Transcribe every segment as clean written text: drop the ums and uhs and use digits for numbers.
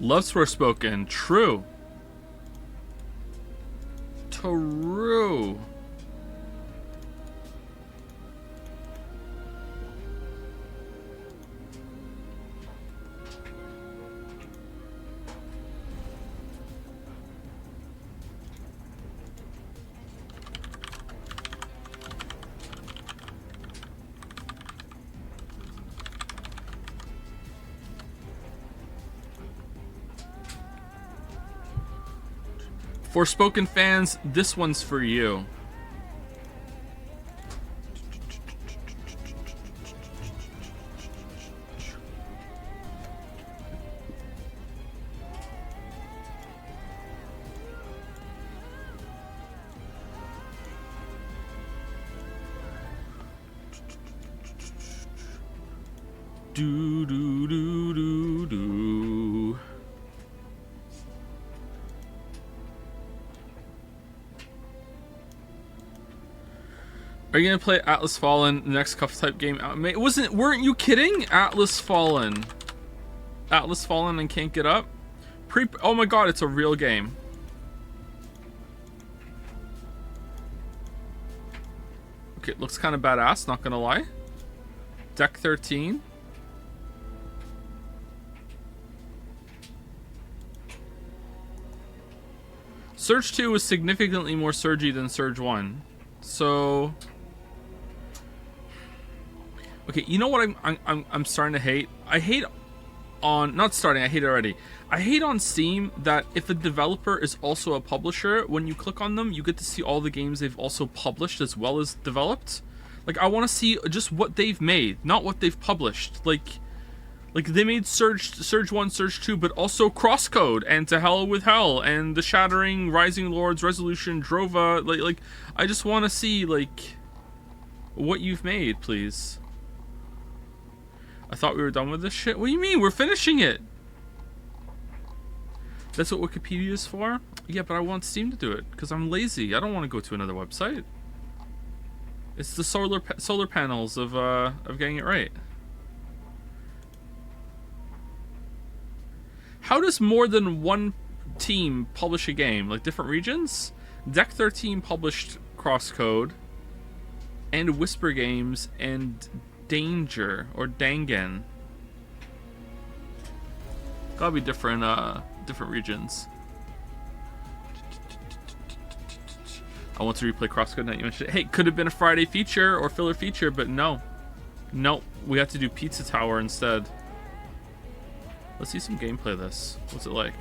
Loves Forspoken. True. True. Forspoken fans, this one's for you. Do do do do do. Are you gonna play Atlas Fallen, the next cuff type game out? Weren't you kidding? Atlas Fallen and Can't Get Up. Oh my god, it's a real game. Okay, it looks kind of badass, not gonna lie. Deck 13. Surge 2 was significantly more surgy than Surge 1. So okay, you know what I'm starting to hate? I hate on I hate it already. I hate on Steam that if a developer is also a publisher, when you click on them, you get to see all the games they've also published as well as developed. Like, I want to see just what they've made, not what they've published. Like they made Surge 1, Surge 2, but also Crosscode and To Hell with Hell and The Shattering, Rising Lords, Resolution, Drova. Like I just want to see like what you've made, please. I thought we were done with this shit. What do you mean? We're finishing it. That's what Wikipedia is for? Yeah, but I want Steam to do it because I'm lazy. I don't want to go to another website. It's the solar panels of getting it right. How does more than one team publish a game? Like different regions? Deck 13 published Crosscode and Whisper Games and Danger or Dangan. Gotta be different regions. I want to replay Crosscode Night. You mentioned it. Hey, could have been a Friday feature or filler feature, but no. Nope. We have to do Pizza Tower instead. Let's see some gameplay of this. What's it like?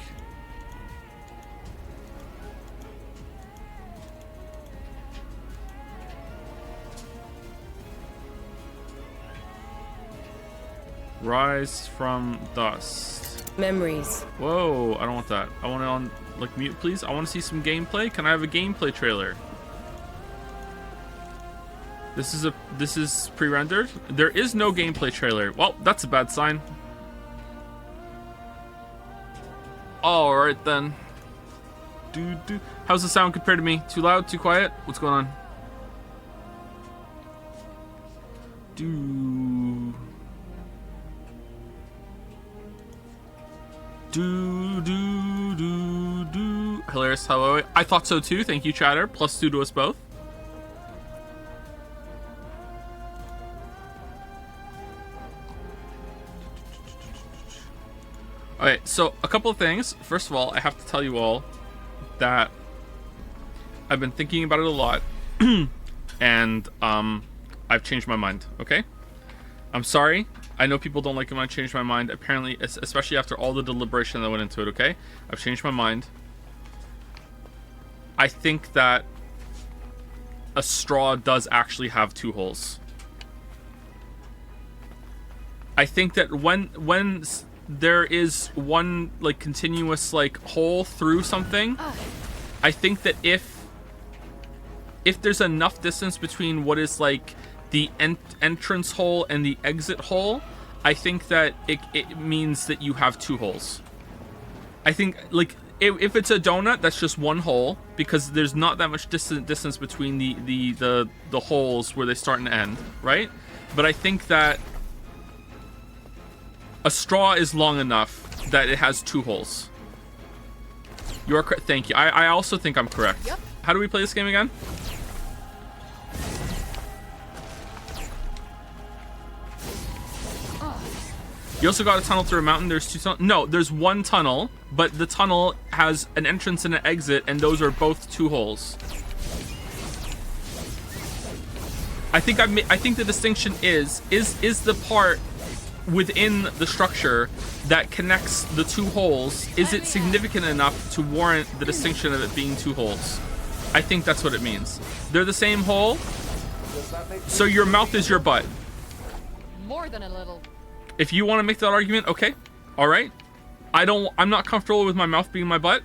Rise from Dust. Memories. Whoa, I don't want that. I want it on like mute, please. I want to see some gameplay. Can I have a gameplay trailer? This is pre-rendered. There is no gameplay trailer. Well, that's a bad sign. All right then. How's the sound compared to me? Too loud? Too quiet? What's going on? Hilarious. Hello. I thought so too. Thank you, chatter. +2 to us both. Alright, so a couple of things. First of all, I have to tell you all that I've been thinking about it a lot and I've changed my mind, okay? I'm sorry. I know people don't like it when I change my mind. Apparently, especially after all the deliberation that went into it, okay? I've changed my mind. I think that a straw does actually have 2 holes. I think that when there is one like continuous like hole through something, I think that if there's enough distance between what is like the entrance hole and the exit hole, I think that it means that you have 2 holes. I think like if it's a donut, that's just 1 hole because there's not that much distance between the holes where they start and end, right? But I think that a straw is long enough that it has 2 holes. You are correct. Thank you. I also think I'm correct. Yep. How do we play this game again? You also got a tunnel through a mountain. There's 2 tunnels. No, there's 1 tunnel, but the tunnel has an entrance and an exit, and those are both 2 holes. I think the distinction is the part within the structure that connects the 2 holes, is it significant enough to warrant the distinction of it being 2 holes? I think that's what it means. They're the same hole, so your mouth is your butt. More than a little. If you want to make that argument, okay. All right. I'm not comfortable with my mouth being my butt.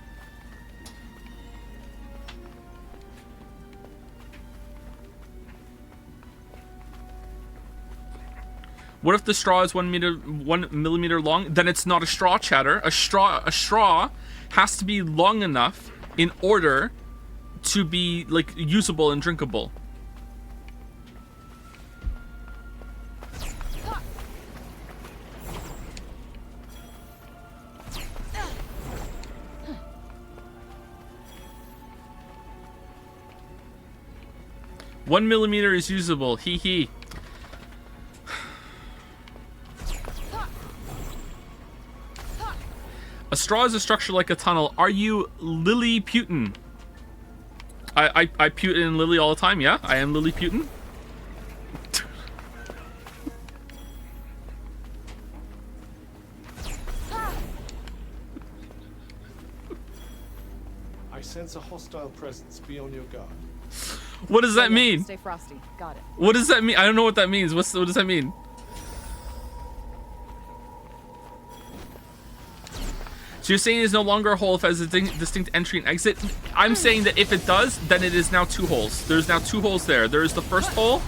What if the straw is 1 millimeter long? Then it's not a straw, chatter. A straw has to be long enough in order to be like usable and drinkable. One millimeter is usable. Hee hee. A straw is a structure like a tunnel. Are you Lilliputian? I Putin and Lily all the time. Yeah, I am Lilliputian. I sense a hostile presence. Be on your guard. What does that mean? Stay frosty. Got it. What does that mean? I don't know what that means. What does that mean? So you're saying it's no longer a hole if it has a distinct entry and exit? I'm saying that if it does, then it is now 2 holes. There's now 2 holes there. There's the first hole,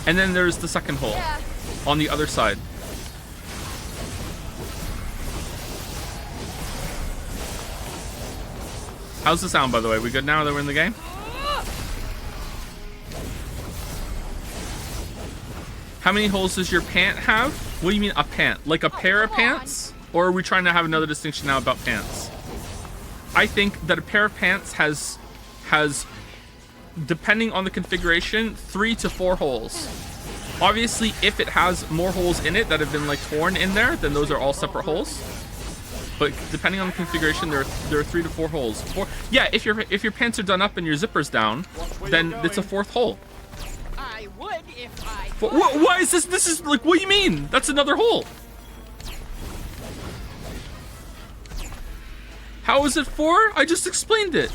and then there's the second hole on the other side. How's the sound, by the way? We good now that we're in the game? How many holes does your pant have? What do you mean a pant? Like a pair of pants? Or are we trying to have another distinction now about pants? I think that a pair of pants has depending on the configuration, 3 to 4 holes. Obviously, if it has more holes in it that have been like torn in there, then those are all separate holes. But depending on the configuration, there are 3 to 4 holes. Yeah, if your pants are done up and your zipper's down, then it's a 4th hole. I would if I. Why is this? This is like, what do you mean? That's another hole. How is it 4? I just explained it.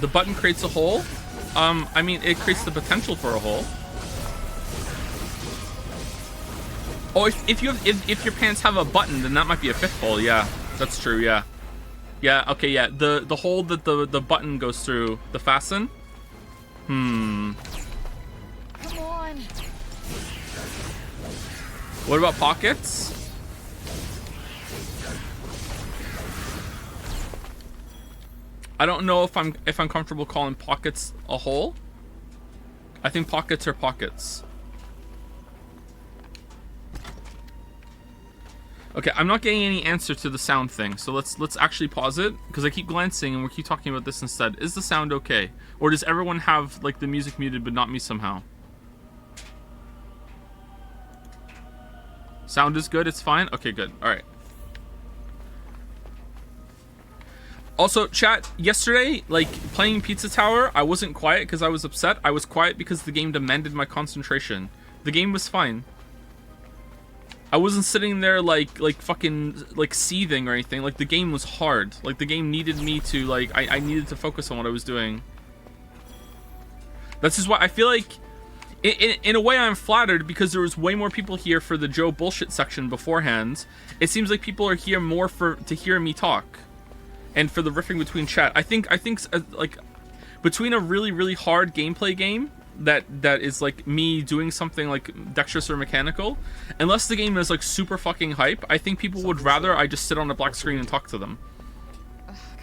The button creates a hole. I mean, it creates the potential for a hole. Oh, if your pants have a button, then that might be a 5th hole. Yeah, that's true. Yeah. Yeah, okay, yeah. The hole that the button goes through, the fasten. Come on. What about pockets? I don't know if I'm comfortable calling pockets a hole. I think pockets are pockets. Okay, I'm not getting any answer to the sound thing, so let's actually pause it, because I keep glancing and we keep talking about this instead. Is the sound okay? Or does everyone have like the music muted but not me somehow? Sound is good, it's fine? Okay, good. Alright. Also, chat, yesterday, like, playing Pizza Tower, I wasn't quiet because I was upset. I was quiet because the game demanded my concentration. The game was fine. I wasn't sitting there, like fucking, like, seething or anything. Like, the game was hard. Like, the game needed me to, like, I needed to focus on what I was doing. That's just why I feel like, in a way, I'm flattered because there was way more people here for the Joe bullshit section beforehand. It seems like people are here more to hear me talk. And for the riffing between chat, I think like between a really hard gameplay game that is like me doing something like dexterous or mechanical, unless the game is like super fucking hype, I think people would rather I just sit on a black screen and talk to them.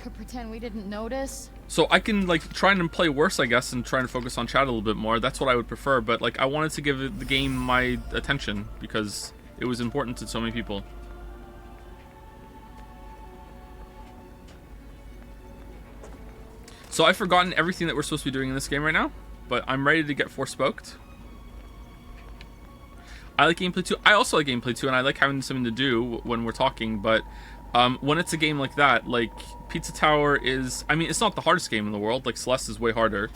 Could pretend we didn't notice. So I can like try and play worse, I guess, and try and focus on chat a little bit more. That's what I would prefer. But like I wanted to give the game my attention because it was important to so many people. So I've forgotten everything that we're supposed to be doing in this game right now, but I'm ready to get Forspoked. I like gameplay too. I also like gameplay too, and I like having something to do when we're talking, but when it's a game like that, like Pizza Tower is, I mean, it's not the hardest game in the world. Like Celeste is way harder.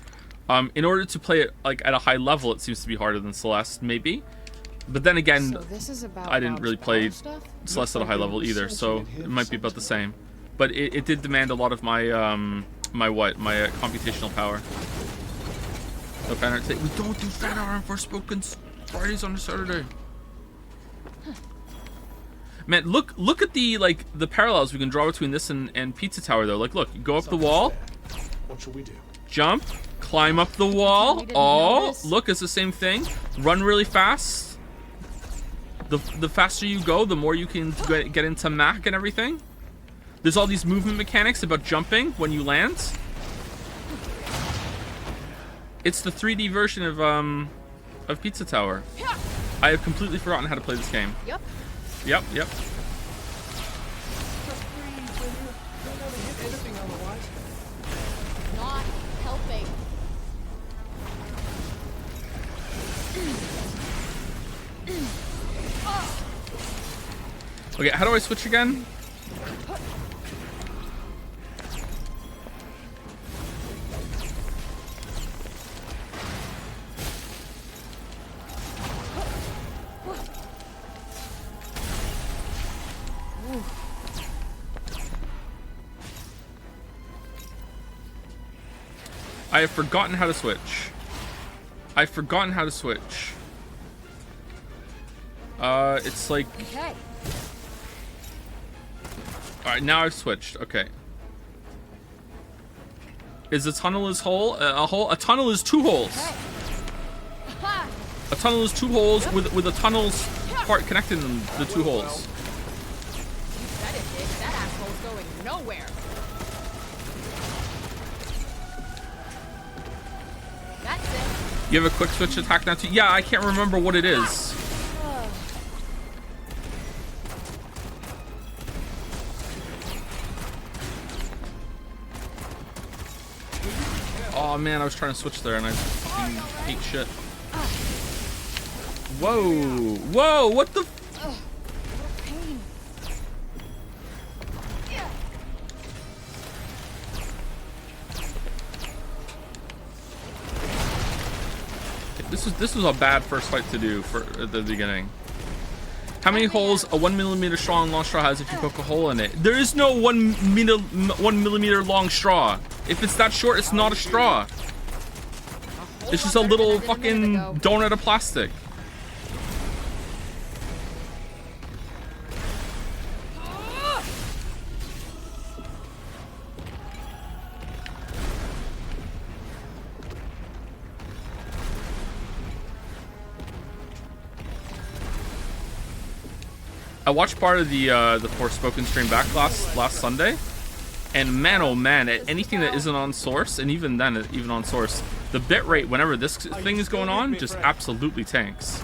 In order to play it like at a high level, it seems to be harder than Celeste, maybe. But then again, So this is about I didn't Bob's really power play stuff? Celeste at a high level either, so it might be about the same. But it did demand a lot of my my computational power. No fan art. We don't do fan art on Forspoken Fridays on a Saturday. Man, look at the the parallels we can draw between this and Pizza Tower though. Like, look, you go up the wall. What shall we do? Jump, climb up the wall. We didn't Oh, notice. look, it's the same thing. Run really fast. The faster you go, the more you can get into Mac and everything. There's all these movement mechanics about jumping when you land. It's the 3D version of Pizza Tower. I have completely forgotten how to play this game. Yep. Yep. Just breathe, will you? Don't want to hit anything otherwise. Not helping. Okay, how do I switch again? I have forgotten how to switch. I've forgotten how to switch. It's like... Okay. Alright, now I've switched. Okay. Is a tunnel is hole? A hole? A tunnel is two holes. Okay. Ha! A tunnel is two holes with a tunnel's part connecting them, the two holes. You said it, Dick. That asshole's going nowhere. That's it. You have a quick switch attack now too? Yeah, I can't remember what it is. Oh man, I was trying to switch there and I fucking hate shit. Whoa! Whoa! What the? Ugh. What pain. Yeah. This was a bad first fight to do for at the beginning. How many holes a 1 millimeter strong long straw has if you poke a hole in it? There is no 1 millimeter long straw. If it's that short, it's not a straw. It's just a little fucking donut of plastic. I watched part of the Forspoken stream back last Sunday, and man, oh man, anything that isn't on source, and even then, even on source, the bitrate whenever this thing is going on just absolutely tanks.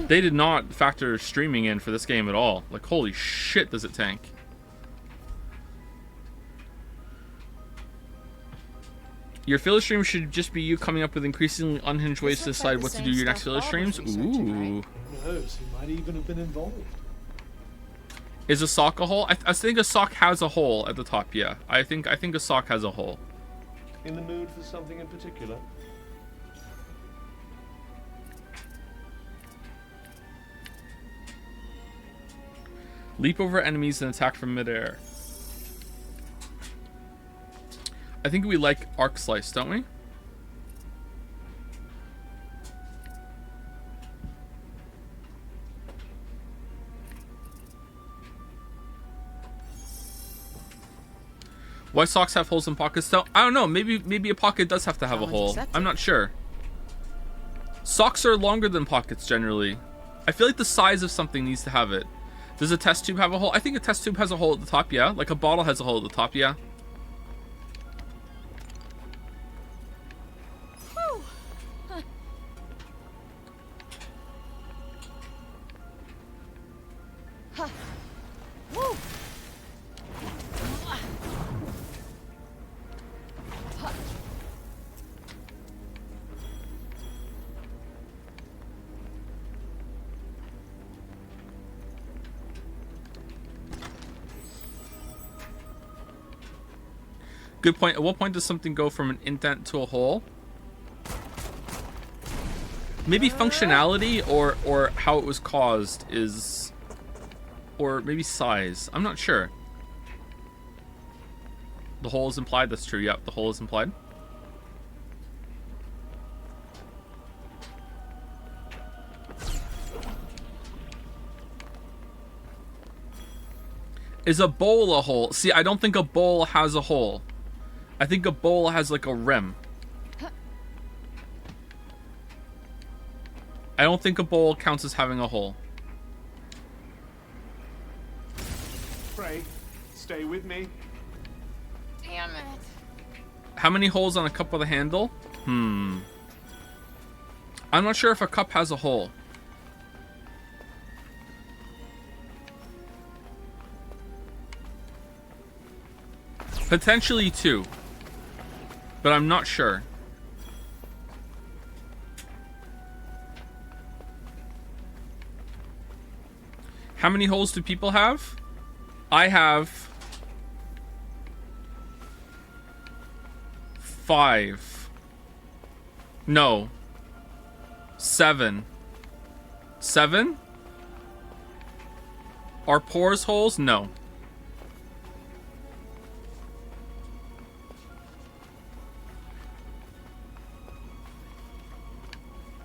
They did not factor streaming in for this game at all. Like, holy shit, does it tank? Your affiliate stream should just be you coming up with increasingly unhinged ways to decide what to do your next affiliate streams. Ooh. Who knows? He might even have been involved. Is a sock a hole? I think a sock has a hole at the top. Yeah, I think a sock has a hole. In the mood for something in particular? Leap over enemies and attack from midair. I think we like arc slice, don't we? Why socks have holes in pockets though? I don't know. Maybe a pocket does have to have a hole. accepted. I'm not sure. Socks are longer than pockets generally. I feel like the size of something needs to have it. Does a test tube have a hole? I think a test tube has a hole at the top, yeah. Like a bottle has a hole at the top, yeah. Whew. Huh. Huh. Woo. Huh. Good point. At what point does something go from an indent to a hole? Maybe functionality or how it was caused is, or maybe size. I'm not sure. The hole is implied. That's true. Yep, the hole is implied. Is a bowl a hole? See, I don't think a bowl has a hole. I think a bowl has like a rim. I don't think a bowl counts as having a hole. Pray, stay with me. Damn it. How many holes on a cup with a handle? I'm not sure if a cup has a hole. Potentially two. But I'm not sure. How many holes do people have? I have 5. No. 7. 7? Are pores holes? No.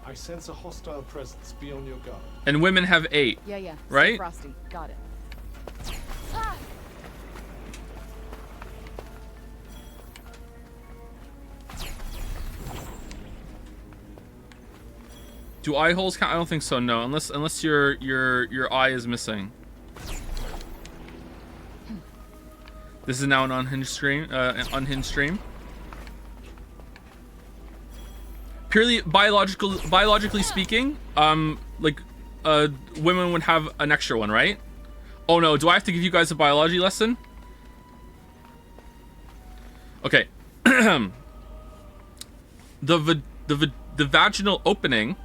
I sense a hostile presence. Be on your guard. And women have 8. Yeah. Right? Stay frosty. Got it. Ah! Do eye holes count? I don't think so. No, unless your eye is missing. This is now an unhinged stream. Purely biologically speaking, women would have an extra one, right? Oh no, do I have to give you guys a biology lesson? Okay. The vaginal opening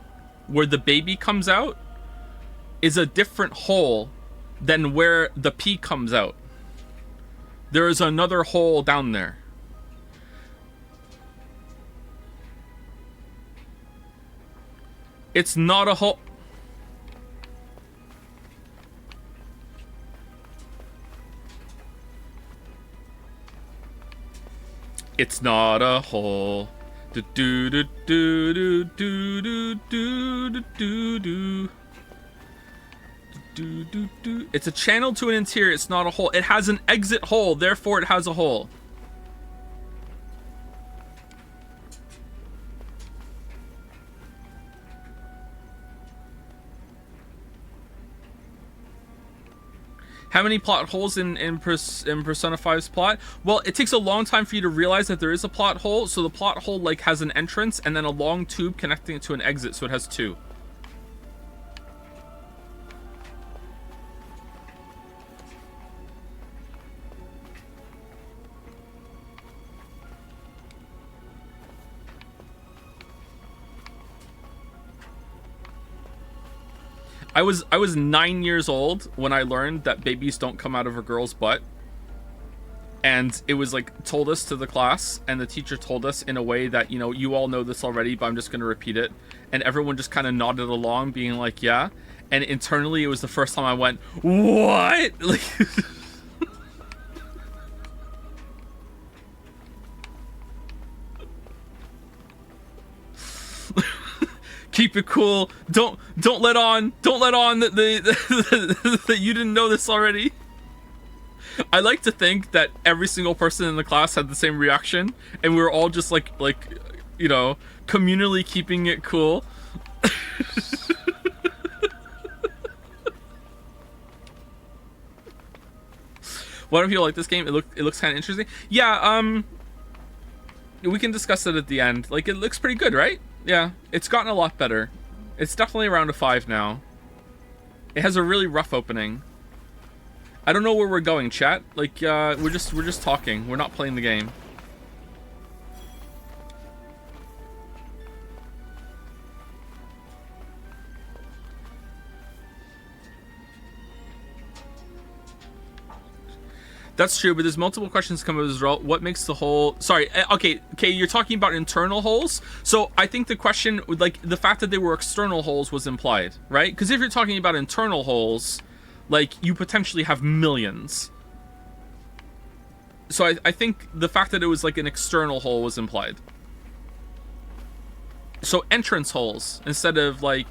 where the baby comes out is a different hole than where the pee comes out. There is another hole down there. It's not a hole. It's not a hole. Do do do do do do do do do do. Do do do. It's a channel to an interior. It's not a hole. It has an exit hole. Therefore, it has a hole. How many plot holes in Persona 5's plot? Well, it takes a long time for you to realize that there is a plot hole. So the plot hole like has an entrance and then a long tube connecting it to an exit. So it has 2. I was 9 years old when I learned that babies don't come out of a girl's butt. And it was like told us to the class, and the teacher told us in a way that, you know, you all know this already, but I'm just going to repeat it. And everyone just kind of nodded along, being like, yeah. And internally, it was the first time I went, what? Like, keep it cool. Don't let on that that you didn't know this already. I like to think that every single person in the class had the same reaction, and we were all just like you know, communally keeping it cool. Why don't people like this game? It looks kind of interesting. Yeah, we can discuss it at the end. Like, it looks pretty good, right? Yeah, it's gotten a lot better. It's definitely around a 5 now. It has a really rough opening. I don't know where we're going, chat. Like, we're just talking. We're not playing the game. That's true, but there's multiple questions come up as well. What makes the hole... Sorry, okay, you're talking about internal holes? So I think the question, like, the fact that they were external holes was implied, right? Because if you're talking about internal holes, like, you potentially have millions. So I think the fact that it was, like, an external hole was implied. So entrance holes instead of, like,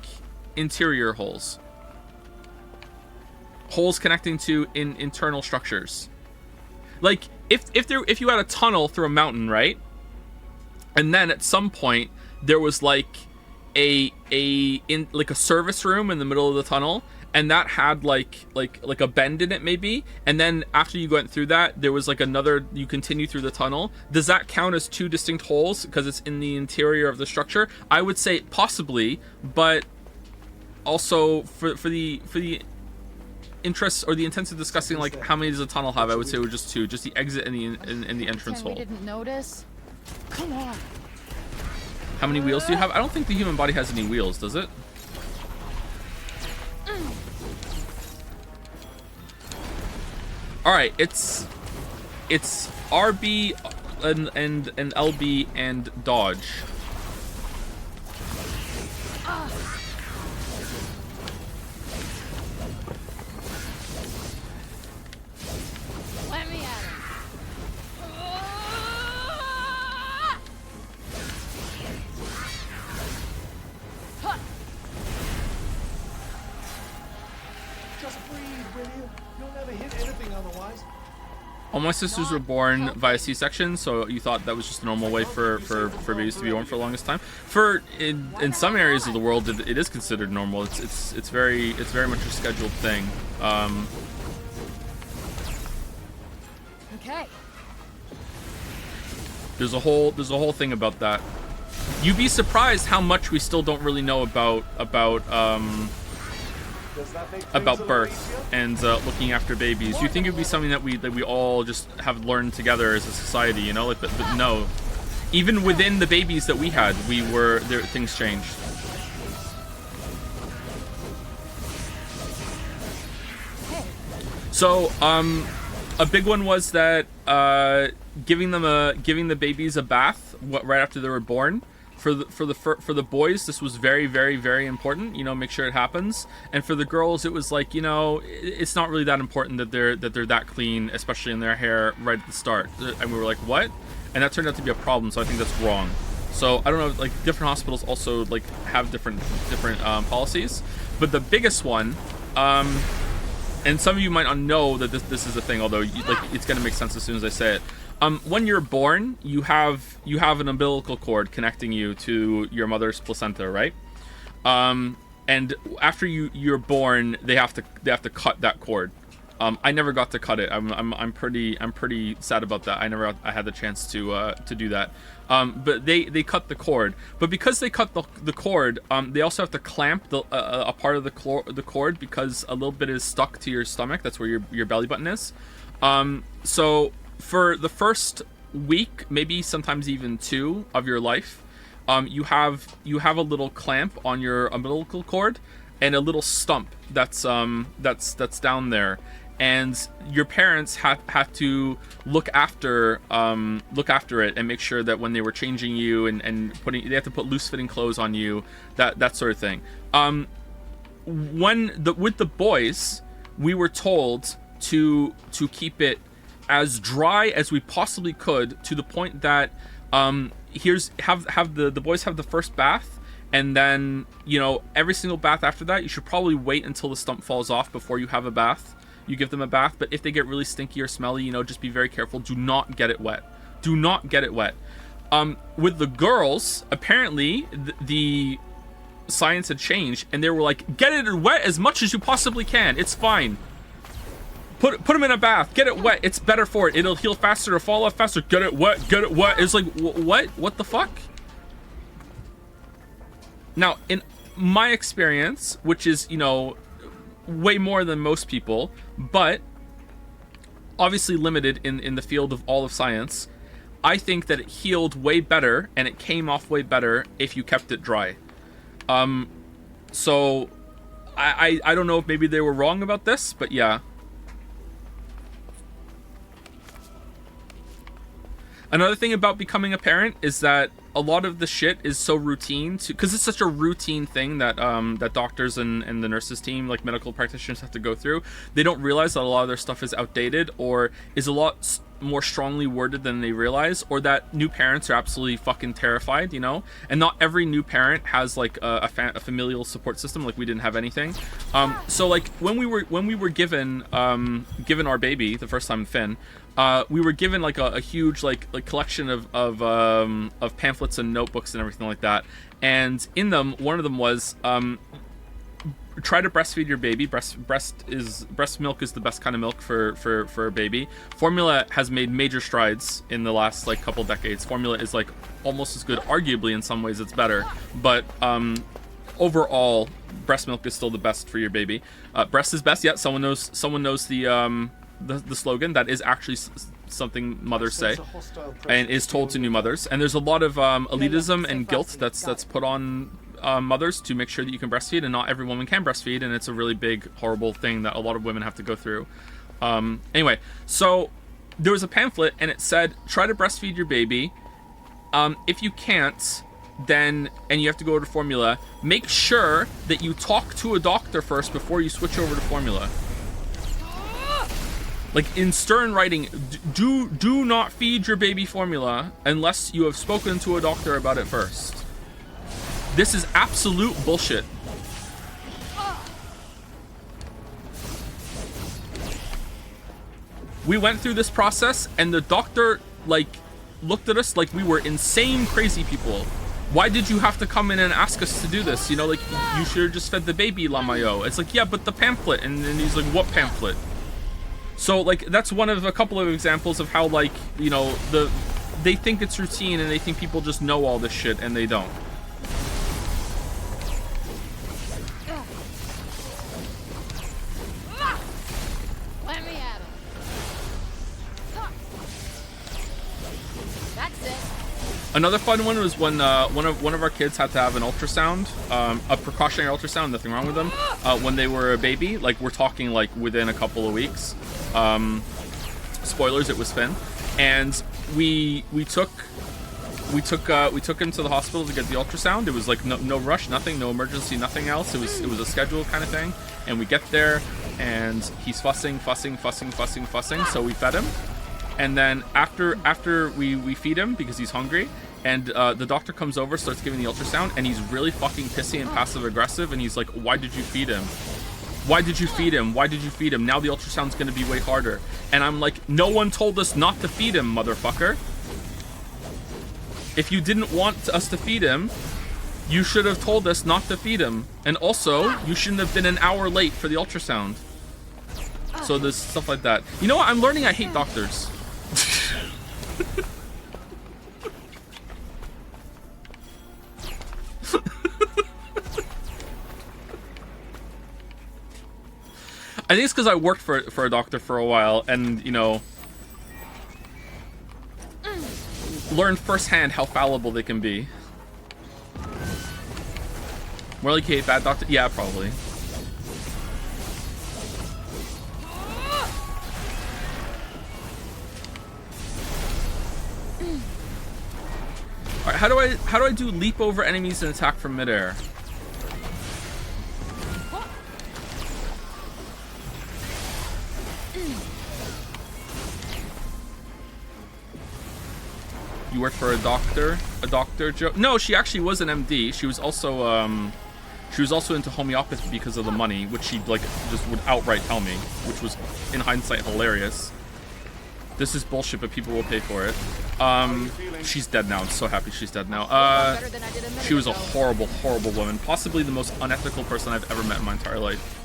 interior holes. Holes connecting to internal structures. Like, if you had a tunnel through a mountain, right? And then at some point there was like a service room in the middle of the tunnel, and that had like a bend in it maybe, and then after you went through that there was like another, you continue through the tunnel. Does that count as 2 distinct holes because it's in the interior of the structure? I would say possibly, but also for the interest or the intent of discussing like how many does a tunnel have, I would say it was just 2, just the exit and the entrance hole. We didn't notice. Come on. How many wheels do you have? I don't think the human body has any wheels, does it? All right, it's RB and LB and dodge. Let me at him. Just breathe, will you? You'll never hit anything otherwise. All my sisters were born via C-section, so you thought that was just a normal way for babies to be born for the longest time. In some areas of the world, it is considered normal. It's very much a scheduled thing. Okay. There's a whole thing about that. You'd be surprised how much we still don't really know about birth and looking after babies. You think it'd be something that we all just have learned together as a society, you know? Like, but no. Even within the babies that we had, things changed. So, a big one was that giving the babies a bath right after they were born. For the boys, this was very, very, very important. You know, make sure it happens. And for the girls, it was like, you know, it's not really that important that they're that clean, especially in their hair right at the start. And we were like, what? And that turned out to be a problem. So I think that's wrong. So I don't know, like different hospitals also like have different policies. But the biggest one, and some of you might not know that this is a thing, although it's gonna make sense as soon as I say it. When you're born, you have an umbilical cord connecting you to your mother's placenta, right? And after you're born, they have to cut that cord. I never got to cut it. I'm pretty sad about that. I had the chance to do that. But they cut the cord. But because they cut the cord, they also have to clamp a part of the cord because a little bit is stuck to your stomach. That's where your belly button is. So for the first week, maybe sometimes even 2 of your life, you have a little clamp on your umbilical cord, and a little stump that's down there, and your parents have to look after it and make sure that when they were changing you and they have to put loose fitting clothes on you, that sort of thing. With the boys, we were told to keep it as dry as we possibly could, to the point that have the boys have the first bath, and then, you know, every single bath after that, you should probably wait until the stump falls off before you have a bath. You give them a bath, but if they get really stinky or smelly, you know, just be very careful. Do not get it wet. Do not get it wet. With the girls, apparently the science had changed, and they were like, get it wet as much as you possibly can. It's fine. Put them in a bath. Get it wet. It's better for it. It'll heal faster or fall off faster. Get it wet. Get it wet. It's like, what? What the fuck? Now, in my experience, which is, you know, way more than most people, but obviously limited in the field of all of science, I think that it healed way better and it came off way better if you kept it dry. So I don't know if maybe they were wrong about this, but yeah. Another thing about becoming a parent is that a lot of the shit is so routine, because it's such a routine thing that that doctors and the nurses team, like medical practitioners, have to go through. They don't realize that a lot of their stuff is outdated or is a lot more strongly worded than they realize, or that new parents are absolutely fucking terrified, you know. And not every new parent has like a familial support system. Like, we didn't have anything. So like when we were given our baby the first time, Finn, we were given like a huge like collection of pamphlets and notebooks and everything like that. And in them, one of them was try to breastfeed your baby. Breast milk is the best kind of milk for a baby. Formula has made major strides in the last like couple decades. Formula is like almost as good, arguably in some ways it's better, but overall breast milk is still the best for your baby. Breast is best. Yeah, someone knows the slogan. That is actually something mothers say and is told to new mothers. And there's a lot of elitism and guilt that's put on mothers to make sure that you can breastfeed, and not every woman can breastfeed, and it's a really big horrible thing that a lot of women have to go through. Anyway, so there was a pamphlet and it said, try to breastfeed your baby. If you can't, then, and you have to go to formula, make sure that you talk to a doctor first before you switch over to formula. Like, in stern writing, do not feed your baby formula unless you have spoken to a doctor about it first. This is absolute bullshit. We went through this process and the doctor, like, looked at us like we were insane crazy people. Why did you have to come in and ask us to do this? You know, like, you should have just fed the baby Lamayo. It's like, yeah, but the pamphlet. And then he's like, what pamphlet? So, like, that's one of a couple of examples of how, like, you know, they think it's routine and they think people just know all this shit, and they don't. Let me at him. That's it. Another fun one was when one of our kids had to have an ultrasound, a precautionary ultrasound, nothing wrong with them, when they were a baby. Like, we're talking like within a couple of weeks. Spoilers, it was Finn, and we took him to the hospital to get the ultrasound. It was like no rush, nothing, no emergency, nothing else. It was a scheduled kind of thing. And we get there and he's fussing. So we fed him, and then after we feed him because he's hungry, and the doctor comes over, starts giving the ultrasound, and he's really fucking pissy and passive aggressive, and he's like, why did you feed him? Why did you feed him? Why did you feed him? Now the ultrasound's gonna be way harder. And I'm like, no one told us not to feed him, motherfucker. If you didn't want us to feed him, you should have told us not to feed him. And also, you shouldn't have been an hour late for the ultrasound. So there's stuff like that. You know what? I'm learning I hate doctors. I think it's because I worked for a doctor for a while, and, you know, learned firsthand how fallible they can be. More like, hey, bad doctor? Yeah, probably. how do I do leap over enemies and attack from midair? You work for a doctor Joe? No, she actually was an MD. She was also into homeopathy because of the money, which she like just would outright tell me, which was in hindsight hilarious. This is bullshit, but people will pay for it. She's dead now. I'm so happy she's dead now. She was a horrible, horrible woman. Possibly the most unethical person I've ever met in my entire life.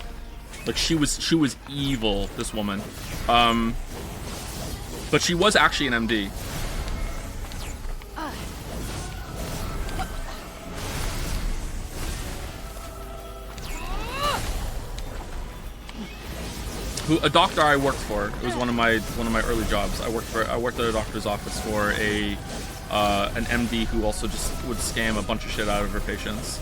Like she was evil, this woman. But she was actually an MD. A doctor I worked for. It was one of my early jobs. I worked at a doctor's office for an MD who also just would scam a bunch of shit out of her patients.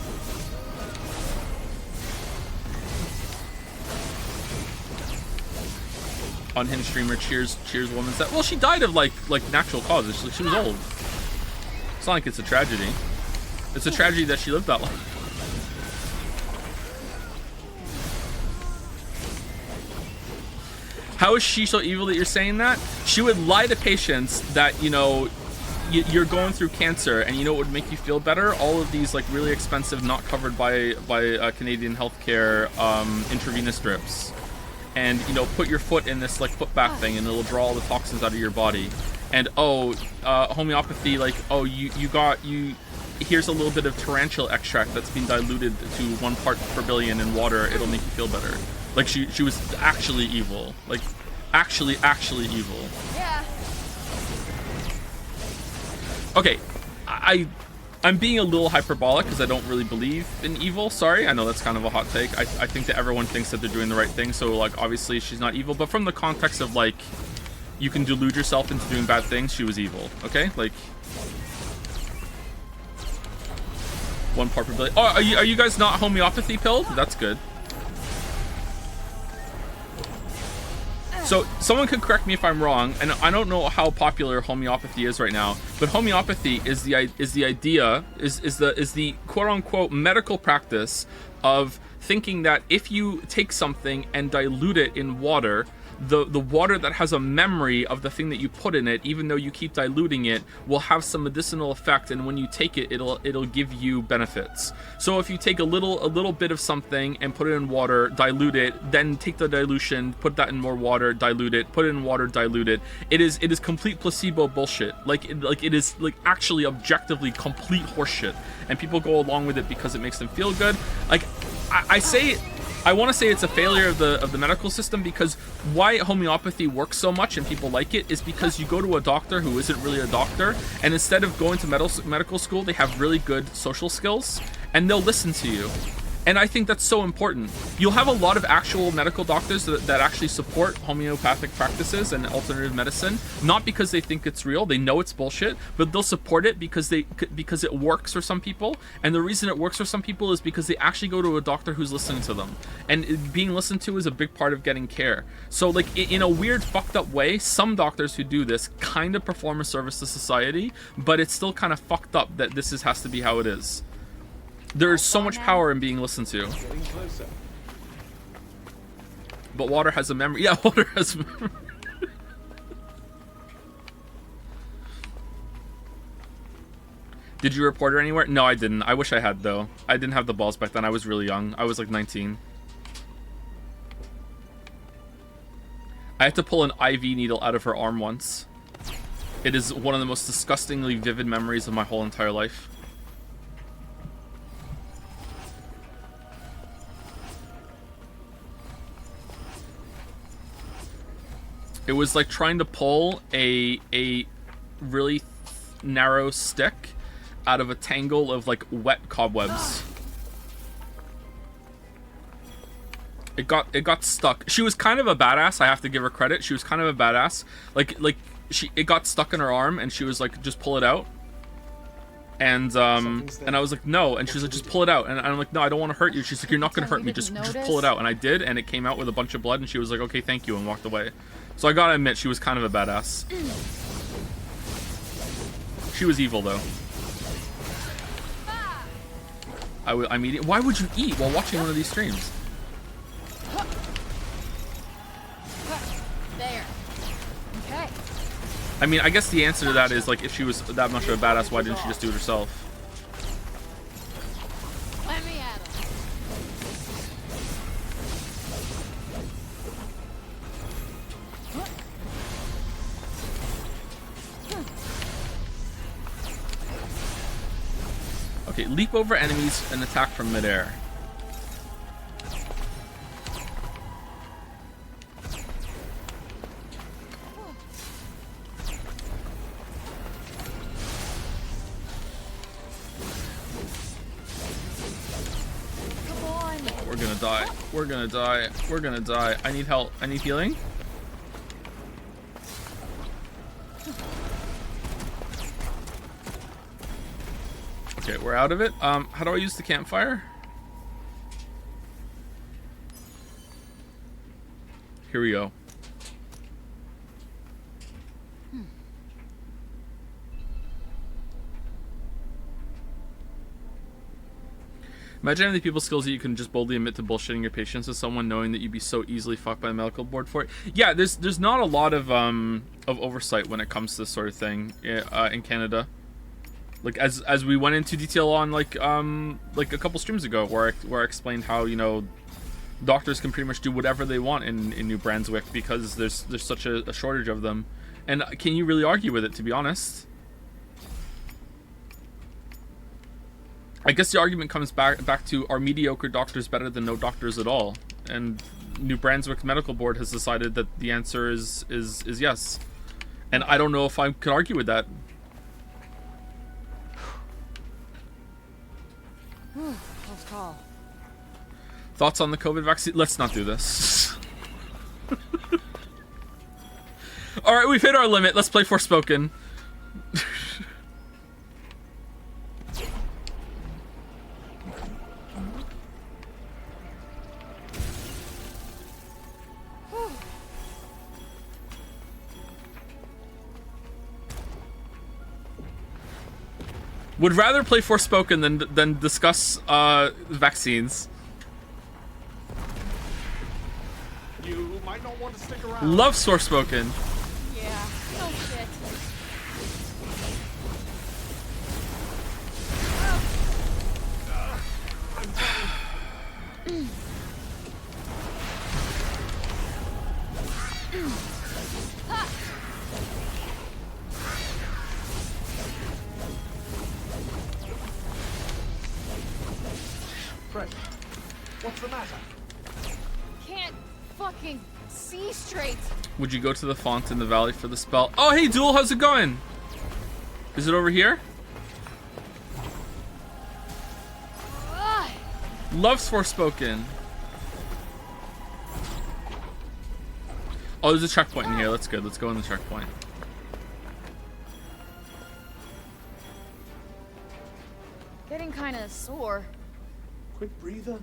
Unhinged streamer cheers woman's death. Well, she died of like natural causes. She was old. It's not like it's a tragedy. It's a tragedy that she lived that long. How is she so evil that you're saying that? She would lie to patients that, you know, you're going through cancer, and you know what would make you feel better? All of these like really expensive, not covered by Canadian healthcare intravenous drips. And, you know, put your foot in this like foot bath thing, and it'll draw all the toxins out of your body. And homeopathy, like, here's a little bit of tarantula extract that's been diluted to 1 part per billion in water. It'll make you feel better. Like she was actually evil. Like actually evil. Yeah. Okay, I'm being a little hyperbolic because I don't really believe in evil. Sorry, I know that's kind of a hot take. I think that everyone thinks that they're doing the right thing. So like obviously she's not evil, but from the context of like you can delude yourself into doing bad things, she was evil. Okay, like 1 part per billion. Oh, are you guys not homeopathy pilled? That's good. So someone could correct me if I'm wrong, and I don't know how popular homeopathy is right now, but homeopathy is the quote unquote medical practice of thinking that if you take something and dilute it in water, the water that has a memory of the thing that you put in it, even though you keep diluting it, will have some medicinal effect, and when you take it, it'll give you benefits. So if you take a little bit of something and put it in water, dilute it, then take the dilution, put that in more water, dilute it, put it in water, dilute it. It is complete placebo bullshit. It is actually objectively complete horseshit, and people go along with it because it makes them feel good. Like I want to say it's a failure of the medical system, because why homeopathy works so much and people like it is because you go to a doctor who isn't really a doctor, and instead of going to medical school, they have really good social skills, and they'll listen to you. And I think that's so important. You'll have a lot of actual medical doctors that actually support homeopathic practices and alternative medicine, not because they think it's real, they know it's bullshit, but they'll support it because it works for some people. And the reason it works for some people is because they actually go to a doctor who's listening to them. And being listened to is a big part of getting care. So like in a weird fucked up way, some doctors who do this kind of perform a service to society, but it's still kind of fucked up that has to be how it is. There is so much power in being listened to. But water has a memory. Yeah, water has a memory. Did you report her anywhere? No, I didn't. I wish I had, though. I didn't have the balls back then. I was really young. I was like 19. I had to pull an IV needle out of her arm once. It is one of the most disgustingly vivid memories of my whole entire life. It was like trying to pull a really narrow stick out of a tangle of like wet cobwebs. It got stuck. She was kind of a badass. I have to give her credit. She was kind of a badass. It got stuck in her arm, and she was like, just pull it out. And I was like, no, and she was like, just pull it out, and I'm like, no, I don't want to hurt you. She's like, you're not gonna hurt me, just pull it out. And I did, and it came out with a bunch of blood, and she was like, okay, thank you, and walked away. So I gotta admit, she was kind of a badass. She was evil though. I'm eating. Why would you eat while watching one of these streams? There. Okay. I mean, I guess the answer to that is like, if she was that much of a badass, why didn't she just do it herself? Let me at him. Okay, leap over enemies and attack from midair. Come on. Oh, we're gonna die. We're gonna die. We're gonna die. I need help. I need healing. Okay, we're out of it. How do I use the campfire? Here we go. Imagine having the people skills that you can just boldly admit to bullshitting your patients with someone, knowing that you'd be so easily fucked by the medical board for it. Yeah, there's not a lot of oversight when it comes to this sort of thing in Canada. Like as we went into detail on like a couple streams ago, where I explained how, you know, doctors can pretty much do whatever they want in New Brunswick because there's such a shortage of them. And can you really argue with it, to be honest? I guess the argument comes back to, are mediocre doctors better than no doctors at all? And New Brunswick Medical Board has decided that the answer is yes. And I don't know if I could argue with that. Close call. Thoughts on the COVID vaccine? Let's not do this. Alright, we've hit our limit. Let's play Forspoken. Would rather play Forspoken than discuss vaccines. You might not want to stick around. Love Forspoken. Yeah. No shit. Fred, what's the matter? Can't fucking see straight. Would you go to the font in the valley for the spell? Oh, hey, Duel, how's it going? Is it over here? Ugh. Loves Forspoken. Oh, there's a checkpoint in here. That's good. Let's go in the checkpoint. Getting kind of sore. Quick breather.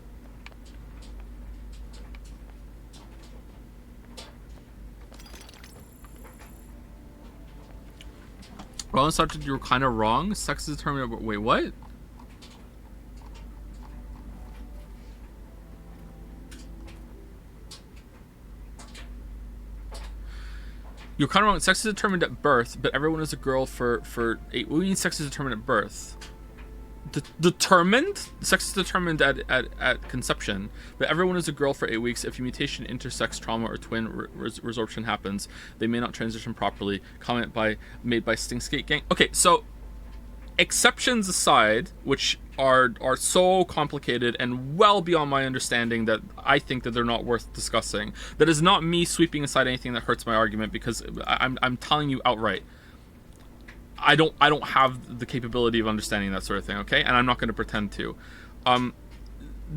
Roland started, you were kind of wrong. Sex is determined. Wait, what? You're kind of wrong. Sex is determined at birth, but everyone is a girl for 8. What do you mean sex is determined at birth? Determined? Sex is determined at conception, but everyone is a girl for 8 weeks. If a mutation, intersex, trauma, or twin resorption happens, they may not transition properly. Comment made by Stingskate Gang. Okay, so exceptions aside, which are so complicated and well beyond my understanding that I think that they're not worth discussing. That is not me sweeping aside anything that hurts my argument, because I'm telling you outright, I don't have the capability of understanding that sort of thing, okay? And I'm not going to pretend to.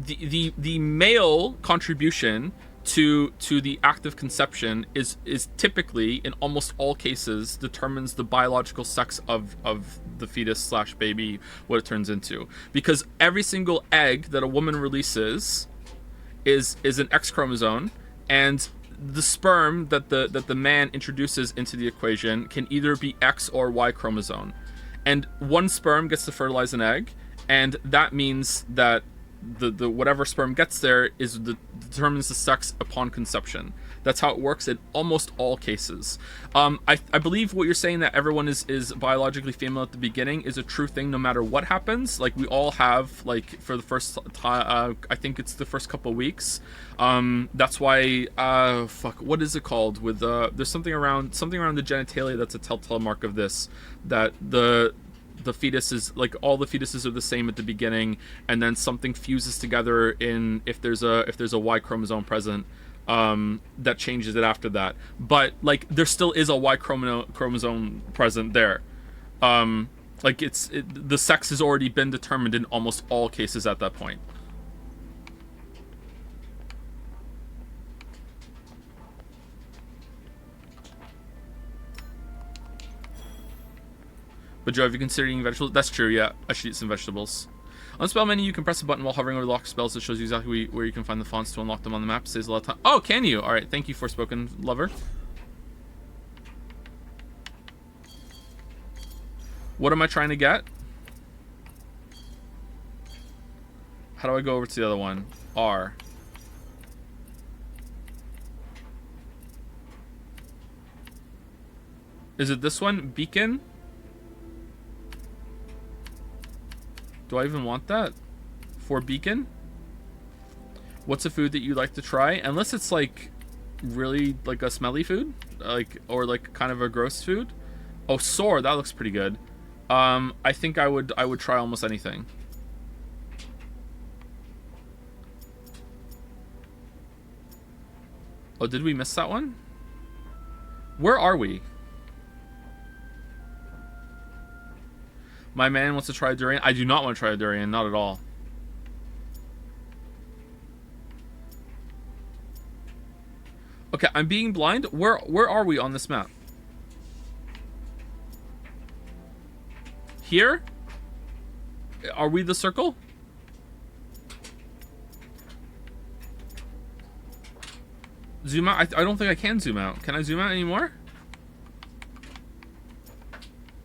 The male contribution to the act of conception is typically, in almost all cases, determines the biological sex of the fetus / baby, what it turns into. Because every single egg that a woman releases is an X chromosome, and the sperm that the man introduces into the equation can either be X or Y chromosome. And one sperm gets to fertilize an egg, and that means that the whatever sperm gets there determines the sex upon conception. That's how it works in almost all cases. I believe what you're saying, that everyone is biologically female at the beginning, is a true thing no matter what happens. Like, we all have, like, for the first time, I think it's the first couple of weeks. That's why, what is it called? With there's something around the genitalia that's a telltale mark of this, that the fetus is, like, all the fetuses are the same at the beginning, and then something fuses together in if there's a Y chromosome present. That changes it after that, but like there still is a Y chromosome present there. Like the sex has already been determined in almost all cases at that point. But Joe, have you considered eating vegetables? That's true, yeah. I should eat some vegetables. On the spell menu, you can press a button while hovering over locked spells that shows you exactly where you can find the fonts to unlock them on the map. It saves a lot of time. Oh, can you? Alright, thank you, Forspoken lover. What am I trying to get? How do I go over to the other one? R. Is it this one? Beacon? Do I even want that? For beacon? What's a food that you'd like to try? Unless it's like really like a smelly food, like, or like kind of a gross food. Oh, sour, that looks pretty good. I think I would try almost anything. Oh, did we miss that one? Where are we? My man wants to try a durian. I do not want to try a durian, not at all. Okay, I'm being blind. Where are we on this map? Here? Are we the circle? Zoom out? I don't think I can zoom out. Can I zoom out anymore?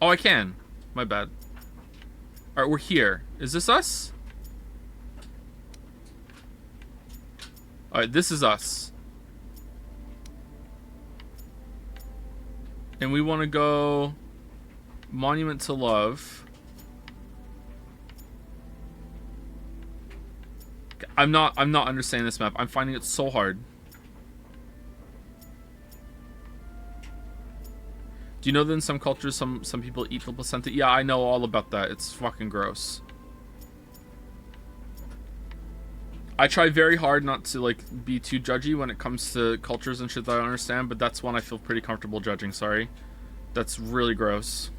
Oh, I can. My bad. Alright, we're here. Is this us? Alright, this is us. And we want to go Monument to Love. I'm not understanding this map. I'm finding it so hard. Do you know that in some cultures some people eat the placenta? Yeah, I know all about that. It's fucking gross. I try very hard not to like be too judgy when it comes to cultures and shit that I don't understand, but that's one I feel pretty comfortable judging, sorry. That's really gross.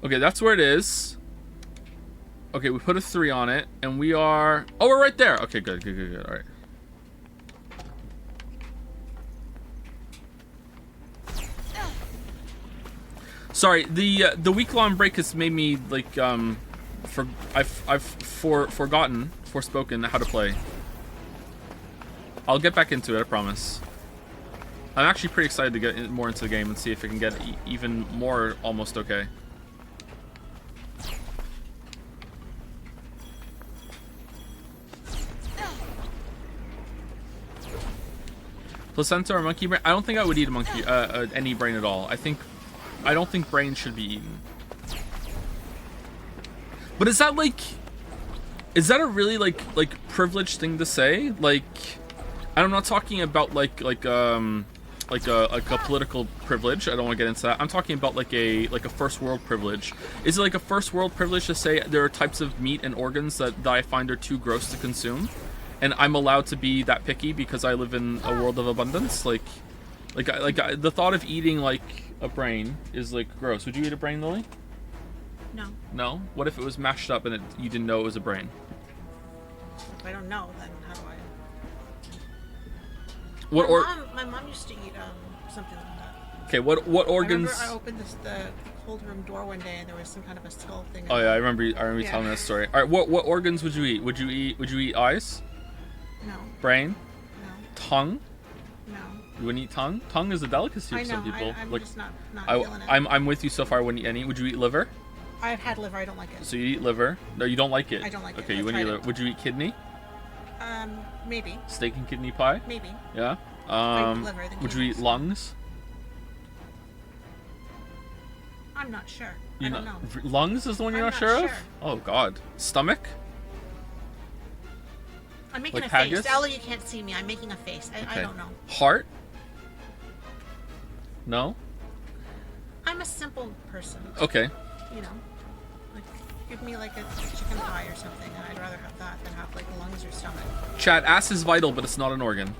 Okay, that's where it is. Okay, we put a 3 on it, and we are... Oh, we're right there. Okay, good. All right. Sorry, the week-long break has made me like I've forgotten Forspoken how to play. I'll get back into it, I promise. I'm actually pretty excited to get more into the game and see if it can get even more almost okay. Placenta or monkey brain? I don't think I would eat a monkey, any brain at all. I don't think brain should be eaten. But is that a really like privileged thing to say? Like, I'm not talking about like a political privilege. I don't want to get into that. I'm talking about like a first world privilege. Is it like a first world privilege to say there are types of meat and organs that I find are too gross to consume? And I'm allowed to be that picky because I live in a world of abundance. The thought of eating like a brain is like gross. Would you eat a brain, Lily? No. No? What if it was mashed up and you didn't know it was a brain? If I don't know, then how do I? My mom used to eat something like that. Okay, what organs? I remember I opened the cold room door one day and there was some kind of a skull thing. Oh yeah, I remember you Yeah. telling that story. All right, what organs would you eat? Would you eat eyes, No, brain, no, tongue? no. You wouldn't eat tongue? Tongue is a delicacy I for know. some people. I'm Like, just not I, feeling it. I'm with you so far. I wouldn't eat any. Would you eat liver? I've had liver. I don't like it. So you eat liver? No, you don't like it. I don't like it. Okay, you I've wouldn't eat tried liver. Would you eat kidney? Maybe. Steak and kidney pie? Maybe. Yeah. liver, then Would you eat kidneys. lungs? I'm not sure. You I don't know. Lungs is the one you're I'm not not sure of? sure. Oh God. Stomach? I'm making Like a face. haggis? Ellie, you can't see me. I'm making a face. I Okay. don't know. Heart? No. I'm a simple person. Okay. You know, like give me like a chicken pie or something, and I'd rather have that than have like lungs or stomach. Chat. Ass is vital, but it's not an organ.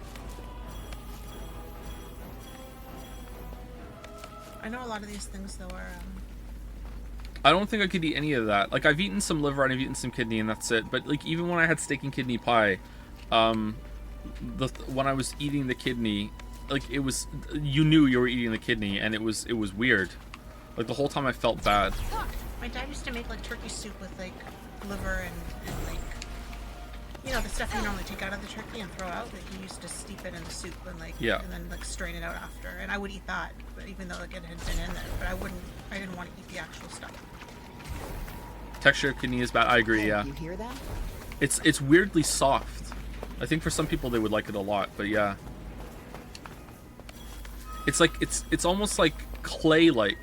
I know a lot of these things though are. I don't think I could eat any of that. Like I've eaten some liver and I've eaten some kidney and that's it. But like even when I had steak and kidney pie, when I was eating the kidney, like it was, you knew you were eating the kidney and it was weird. Like the whole time I felt bad. My dad used to make like turkey soup with like liver and like, you know, the stuff you normally take out of the turkey and throw out. Like he used to steep it in the soup and like, Yeah. and then like strain it out after. And I would eat that, but even though like it had been in there, but I didn't want to eat the actual stuff. Texture of kidney is bad. I agree. Yeah. You hear that? It's weirdly soft. I think for some people they would like it a lot, but yeah. It's like it's almost like clay-like.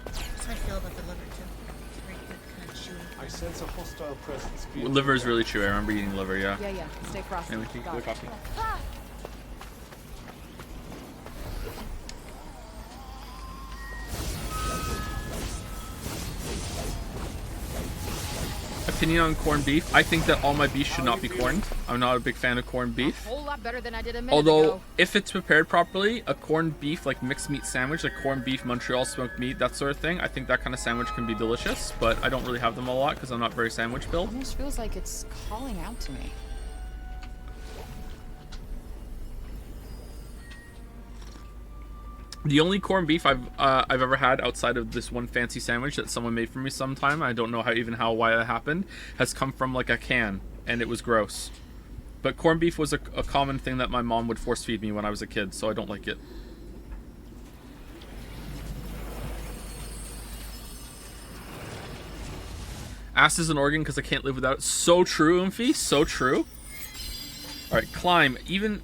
That's how I feel about the liver too. It's very good, kind of chewy. I sense a hostile presence beyond Liver is your really chewy. I remember eating liver. Yeah. Yeah. Stay frosty. And we can Got get it. coffee. Opinion on corned beef. I think that all my beef should not be corned. I'm not a big fan of corned beef. A whole lot better than I did a minute Although, ago. if it's prepared properly, a corned beef, like mixed meat sandwich, like corned beef, Montreal smoked meat, that sort of thing, I think that kind of sandwich can be delicious, but I don't really have them a lot because I'm not very sandwich built. Almost feels like it's calling out to me. The only corned beef I've ever had outside of this one fancy sandwich that someone made for me sometime, I don't know why that happened, has come from like a can, and it was gross. But corned beef was a common thing that my mom would force feed me when I was a kid, so I don't like it. Ass is an organ because I can't live without it. So true, Umphy. So true. All right, climb even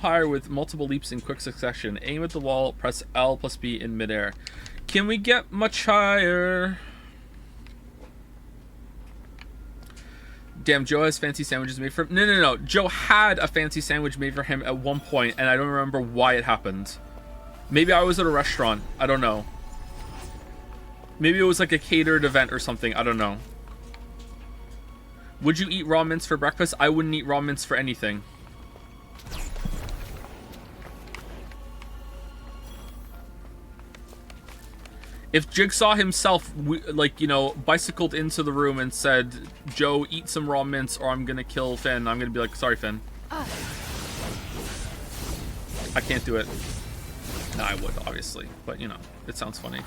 higher with multiple leaps in quick succession. Aim at the wall. Press L plus B in midair. Can we get much higher? Damn, Joe has fancy sandwiches made for him. No. Joe had a fancy sandwich made for him at one point, and I don't remember why it happened. Maybe I was at a restaurant. I don't know. Maybe it was like a catered event or something. I don't know. Would you eat raw mince for breakfast? I wouldn't eat raw mince for anything. If Jigsaw himself, bicycled into the room and said, Joe, eat some raw mince or I'm going to kill Finn, I'm going to be like, sorry, Finn. I can't do it. No, I would, obviously. But, it sounds funny.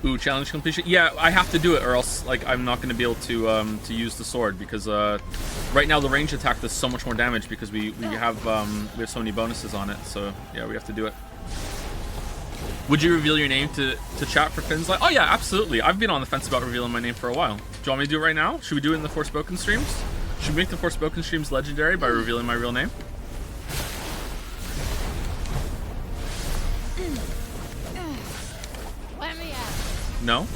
Ooh, challenge completion. Yeah, I have to do it, or else I'm not going to be able to use the sword because right now the range attack does so much more damage because we have so many bonuses on it. So yeah, we have to do it. Would you reveal your name to chat for Finn's life? Oh yeah, absolutely. I've been on the fence about revealing my name for a while. Do you want me to do it right now? Should we do it in the Forspoken streams? Should we make the Forspoken streams legendary by revealing my real name? Let me out. No?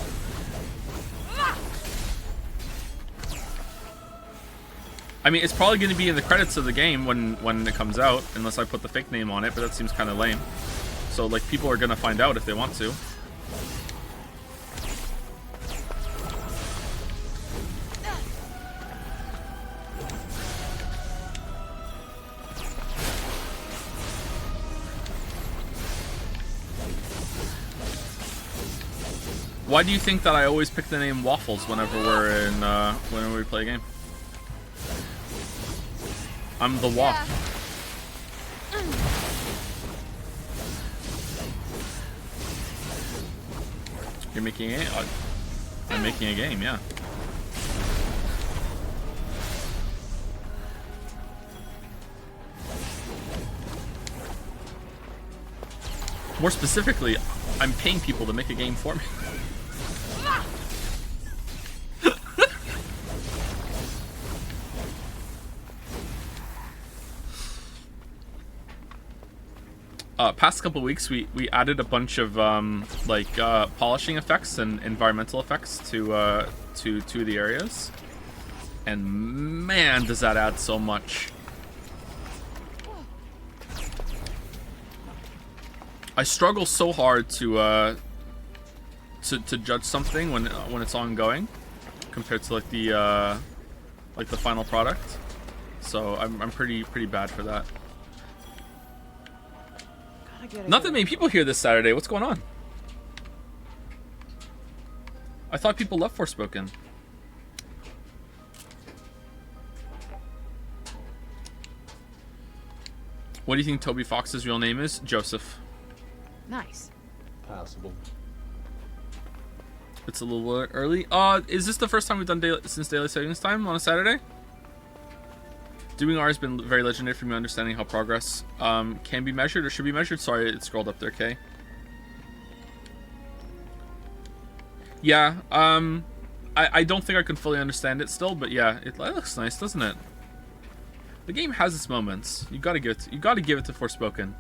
I mean, it's probably going to be in the credits of the game when it comes out, unless I put the fake name on it, but that seems kind of lame. So, people are going to find out if they want to. Why do you think that I always pick the name Waffles whenever we play a game? I'm the Waff. You're making a I'm making a game, yeah. More specifically, I'm paying people to make a game for me. Past couple weeks, we added a bunch of polishing effects and environmental effects to two of the areas, and man, does that add so much. I struggle so hard to judge something when it's ongoing, compared to like the final product. So I'm pretty bad for that. Not that many people here this Saturday. What's going on? I thought people loved Forspoken. What do you think Toby Fox's real name is? Joseph. Nice. Passable. It's a little early. Is this the first time we've done since Daily Savings Time on a Saturday? Doing R has been very legendary for me understanding how progress can be measured or should be measured. Sorry, it scrolled up there, Kay. Yeah, I don't think I can fully understand it still, but yeah, it looks nice, doesn't it? The game has its moments. You gotta give it to Forspoken.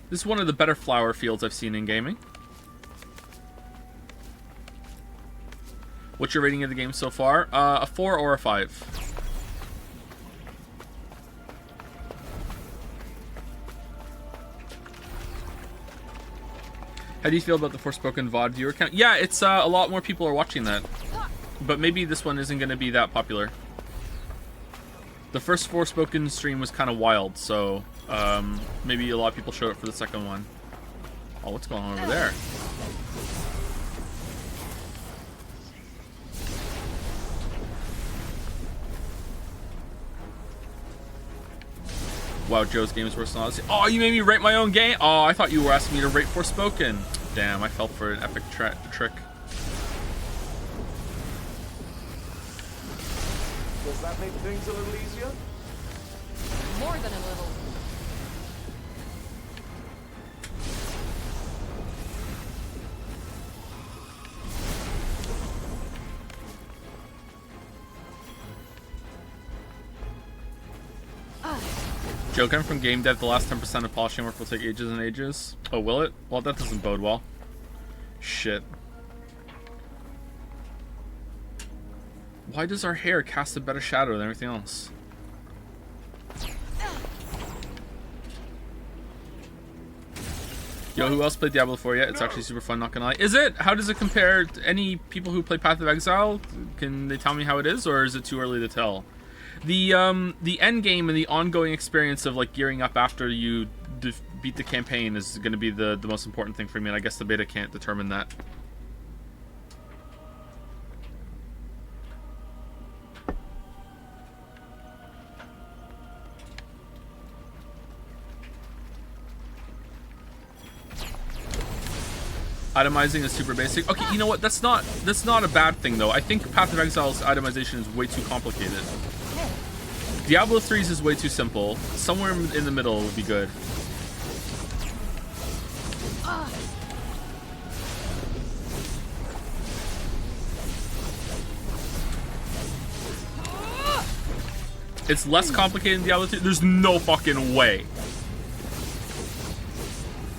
This is one of the better flower fields I've seen in gaming. What's your rating of the game so far? A 4 or a 5. How do you feel about the Forspoken VOD viewer count? Yeah, it's a lot more people are watching that. But maybe this one isn't going to be that popular. The first Forspoken stream was kind of wild, so maybe a lot of people showed up for the second one. Oh, what's going on over there? Wow, Joe's Games Worse than Odyssey. Oh, you made me rate my own game? Oh, I thought you were asking me to rate Forspoken. Damn, I fell for an epic trick. Does that make things a little easier? More than a little. Joe, coming from game dev, the last 10% of polishing work will take ages and ages. Oh, will it? Well, that doesn't bode well. Shit. Why does our hair cast a better shadow than everything else? Yo, who else played Diablo 4 yet? It's actually super fun, not gonna lie. Is it? How does it compare to any people who play Path of Exile? Can they tell me how it is, or is it too early to tell? The end game and the ongoing experience of like gearing up after you beat the campaign is going to be the most important thing for me, and I guess the beta can't determine that. Itemizing is super basic. Okay, you know what? That's not a bad thing though. I think Path of Exile's itemization is way too complicated. Diablo 3's is way too simple. Somewhere in the middle would be good. It's less complicated than Diablo 3. There's no fucking way.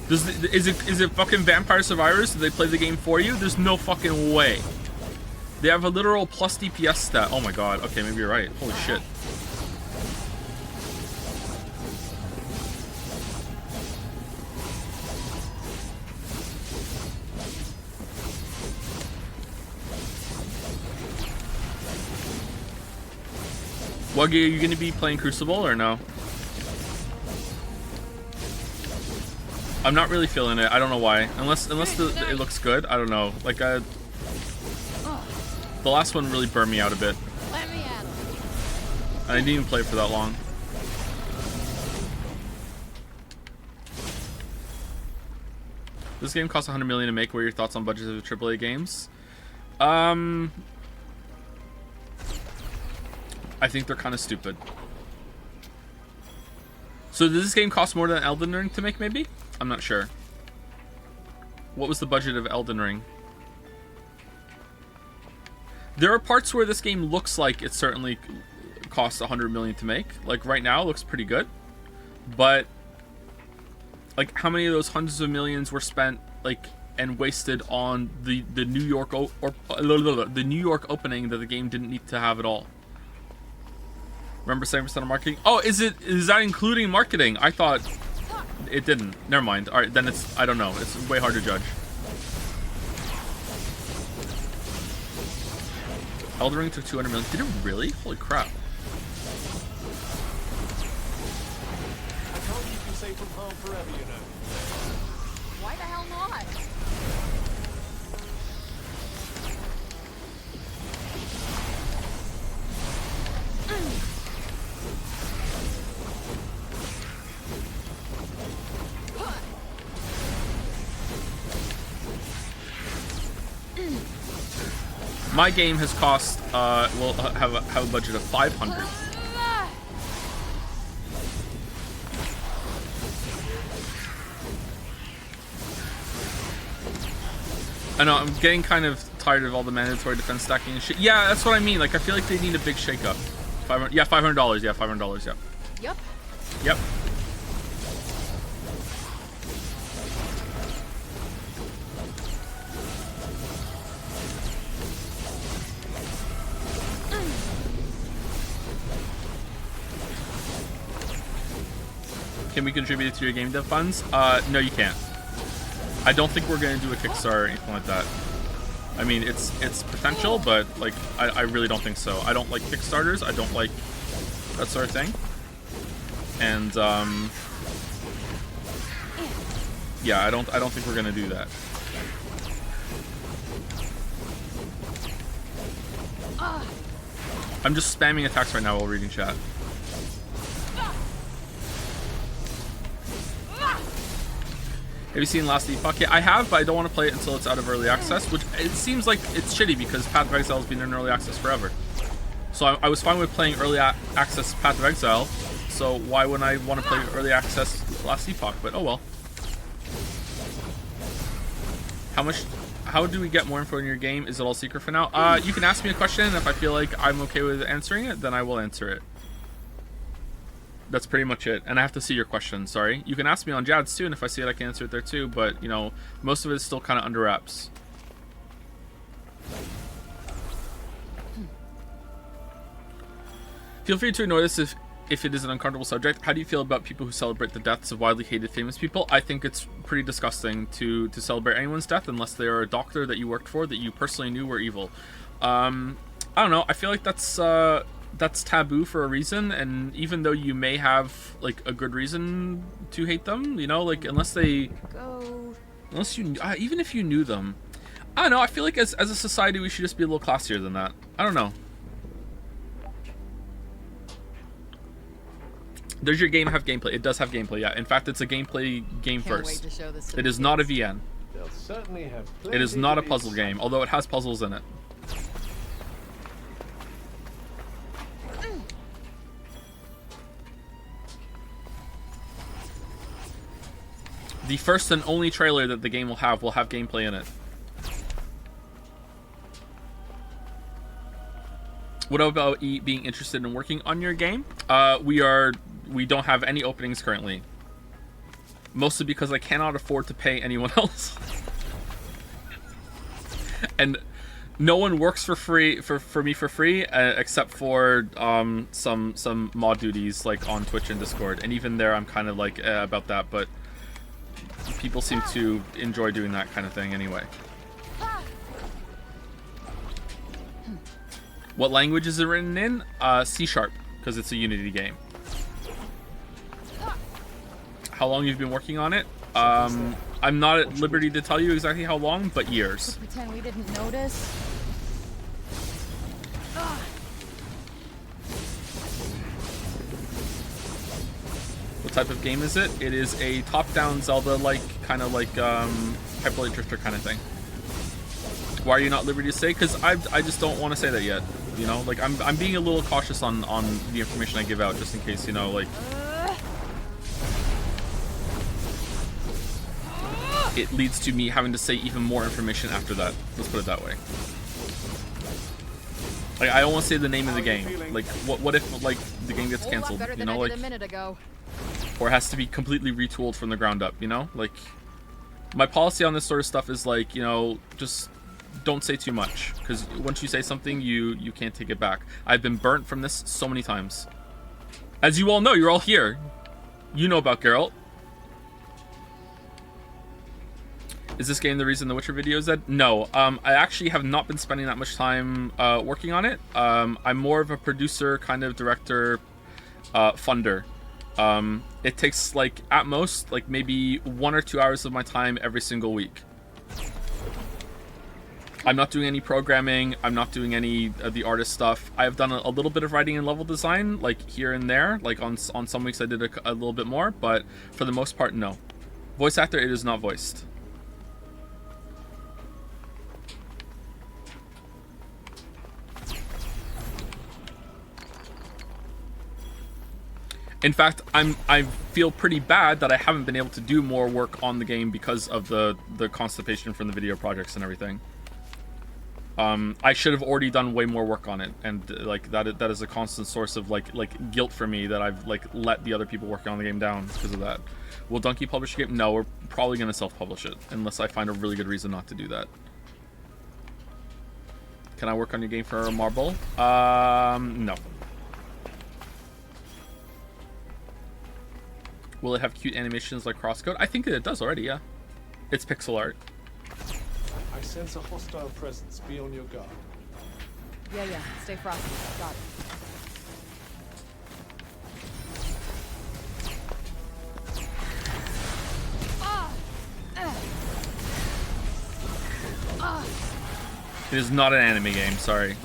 Is it fucking Vampire Survivors? Do they play the game for you? There's no fucking way. They have a literal plus DPS stat. Oh my god. Okay, maybe you're right. Holy shit. Wuggy, are you going to be playing Crucible or no? I'm not really feeling it. I don't know why. Unless it looks good. I don't know. Like the last one really burned me out a bit. Let me at 'em. I didn't even play it for that long. This game costs 100 million to make. What are your thoughts on budgets of AAA games? I think they're kind of stupid. So does this game cost more than Elden Ring to make, maybe? I'm not sure. What was the budget of Elden Ring? There are parts where this game looks like it certainly costs 100 million to make. Like right now, it looks pretty good. But like, how many of those hundreds of millions were spent like and wasted on the New York the New York opening that the game didn't need to have at all? Remember 7% of marketing? Oh, is that including marketing? I thought it didn't. Never mind. All right, then it's, I don't know. It's way hard to judge. Elden Ring took 200 million. Did it really? Holy crap. I can't keep you safe from harm forever, you know. Why the hell not? My game has cost, will have a budget of 500. I know, I'm getting kind of tired of all the mandatory defense stacking and shit. Yeah, that's what I mean. Like, I feel like they need a big shakeup. $500, yeah, $500. Yeah, $500. Yeah. Yep. Yep. Can we contribute to your game dev funds? No, you can't. I don't think we're gonna do a Kickstarter or anything like that. I mean, it's potential, but like, I really don't think so. I don't like Kickstarters. I don't like that sort of thing. And yeah, I don't think we're gonna do that. I'm just spamming attacks right now while reading chat. Have you seen Last Epoch? Yeah, I have, but I don't want to play it until it's out of early access, which it seems like it's shitty because Path of Exile has been in early access forever. So I was fine with playing early access Path of Exile, so why wouldn't I want to play early access Last Epoch? But oh well. How do we get more info in your game? Is it all secret for now? You can ask me a question, and if I feel like I'm okay with answering it, then I will answer it. That's pretty much it. And I have to see your question, sorry. You can ask me on Jad's too, and if I see it, I can answer it there too, but, you know, most of it is still kind of under wraps. Feel free to ignore this if it is an uncomfortable subject. How do you feel about people who celebrate the deaths of widely hated famous people? I think it's pretty disgusting to celebrate anyone's death unless they are a doctor that you worked for that you personally knew were evil. I don't know. I feel like that's taboo for a reason, and even though you may have like a good reason to hate them, you know, like unless you even if you knew them, I don't know. I feel like as a society we should just be a little classier than that. I don't know. Does your game have gameplay? It does have gameplay, yeah. In fact, it's a gameplay game first. It is not a VN. They'll certainly have It is not a puzzle game, although it has puzzles in it. The first and only trailer that the game will have gameplay in it. What about being interested in working on your game? We don't have any openings currently. Mostly because I cannot afford to pay anyone else. And no one works for free for me for free except for some mod duties like on Twitch and Discord. And even there I'm kind of like about that, but people seem to enjoy doing that kind of thing anyway. What language is it written in? C#, because it's a Unity game. How long you've been working on it? I'm not at liberty to tell you exactly how long, but years. Pretend we didn't notice. What type of game is it? It is a top-down Zelda-like, kind of like Hyper Light Drifter kind of thing. Why are you not at liberty to say? Because I just don't want to say that yet. You know, like I'm being a little cautious on the information I give out, just in case, you know, like it leads to me having to say even more information after that. Let's put it that way. Like I don't want to say the name of the game. Like what if like the game gets canceled? You know, like a minute ago. or has to be completely retooled from the ground up. You know, like my policy on this sort of stuff is like, you know, just don't say too much, because once you say something, you can't take it back. I've been burnt from this so many times. As you all know, you're all here. You know about Geralt. Is this game the reason the Witcher video is dead? No, I actually have not been spending that much time working on it. I'm more of a producer, kind of director, funder. It takes like at most like maybe 1 or 2 hours of my time every single week. I'm not doing any programming. I'm not doing any of the artist stuff. I've done a little bit of writing and level design, like here and there. Like on some weeks I did a little bit more, but for the most part, no. Voice actor, it is not voiced. In fact, I feel pretty bad that I haven't been able to do more work on the game because of the constipation from the video projects and everything. I should have already done way more work on it, and like that is a constant source of like guilt for me that I've like let the other people working on the game down because of that. Will Donkey publish the game? No, we're probably gonna self-publish it unless I find a really good reason not to do that. Can I work on your game for a marble? No. Will it have cute animations like crosscode? I think that it does already, yeah. It's pixel art. I sense a hostile presence. Be on your guard. Yeah. Stay frosty. Got it. It is not an anime game, sorry.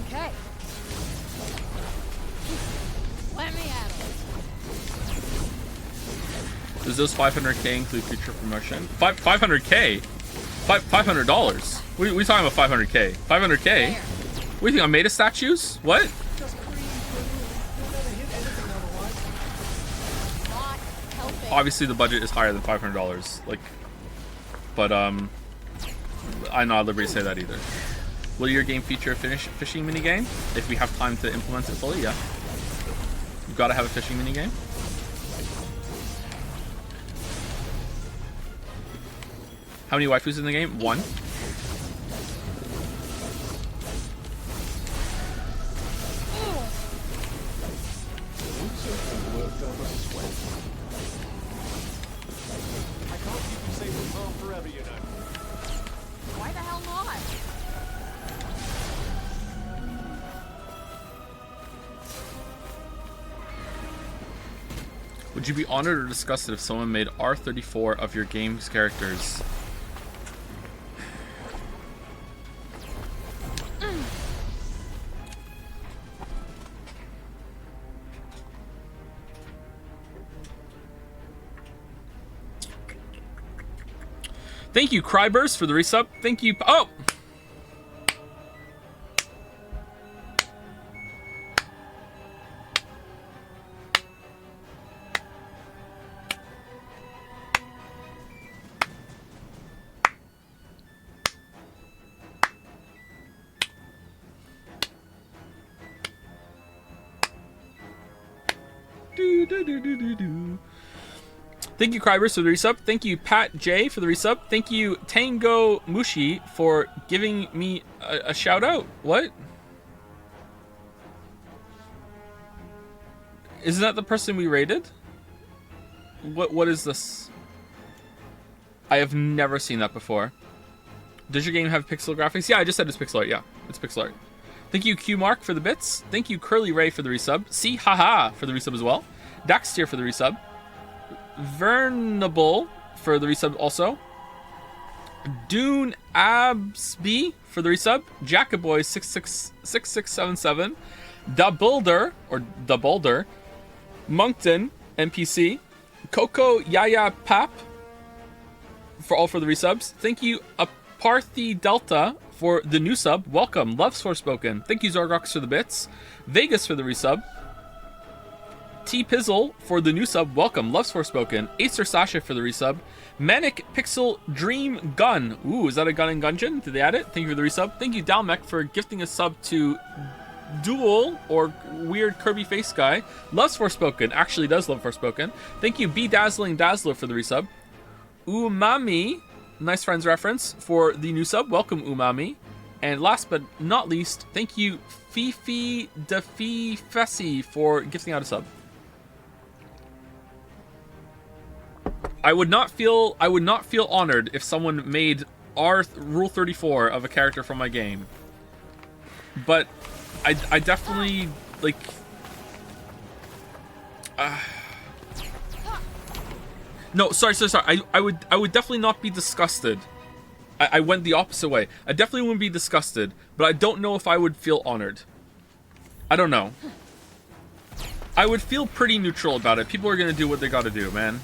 Okay. Let me at it. Does those 500k include future promotion? 500k? $500? What are we talking about 500k? 500k? There. What do you think, I'm made of statues? What? Just breathe, You'll never hit anything otherwise. Not helping. Obviously the budget is higher than $500. Like, but I'm not at liberty to say that either. Will your game feature a fishing minigame? If we have time to implement it fully, yeah. You've got to have a fishing minigame. How many waifus in the game? 1. I can't keep you safe from harm forever, you know. Why the hell not? Would you be honored or disgusted if someone made R34 of your game's characters? Thank you, Cryburst, for the resub. Thank you. Oh! Thank you, Cryburst, for the resub. Thank you, Pat J, for the resub. Thank you, Tango Mushi, for giving me a shout out. What? Isn't that the person we rated? What is this? I have never seen that before. Does your game have pixel graphics? Yeah, I just said it's pixel art. Yeah, it's pixel art. Thank you, Q Mark, for the bits. Thank you, Curly Ray, for the resub. See, haha, for the resub as well. Daxtier for the resub. Vernable for the resub also. Dune Absby for the resub. Jackaboy 6677. Da Builder or Da Boulder. Moncton NPC. Coco Yaya Pap for the resubs. Thank you Aparthi Delta for the new sub. Welcome. Loves Forspoken. Thank you Zorgox for the bits. Vegas for the resub. T Pizzle for the new sub. Welcome. Loves Forspoken. Acer Sasha for the resub. Manic Pixel Dream Gun. Ooh, is that a gun in Gungeon? Did they add it? Thank you for the resub. Thank you Dalmec for gifting a sub to Duel or Weird Kirby Face Guy. Loves Forspoken. Actually does love Forspoken. Thank you B Dazzling Dazzler for the resub. Umami, nice friends reference for the new sub. Welcome Umami. And last but not least, thank you Fifi Defi Fessy for gifting out a sub. I would not feel honored if someone made Rule 34 of a character from my game. But I definitely like no, sorry. I would definitely not be disgusted. I went the opposite way. I definitely wouldn't be disgusted, but I don't know if I would feel honored. I don't know. I would feel pretty neutral about it. People are gonna do what they gotta do, man.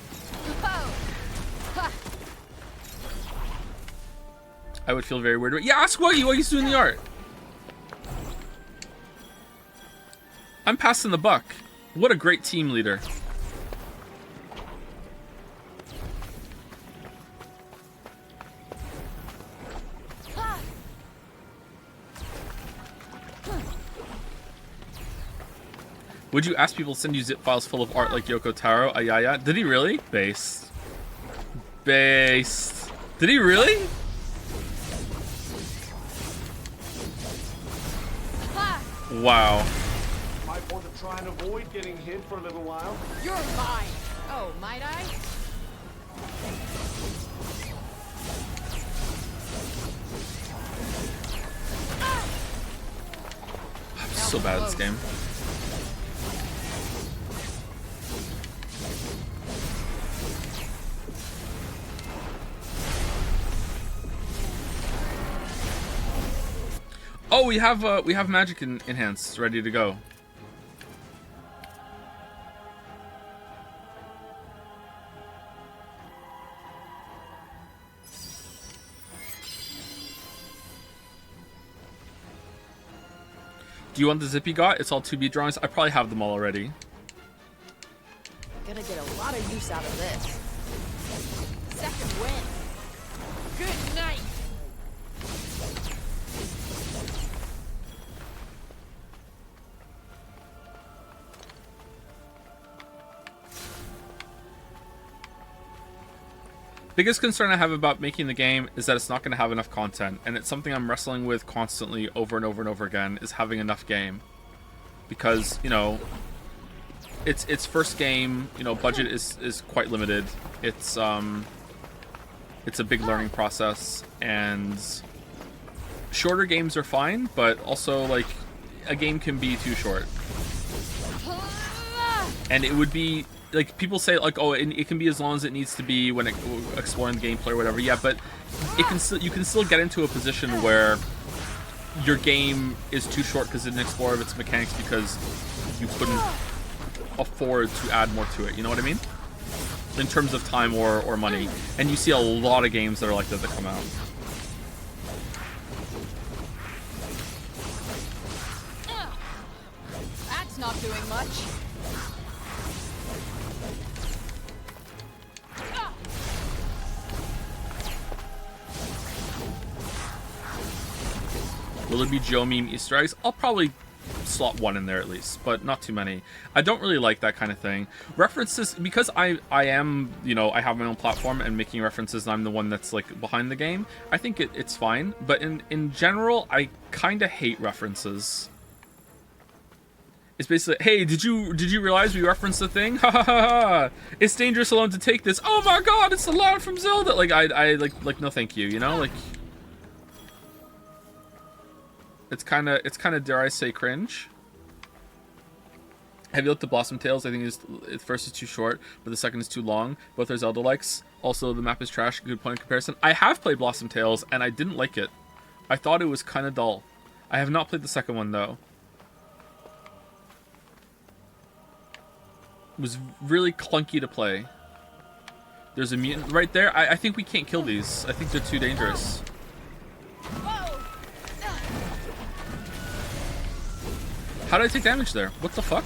I would feel very weird. Yeah, ask what he's doing the art. I'm passing the buck. What a great team leader. Would you ask people to send you zip files full of art like Yoko Taro? Ayaya. Did he really? Based. Did he really? Wow. Might want to try and avoid getting hit for a little while. You're mine. Oh, might I? I'm so bad at this game. Oh, we have magic enhance ready to go. Do you want the zip you got? It's all 2B drawings. I probably have them all already. Gonna get a lot of use out of this. Second win. Good night. Biggest concern I have about making the game is that it's not going to have enough content, and it's something I'm wrestling with constantly over and over and over again, is having enough game. Because, you know, it's first game, you know, budget is quite limited. It's a big learning process, and shorter games are fine, but also, like, a game can be too short. And it would be... Like, people say, like, oh, it can be as long as it needs to be when exploring the gameplay or whatever. Yeah, but you can still get into a position where your game is too short because it didn't explore of its mechanics because you couldn't afford to add more to it. You know what I mean? In terms of time or money. And you see a lot of games that are like that come out. That's not doing much. Will it be Joe meme Easter eggs? I'll probably slot one in there at least, but not too many. I don't really like that kind of thing. References, because I am, you know, I have my own platform and making references and I'm the one that's like behind the game, I think it's fine. But in general, I kind of hate references. It's basically, hey, did you realize we referenced the thing? Ha ha ha ha! It's dangerous alone to take this. Oh my god, it's the line from Zelda! Like, I like no thank you, you know? Like... It's kind of dare I say cringe. Have you looked at Blossom Tales? I think the first is too short, but the second is too long. Both are Zelda-likes. Also, the map is trash. Good point of comparison. I have played Blossom Tales, and I didn't like it. I thought it was kind of dull. I have not played the second one, though. It was really clunky to play. There's a mutant right there. I think we can't kill these. I think they're too dangerous. How did I take damage there? What the fuck?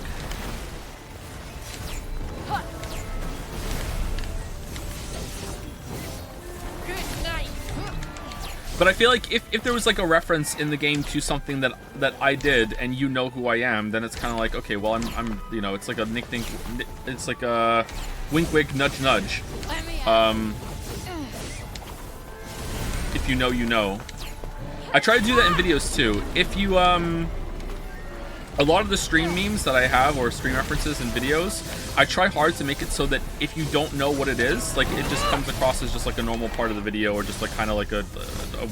But I feel like if there was like a reference in the game to something that I did and you know who I am, then it's kind of like, okay, well I'm you know, it's like a nickname, it's like a wink wink nudge nudge. If you know, you know. I try to do that in videos too. If you a lot of the stream memes that I have, or stream references in videos, I try hard to make it so that if you don't know what it is, like it just comes across as just like a normal part of the video, or just like kind of like a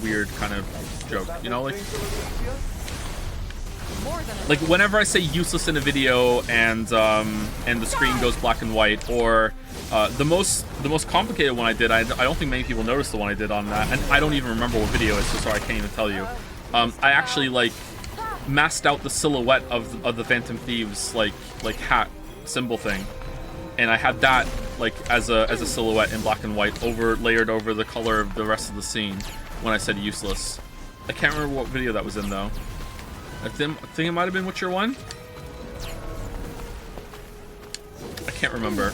weird kind of joke, you know, like whenever I say useless in a video and the screen goes black and white, or the most complicated one I did, I don't think many people noticed the one I did on that, and I don't even remember what video it's, so sorry, I can't even tell you. I actually like masked out the silhouette of the Phantom Thieves like hat symbol thing, and I had that like as a silhouette in black and white layered over the color of the rest of the scene when I said useless. I can't remember what video that was in though. I think it might have been Witcher 1. I can't remember.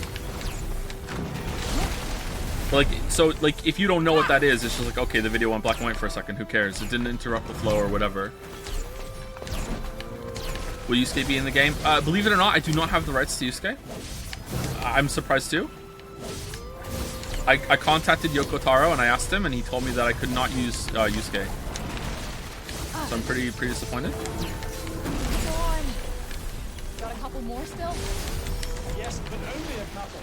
But like, so like if you don't know what that is, it's just like, okay, the video went black and white for a second, who cares? It didn't interrupt the flow or whatever. Will Yusuke be in the game? Believe it or not, I do not have the rights to Yusuke. I'm surprised too. I contacted Yoko Taro and I asked him, and he told me that I could not use Yusuke. So I'm pretty disappointed. Go on. Got a couple more still? Yes, but only a couple.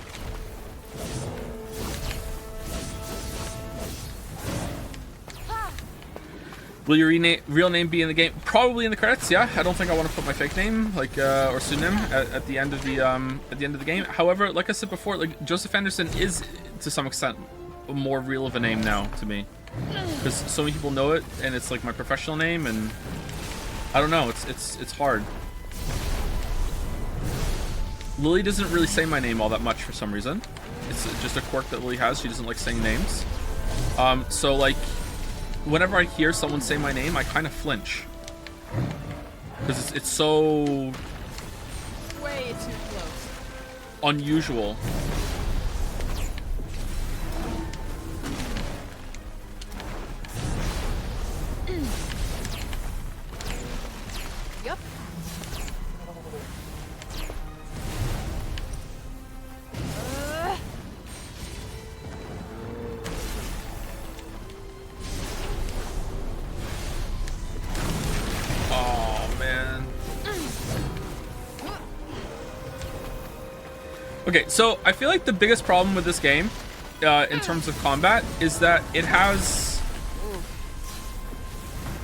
Will your real name be in the game? Probably in the credits. Yeah, I don't think I want to put my fake name, like or pseudonym, at the end of the game. However, like I said before, like Joseph Anderson is to some extent more real of a name now to me, because so many people know it, and it's like my professional name, and I don't know. It's hard. Lily doesn't really say my name all that much for some reason. It's just a quirk that Lily has. She doesn't like saying names. So like, whenever I hear someone say my name, I kind of flinch, because it's so Way too close. unusual. Yep. Oh man. Okay, so I feel like the biggest problem with this game, in terms of combat, is that it has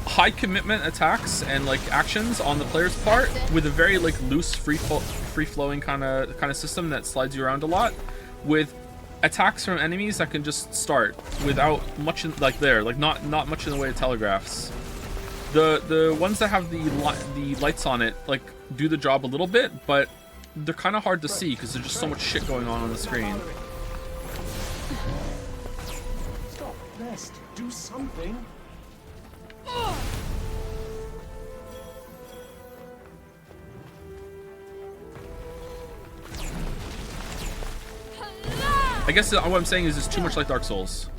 high commitment attacks and like actions on the player's part, with a very like loose, free flowing kind of system that slides you around a lot, with attacks from enemies that can just start without much not much in the way of telegraphs. The ones that have the lights on it like do the job a little bit, but they're kind of hard to see because there's just so much shit going on the screen. Stop, rest, do something. I guess what I'm saying is it's too much like Dark Souls.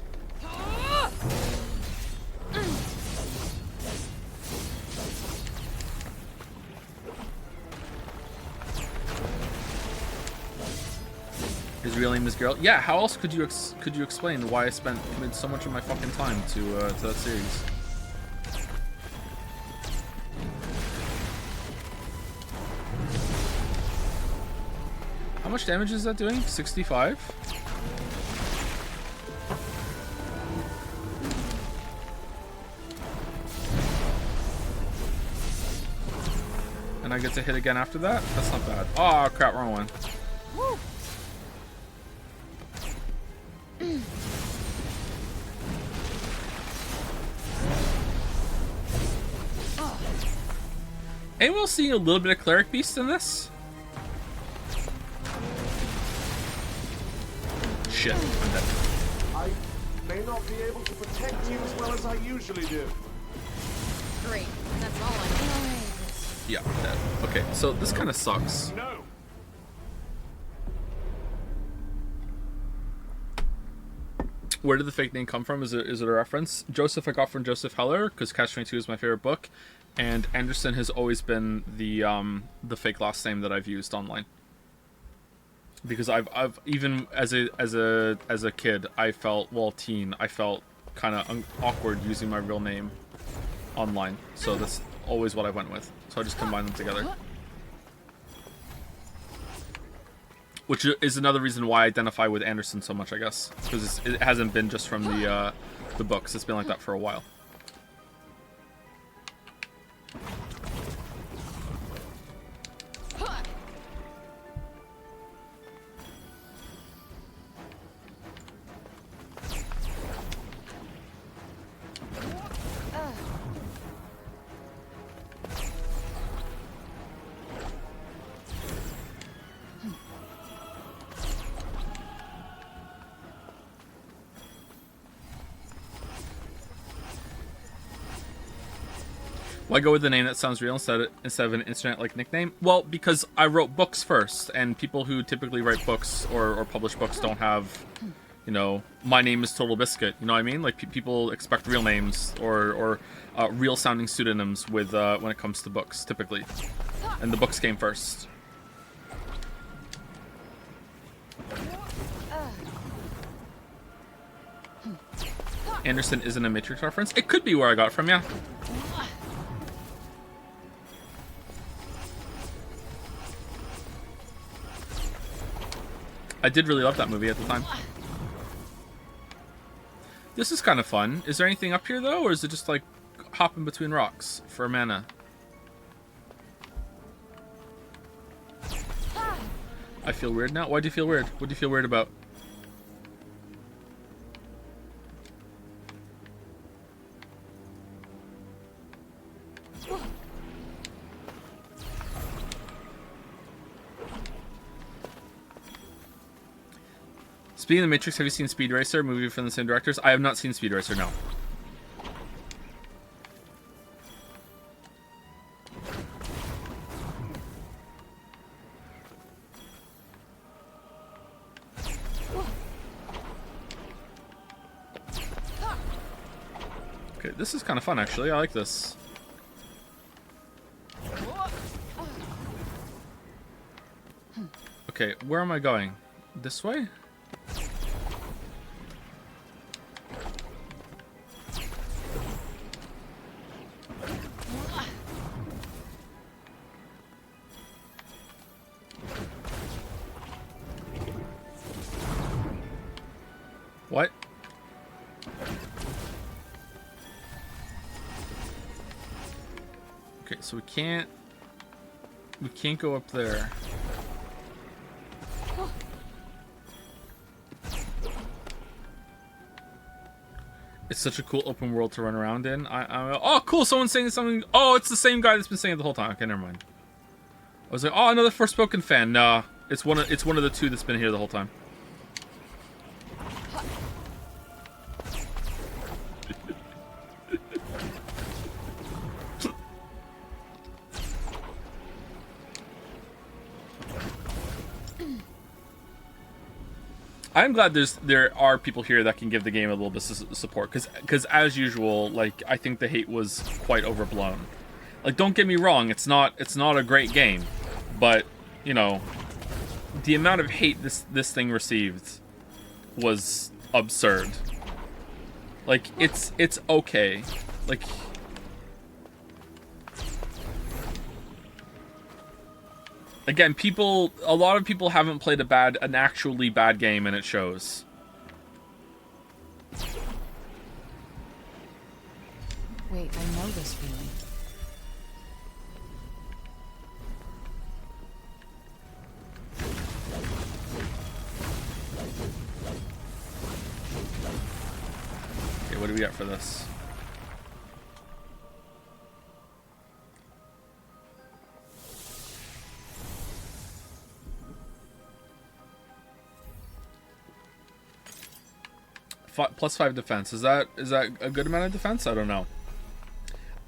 His real name is Geralt. Yeah, how else could you explain why I committed so much of my fucking time to that series? How much damage is that doing? 65? And I get to hit again after that? That's not bad. Oh, crap, wrong one. Woo. Anyone else seeing a little bit of Cleric Beast in this? Shit, I'm dead. I may not be able to protect you as well as I usually do. Great. That's all I need. Yeah, I'm dead. Okay, so this kind of sucks. No. Where did the fake name come from? Is it a reference? Joseph I got from Joseph Heller, because Catch-22 is my favorite book. And Anderson has always been the fake last name that I've used online. Because I've even as a kid, I felt, well, teen, I felt kind of awkward using my real name online. So that's always what I went with. So I just combined them together. Which is another reason why I identify with Anderson so much, I guess, because it hasn't been just from the books. It's been like that for a while. Why go with the name that sounds real instead of an internet-like nickname? Well, because I wrote books first, and people who typically write books or publish books don't have, you know, my name is Total Biscuit. You know what I mean? Like, people expect real names or real-sounding pseudonyms with when it comes to books, typically. And the books came first. Anderson isn't a Matrix reference? It could be where I got it from, yeah. I did really love that movie at the time. This is kind of fun. Is there anything up here, though, or is it just, like, hopping between rocks for mana? I feel weird now? Why do you feel weird? What do you feel weird about? Speaking of The Matrix, have you seen Speed Racer, movie from the same directors? I have not seen Speed Racer, no. Okay, this is kind of fun, actually. I like this. Okay, where am I going? This way? What? Okay, so we can't go up there. It's such a cool open world to run around in. Oh, cool! Someone's saying something. Oh, it's the same guy that's been saying it the whole time. Okay, never mind. I was like, oh, another Forspoken fan. Nah, it's one of the two that's been here the whole time. I'm glad there are people here that can give the game a little bit of support, because as usual, like, I think the hate was quite overblown. Like, don't get me wrong, it's not a great game, but you know, the amount of hate this thing received was absurd. Like, it's okay. Like, again, a lot of people haven't played an actually bad game, and it shows. Wait, I know this feeling. Okay, what do we got for this? +5 defense. Is that a good amount of defense? I don't know.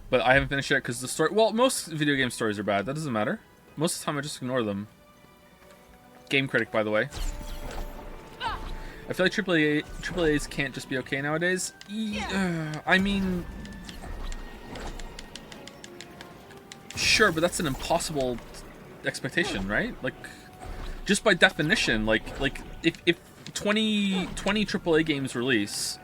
But I haven't finished it because the story... Well, most video game stories are bad. That doesn't matter. Most of the time I just ignore them. Game critic, by the way. I feel like AAAs can't just be okay nowadays. I mean... Sure, but that's an impossible expectation, right? Like, just by definition, like if 20 AAA games release,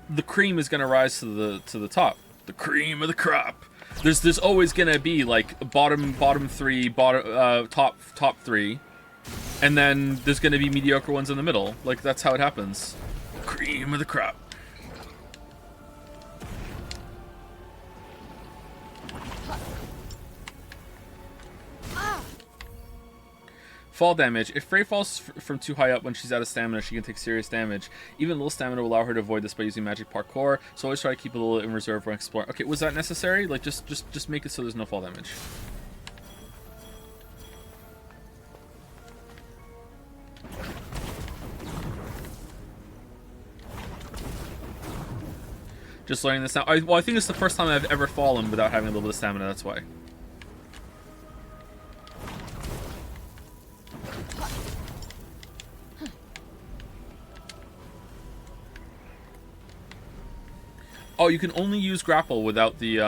the cream is gonna rise to the top. The cream of the crop. There's always gonna be like bottom three, top three, and then there's gonna be mediocre ones in the middle. Like that's how it happens. Cream of the crop. Fall damage. If Frey falls from too high up when she's out of stamina, she can take serious damage. Even little stamina will allow her to avoid this by using magic parkour, so always try to keep a little in reserve when exploring. Okay, was that necessary? Like, just make it so there's no fall damage. Just learning this now. Well, I think it's the first time I've ever fallen without having a little bit of stamina, that's why. Oh, you can only use grapple without the,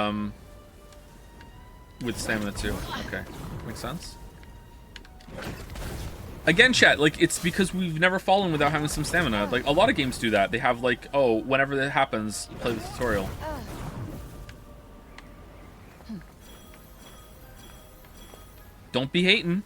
with stamina too. Okay. Makes sense. Again, chat, like, it's because we've never fallen without having some stamina. Like, a lot of games do that. They have, like, oh, whenever that happens, play the tutorial. Don't be hating.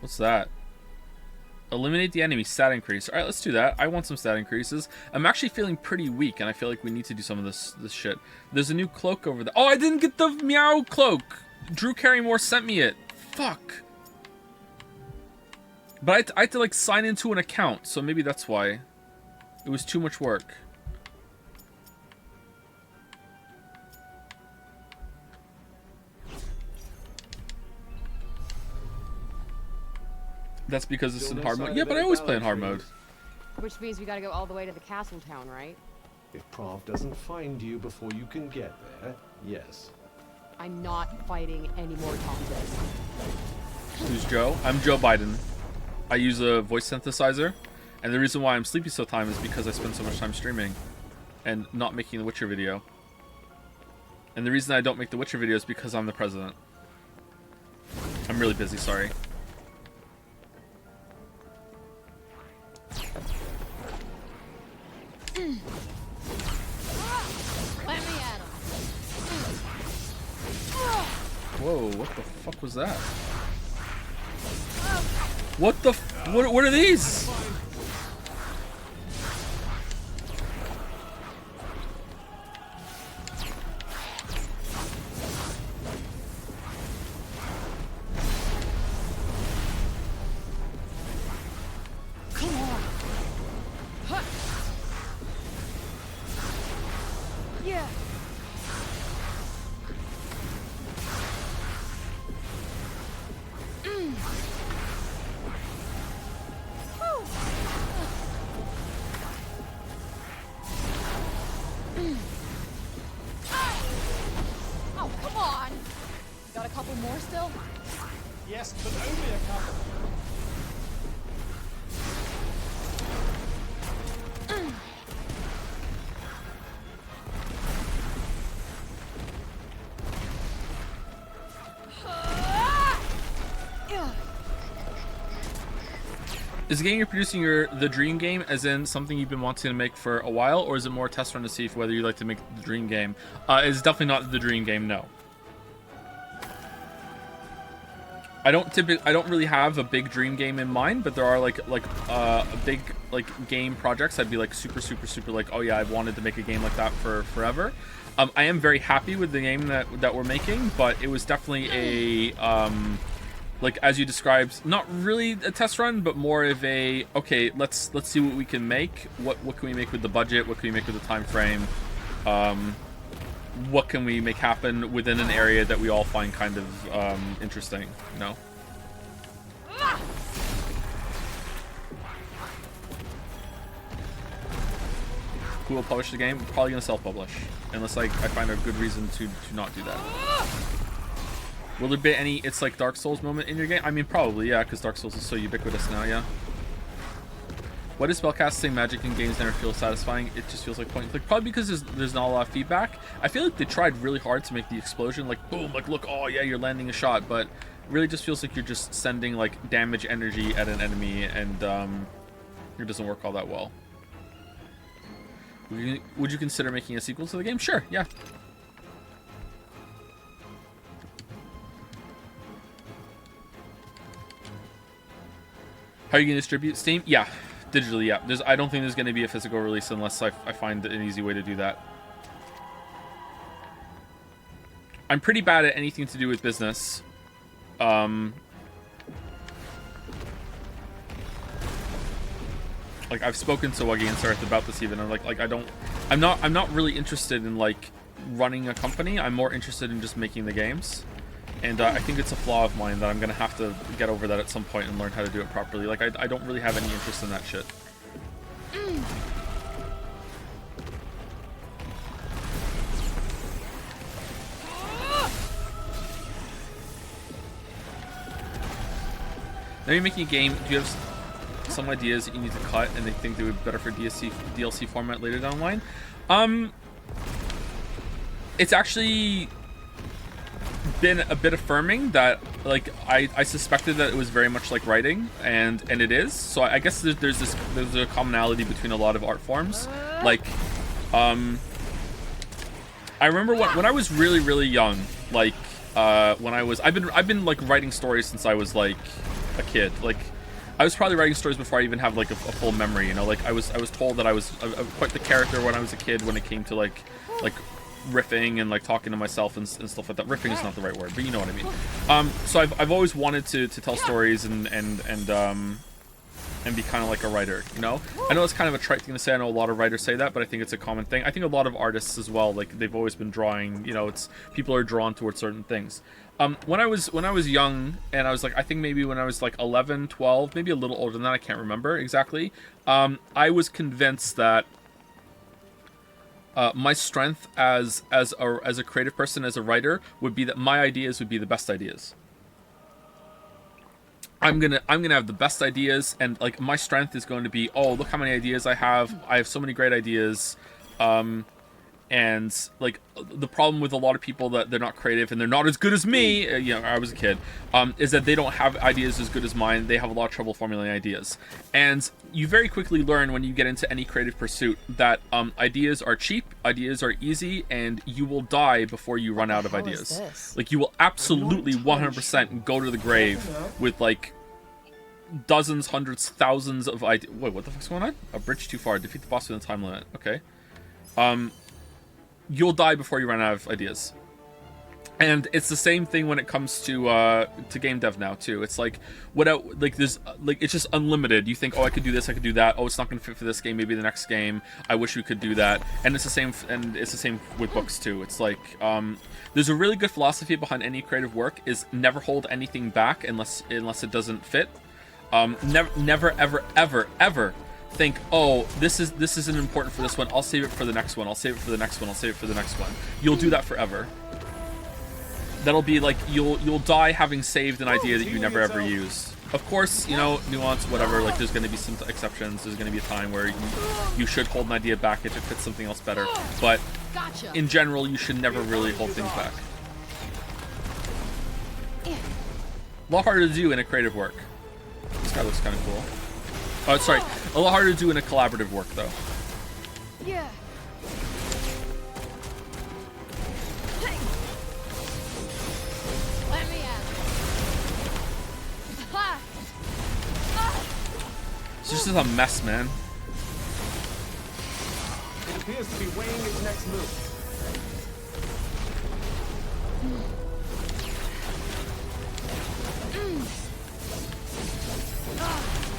What's that? Eliminate the enemy, stat increase. Alright, let's do that. I want some stat increases. I'm actually feeling pretty weak, and I feel like we need to do some of this shit. There's a new cloak over there. Oh, I didn't get the meow cloak! Drew Carrymore sent me it. Fuck. But I had to, like, sign into an account, so maybe that's why. It was too much work. That's because it's in hard mode. Yeah, but I always play in hard mode. Which means we gotta go all the way to the castle town, right? If Prav doesn't find you before you can get there, yes. I'm not fighting any more Tomses. Who's Joe? I'm Joe Biden. I use a voice synthesizer, and the reason why I'm sleepy so time is because I spend so much time streaming and not making the Witcher video. And the reason I don't make the Witcher video is because I'm the president. I'm really busy, sorry. Let me at him. Whoa, what the fuck was that? What the what are these? Come on. Huh. Yeah. Oh, come on. Got a couple more still? Yes, but only a couple. Is the game you're producing the dream game as in something you've been wanting to make for a while, or is it more a test run to see if whether you'd like to make the dream game? It's definitely not the dream game, no. I don't really have a big dream game in mind, but there are like big like game projects I'd be like super like, oh yeah, I've wanted to make a game like that for forever. I am very happy with the game that we're making, but it was definitely a like, as you described, not really a test run, but more of a, okay, let's see what we can make. What can we make with the budget? What can we make with the time frame? What can we make happen within an area that we all find kind of interesting, you know? Who will publish the game? Probably gonna self-publish, unless I find a good reason to not do that. Will there be any It's Like Dark Souls moment in your game? I mean, probably, yeah, because Dark Souls is so ubiquitous now, yeah. What is spellcasting magic in games never feel satisfying? It just feels like point. Like, probably because there's not a lot of feedback. I feel like they tried really hard to make the explosion, like, boom, like, look, oh yeah, you're landing a shot, but really just feels like you're just sending, like, damage energy at an enemy, and it doesn't work all that well. Would you consider making a sequel to the game? Sure, yeah. How are you going to distribute? Steam? Yeah, digitally, yeah. I don't think there's going to be a physical release unless I find an easy way to do that. I'm pretty bad at anything to do with business. Like, I've spoken to Wuggy and Sarth about this even. I'm not really interested in like running a company. I'm more interested in just making the games. And I think it's a flaw of mine that I'm gonna have to get over that at some point and learn how to do it properly. Like, I don't really have any interest in that shit. Now you're making a game. Do you have some ideas that you need to cut and they think they would be better for DLC format later down the line? It's actually been a bit affirming that, like, I suspected that it was very much like writing, and it is. So I guess there's a commonality between a lot of art forms. Like, I remember when I was really young, like, when I've been like writing stories since I was like a kid. Like, I was probably writing stories before I even have like a full memory, you know. Like, I was told that I was quite the character when I was a kid when it came to like riffing and like talking to myself and stuff like that. Riffing is not the right word, but you know what I mean. So I've always wanted to tell stories and be kind of like a writer, you know. I know it's kind of a trite thing to say. I know a lot of writers say that, but I think it's a common thing. I think a lot of artists as well, like, they've always been drawing, you know. It's people are drawn towards certain things. When I was young, and I was like, I think maybe when I was like 11, 12, maybe a little older than that, I can't remember exactly. I was convinced that my strength as a creative person, as a writer, would be that my ideas would be the best ideas. I'm gonna have the best ideas, and like, my strength is going to be, oh, look how many ideas I have. I have so many great ideas. And like, the problem with a lot of people that they're not creative and they're not as good as me, you know, I was a kid, is that they don't have ideas as good as mine. They have a lot of trouble formulating ideas. And you very quickly learn when you get into any creative pursuit that ideas are cheap, ideas are easy, and you will die before you run out of ideas. Like, you will absolutely 100% go to the grave with like dozens, hundreds, thousands of ideas. Wait, what the fuck's going on? A bridge too far. Defeat the boss within the time limit. Okay. You'll die before you run out of ideas. And it's the same thing when it comes to game dev now too. It's like, there's like, it's just unlimited. You think, oh, I could do this, I could do that. Oh, it's not going to fit for this game. Maybe the next game. I wish we could do that. And it's the same with books too. It's like, there's a really good philosophy behind any creative work, is never hold anything back unless it doesn't fit. Never ever think, oh, this isn't important for this one, I'll save it for the next one, I'll save it for the next one, I'll save it for the next one. You'll do that forever. That'll be like, you'll die having saved an idea that you never ever used. Of course, you know, nuance, whatever, like, there's going to be some exceptions. There's going to be a time where you should hold an idea back if it fits something else better. But in general, you should never really hold things back. A lot harder to do in a creative work. This guy looks kind of cool. Oh, sorry. A lot harder to do in a collaborative work, though. Yeah. Let me at it. just is a mess, man. It appears to be weighing its next move.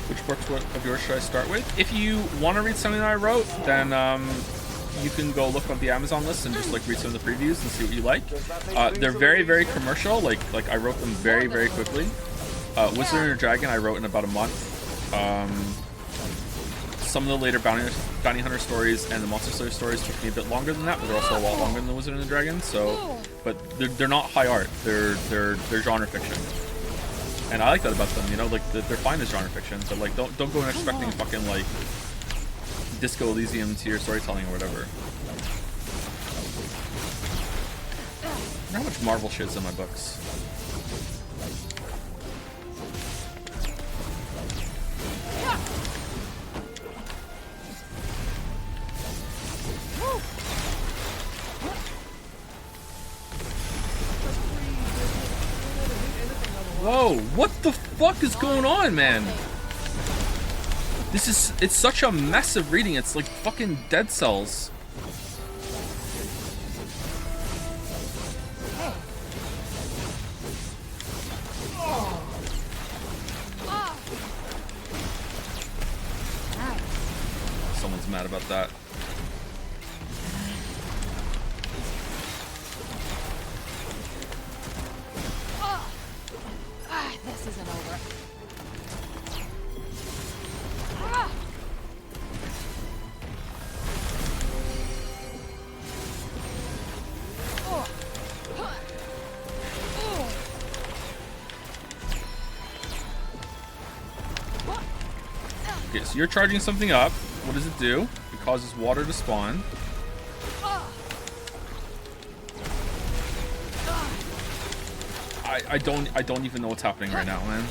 Which books of yours should I start with? If you want to read something that I wrote, then you can go look on the Amazon list and just like read some of the previews and see what you like. They're very, very commercial. Like I wrote them very, very quickly. Wizard and Dragon I wrote in about a month. Some of the later bounty hunter stories and the Monster Slayer stories took me a bit longer than that, but they're also a lot longer than the Wizard and the Dragon. So, but they're not high art. They're genre fiction. And I like that about them, you know, like they're fine as genre fiction, but like don't go in expecting fucking like Disco Elysium to your storytelling or whatever. I wonder how much Marvel shit's in my books. Whoa, what the fuck is going on, man? It's such a mess of reading. It's like fucking Dead Cells. Someone's mad about that. This isn't over. Okay, so you're charging something up. What does it do? It causes water to spawn. I don't even know what's happening right now, man.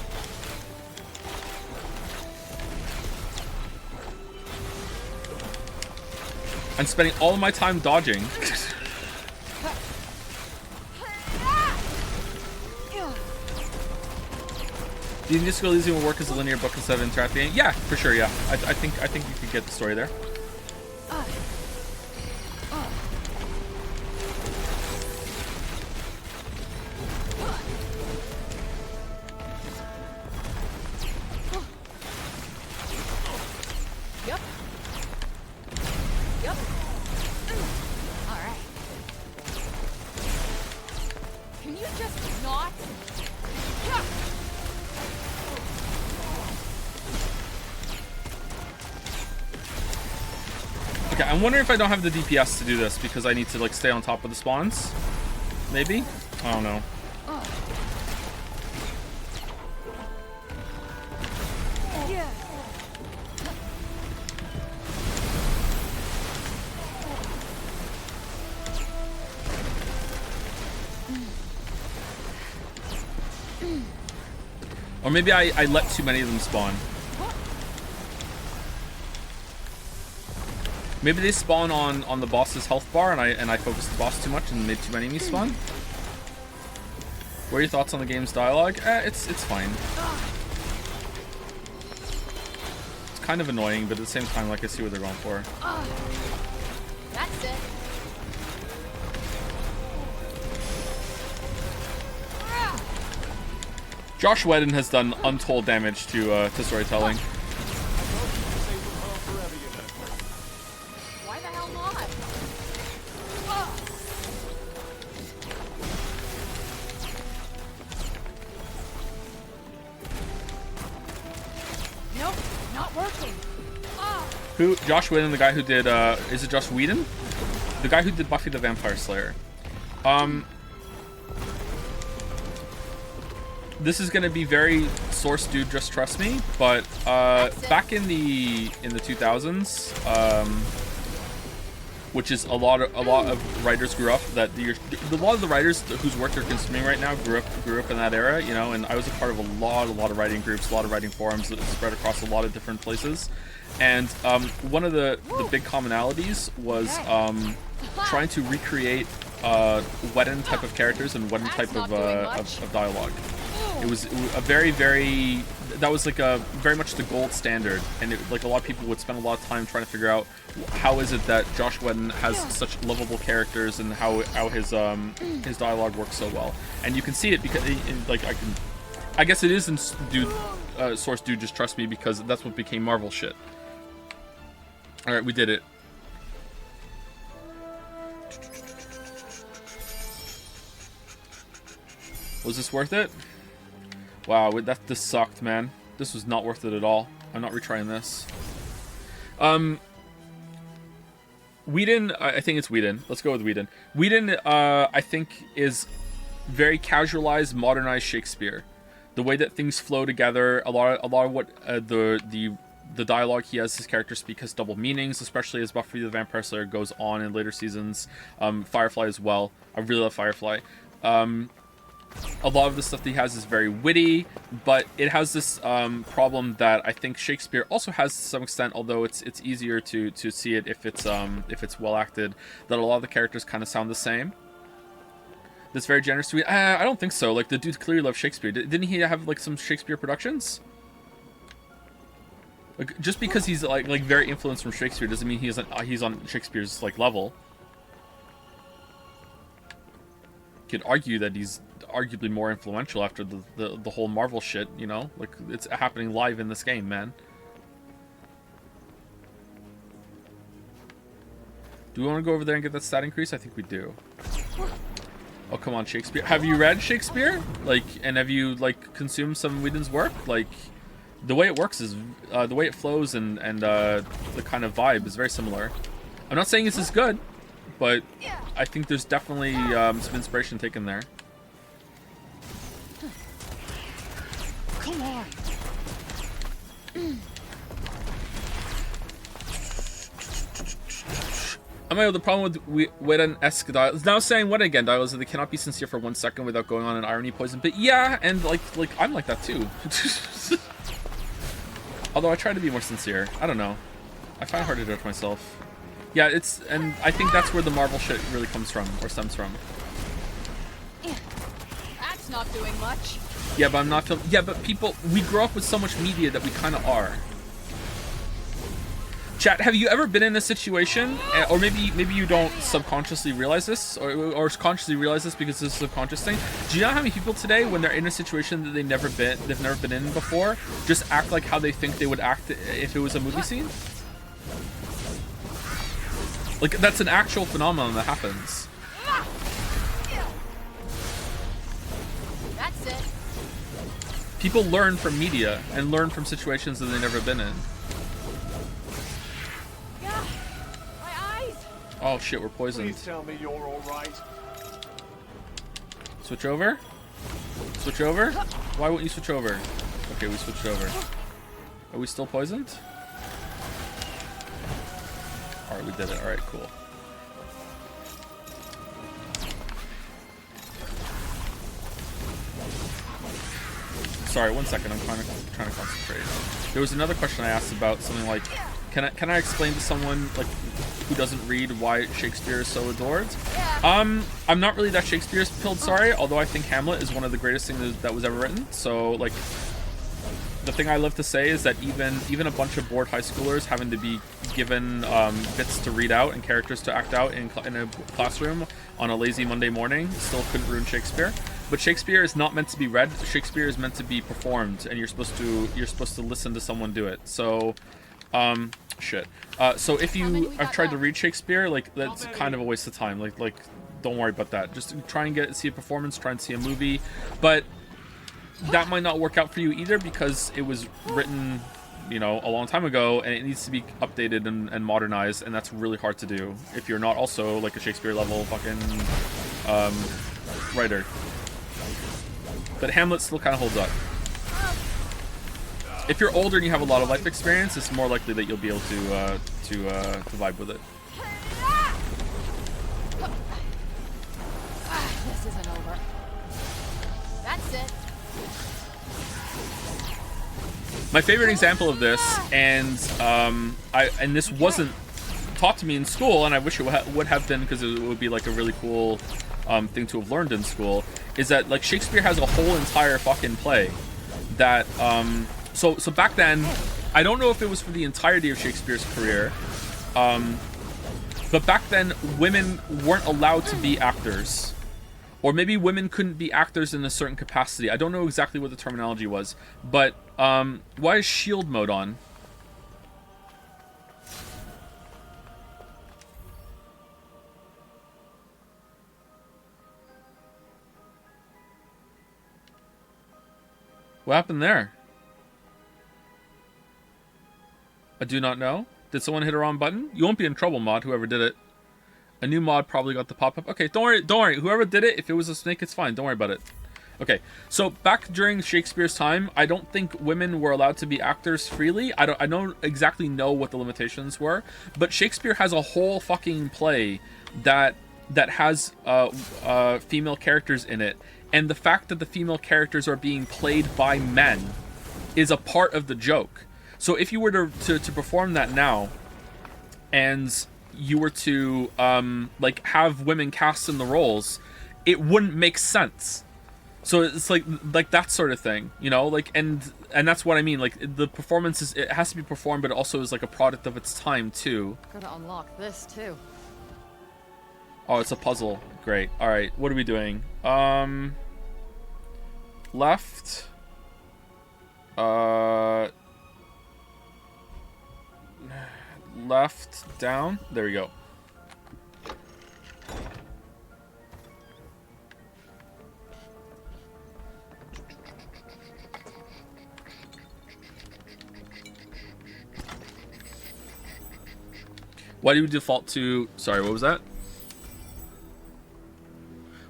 I'm spending all of my time dodging. Do you think Disco Elysium will work as a linear book instead of interacting? Yeah, for sure. Yeah, I think you could get the story there. Okay, I'm wondering if I don't have the DPS to do this because I need to like stay on top of the spawns. Maybe? I don't know. Or maybe I let too many of them spawn. Maybe they spawn on the boss's health bar and I focused the boss too much and made too many of me spawn. What are your thoughts on the game's dialogue? It's fine. It's kind of annoying, but at the same time, like, I see what they're going for. That's it. Josh Whedon has done untold damage to storytelling. Why the hell not? Nope, not working. Who? Josh Whedon, the guy who did, is it Joss Whedon? The guy who did Buffy the Vampire Slayer. This is gonna be very source dude, just trust me, but back in the 2000s, which is a lot of writers grew up a lot of the writers whose work they're consuming right now grew up in that era, you know, and I was a part of a lot of writing groups, a lot of writing forums that spread across a lot of different places. And one of the big commonalities was trying to recreate Whedon type of characters and Whedon type of dialogue. It was a very that was like a very much the gold standard, and like a lot of people would spend a lot of time trying to figure out how is it that Josh Whedon has such lovable characters and how his dialogue works so well. And you can see it because like I guess it isn't Source Dude Just Trust Me, because that's what became Marvel shit. All right, we did it. Was this worth it? Wow, this sucked, man. This was not worth it at all. I'm not retrying this. Whedon, I think it's Whedon. Let's go with Whedon. Whedon, I think, is very casualized, modernized Shakespeare. The way that things flow together, a lot of what the dialogue he has his characters speak has double meanings, especially as Buffy the Vampire Slayer goes on in later seasons. Firefly as well. I really love Firefly. A lot of the stuff that he has is very witty, but it has this problem that I think Shakespeare also has to some extent, although it's easier to see it if it's well acted, that a lot of the characters kind of sound the same. That's very generous to me. I don't think so. Like, the dude clearly loves Shakespeare. Didn't he have like some Shakespeare productions? Like, just because he's like very influenced from Shakespeare doesn't mean he's on Shakespeare's like level. You could argue that he's arguably more influential after the whole Marvel shit, you know? Like, it's happening live in this game, man. Do we want to go over there and get that stat increase? I think we do. Oh, come on, Shakespeare. Have you read Shakespeare? Like, and have you, like, consumed some of Whedon's work? Like, the way it works is, the way it flows and the kind of vibe is very similar. I'm not saying this is good, but I think there's definitely some inspiration taken there. Come on. The problem with Whedon-esque dialogue, now saying what again, dialogue is that they cannot be sincere for 1 second without going on an irony poison. But yeah, and like I'm like that too. Although I try to be more sincere. I don't know. I find it hard to judge myself. Yeah, and I think that's where the Marvel shit really comes from, or stems from. That's not doing much. Yeah, but I'm not. Yeah, but people, we grow up with so much media that we kind of are. Chat, have you ever been in a situation, or maybe you don't subconsciously realize this, or consciously realize this because it's a subconscious thing? Do you know how many people today, when they're in a situation that they've never been in before, just act like how they think they would act if it was a movie scene? Like, that's an actual phenomenon that happens. That's it. People learn from media and learn from situations that they've never been in. Yeah. My eyes. Oh shit, we're poisoned. Please tell me you're all right. Switch over? Switch over? Why wouldn't you switch over? Okay, we switched over. Are we still poisoned? Alright, we did it. Alright, cool. Sorry, 1 second. I'm trying to concentrate. There was another question I asked about something like, can I explain to someone like who doesn't read why Shakespeare is so adored? I'm not really that Shakespeare pilled, sorry. Although I think Hamlet is one of the greatest things that was ever written. So like, the thing I love to say is that even a bunch of bored high schoolers having to be given bits to read out and characters to act out in a classroom on a lazy Monday morning still couldn't ruin Shakespeare. But Shakespeare is not meant to be read. Shakespeare is meant to be performed, and you're supposed to listen to someone do it. So, shit. So if you have tried to read Shakespeare, like, that's kind of a waste of time. Like, don't worry about that. Just try and see a performance. Try and see a movie, but that might not work out for you either because it was written, you know, a long time ago, and it needs to be updated and modernized, and that's really hard to do if you're not also like a Shakespeare level fucking writer. But Hamlet still kind of holds up. If you're older and you have a lot of life experience, it's more likely that you'll be able to vibe with it. This isn't over. That's it. My favorite example of this, and this wasn't taught to me in school, and I wish it would have been, because it would be like a really cool thing to have learned in school, is that like Shakespeare has a whole entire fucking play that so back then, I don't know if it was for the entirety of Shakespeare's career, but back then women weren't allowed to be actors, or maybe women couldn't be actors in a certain capacity. I don't know exactly what the terminology was, but why is shield mode on? What happened there? I do not know. Did someone hit a wrong button? You won't be in trouble, mod, whoever did it. A new mod probably got the pop-up. Okay, don't worry. Whoever did it, if it was a snake, it's fine. Don't worry about it. Okay, so back during Shakespeare's time, I don't think women were allowed to be actors freely. I don't exactly know what the limitations were, but Shakespeare has a whole fucking play that has female characters in it. And the fact that the female characters are being played by men is a part of the joke. So if you were to perform that now, and you were to like have women cast in the roles, it wouldn't make sense. So it's like that sort of thing, you know, like, and that's what I mean. Like the performance it has to be performed, but it also is like a product of its time too. Gotta unlock this too. Oh, it's a puzzle. Great. All right, what are we doing? Left. Left, down. There we go. Why do we default to... Sorry, what was that?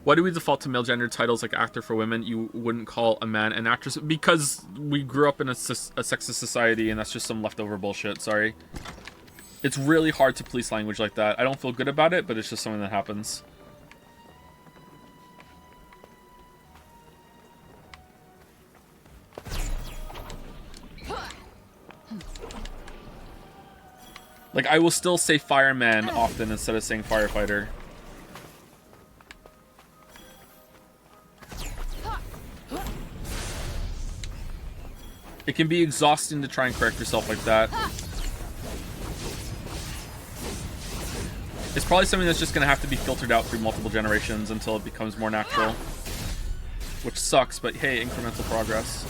Why do we default to male gender titles like actor for women? You wouldn't call a man an actress? Because we grew up in a sexist society, and that's just some leftover bullshit. Sorry. It's really hard to police language like that. I don't feel good about it, but it's just something that happens. Like, I will still say fireman often instead of saying firefighter. It can be exhausting to try and correct yourself like that. It's probably something that's just going to have to be filtered out through multiple generations until it becomes more natural. Which sucks, but hey, incremental progress.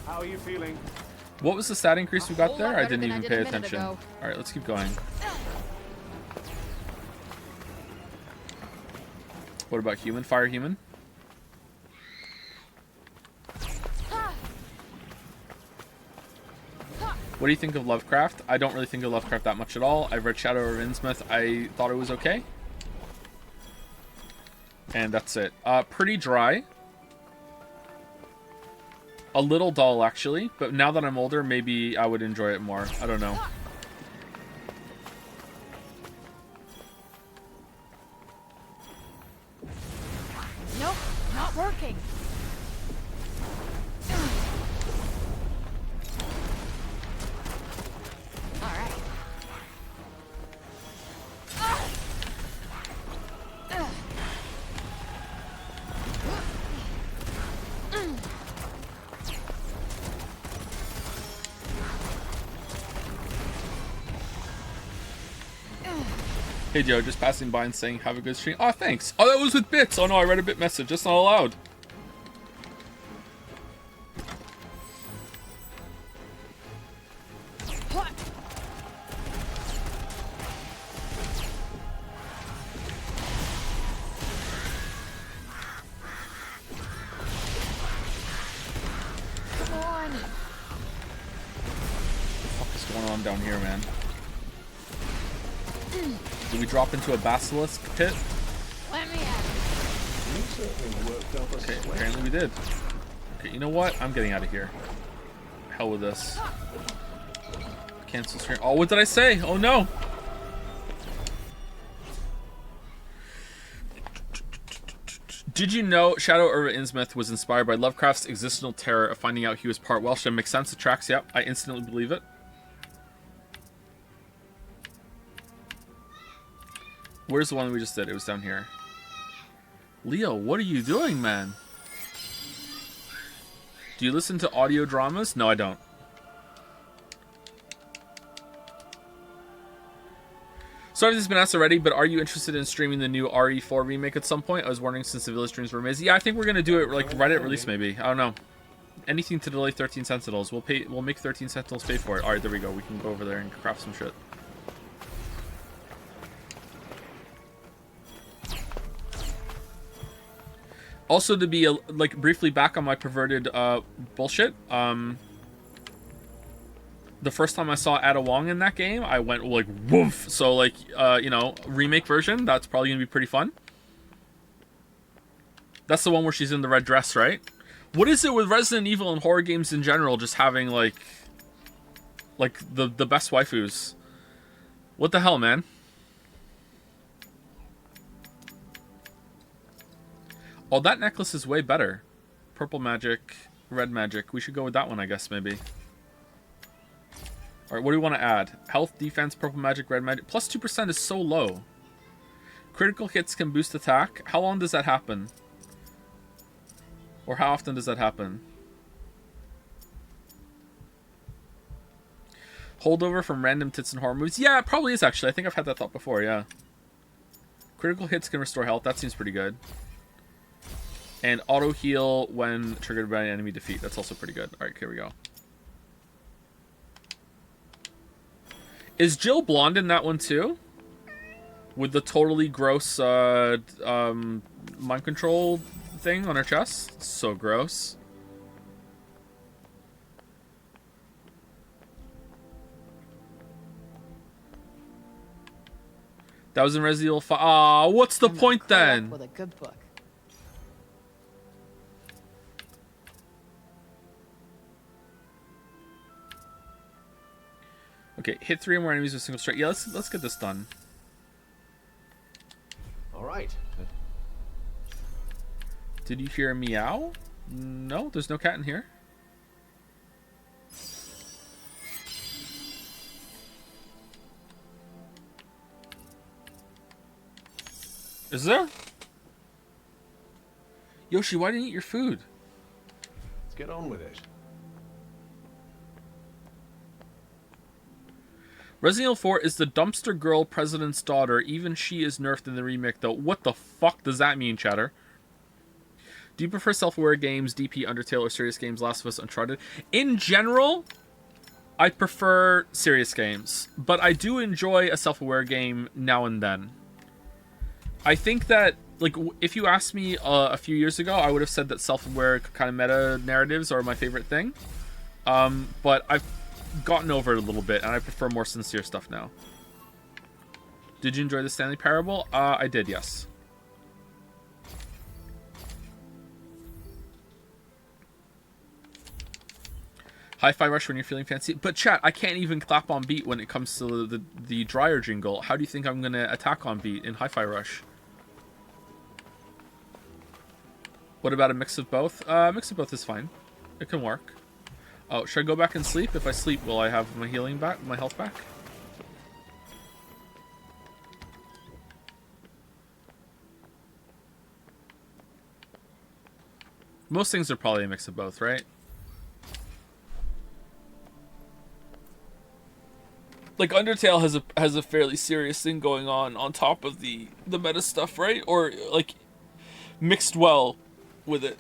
How are you feeling? What was the stat increase we got there? I didn't even pay a minute attention. ago. Alright, let's keep going. What about human? Fire human? What do you think of Lovecraft? I don't really think of Lovecraft that much at all. I've read Shadow of Innsmouth. I thought it was okay. And that's it. Pretty dry. A little dull, actually. But now that I'm older, maybe I would enjoy it more. I don't know. Nope, not working. All right. Hey Joe, just passing by and saying have a good stream. Oh, thanks. Oh, that was with bits. Oh no, I read a bit message. That's not allowed. Come on. What the fuck is going on down here, man? Did we drop into a basilisk pit? Let me at it. You certainly worked up a Okay, sweat. apparently we did. Okay, you know what? I'm getting out of here. Hell with this. Cancel stream. Oh, what did I say? Oh no! Did you know Shadow over Innsmouth was inspired by Lovecraft's existential terror of finding out he was part Welsh? That makes sense. It tracks. Yep, I instantly believe it. Where's the one we just did? It was down here. Leo, what are you doing, man? Do you listen to audio dramas? No, I don't. Sorry if this has been asked already, but are you interested in streaming the new RE4 remake at some point? I was wondering since the village streams were amazing. Yeah, I think we're gonna do it like right at release, maybe. I don't know. Anything to delay 13 Sentinels. We'll make 13 Sentinels pay for it. Alright, there we go. We can go over there and craft some shit. Also, to be like briefly back on my perverted bullshit, the first time I saw Ada Wong in that game, I went like woof. So like you know, remake version, that's probably gonna be pretty fun. That's the one where she's in the red dress, right? What is it with Resident Evil and horror games in general just having like the best waifus? What the hell, man? Oh, that necklace is way better. Purple magic, red magic. We should go with that one, I guess, maybe. Alright, what do we want to add? Health, defense, purple magic, red magic. Plus 2% is so low. Critical hits can boost attack. How long does that happen? Or how often does that happen? Holdover from random tits and horror movies. Yeah, it probably is, actually. I think I've had that thought before, yeah. Critical hits can restore health. That seems pretty good. And auto heal when triggered by an enemy defeat. That's also pretty good. Alright, here we go. Is Jill blonde in that one too? With the totally gross mind control thing on her chest? So gross. That was in Resident Evil 5. Aw, what's the point then? With a good book. Okay, hit 3 or more enemies with single strike. Yeah, let's get this done. All right. Did you hear a meow? No, there's no cat in here. Is there? Yoshi, why didn't you eat your food? Let's get on with it. Resident Evil 4 is the dumpster girl president's daughter. Even she is nerfed in the remake, though. What the fuck does that mean, chatter? Do you prefer self-aware games, DP, Undertale, or serious games, Last of Us, Uncharted? In general, I prefer serious games, but I do enjoy a self-aware game now and then. I think that, like, if you asked me a few years ago, I would have said that self-aware kind of meta narratives are my favorite thing. But I've gotten over it a little bit, and I prefer more sincere stuff now. Did you enjoy the Stanley Parable? I did, yes. Hi-Fi Rush when you're feeling fancy. But chat, I can't even clap on beat when it comes to the dryer jingle. How do you think I'm going to attack on beat in Hi-Fi Rush? What about a mix of both? Mix of both is fine. It can work. Oh, should I go back and sleep? If I sleep, will I have my healing back, my health back? Most things are probably a mix of both, right? Like Undertale has a fairly serious thing going on top of the meta stuff, right? Or like mixed well with it.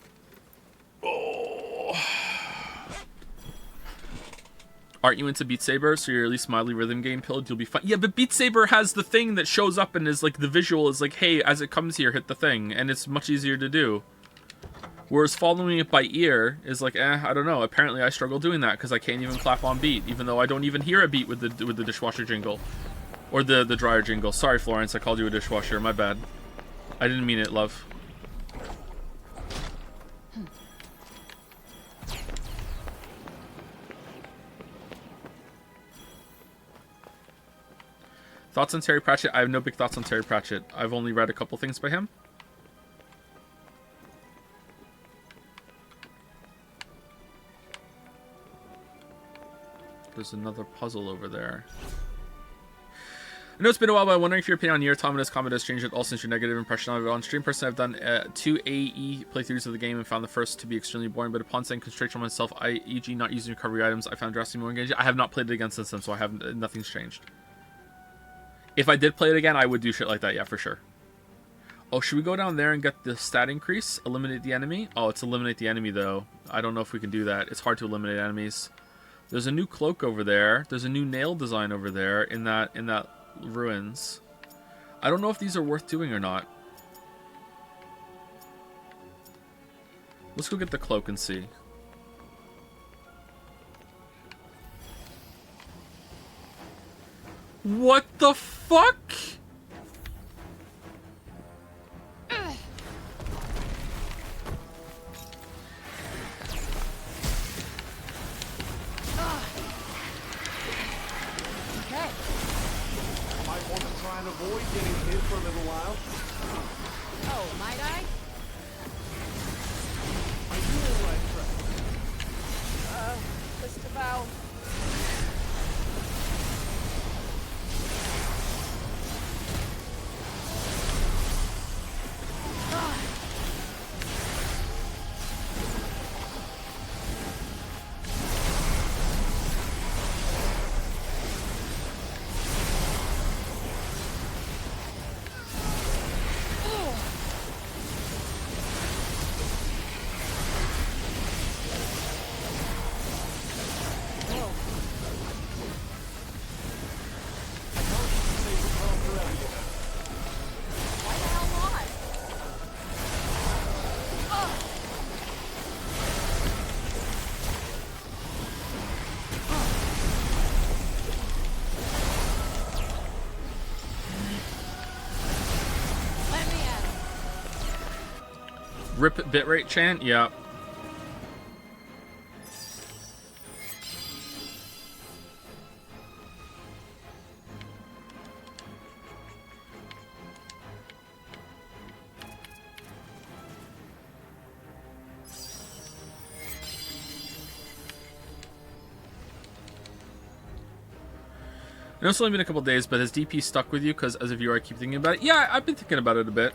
Oh. Aren't you into Beat Saber? So you're at least mildly rhythm game pilled, you'll be fine. Yeah, but Beat Saber has the thing that shows up and is like the visual is like, hey, as it comes here, hit the thing, and it's much easier to do. Whereas following it by ear is like, I don't know. Apparently I struggle doing that because I can't even clap on beat, even though I don't even hear a beat with the dishwasher jingle. Or the dryer jingle. Sorry, Florence, I called you a dishwasher. My bad. I didn't mean it, love. Thoughts on Terry Pratchett? I have no big thoughts on Terry Pratchett. I've only read a couple things by him. There's another puzzle over there. I know it's been a while, but I'm wondering if your opinion on Nier Automata's combat has changed at all since your negative impression of it. On stream, personally, I've done 2 AE playthroughs of the game and found the first to be extremely boring, but upon saying concentration on myself, e.g. not using recovery items, I found drastically more engaging. I have not played it again since then, so I haven't. Nothing's changed. If I did play it again, I would do shit like that, yeah, for sure. Oh, should we go down there and get the stat increase? Eliminate the enemy? Oh, it's eliminate the enemy, though. I don't know if we can do that. It's hard to eliminate enemies. There's a new cloak over there. There's a new nail design over there in that ruins. I don't know if these are worth doing or not. Let's go get the cloak and see. What the fuck? Okay. Might want to try and avoid getting hit for a little while. Oh, might I? Are you all right, Trevor? Just about. Why the hell not? Let me in. Rip bitrate chant? Yeah. I know it's only been a couple days, but has DP stuck with you? Because as a viewer, I keep thinking about it. Yeah, I've been thinking about it a bit.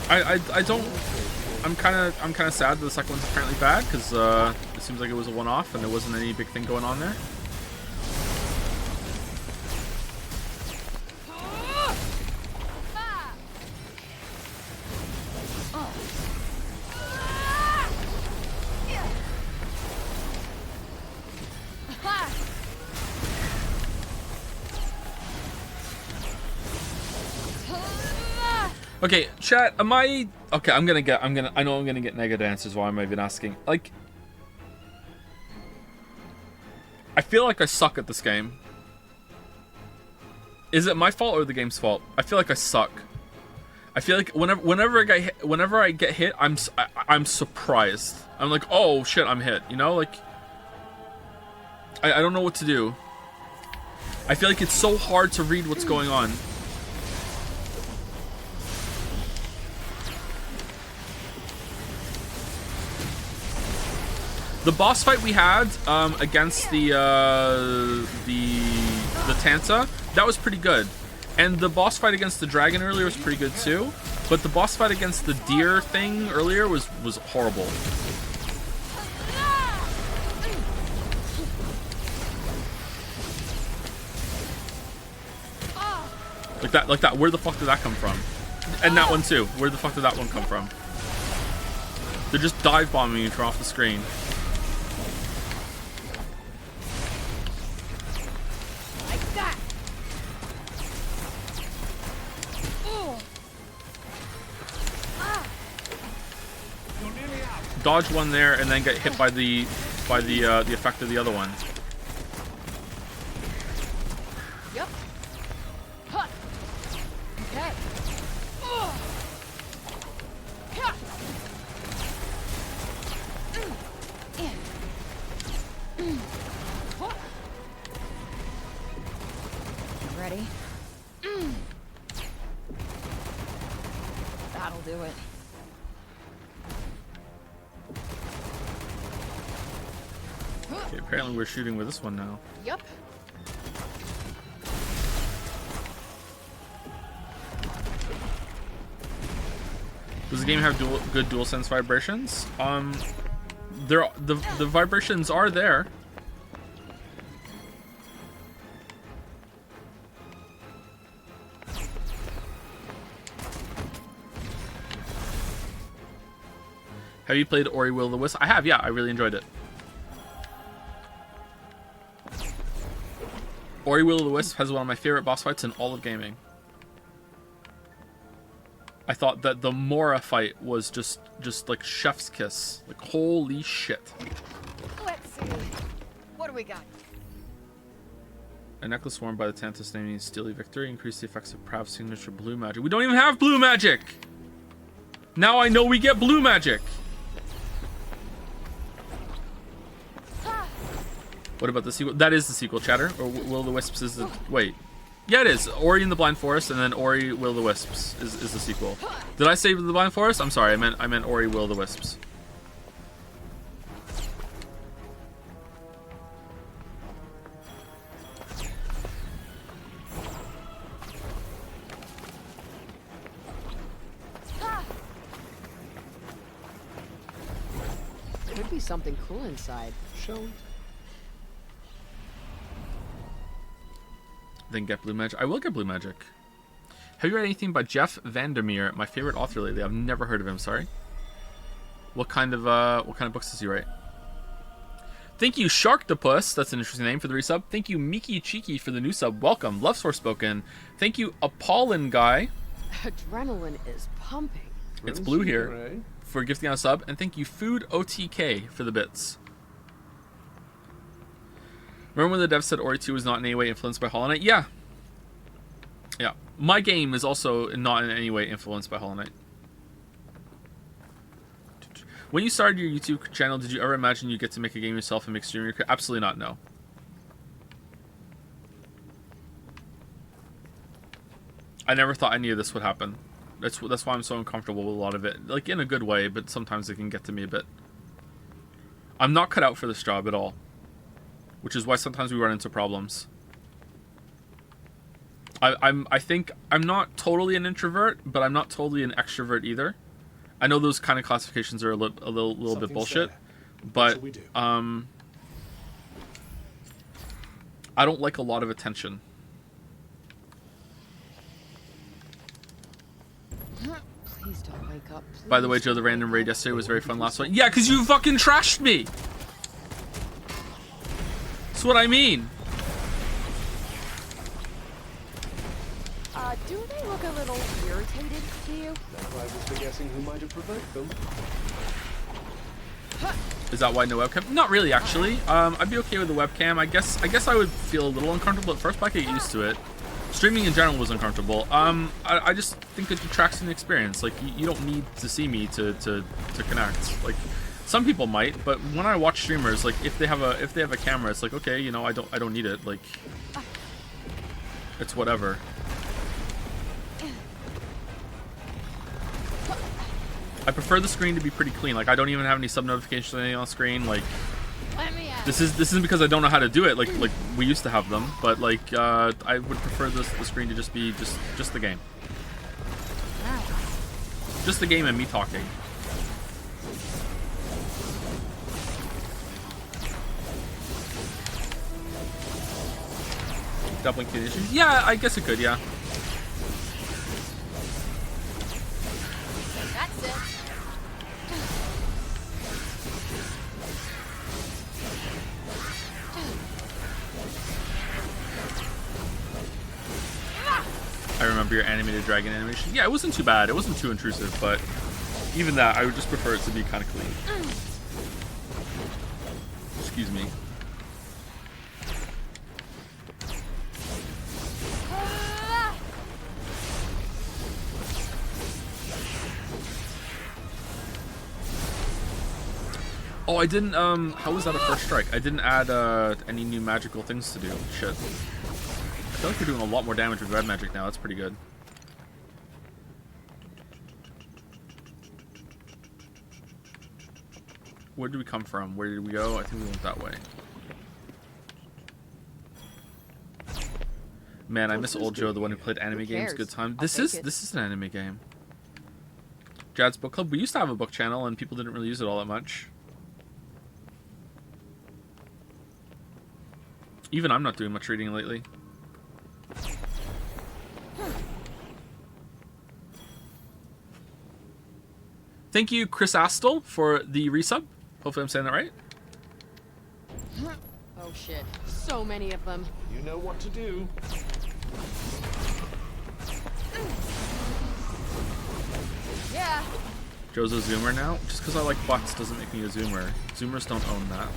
I don't. I'm kind of sad that the second one's apparently bad because it seems like it was a one-off and there wasn't any big thing going on there. Okay, chat, am I... Okay, I know I'm gonna get negative answers while I'm even asking. Like... I feel like I suck at this game. Is it my fault or the game's fault? I feel like I suck. I feel like whenever I get hit, I'm surprised. I'm like, oh shit, I'm hit. You know, like... I don't know what to do. I feel like it's so hard to read what's going on. The boss fight we had against the Tanta, that was pretty good. And the boss fight against the dragon earlier was pretty good too. But the boss fight against the deer thing earlier was horrible. Like that. Where the fuck did that come from? And that one too. Where the fuck did that one come from? They're just dive bombing you from off the screen. Dodge one there and then get hit by the effect of the other one. Yep. Huh. Okay. Ready? That'll do it. Okay, apparently we're shooting with this one now. Yep. Does the game have good DualSense vibrations? The vibrations are there. Have you played Ori Will of the Wisp? I have, yeah. I really enjoyed it. Ori Will of the Wisp has one of my favorite boss fights in all of gaming. I thought that the Mora fight was just like chef's kiss. Like, holy shit. Let's see. What do we got? A necklace worn by the Tantus naming Steely Victory. Increase the effects of Prav's signature blue magic. We don't even have blue magic! Now I know we get blue magic! What about the sequel? That is the sequel, chatter. Or Will of the Wisps is the... Wait. Yeah, it is. Ori in the Blind Forest, and then Ori Will of the Wisps is the sequel. Did I say the Blind Forest? I'm sorry. I meant Ori Will of the Wisps. Could be something cool inside. Shall we? Then get blue magic. I will get blue magic. Have you read anything by Jeff Vandermeer? My favorite author lately. I've never heard of him. Sorry. What kind of books does he write? Thank you, Sharktopus. That's an interesting name for the resub. Thank you, Miki Cheeky, for the new sub. Welcome. Love Forspoken. Thank you, Apollon Guy. Adrenaline is pumping. It's blue here for gifting out a sub, and thank you, Food OTK, for the bits. Remember when the dev said Ori 2 was not in any way influenced by Hollow Knight? Yeah. Yeah. My game is also not in any way influenced by Hollow Knight. When you started your YouTube channel, did you ever imagine you'd get to make a game yourself and make streaming? Absolutely not, no. I never thought any of this would happen. That's why I'm so uncomfortable with a lot of it. Like, in a good way, but sometimes it can get to me a bit. I'm not cut out for this job at all. Which is why sometimes we run into problems. I think I'm not totally an introvert, but I'm not totally an extrovert either. I know those kind of classifications are a little bit bullshit, but I don't like a lot of attention. Please don't wake up. Please. By the way, Joe, the random raid yesterday was very fun last one. Yeah, because you fucking trashed me! That's what I mean. Do they look a little irritated to you? That rivals for guessing who might have provoked them. Is that why no webcam? Not really, actually. I'd be okay with the webcam. I guess I would feel a little uncomfortable at first, but I could get used to it. Streaming in general was uncomfortable. I just think it detracts from the experience. Like, you don't need to see me to connect. Like, some people might, but when I watch streamers, like, if they have a camera, it's like, okay, you know, I don't need it. Like, it's whatever. I prefer the screen to be pretty clean. Like, I don't even have any sub notifications or anything on screen. Like, this isn't because I don't know how to do it. Like we used to have them, but like I would prefer the screen to just be just the game, just the game and me talking. Doubling conditions? Yeah, I guess it could. Yeah. That's it. I remember your animated dragon animation. Yeah, it wasn't too bad. It wasn't too intrusive, but even that, I would just prefer it to be kind of clean. Excuse me. Oh, I didn't, how was that a first strike? I didn't add, any new magical things to do. Shit. I feel like we're doing a lot more damage with red magic now. That's pretty good. Where did we come from? Where did we go? I think we went that way. Man, I miss old Joe, the one who played anime games. Good time. This is an anime game. Jad's Book Club. We used to have a book channel, and people didn't really use it all that much. Even I'm not doing much reading lately. Thank you, Chris Astle, for the resub. Hopefully I'm saying that right. Oh shit. So many of them. You know what to do. Yeah. Joe's a zoomer now. Just because I like butts doesn't make me a zoomer. Zoomers don't own that.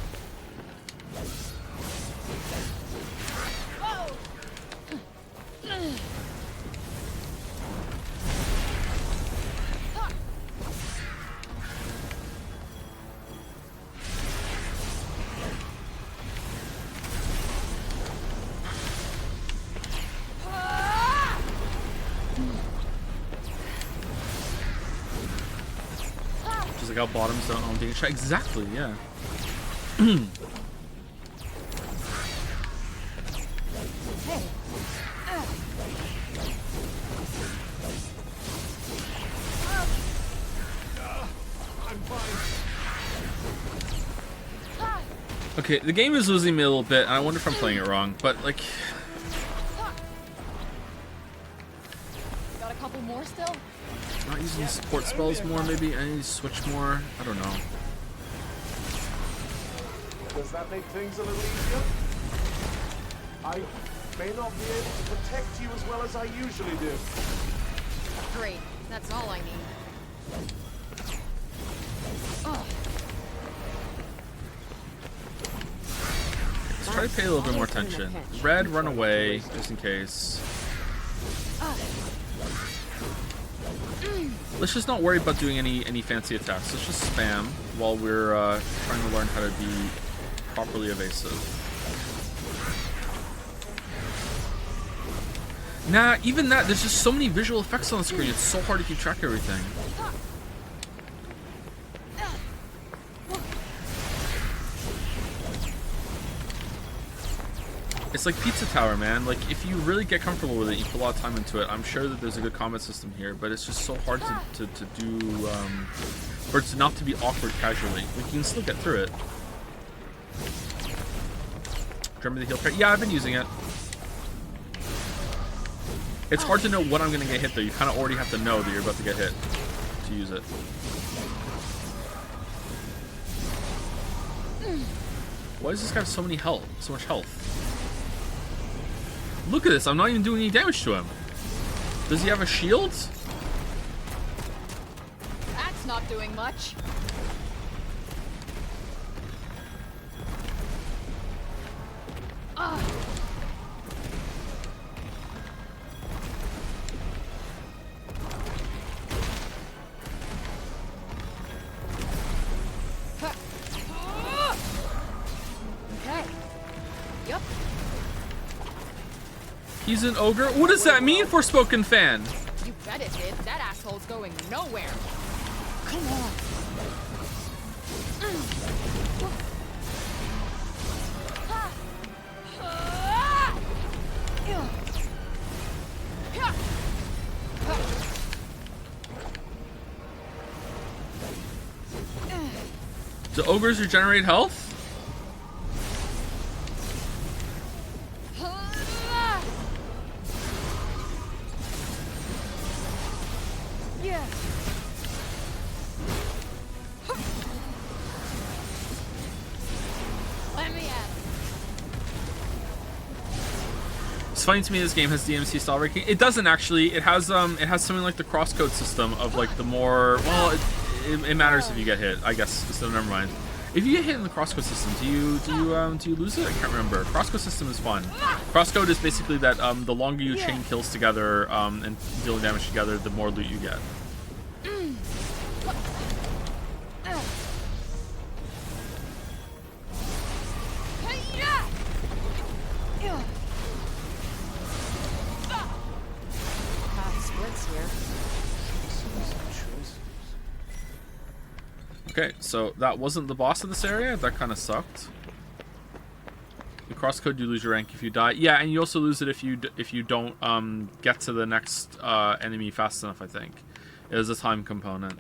Just like how bottoms don't own being shot. Exactly, yeah. Okay, the game is losing me a little bit, and I wonder if I'm playing it wrong, but like... Got a couple more still? Not using support spells more, maybe? I need to switch more? I don't know. Does that make things a little easier? I may not be able to protect you as well as I usually do. Great. That's all I need. Let's try to pay a little bit more attention. Red, run away, just in case. Let's just not worry about doing any fancy attacks. Let's just spam while we're trying to learn how to be properly evasive. Nah, even that, there's just so many visual effects on the screen. It's so hard to keep track of everything. It's like Pizza Tower, man. Like, if you really get comfortable with it, you put a lot of time into it, I'm sure that there's a good combat system here, but it's just so hard to do, for it not to be awkward casually. Like, you can still get through it. Remember the heal card? Yeah, I've been using it. It's hard to know when I'm going to get hit, though. You kind of already have to know that you're about to get hit to use it. Why does this guy have so much health? Look at this, I'm not even doing any damage to him. Does he have a shield? That's not doing much. Okay. Yep. He's an ogre? What does that mean, Forspoken fan? You bet it did. That asshole's going nowhere. Come on. Do ogres regenerate health? Yeah. Let me at it. It's funny to me this game has DMC style ranking. It doesn't actually. It has something like the crosscode system of like the more, well, it matters if you get hit, I guess. So never mind. If you get hit in the crosscode system, do you lose it? I can't remember. Crosscode system is fun. Crosscode is basically that the longer you chain kills together and dealing damage together, the more loot you get. Path splits here. Okay, so that wasn't the boss of this area. That kind of sucked. The crosscode, you lose your rank if you die. Yeah, and you also lose it if you don't get to the next enemy fast enough, I think. It is a time component.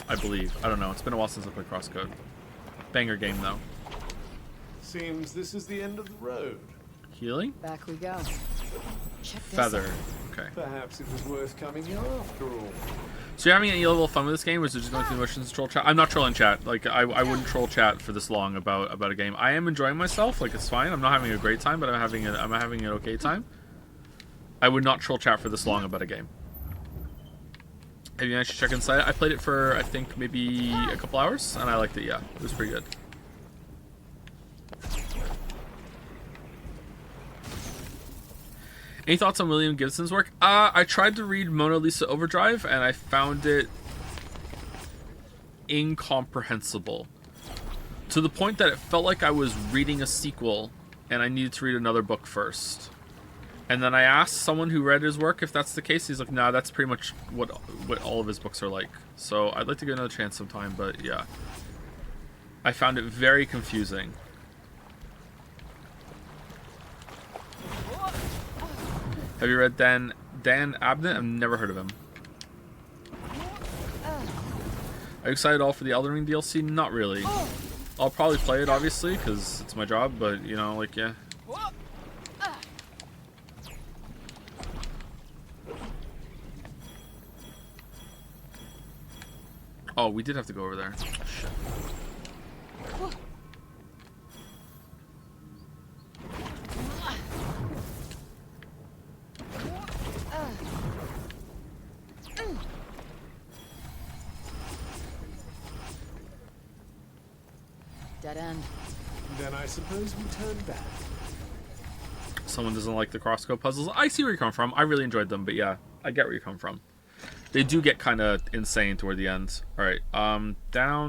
I believe. I don't know. It's been a while since I played Crosscode. Banger game though. Seems this is the end of the road. Healing? Back we go. Check this Feather. out. Okay. Perhaps it was worth coming here after all. So you're having any level of fun with this game, or is it just going through the motions to troll chat? I'm not trolling chat. Like, I wouldn't troll chat for this long about a game. I am enjoying myself. Like, it's fine. I'm not having a great time, but I'm having an okay time. I would not troll chat for this long about a game. Have you managed to check inside it? I played it for, I think, maybe a couple hours, and I liked it, yeah. It was pretty good. Any thoughts on William Gibson's work? I tried to read Mona Lisa Overdrive, and I found it incomprehensible. To the point that it felt like I was reading a sequel, and I needed to read another book first. And then I asked someone who read his work if that's the case. He's like, nah, that's pretty much what all of his books are like. So I'd like to give another chance sometime, but yeah. I found it very confusing. Have you read Dan Abnett? I've never heard of him. Are you excited at all for the Elden Ring DLC? Not really. I'll probably play it, obviously, because it's my job, but, you know, like, yeah. Oh, we did have to go over there. Shit. Dead end. Then I suppose we turn back. Someone doesn't like the crosscode puzzles. I see where you come from. I really enjoyed them, but yeah, I get where you come from. They do get kind of insane toward the end. All right, down,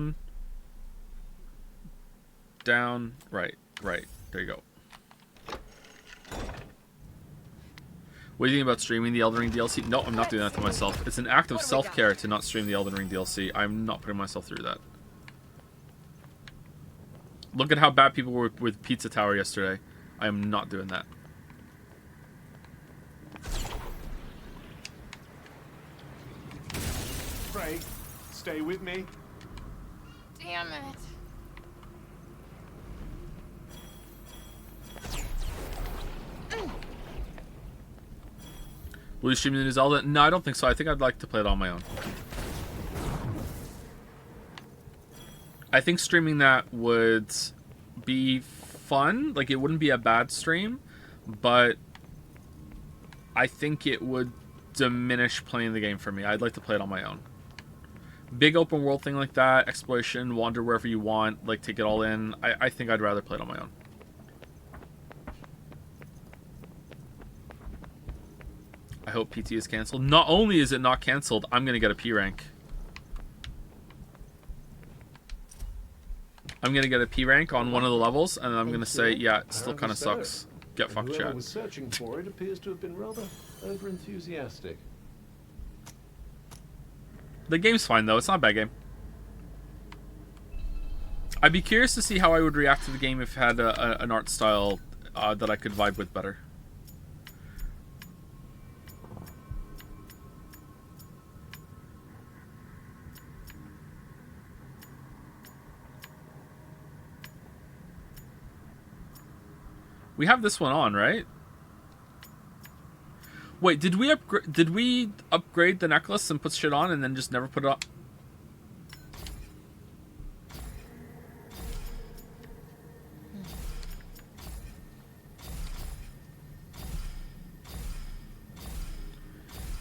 right. There you go. What do you think about streaming the Elden Ring DLC? No, I'm not doing that to myself. It's an act of self-care to not stream the Elden Ring DLC. I'm not putting myself through that. Look at how bad people were with Pizza Tower yesterday. I am not doing that. Pray, stay with me. Damn it. Will you stream the new Zelda? No, I don't think so. I think I'd like to play it on my own. I think streaming that would be fun. Like, it wouldn't be a bad stream, but I think it would diminish playing the game for me. I'd like to play it on my own. Big open world thing like that, exploration, wander wherever you want, like, take it all in. I think I'd rather play it on my own. I hope PT is canceled. Not only is it not canceled, I'm going to get a P rank. I'm going to get a P rank on one of the levels, and I'm going to say, yeah, it still kind of sucks. Get fucked, Whoever chat. was searching for it appears to have been rather over-enthusiastic. The game's fine, though. It's not a bad game. I'd be curious to see how I would react to the game if it had an art style that I could vibe with better. We have this one on, right? Wait, did we upgrade the necklace and put shit on and then just never put it on?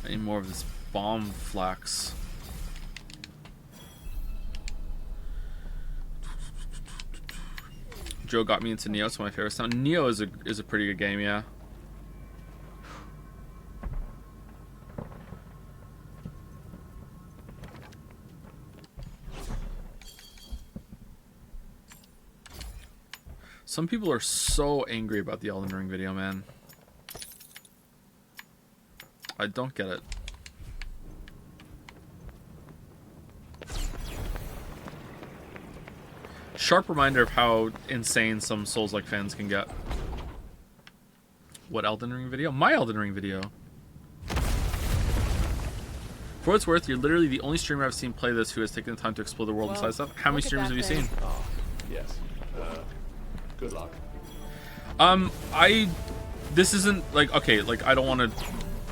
I need more of this bomb flax. Joe got me into Neo. It's my favorite sound. Neo is a pretty good game, yeah. Some people are so angry about the Elden Ring video, man. I don't get it. Sharp reminder of how insane some Souls-like fans can get. What Elden Ring video? My Elden Ring video. For what it's worth, you're literally the only streamer I've seen play this who has taken the time to explore the world and side stuff. How many look at streamers have that you thing. seen? Ah, yes. Good luck. This isn't like, okay, like I don't want to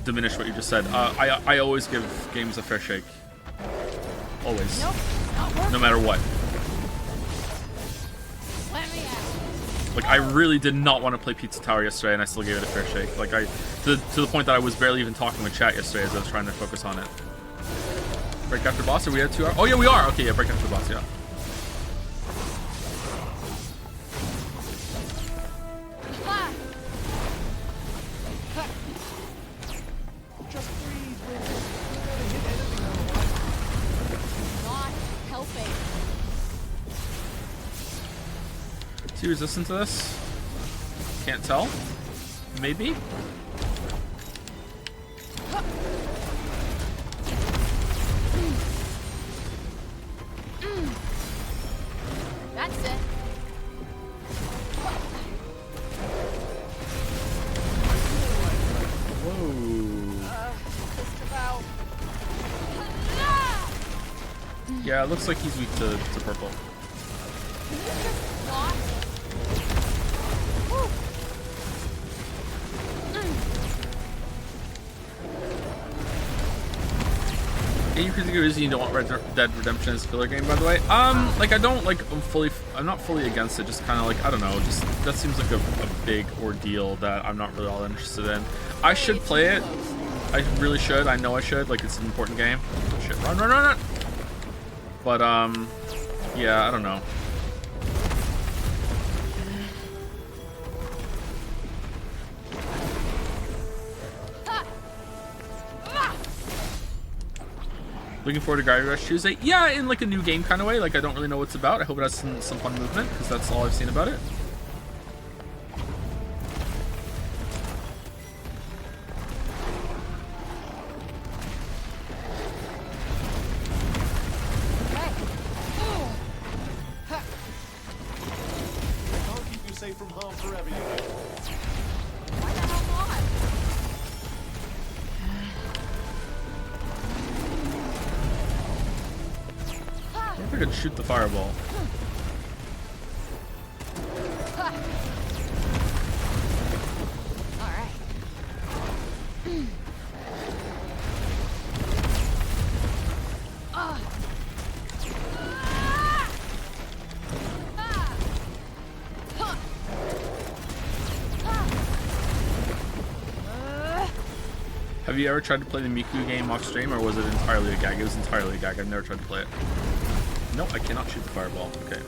diminish what you just said. I always give games a fair shake. Always. Nope, not working. No matter what. Let me out. Like I really did not want to play Pizza Tower yesterday, and I still gave it a fair shake. Like to the point that I was barely even talking with chat yesterday as I was trying to focus on it. Break after boss? Are we at 2 hours? Oh yeah, we are. Okay, yeah, break after boss. Yeah. Ah. Just breathe, Wind. You'll never hit anything otherwise. Not helping. Is he resistant to this? Can't tell. Maybe. That's it. Whoa. Just about. Yeah, it looks like he's weak to purple. Not. Woo. And you critique is you don't want Red Dead Redemption as a killer game, by the way. Like I don't like. I'm not fully against it. Just kind of like I don't know. Just that seems like a big ordeal that I'm not really all interested in. I should play it. I really should. I know I should. Like it's an important game. Shit, run. But yeah, I don't know. Looking forward to Gravity Rush Tuesday. Yeah, in like a new game kind of way. Like I don't really know what it's about. I hope it has some fun movement because that's all I've seen about it. Can't keep you safe from harm forever, you know. Why the hell not? I wonder if I could shoot the fireball. All right. Have you ever tried to play the Miku game off stream, or was it entirely a gag? It was entirely a gag. I've never tried to play it. No, I cannot shoot the fireball. Okay.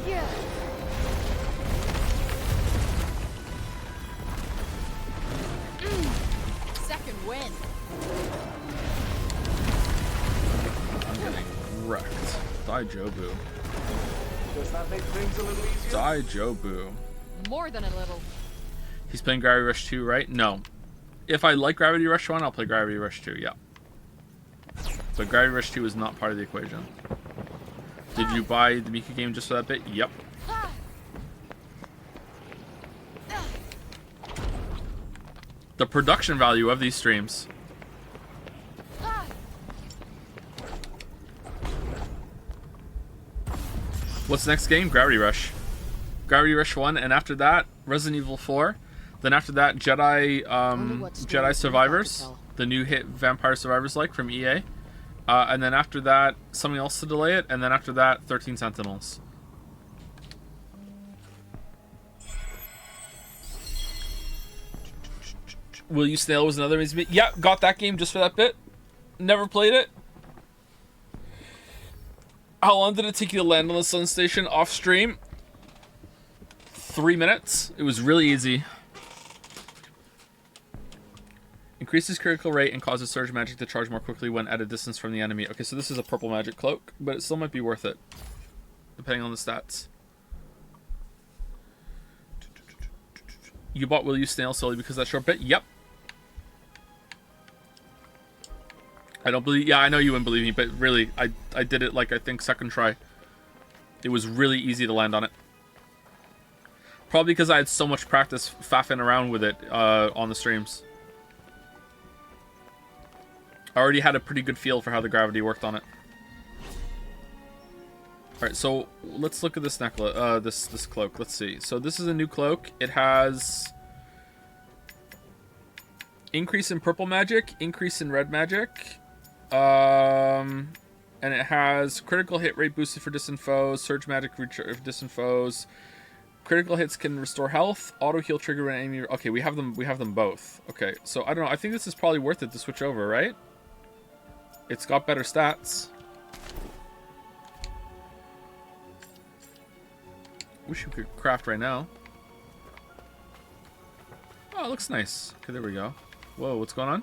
Yeah. Second win. I'm getting wrecked. Die, Jobu. Does that make things a little easier? Die, Jobu. More than a little. He's playing Gravity Rush 2, right? No. If I like Gravity Rush 1, I'll play Gravity Rush 2, yeah. But Gravity Rush 2 is not part of the equation. Did you buy the Miku game just for that bit? Yep. The production value of these streams. What's the next game? Gravity Rush. Gravity Rush 1, and after that, Resident Evil 4. Then after that, Jedi Survivors, the new hit Vampire Survivors like from EA. And then after that, something else to delay it, and then after that, 13 Sentinels. Will You Snail was another amazing bit. Yeah, got that game just for that bit. Never played it. How long did it take you to land on the Sun Station off stream? 3 minutes. It was really easy. Increases critical rate and causes surge magic to charge more quickly when at a distance from the enemy. Okay, so this is a purple magic cloak, but it still might be worth it, depending on the stats. You bought Will You Snail solely because of that short bit? Yep. I don't believe... Yeah, I know you wouldn't believe me, but really, I did it like, I think, second try. It was really easy to land on it. Probably because I had so much practice faffing around with it on the streams. I already had a pretty good feel for how the gravity worked on it. Alright, so let's look at this necklace, this cloak. Let's see. So this is a new cloak. It has increase in purple magic, increase in red magic, and it has critical hit rate boosted for distant foes, surge magic for distant foes. Critical hits can restore health, auto heal trigger when enemy. Okay, we have them both. Okay, so I don't know. I think this is probably worth it to switch over, right? It's got better stats. Wish we could craft right now. Oh, it looks nice. Okay, there we go. Whoa, what's going on?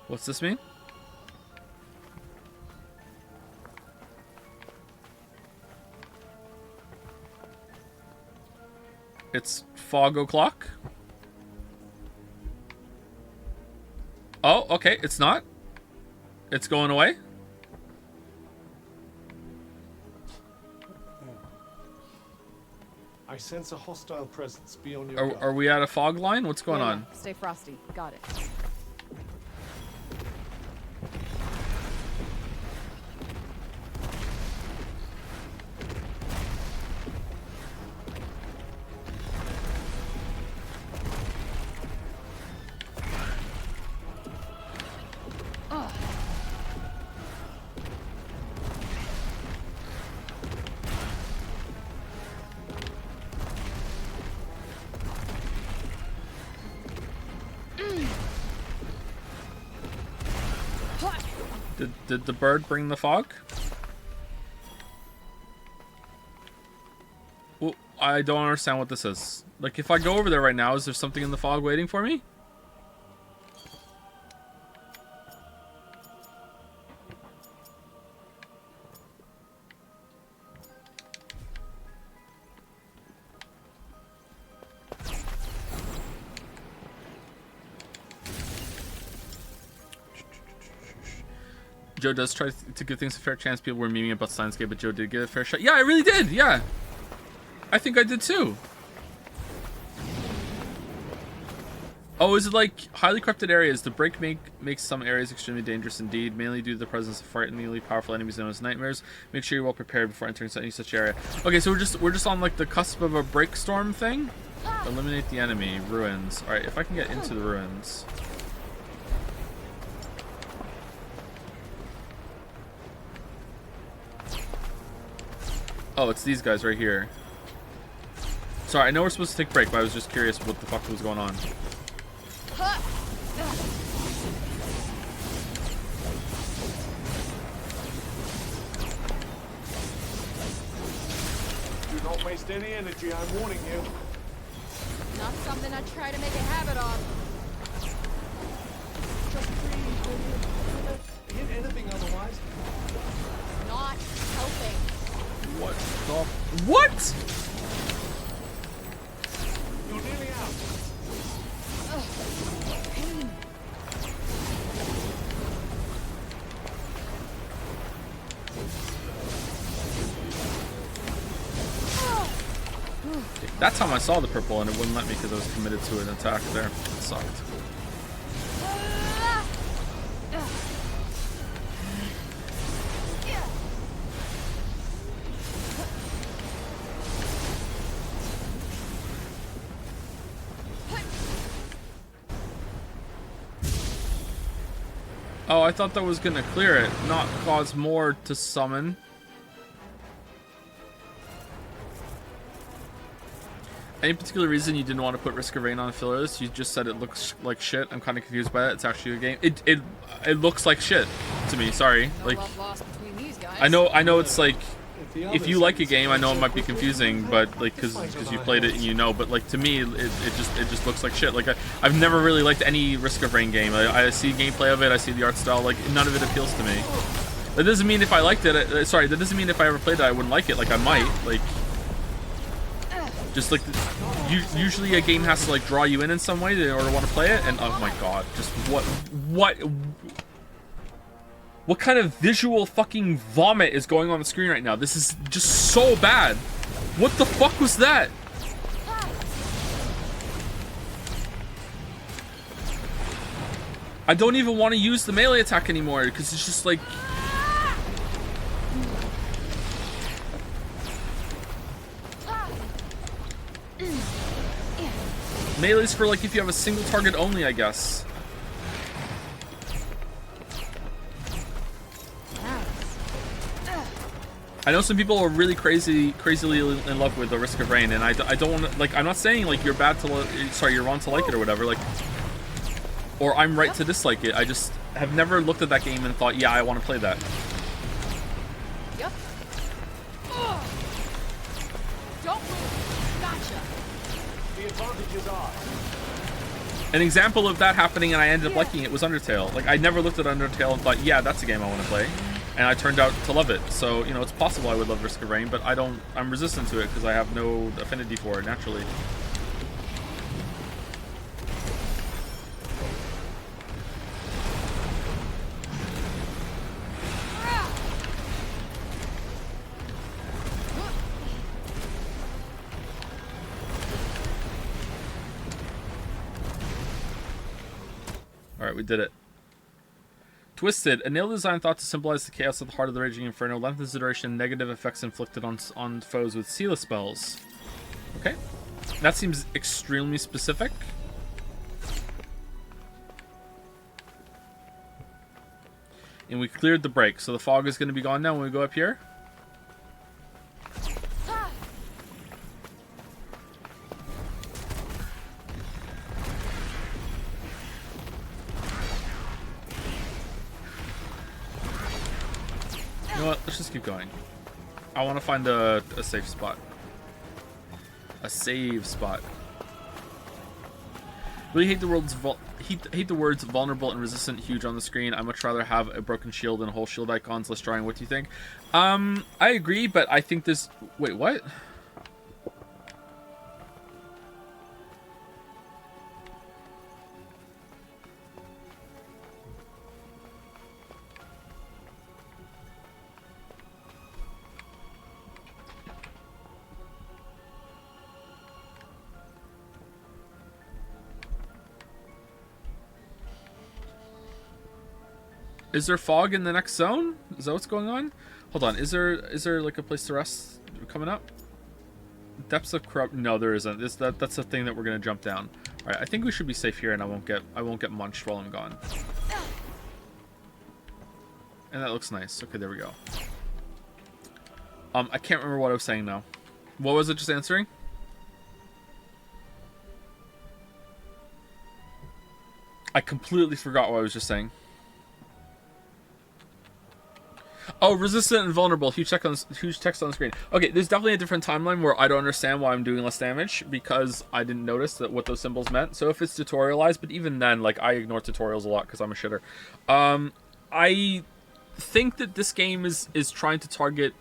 What's this mean? It's fog o'clock. Oh, okay, it's not. It's going away. I sense a hostile presence. Be on your guard. Are we at a fog line? What's going on? Stay frosty. Got it. Did the bird bring the fog? Well, I don't understand what this is. Like, if I go over there right now, is there something in the fog waiting for me? Joe does try to give things a fair chance. People were memeing about Science-Gate, but Joe did give it a fair shot. Yeah, I really did. Yeah. I think I did too. Oh, is it like highly corrupted areas? The break makes some areas extremely dangerous indeed, mainly due to the presence of frighteningly powerful enemies known as nightmares. Make sure you're well prepared before entering any such area. Okay, so we're just on like the cusp of a break storm thing. Eliminate the enemy. Ruins. All right, if I can get into the ruins. Oh, it's these guys right here. Sorry, I know we're supposed to take a break, but I was just curious what the fuck was going on. Do not waste any energy, I'm warning you. Not something I try to make a habit of. Just breathe. Hit anything otherwise. Not helping. What the? What? You're nearly out. That time I saw the purple and it wouldn't let me because I was committed to an attack there. It sucked. Oh, I thought that was gonna clear it, not cause more to summon. Any particular reason you didn't want to put Risk of Rain on fillers? You just said it looks like shit. I'm kind of confused by that. It's actually a game. It looks like shit to me. Sorry. No Like, love lost between these guys. I know it's like, if you like a game, I know it might be confusing, but like, because you played it and you know, but like to me, it just looks like shit. Like I've never really liked any Risk of Rain game. I see gameplay of it, I see the art style, like none of it appeals to me. That doesn't mean if I liked it. Sorry, that doesn't mean if I ever played it, I wouldn't like it. Like I might. Like, just like usually a game has to like draw you in some way in order to want to play it. And oh my god, just what kind of visual fucking vomit is going on the screen right now? This is just so bad. What the fuck was that? I don't even want to use the melee attack anymore because it's just like... Melee's for like if you have a single target only, I guess. I know some people are really crazily in love with the Risk of Rain, and I don't want to, like, I'm not saying like you're bad to, sorry, you're wrong to like it or whatever, like, or I'm right to dislike it. I just have never looked at that game and thought, yeah, I want to play that. Yep. Don't move. Gotcha. The advantages are. An example of that happening and I ended up liking it was Undertale. Like, I never looked at Undertale and thought, yeah, that's a game I want to play. And I turned out to love it. So, you know, it's possible I would love Risk of Rain, but I'm resistant to it because I have no affinity for it naturally. Alright, we did it. Twisted. A nail design thought to symbolize the chaos at the heart of the Raging Inferno. Lengthens the duration, negative effects inflicted on foes with Sealer spells. Okay. That seems extremely specific. And we cleared the break, so the fog is going to be gone now when we go up here. You know what? Let's just keep going. I want to find a safe spot. A save spot. Really hate the words vulnerable and resistant huge on the screen. I'd much rather have a broken shield and a whole shield icons less drawing. What do you think? I agree, but I think this... Wait, what? Is there fog in the next zone? Is that what's going on? Hold on. Is there like a place to rest coming up? Depths of corrupt. No, there isn't. That's the thing that we're gonna jump down. All right. I think we should be safe here, and I won't get munched while I'm gone. And that looks nice. Okay, there we go. I can't remember what I was saying now. What was it just answering? I completely forgot what I was just saying. Oh, resistant and vulnerable. Huge text on the screen. Okay, there's definitely a different timeline where I don't understand why I'm doing less damage because I didn't notice what those symbols meant. So if it's tutorialized, but even then, like, I ignore tutorials a lot because I'm a shitter. I think that this game is trying to target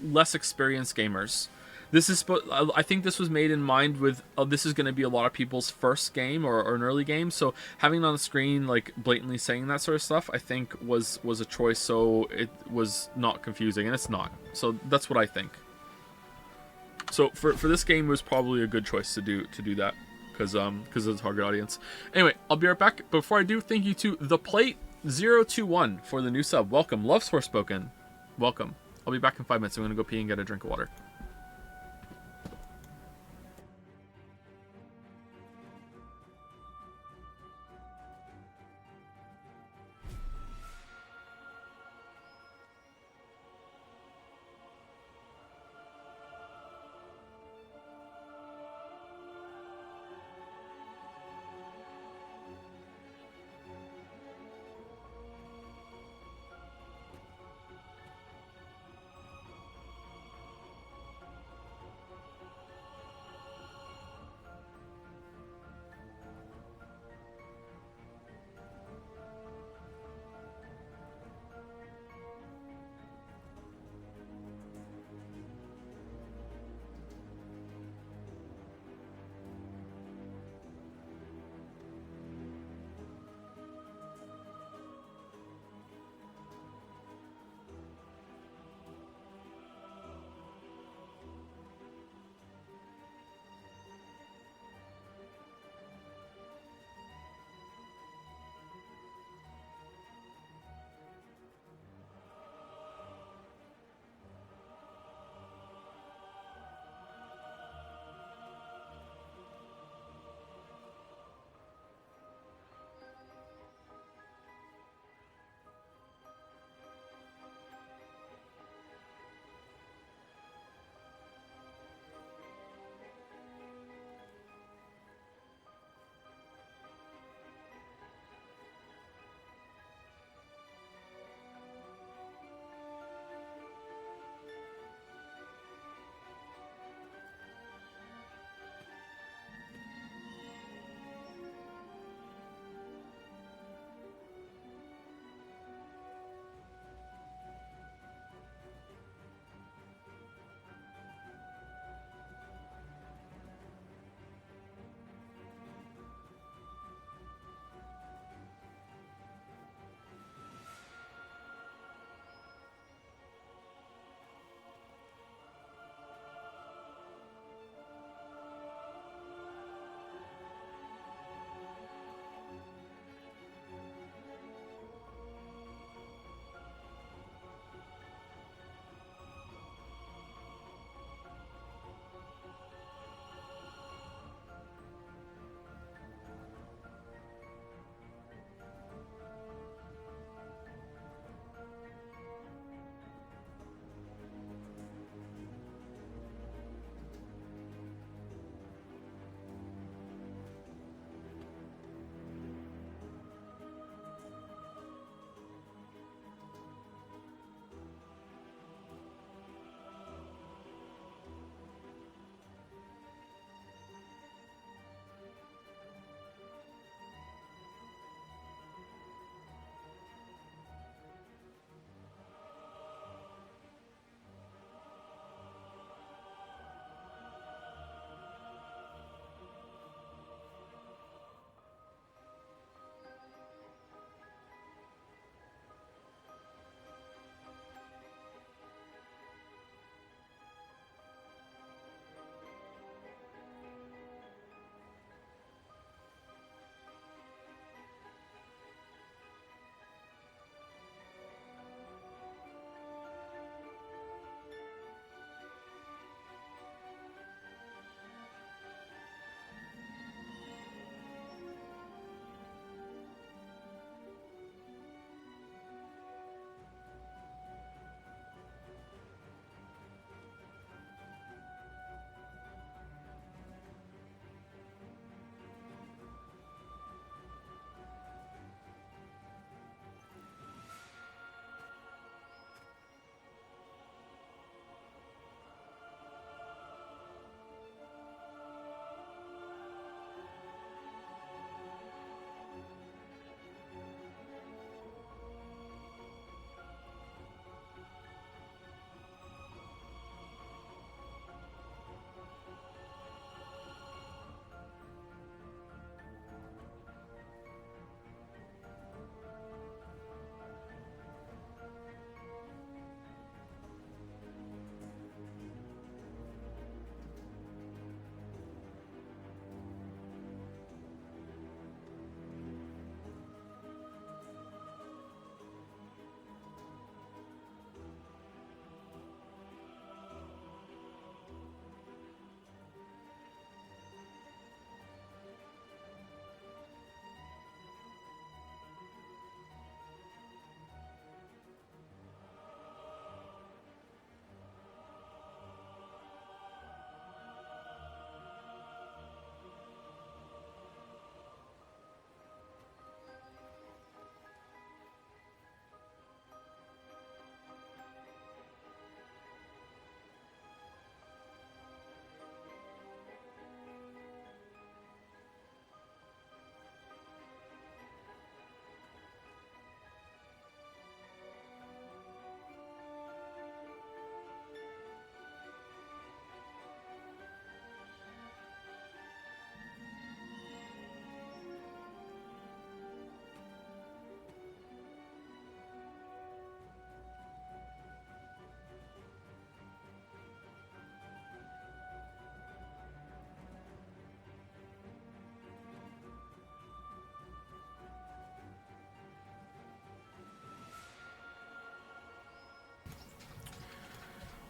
less experienced gamers. I think this was made in mind with this is going to be a lot of people's first game or an early game, so having it on the screen like blatantly saying that sort of stuff I think was a choice so it was not confusing, and it's not. So that's what I think. So for this game it was probably a good choice to do that because of the target audience. Anyway, I'll be right back. Before I do, thank you to The Plate 021 for the new sub. Welcome. Loves Forspoken. Welcome. I'll be back in 5 minutes. I'm going to go pee and get a drink of water.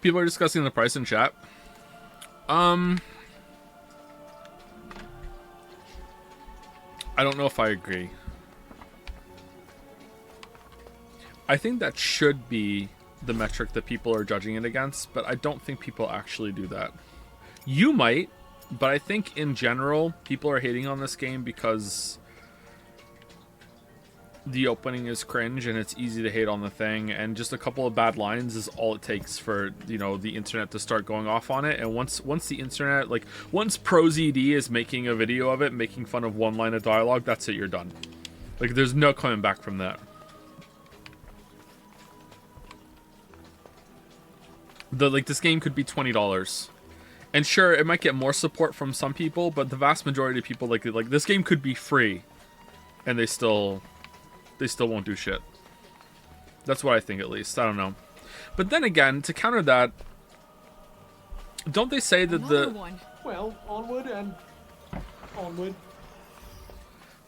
People are discussing the price in chat. I don't know if I agree. I think that should be the metric that people are judging it against, but I don't think people actually do that. You might, but I think in general, people are hating on this game because the opening is cringe and it's easy to hate on the thing, and just a couple of bad lines is all it takes for, you know, the internet to start going off on it. And once the internet, like, once ProZD is making a video of it, making fun of one line of dialogue, that's it, you're done. Like, there's no coming back from that. This game could be $20. And sure, it might get more support from some people, but the vast majority of people, like this game could be free, and they still won't do shit. That's what I think, at least. I don't know. But then again, to counter that, don't they say that Well, onward and onward.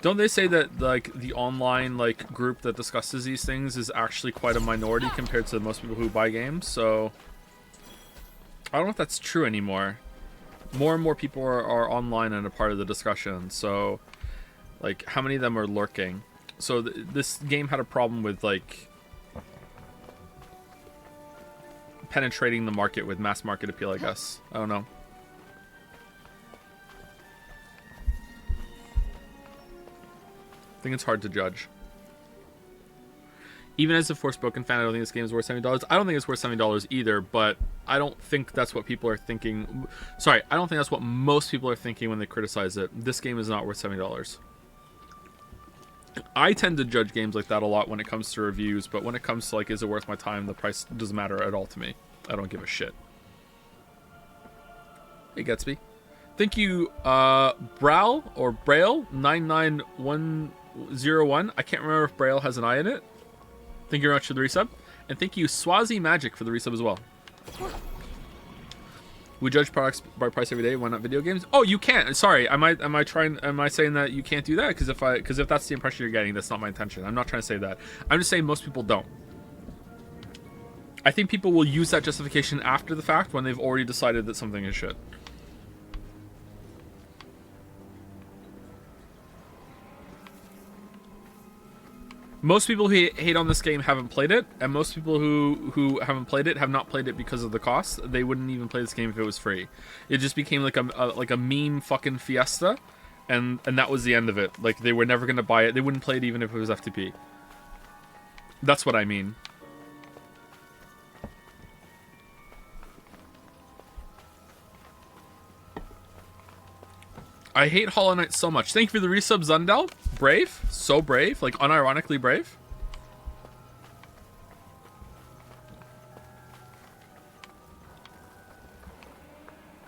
Don't they say that, like, the online, like, group that discusses these things is actually quite a minority compared to most people who buy games? So I don't know if that's true anymore. More and more people are online and a part of the discussion. So, like, how many of them are lurking? So this game had a problem with, like, penetrating the market with mass market appeal, I guess. I don't know. I think it's hard to judge. Even as a Forspoken fan, I don't think this game is worth $70. I don't think it's worth $70 either, but I don't think that's what people are thinking. Sorry, I don't think that's what most people are thinking when they criticize it. This game is not worth $70. I tend to judge games like that a lot when it comes to reviews, but when it comes to, like, is it worth my time, the price doesn't matter at all to me. I don't give a shit. Hey, Gatsby. Thank you, Braille or Braille 99101. I can't remember if Braille has an I in it. Thank you very much for the resub, and thank you, Swazi Magic, for the resub as well. We judge products by price every day. Why not video games? Oh, you can't. Sorry, am I saying that you can't do that? Because if that's the impression you're getting, that's not my intention. I'm not trying to say that. I'm just saying most people don't. I think people will use that justification after the fact when they've already decided that something is shit. Most people who hate on this game haven't played it, and most people who haven't played it have not played it because of the cost. They wouldn't even play this game if it was free. It just became like a meme fucking fiesta, and that was the end of it. Like, they were never gonna buy it. They wouldn't play it even if it was FTP. That's what I mean. I hate Hollow Knight so much. Thank you for the resub, Zundel. Brave. So brave. Like, unironically brave.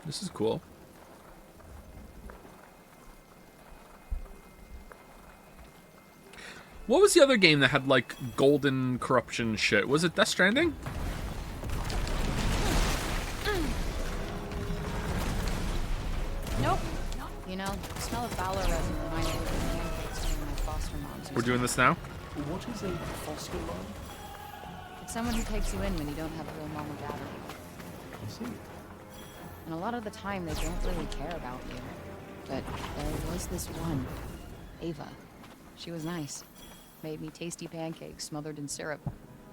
This is cool. What was the other game that had, like, golden corruption shit? Was it Death Stranding? Nope. You know, the smell of Valor resin reminds me of the pancakes from my foster moms. We're doing this now? What is a foster mom? It's someone who takes you in when you don't have a real mom or dad. I see. And a lot of the time, they don't really care about you. But there was this one, Ava. She was nice. Made me tasty pancakes smothered in syrup.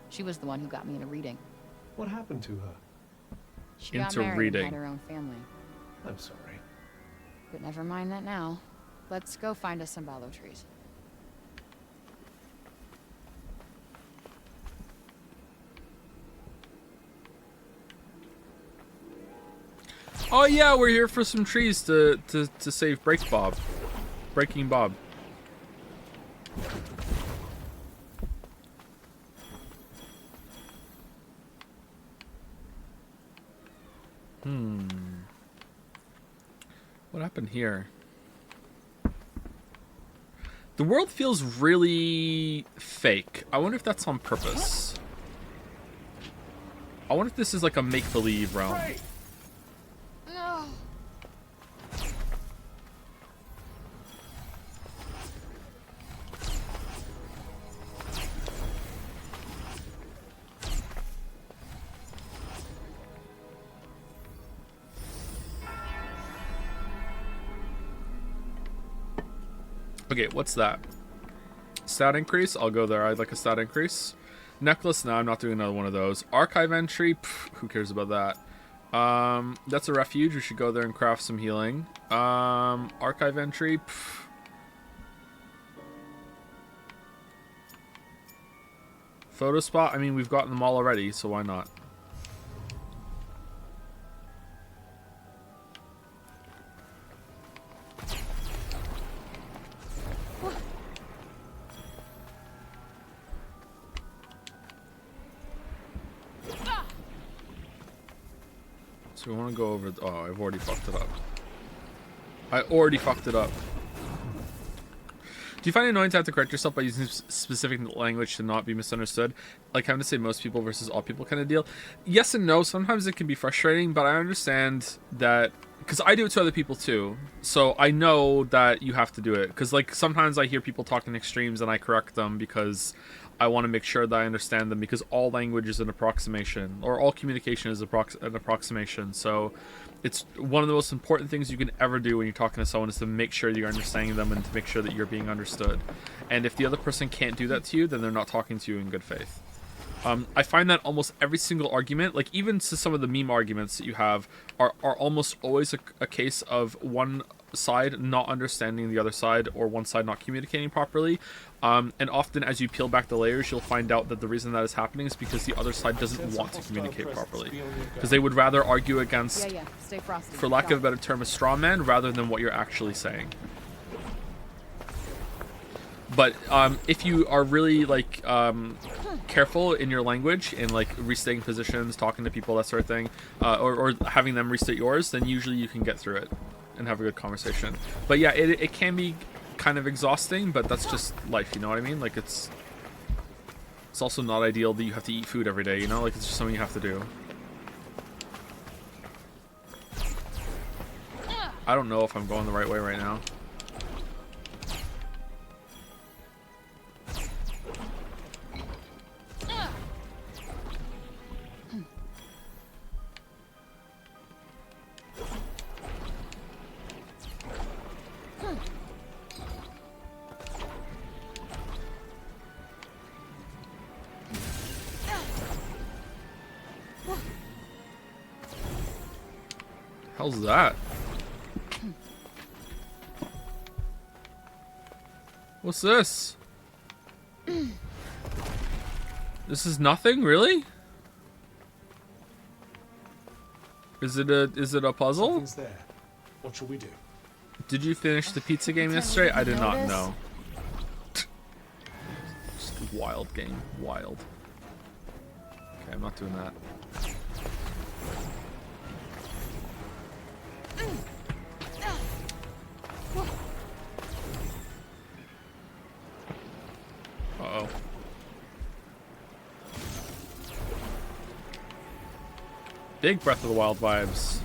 She was the one who got me into reading. What happened to her? She got Into married reading. and had her own family. I'm sorry. But never mind that now. Let's go find us some Valor trees. Oh yeah, we're here for some trees to save Breaking Bob. What happened here? The world feels really fake. I wonder if that's on purpose. I wonder if this is like a make-believe realm. No. Okay, what's that? Stat increase? I'll go there. I'd like a stat increase. Necklace? No, I'm not doing another one of those. Archive entry? Pff, who cares about that? That's a refuge. We should go there and craft some healing. Archive entry? Pff. Photo spot? I mean, we've gotten them all already, so why not? So we want to go over... Oh, I've already fucked it up. I already fucked it up. Do you find it annoying to have to correct yourself by using specific language to not be misunderstood? Like having to say most people versus all people kind of deal? Yes and no. Sometimes it can be frustrating, but I understand that... Because I do it to other people too. So I know that you have to do it. Because like sometimes I hear people talking extremes and I correct them because... I want to make sure that I understand them, because all language is an approximation, or all communication is an approximation. So it's one of the most important things you can ever do when you're talking to someone is to make sure you're understanding them and to make sure that you're being understood. And if the other person can't do that to you, then they're not talking to you in good faith. I find that almost every single argument, like even to some of the meme arguments that you have, are almost always a case of one side not understanding the other side, or one side not communicating properly. And often as you peel back the layers, you'll find out that the reason that is happening is because the other side doesn't want to communicate properly. Because they would rather argue against, Stay frosty. for lack of a better term, a straw man, rather than what you're actually saying. But if you are really like careful in your language and like restating positions, talking to people, that sort of thing, or having them restate yours, then usually you can get through it and have a good conversation. But yeah, it can be kind of exhausting, but that's just life, you know what I mean? Like it's also not ideal that you have to eat food every day, you know? Like it's just something you have to do. I don't know if I'm going the right way right now. How's that? What's this? This is nothing, really? Is it a puzzle? Something's there. What shall we do? Did you finish the pizza game yesterday? I did not know. Just a wild game. Wild. Okay, I'm not doing that. Uh-oh. Big Breath of the Wild vibes.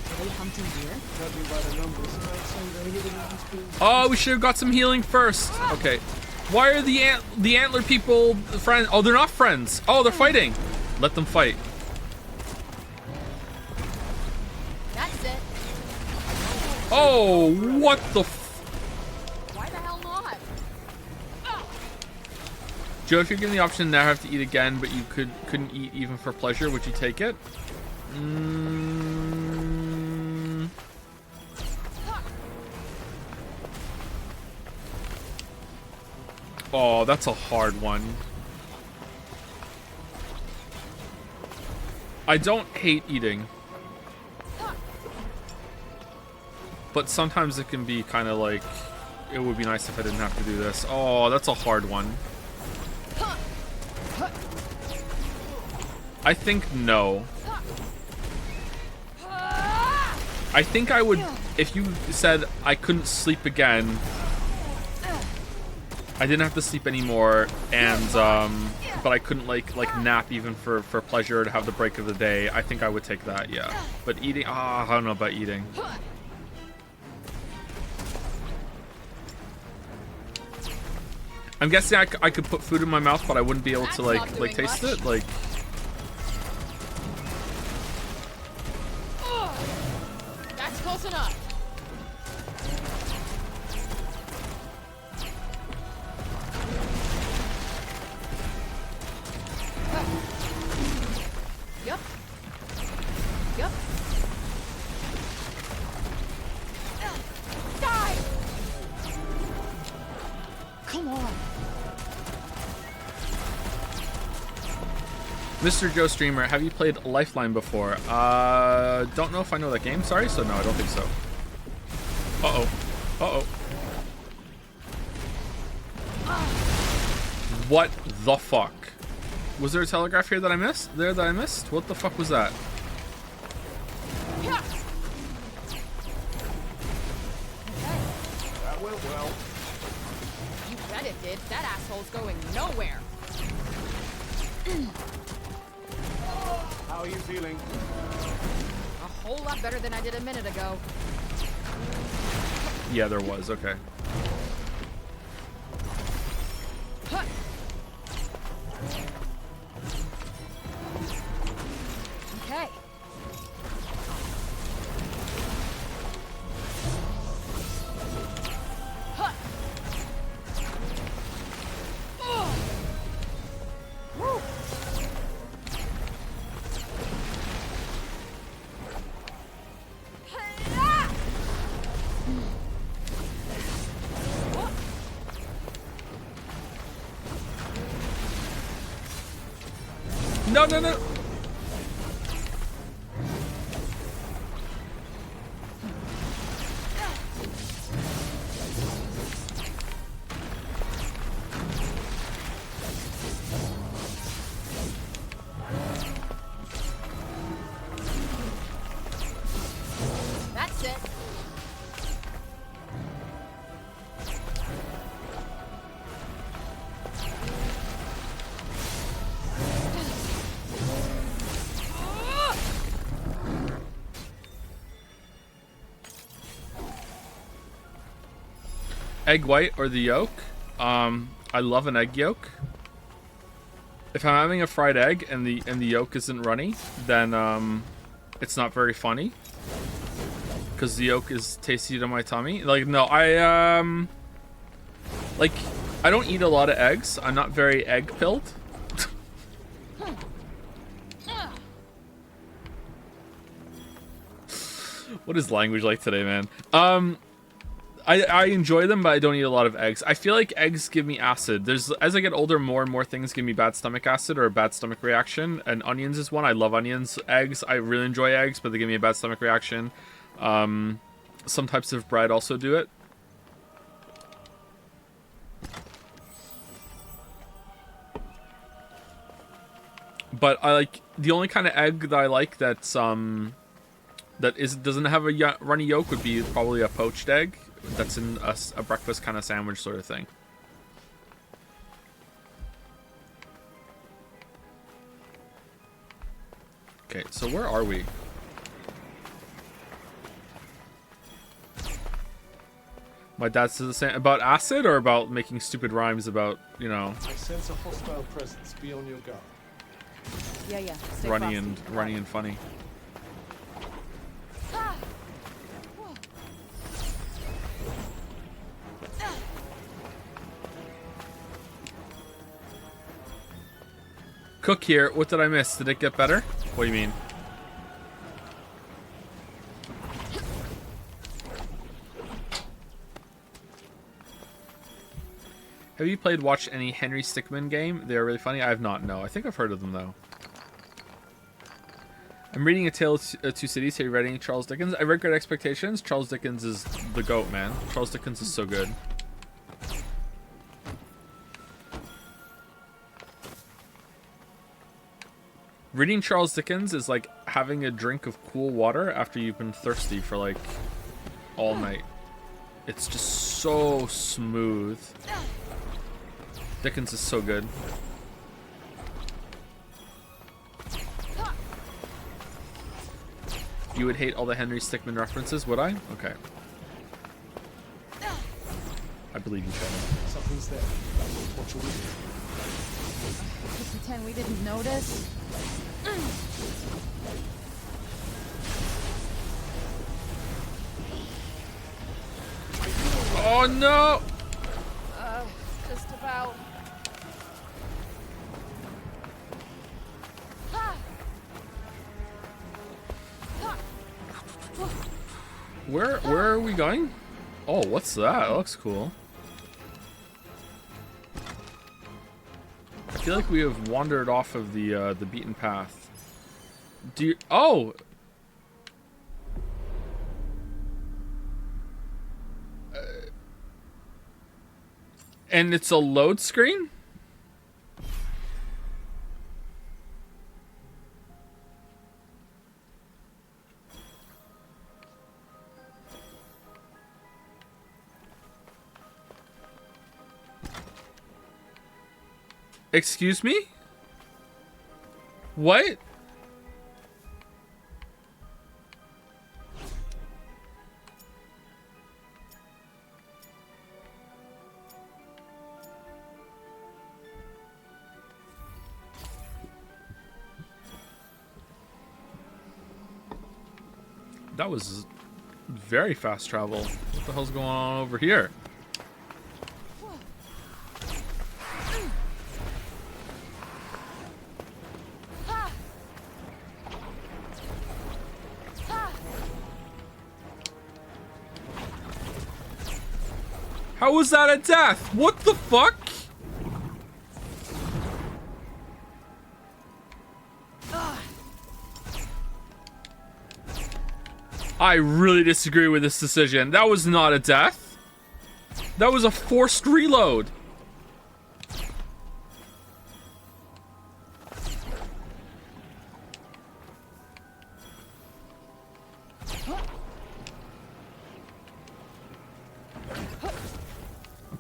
Are they hunting deer? Judging by the numbers, it might seem they're hitting on speed. Oh, we should have got some healing first. Okay. Why are the antler people friends? Oh, they're not friends. Oh, they're fighting. Let them fight. That's it. Oh, what the Why the hell not? Joe, if you're given the option to now have to eat again, but you couldn't eat even for pleasure, would you take it? Oh, that's a hard one. I don't hate eating, but sometimes it can be kind of like, it would be nice if I didn't have to do this. Oh, that's a hard one. I think no. I think I would, if you said I couldn't sleep again, I didn't have to sleep anymore, and but I couldn't like nap even for pleasure to have the break of the day, I think I would take that, yeah. But eating, I don't know about eating. I'm guessing I could put food in my mouth, but I wouldn't be able to like taste it, like. That's close enough. Yep. Die! Come on. Mr. Joe Streamer, have you played Lifeline before? Don't know if I know that game. Sorry, so no, I don't think so. Uh-oh. Uh-oh. What the fuck? Was there a telegraph here that I missed? What the fuck was that? Yeah. That went well. You bet it did. That asshole's going nowhere. How are you feeling? A whole lot better than I did a minute ago. Yeah, there was. Okay. Huh. Okay. Huh. Woo. Hi-ya! No, no, no. That's it. Egg white or the yolk? I love an egg yolk. If I'm having a fried egg and the yolk isn't runny, then it's not very funny. Because the yolk is tasty to my tummy. Like, no, I don't eat a lot of eggs. I'm not very egg pilled. What is language like today, man? I enjoy them, but I don't eat a lot of eggs. I feel like eggs give me acid. As I get older, more and more things give me bad stomach acid or a bad stomach reaction. And onions is one. I love onions. Eggs, I really enjoy eggs, but they give me a bad stomach reaction. Some types of bread also do it. But I like the only kind of egg that I like that's doesn't have a runny yolk would be probably a poached egg that's in a breakfast kind of sandwich sort of thing. Okay, so where are we? My dad says the same about acid or about making stupid rhymes about, you know, I sense a hostile presence. Be on your guard. Yeah. Stay runny frosty. and funny. Ah. Cook here. What did I miss? Did it get better? What do you mean? Have you watched any Henry Stickmin game? They are really funny. I have not. No, I think I've heard of them though. I'm reading A Tale of Two Cities. Have you read any Charles Dickens? I read Great Expectations. Charles Dickens is the GOAT, man. Charles Dickens is so good. Reading Charles Dickens is like having a drink of cool water after you've been thirsty for like all night. It's just so smooth. Dickens is so good. You would hate all the Henry Stickmin references, would I? Okay. I believe you, Shannon. Something's there. What shall we do? Just pretend we didn't notice. Oh no! Just about. Where are we going? Oh, what's that? That looks cool. I feel like we have wandered off of the beaten path. Do you... Oh! And it's a load screen? Excuse me? What? That was very fast travel. What the hell's going on over here? How was that a death? What the fuck? I really disagree with this decision. That was not a death. That was a forced reload.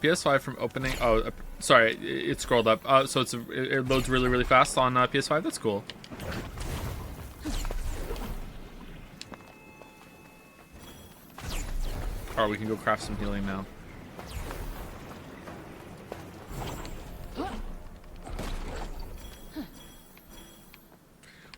PS5 from opening. Oh, sorry, it scrolled up. So it loads really, really fast on PS5. That's cool. All right, we can go craft some healing now.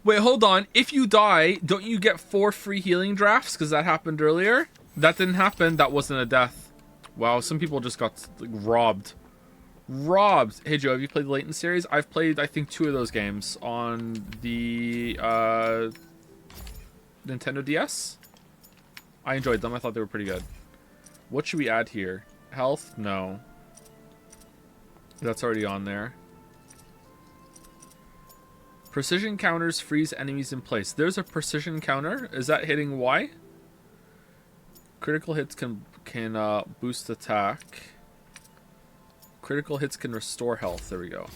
Wait, hold on. If you die, don't you get 4 free healing drafts? Because that happened earlier. That didn't happen. That wasn't a death. Wow, some people just got like, robbed. Robbed. Hey Joe, have you played the Layton series? I've played, I think, 2 of those games on the Nintendo DS. I enjoyed them. I thought they were pretty good. What should we add here? Health? No. That's already on there. Precision counters freeze enemies in place. There's a precision counter. Is that hitting Y? Critical hits can boost attack. Critical hits can restore health. There we go.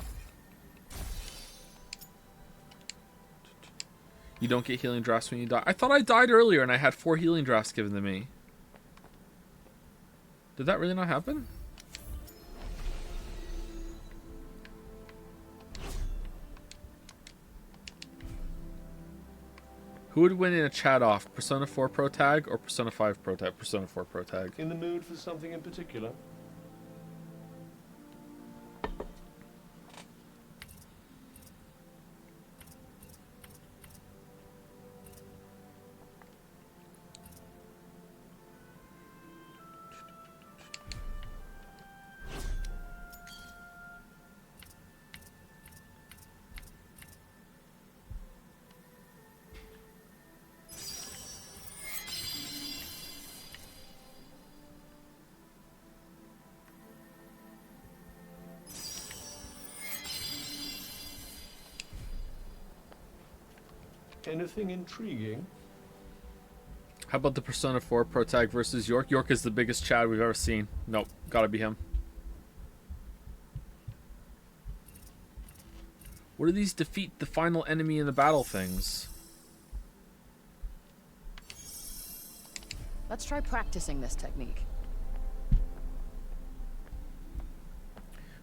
You don't get healing drafts when you die. I thought I died earlier and I had 4 healing drafts given to me. Did that really not happen? Who would win in a chat off? Persona 4 Pro Tag or Persona 5 Pro Tag? Persona 4 Pro Tag. In the mood for something in particular? Anything intriguing? How about the Persona 4 Pro Tag versus York? York is the biggest Chad we've ever seen. Nope, gotta be him. What are these defeat the final enemy in the battle things? Let's try practicing this technique.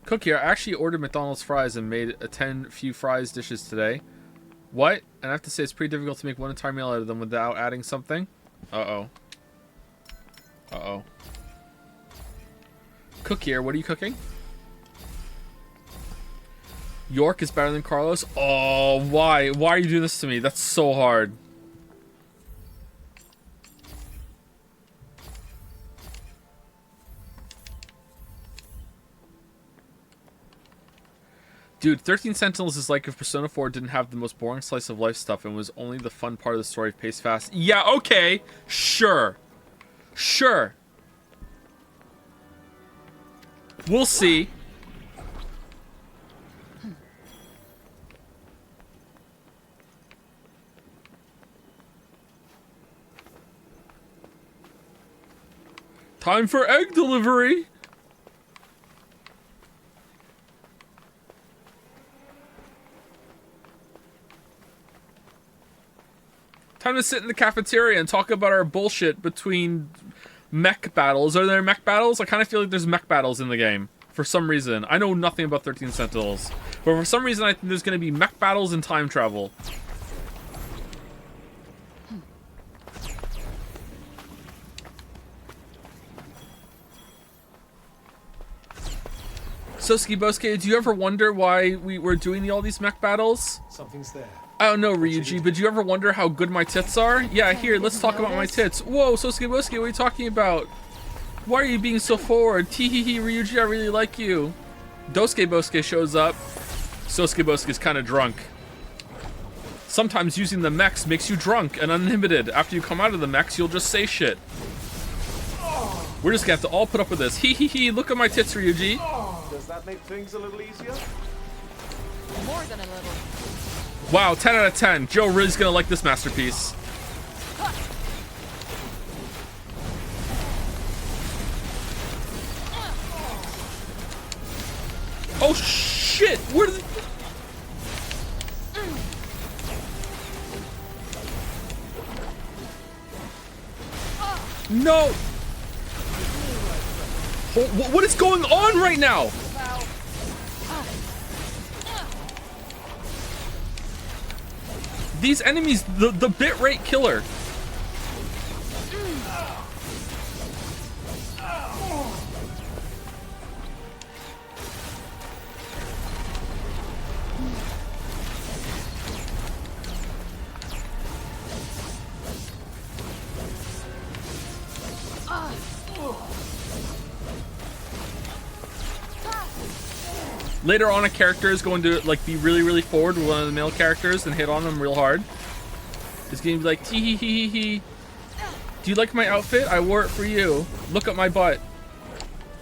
Cook here. I actually ordered McDonald's fries and made a 10 few fries dishes today. What? And I have to say it's pretty difficult to make one entire meal out of them without adding something. Uh-oh. Uh-oh. Cook here. What are you cooking? York is better than Carlos? Oh, why? Why are you doing this to me? That's so hard. Dude, 13 Sentinels is like if Persona 4 didn't have the most boring slice of life stuff and was only the fun part of the story paced fast. Yeah, okay. Sure. Sure. We'll see. Time for egg delivery. Time to sit in the cafeteria and talk about our bullshit between mech battles. Are there mech battles? I kind of feel like there's mech battles in the game. For some reason. I know nothing about 13 Sentinels. But for some reason I think there's going to be mech battles and time travel. Soski Bosuke, do you ever wonder why we were doing all these mech battles? Something's there. I don't know, Ryuji, but do you ever wonder how good my tits are? Yeah, here, let's talk about my tits. Whoa, Sosuke Bosuke, what are you talking about? Why are you being so forward? Teehee, Ryuji, I really like you. Dosuke Bosuke shows up. Sosuke Bosuke's kind of drunk. Sometimes using the mechs makes you drunk and uninhibited. After you come out of the mechs, you'll just say shit. We're just gonna have to all put up with this. Hee hee hee, look at my tits, Ryuji. Does that make things a little easier? More than a little. Wow, 10 out of 10. Joe really's gonna like this masterpiece. Oh shit! Where did... No! What is going on right now? These enemies, the bit rate killer. Later on, a character is going to like be really forward with one of the male characters and hit on them real hard. It's going to be like, tee hee hee hee. Do you like my outfit? I wore it for you. Look at my butt.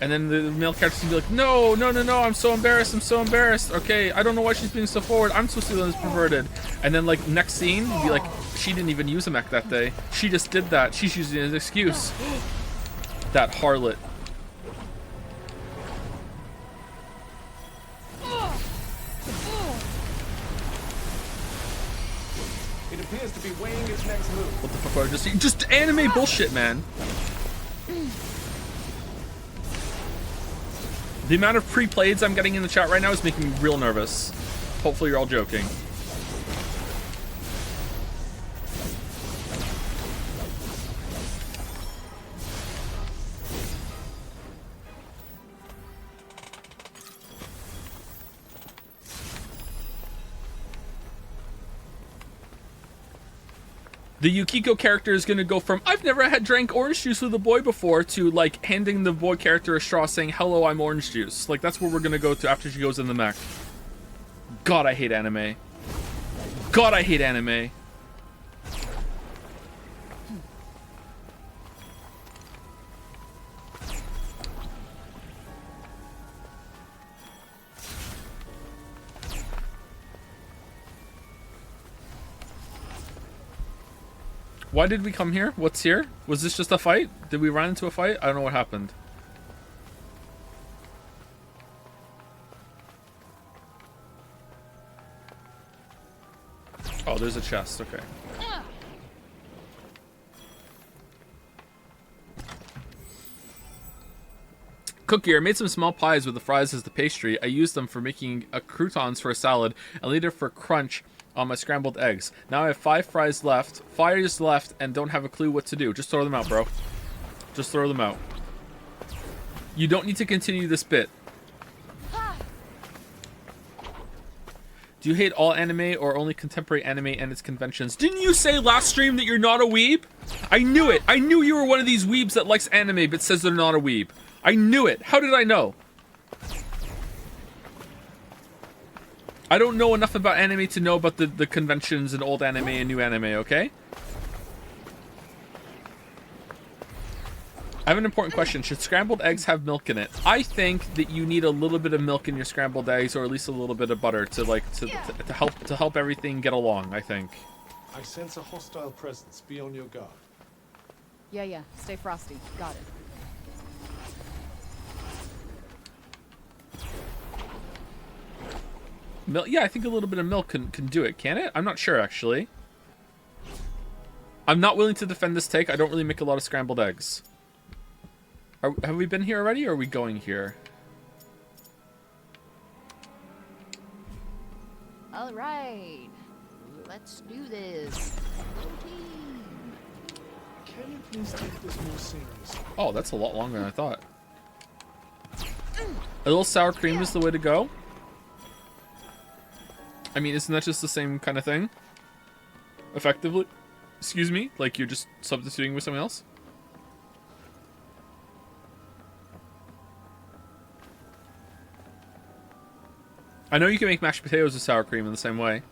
And then the male character's going to be like, no, I'm so embarrassed. I'm so embarrassed. Okay, I don't know why she's being so forward. I'm supposed to be the one that's perverted. And then like next scene, you'd be like, she didn't even use a mech that day. She just did that. She's using it as an excuse. That harlot. It appears to be weighing its next move. What the fuck are just anime bullshit, man. The amount of pre-plays I'm getting in the chat right now is making me real nervous. Hopefully you're all joking. The Yukiko character is going to go from, I've never had drank orange juice with a boy before, to, like, handing the boy character a straw saying, hello, I'm orange juice. Like, that's where we're going to go to after she goes in the mech. God, I hate anime. God, I hate anime. Why did we come here? What's here? Was this just a fight? Did we run into a fight? I don't know what happened. Oh, there's a chest. Okay. Cookie, I made some small pies with the fries as the pastry. I used them for making croutons for a salad and later for crunch on my scrambled eggs. Now I have 5 fries left, and don't have a clue what to do. Just throw them out, bro. Just throw them out. You don't need to continue this bit. Do you hate all anime or only contemporary anime and its conventions? Didn't you say last stream that you're not a weeb? I knew it. I knew you were one of these weebs that likes anime but says they're not a weeb. I knew it. How did I know? I don't know enough about anime to know about the conventions and old anime and new anime, okay? have an important question. Should scrambled eggs have milk in it? I think that you need a little bit of milk in your scrambled eggs, or at least a little bit of butter to help everything get along, I think. I sense a hostile presence. Be on your guard. Yeah. Stay frosty. Got it. Milk, yeah, I think a little bit of milk can do it, can it? I'm not sure, actually. I'm not willing to defend this take. I don't really make a lot of scrambled eggs. Have we been here already, or are we going here? All right. Let's do this. Team. Can you please take this more seriously? Oh, that's a lot longer than I thought. A little sour cream is the way to go. I mean, isn't that just the same kind of thing? Effectively? Excuse me? Like you're just substituting with something else? I know you can make mashed potatoes with sour cream in the same way.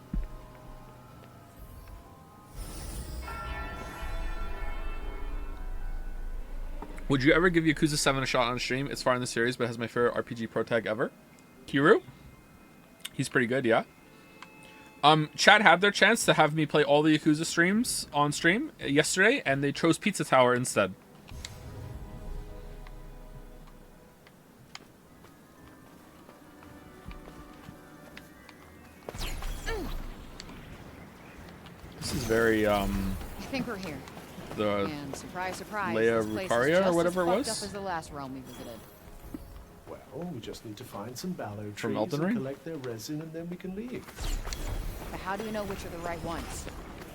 Would you ever give Yakuza 7 a shot on stream? It's far in the series, but has my favorite RPG pro tag ever. Kiru? He's pretty good, yeah. Chad had their chance to have me play all the Yakuza streams on stream yesterday, and they chose Pizza Tower instead. This is very, I think we're here. the And surprise, surprise, Leia this place Rucaria is or just whatever it as was? fucked up as the last realm we visited. Well, we just need to find some ballow From trees Elden and Ring? collect their resin, and then we can leave. But how do you know which are the right ones?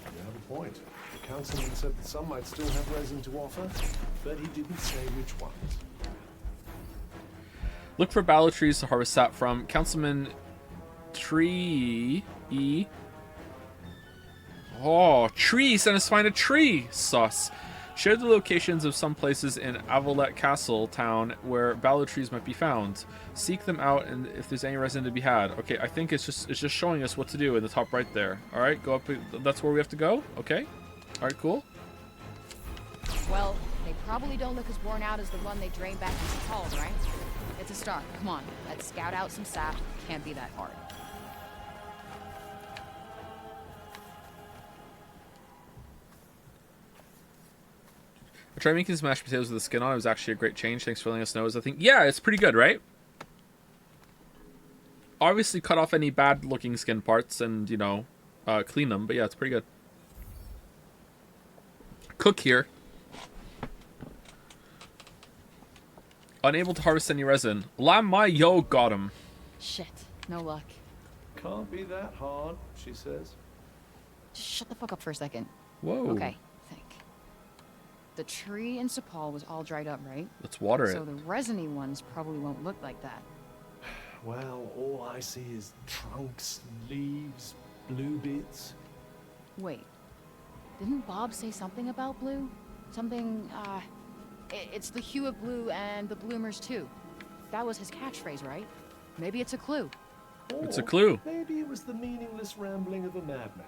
You have a point. The councilman said that some might still have resin to offer, but he didn't say which ones. Look for ballow trees to harvest sap from. Councilman Tree E. Oh, tree! Send us find a tree! Sus. Share the locations of some places in Avolet Castle town where ballow trees might be found. Seek them out, and if there's any resin to be had. Okay, I think it's just showing us what to do in the top right there. All right, go up. That's where we have to go. Okay. All right, cool. Well, they probably don't look as worn out as the one they drained back in St. Paul's, right? It's a start. Come on, let's scout out some sap. Can't be that hard. I tried making some mashed potatoes with the skin on. It was actually a great change. Thanks for letting us know. I think, yeah, it's pretty good, right? Obviously, cut off any bad-looking skin parts and, you know, clean them. But yeah, it's pretty good. Cook here. Unable to harvest any resin. Lam my yo got him. Shit, no luck. Can't be that hard, she says. Just shut the fuck up for a second. Whoa. Okay, think. The tree in Sepal was all dried up, right? Let's water So it. the resiny ones probably won't look like that. Well, all I see is trunks, leaves, blue bits. Wait, didn't Bob say something about blue? Something, it's the hue of blue and the bloomers too. That was his catchphrase, right? Maybe it's a clue. It's a Or clue. Maybe it was the meaningless rambling of a madman.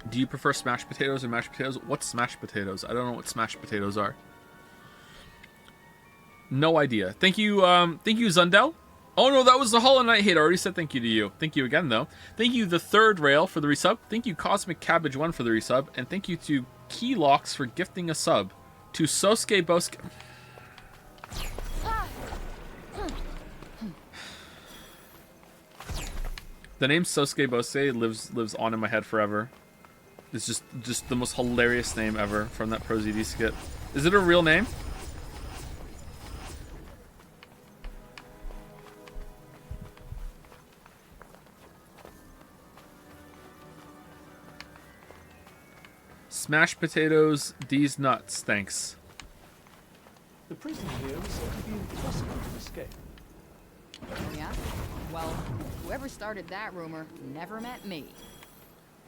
Do you prefer smashed potatoes or mashed potatoes? What's smashed potatoes? I don't know what smashed potatoes are. No idea. Thank you, Zundel. Oh no, that was the Hollow Knight hit. I already said thank you to you. Thank you again, though. Thank you, the third rail, for the resub. Thank you, Cosmic Cabbage 1 for the resub. And thank you to Keylocks for gifting a sub. To Sosuke Bosuke. The name Sosuke Bosuke lives on in my head forever. It's just the most hilarious name ever from that ProZD skit. Is it a real name? Smashed potatoes, these nuts, thanks. The prison here was said to be impossible to escape. Oh, yeah? Well, whoever started that rumor never met me.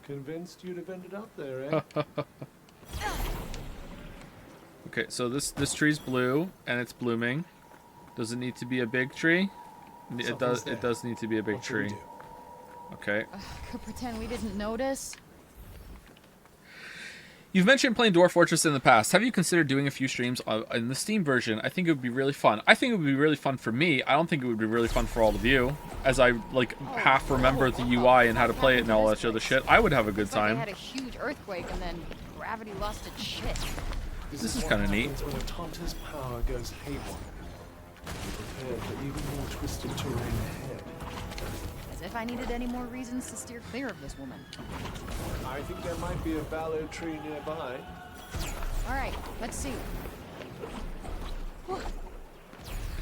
Convinced you'd have ended up there, eh? Okay, so this tree's blue and it's blooming. Does it need to be a big tree? It does. Something's It does need to be a big What shall we tree. do? Okay. Could pretend we didn't notice. You've mentioned playing Dwarf Fortress in the past. Have you considered doing a few streams in the Steam version? I think it would be really fun. I think it would be really fun for me. I don't think it would be really fun for all of you. As I, like, half remember the UI and how to play it and all that other shit. I would have a good time. They had a huge earthquake and then gravity lost its shit. This is kind of neat. When a Tonta's power goes haywire, be prepared for even more twisted terrain ahead. As if I needed any more reasons to steer clear of this woman. I think there might be a fallow tree nearby. Alright, let's see. I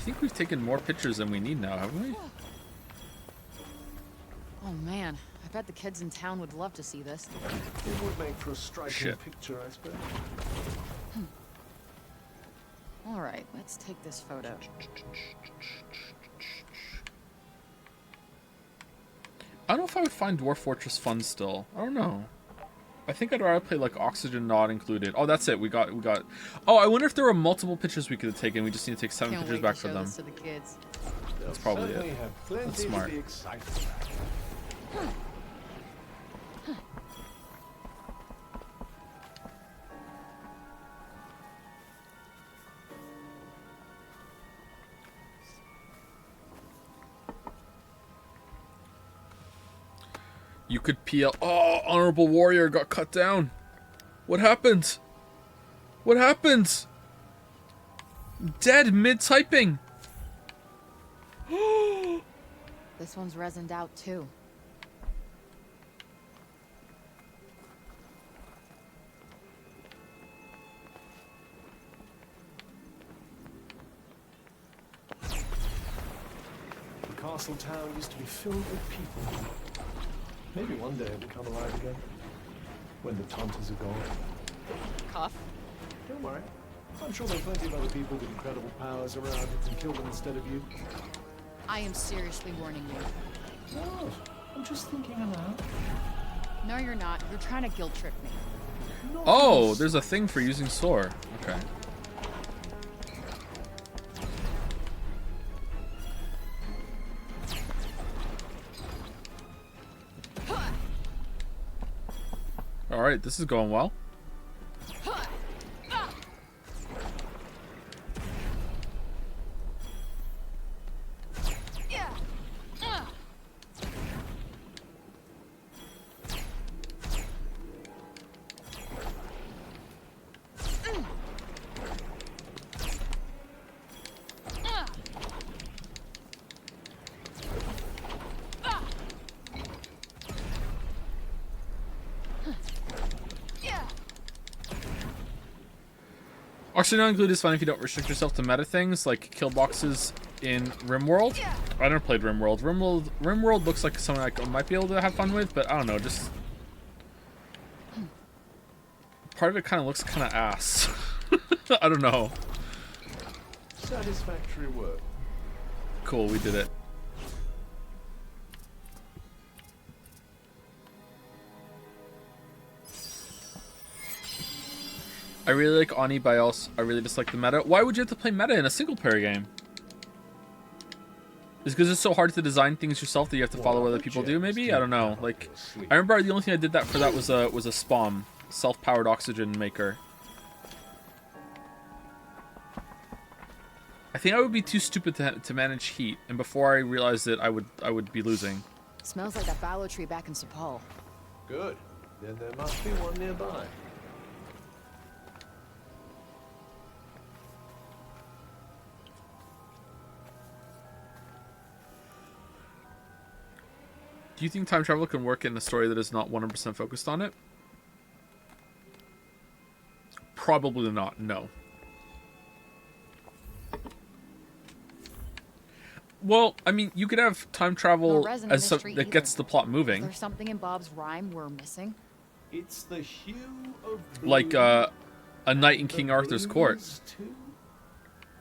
think we've taken more pictures than we need now, haven't we? Oh man, I bet the kids in town would love to see this. It would make for a striking Shit. picture, I suppose. Alright, let's take this photo. I don't know if I would find Dwarf Fortress fun still. I don't know. I think I'd rather play like Oxygen Not Included. Oh, that's it. We got. Oh, I wonder if there were multiple pictures we could have taken. We just need to take 7 Can't pictures wait back to for show them. this to the kids. That's probably Certainly it. have plenty That's smart. to be excited about. You could PL. Oh, Honorable Warrior got cut down. What happened? What happened? Dead mid-typing. This one's resined out too. The castle town used to be filled with people. Maybe one day it'll come alive again. When the Tontas are gone. Cuff. Don't worry. I'm sure there are plenty of other people with incredible powers around who can kill them instead of you. I am seriously warning you. No, I'm just thinking aloud. No, you're not. You're trying to guilt trip me. Not Oh, us. there's a thing for using SOAR. Okay. Alright, this is going well. Oxygen Not Included is fun if you don't restrict yourself to meta things like kill boxes in RimWorld. I never played RimWorld. RimWorld looks like something I might be able to have fun with, but I don't know. Just part of it kind of looks kind of ass. I don't know. Satisfactory work. Cool, we did it. I really like Ani, but I really dislike the meta. Why would you have to play meta in a single player game? Is because it's so hard to design things yourself that you have to follow what other people do, maybe? I don't know. Like, I remember the only thing I did that for that was a SPOM, self-powered oxygen maker. I think I would be too stupid to manage heat, and before I realized it, I would be losing. Smells like that fallow tree back in Sepal. Good. Then there must be one nearby. Do you think time travel can work in a story that is not 100% focused on it? Probably not, no. Well, I mean, you could have time travel No resin in as this some, tree that gets either. the plot Is moving. there something in Bob's rhyme we're missing? It's the hue of blue. Like a night in King Arthur's court. Blues, too?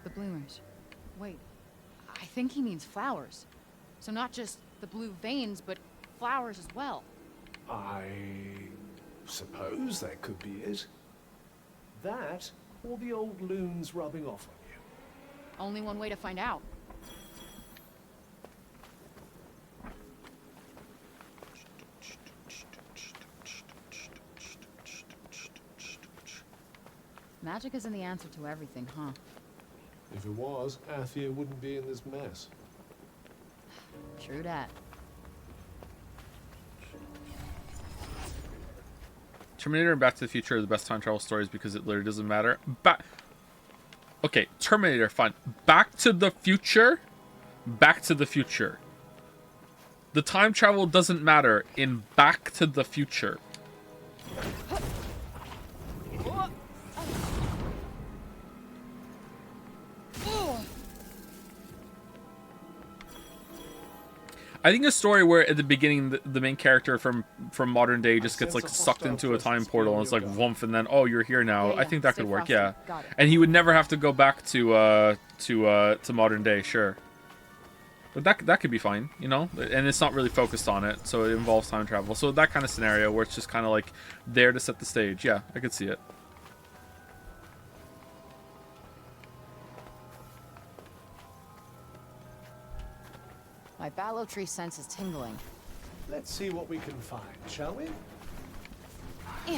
The bloomers. Wait, I think he means flowers. So not just the blue veins, but flowers as well. I suppose that could be it. That, or the old loons rubbing off on you. Only one way to find out. Magic isn't the answer to everything, huh? If it was, Athia wouldn't be in this mess. True that. Terminator and Back to the Future are the best time travel stories because it literally doesn't matter. Okay, Terminator, fine. Back to the Future. Back to the Future. The time travel doesn't matter in Back to the Future. I think a story where at the beginning the main character from modern day just gets like sucked into a time portal and it's like woof, and then oh, you're here now. I think that could work, yeah. And he would never have to go back to modern day, sure. But that could be fine, you know? And it's not really focused on it, so it involves time travel. So that kind of scenario where it's just kind of like there to set the stage. Yeah, I could see it. My Ballo tree sense is tingling. Let's see what we can find, shall we? Yeah.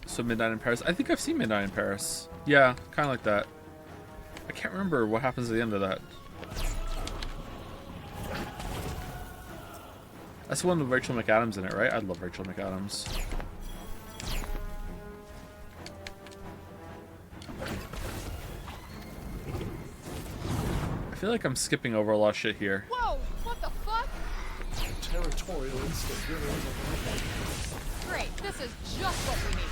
So Midnight in Paris. I think I've seen Midnight in Paris. Yeah, kind of like that. I can't remember what happens at the end of that. That's the one with Rachel McAdams in it, right? I love Rachel McAdams. I feel like I'm skipping over a lot of shit here. Whoa! What the fuck? Territorial instinct really isn't like Great, this is just what we need.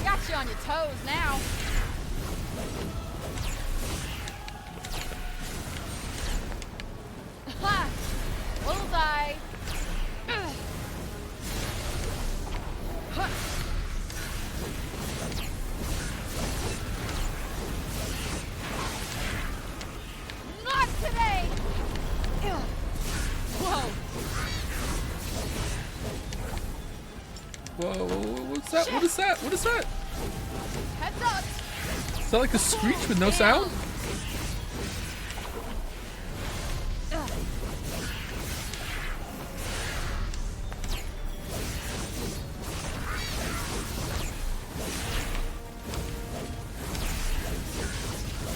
Got you on your toes now. Ha! Bullseye. Ugh. Huh. Not today. Ugh. Whoa. Whoa, what's that? What is that? What is that? Heads up. Is that like a screech with no sound?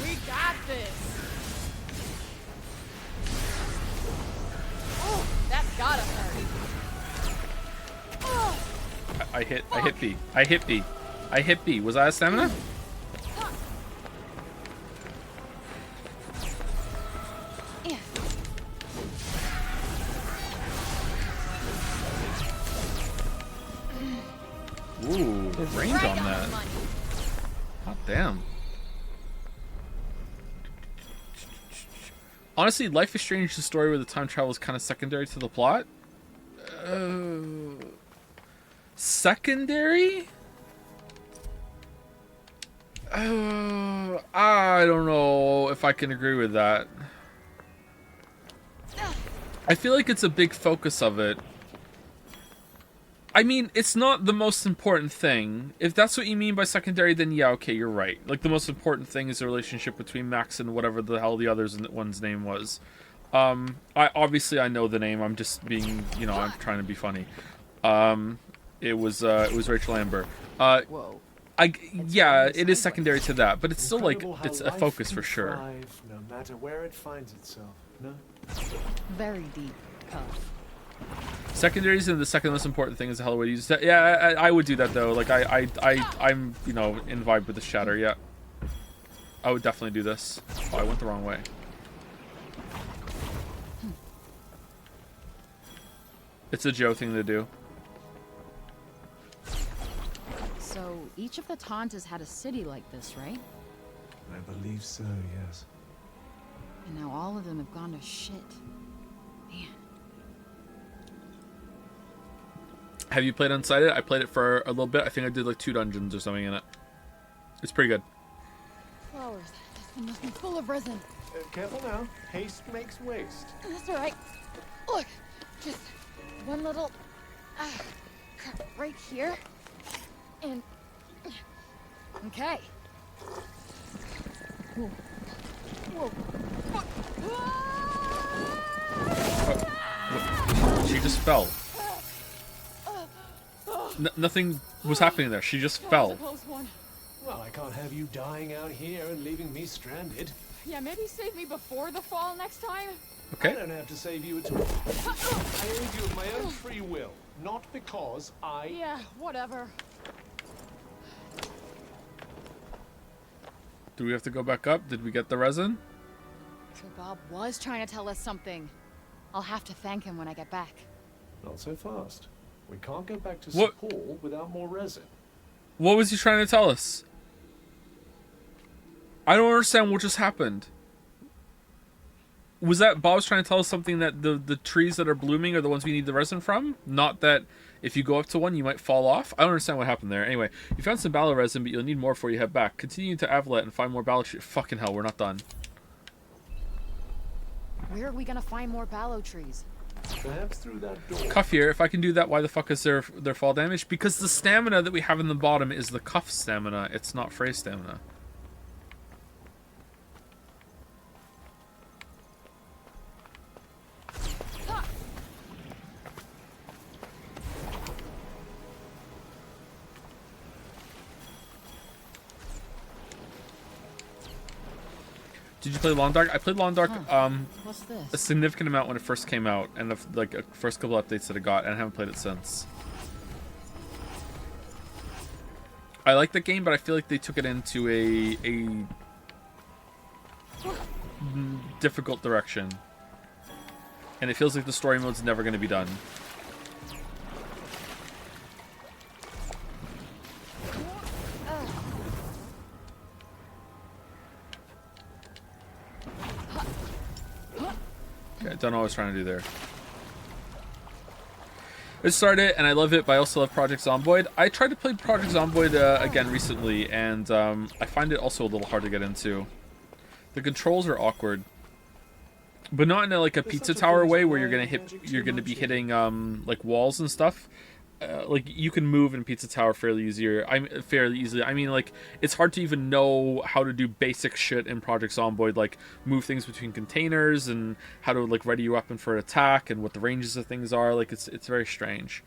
We got this. Oh, that's gotta hurt. Oh. I hit B. I hit B. I hit B. Was that a stamina? Yeah. Ooh, the range Right on on that. the money. Hot damn. Honestly, Life is Strange is a story where the time travel is kind of secondary to the plot. Secondary? I don't know if I can agree with that. I feel like it's a big focus of it. I mean, it's not the most important thing. If that's what you mean by secondary, then yeah, okay, you're right. Like, the most important thing is the relationship between Max and whatever the hell the other's one's name was. I know the name. I'm just being, you know, I'm trying to be funny. It was Rachel Amber. Whoa. Yeah, it is secondary to that, but it's still like Incredible how it's a life focus can for sure. thrive no matter where it finds itself. No. Very deep cut. Secondaries and the second most important thing is the hell way to use that. Yeah, I would do that though. Like I'm you know in vibe with the shatter. Yeah, I would definitely do this. Oh, I went the wrong way. It's a Joe thing to do. So each of the Tantas had a city like this, right? I believe so. Yes. And now all of them have gone to shit. Man. Have you played Unsighted? I played it for a little bit. I think I did like 2 dungeons or something in it. It's pretty good. Flowers. This one must be full of resin. Careful now. Haste makes waste. That's all right. Look, just one little cut right here, and okay. Whoa. Whoa. She just fell. Nothing was happening there. She just fell. Close one. Well, I can't have you dying out here and leaving me stranded. Yeah, maybe save me before the fall next time. I Okay. don't have to save you at all. I aid you of my own free will, not because I... Yeah, whatever. Do we have to go back up? Did we get the resin? So Bob was trying to tell us something. I'll have to thank him when I get back. Not so fast. We can't go back to What? Paul without more resin. What was he trying to tell us? I don't understand what just happened. Was that Bob's trying to tell us something that the trees that are blooming are the ones we need the resin from? Not that if you go up to one, you might fall off? I don't understand what happened there. Anyway, you found some ballow resin, but you'll need more before you head back. Continue to Avalet and find more ballow trees. Fucking hell, we're not done. Where are we gonna find more ballow trees? Perhaps through that door. Cuff here. If I can do that, why the fuck is their fall damage? Because the stamina that we have in the bottom is the cuff stamina. It's not Frey's stamina. Did you play Long Dark? I played Long Dark What's a this? significant amount when it first came out, and like first couple updates that it got, and I haven't played it since. I like the game, but I feel like they took it into a difficult direction, and it feels like the story mode's never going to be done. Okay, I don't know what I was trying to do there. I started and I love it, but I also love Project Zomboid. I tried to play Project Zomboid again recently, and I find it also a little hard to get into. The controls are awkward, but not in like a pizza tower way where you're gonna be hitting like walls and stuff. Like you can move in Pizza Tower fairly easily. I mean, like it's hard to even know how to do basic shit in Project Zomboid, like move things between containers and how to like ready your weapon for an attack and what the ranges of things are. Like it's very strange.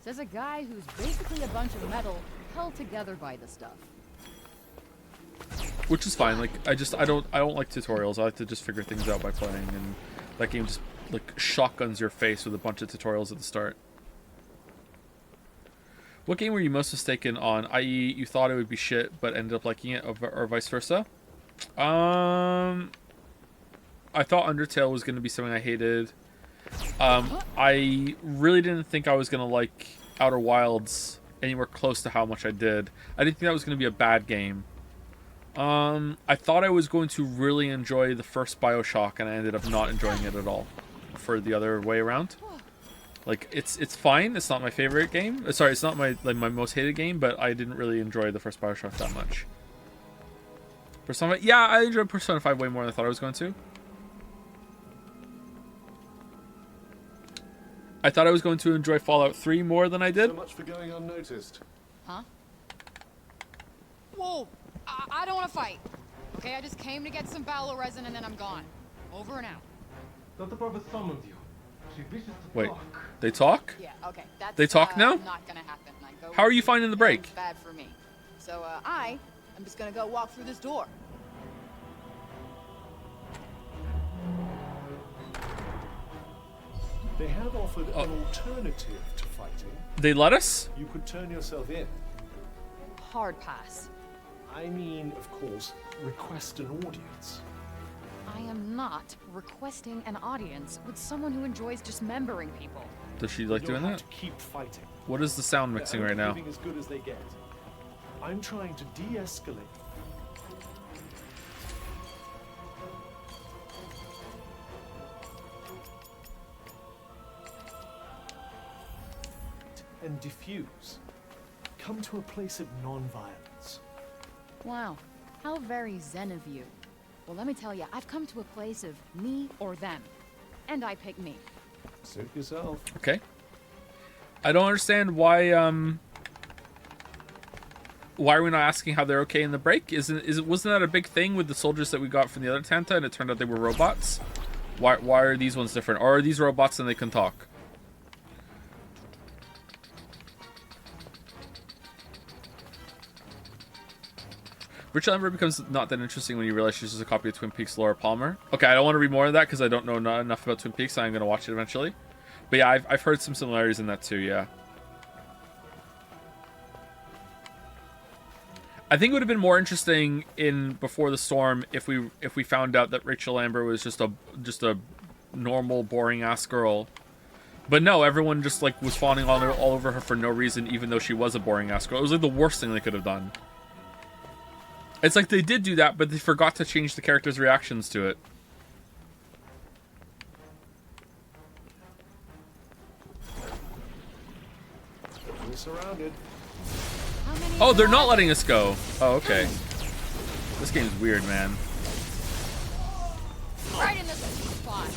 Says a guy who's basically a bunch of metal held together by the stuff. Which is fine. Like I don't like tutorials. I like to just figure things out by playing, and that game just like shotguns your face with a bunch of tutorials at the start. What game were you most mistaken on, i.e. you thought it would be shit but ended up liking it, or vice versa? I thought Undertale was going to be something I hated. I really didn't think I was going to like Outer Wilds anywhere close to how much I did. I didn't think that was going to be a bad game. I thought I was going to really enjoy the first BioShock, and I ended up not enjoying it at all for the other way around. Like it's fine. It's not my favorite game. Sorry, it's not my most hated game, but I didn't really enjoy the first BioShock that much. Persona 5, yeah, I enjoyed Persona 5 way more than I thought I was going to. I thought I was going to enjoy Fallout 3 more than I did. So much for going unnoticed. Huh? Whoa! I don't want to fight. Okay, I just came to get some ballow resin and then I'm gone. Over and out. Thought the prophet summoned you. She wishes to Wait, talk. they talk? Yeah, okay. That's They talk now? not gonna happen. I go How are you finding the break? Bad for me. So I'm just gonna go walk through this door. They have offered an alternative to fighting. They let us? You could turn yourself in. Hard pass. I mean, of course, request an audience. I am not requesting an audience with someone who enjoys dismembering people. Does she like You'll doing have that? to keep fighting. What is the sound mixing right now? Living as good as they get. I'm trying to de-escalate. And diffuse. Come to a place of non-violence. Wow, how very zen of you. Well, let me tell you, I've come to a place of me or them. And I pick me. Suit yourself. Okay. I don't understand why are we not asking how they're okay in the break? Wasn't that a big thing with the soldiers that we got from the other Tanta, and it turned out they were robots? Why are these ones different? Or are these robots and they can talk? Rachel Amber becomes not that interesting when you realize she's just a copy of Twin Peaks Laura Palmer. Okay, I don't want to read more of that because I don't know enough about Twin Peaks. I'm going to watch it eventually. But yeah, I've heard some similarities in that too, yeah. I think it would have been more interesting in Before the Storm if we found out that Rachel Amber was just a normal, boring ass girl. But no, everyone just like was fawning all over her for no reason, even though she was a boring ass girl. It was like the worst thing they could have done. It's like they did do that, but they forgot to change the characters' reactions to it. We're surrounded. Oh, they're not letting us go. Oh, okay. This game's weird, man. Right in the sweet spot.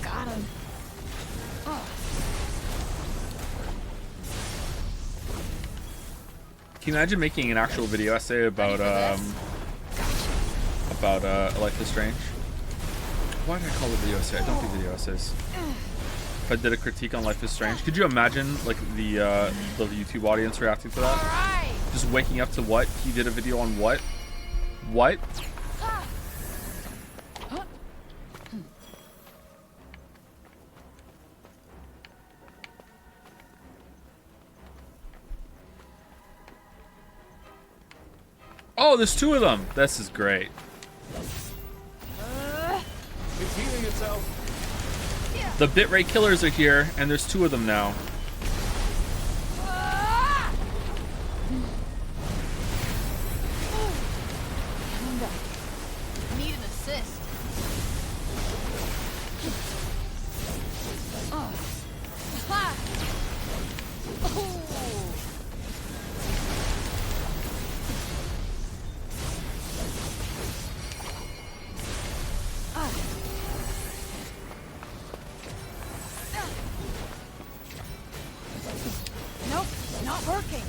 Got him. Can you imagine making an actual video essay about Life is Strange? Why did I call it video essay? I don't do video essays. If I did a critique on Life is Strange, could you imagine like the YouTube audience reacting to that? All right. Just waking up to what? He did a video on what? What? Oh, there's two of them. This is great. It's healing itself. The bitrate killers are here, and there's two of them now. Need an assist. Nope, not working.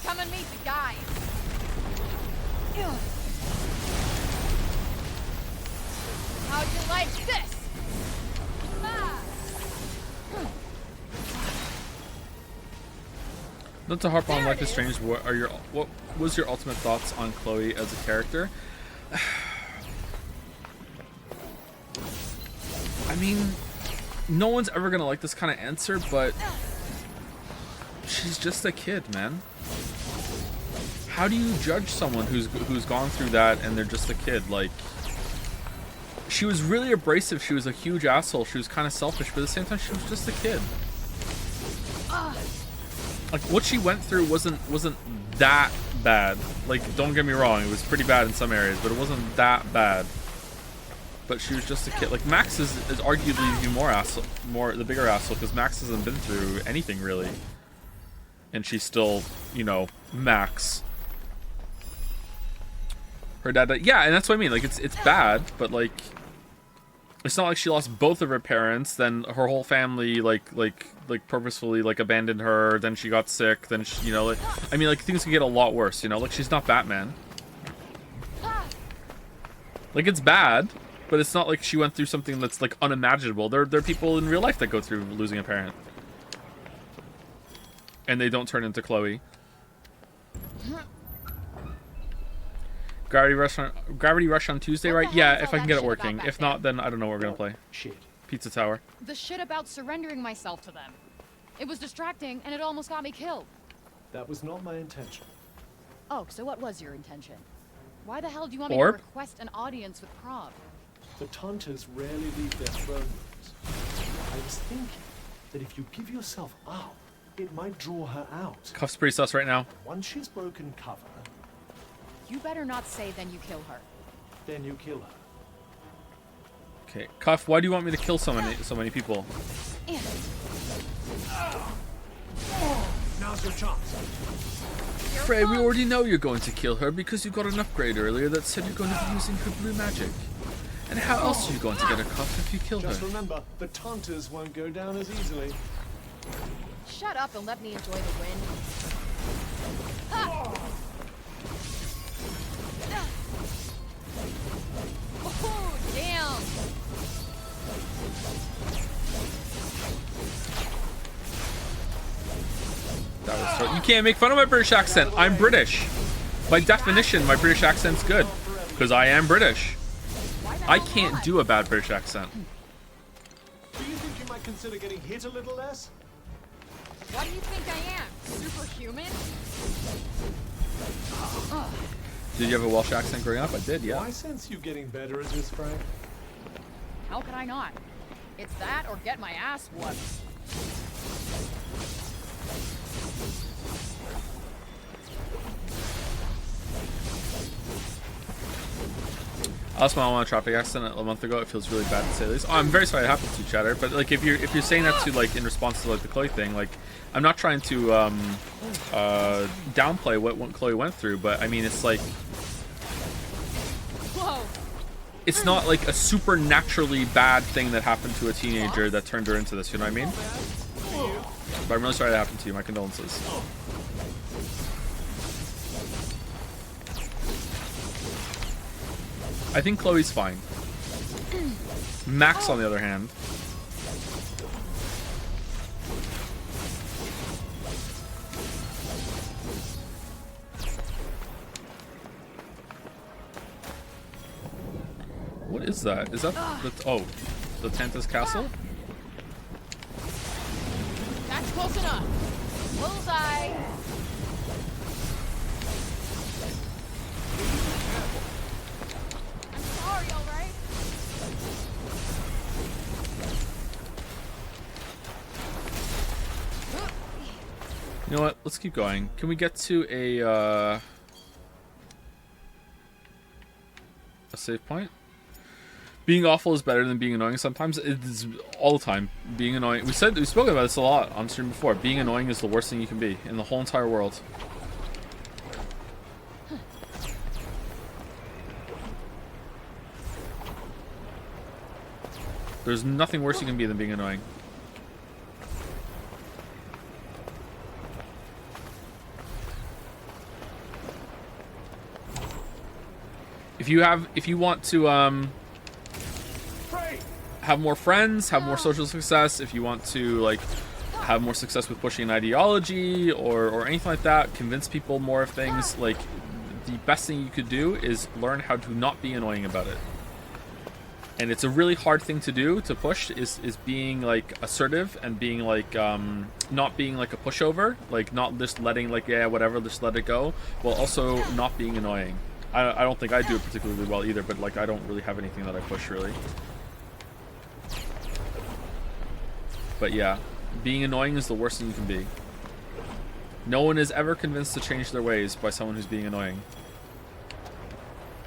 Come and meet the guys. How'd you like this? Ah. Not to harp on Life is Strange, what was your ultimate thoughts on Chloe as a character? I mean, no one's ever gonna like this kind of answer, but she's just a kid, man. How do you judge someone who's gone through that and they're just a kid? Like, she was really abrasive. She was a huge asshole. She was kind of selfish, but at the same time, she was just a kid. Like, what she went through wasn't that bad. Like, don't get me wrong, it was pretty bad in some areas, but it wasn't that bad. But she was just a kid. Like, Max is arguably the bigger asshole, because Max hasn't been through anything really, and she's still, you know, Max. Her dad, yeah, and that's what I mean. Like, it's bad, but like, it's not like she lost both of her parents. Then her whole family like purposefully like abandoned her. Then she got sick. Then she, you know, like, I mean, like, things can get a lot worse. You know, like, she's not Batman. Like, it's bad, but it's not like she went through something that's like unimaginable. There are people in real life that go through losing a parent, and they don't turn into Chloe. Gravity Rush on Tuesday, right? Yeah, if I can get it working. If not, then I don't know what we're gonna play. Shit. Pizza Tower. The shit about surrendering myself to them. It was distracting, and it almost got me killed. That was not my intention. Oh, so what was your intention? Why the hell do you want me to Orb? request an audience with Prob? The Taunters rarely leave their throne rooms. I was thinking that if you give yourself up, it might draw her out. Cuff's pretty sus right now. Once she's broken cover, You better not say then you kill her. then you kill her. Okay, Cuff, why do you want me to kill so many people? Now's your chance. Frey, we already know you're going to kill her because you got an upgrade earlier that said you're going to be using her blue magic. And how else are you going to get a cup if you kill her? Just remember, the taunters won't go down as easily. Shut up and let me enjoy the win. Oh, damn! That was so, you can't make fun of my British accent. I'm British. By definition, my British accent's good. Because I am British. I can't do a bad British accent. Do you think you might consider getting hit a little less? What do you think I am? Superhuman? Did you have a Welsh accent growing up? I did, yeah. I sense you getting better at this, Frank. How could I not? It's that or get my ass whooped. I lost my monotropic accent a month ago. It feels really bad to say this. Oh, I'm very sorry it happened to you, Chatter. But like, if you're saying that to like in response to like the Chloe thing, like, I'm not trying to downplay what Chloe went through, but I mean, it's like, Whoa! it's not like a supernaturally bad thing that happened to a teenager that turned her into this. You know what I mean? But I'm really sorry that happened to you. My condolences. I think Chloe's fine. Max, on the other hand. What is that? Is that the... Oh, the Tanta's castle? That's close enough. Bullseye! I'm sorry, alright? You know what? Let's keep going. Can we get to a save point? Being awful is better than being annoying sometimes. It is all the time. Being annoying. We've spoken about this a lot on stream before. Being annoying is the worst thing you can be in the whole entire world. There's nothing worse you can be than being annoying. If you want to have more friends, have more social success, if you want to like have more success with pushing an ideology or anything like that, convince people more of things, like the best thing you could do is learn how to not be annoying about it. And it's a really hard thing to do, to push, is being like assertive and being like not being like a pushover, like not just letting like, yeah, whatever, just let it go, while also not being annoying. I don't think I do it particularly well either, but like I don't really have anything that I push really. But yeah, being annoying is the worst thing you can be. No one is ever convinced to change their ways by someone who's being annoying.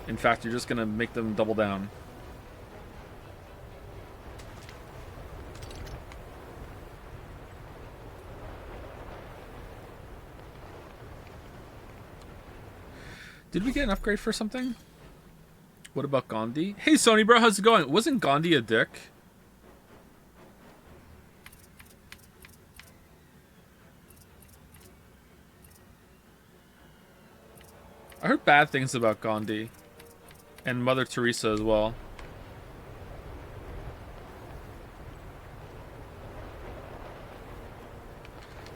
In fact, you're just gonna make them double down. Did we get an upgrade for something? What about Gandhi? Hey Sony bro, how's it going? Wasn't Gandhi a dick? I heard bad things about Gandhi. And Mother Teresa as well.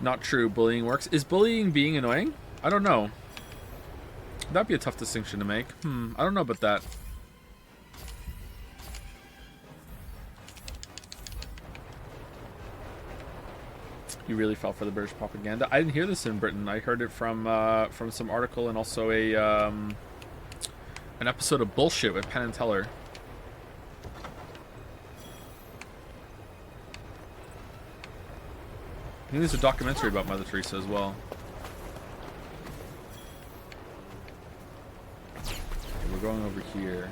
Not true, bullying works. Is bullying being annoying? I don't know. That'd be a tough distinction to make. I don't know about that. You really fell for the British propaganda. I didn't hear this in Britain. I heard it from some article and also a an episode of Bullshit with Penn and Teller. I think there's a documentary about Mother Teresa as well. We're going over here.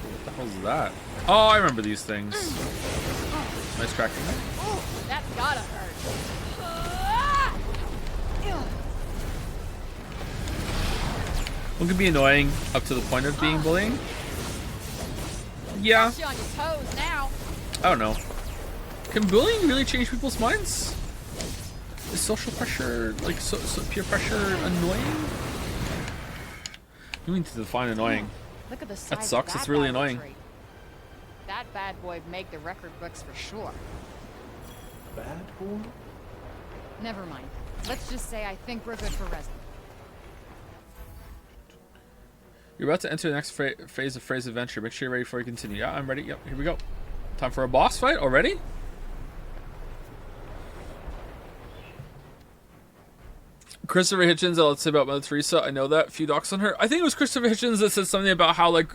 What the hell is that? Oh, I remember these things. Nice cracking. That gotta hurt. One can be annoying up to the point of being bullying. Yeah, Got you on your toes now. I don't know. Can bullying really change people's minds? Is social pressure, like so peer pressure, annoying? You need to define annoying. Look at the size That of sucks. that It's really Bible annoying. tree. That bad boy'd make the record books for sure. Bad boy? Never mind. Let's just say I think we're good for resin. You're about to enter the next phase of Frey's adventure. Make sure you're ready before you continue. Yeah, I'm ready. Yep, here we go. Time for a boss fight already? Christopher Hitchens, let's say about Mother Teresa. I know that. A few docs on her. I think it was Christopher Hitchens that said something about how like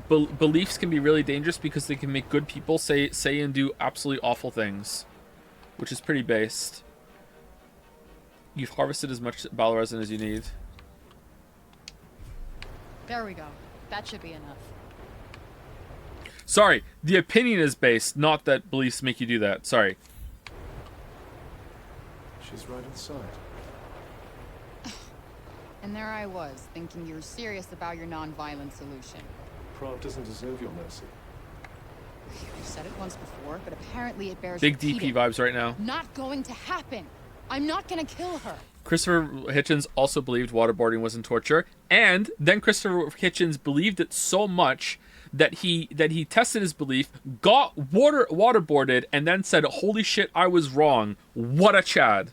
beliefs can be really dangerous because they can make good people say and do absolutely awful things, which is pretty based. You've harvested as much battle resin as you need. There we go. That should be enough. Sorry, the opinion is based, not that beliefs make you do that. Sorry. She's right inside. And there I was, thinking you were serious about your non-violent solution. Prague doesn't deserve your mercy. You've said it once before, but apparently it bears Big repeating. DP vibes right now. Not going to happen. I'm not gonna kill her. Christopher Hitchens also believed waterboarding wasn't torture, and then Christopher Hitchens believed it so much that he tested his belief, got waterboarded, and then said, "Holy shit, I was wrong." What a Chad!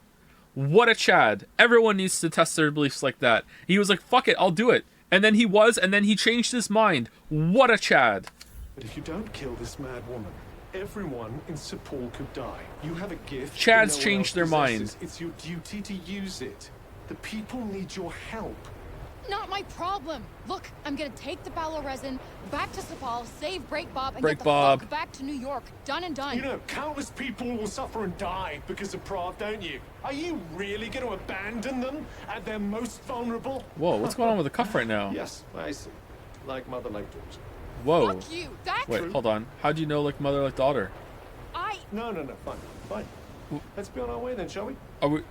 What a Chad! Everyone needs to test their beliefs like that. He was like, "Fuck it, I'll do it," and then he changed his mind. What a Chad! But if you don't kill this mad woman, everyone in Sepul could die. You have a gift. Chads that no one changed else their possesses. mind. It's your duty to use it. The people need your help. Not my problem. Look, I'm gonna take the Ballo resin back to Sepal, save Break Bob, and Break get the Bob. fuck back to New York. Done and done. You know, countless people will suffer and die because of Prague, don't you? Are you really going to abandon them at their most vulnerable? Whoa, what's going on with the cuff right now? Yes, I see. Like mother, like daughter. Whoa. Fuck you. That's Wait, hold on. How do you know like mother like daughter? No, fine. Let's be on our way then, shall we? Are we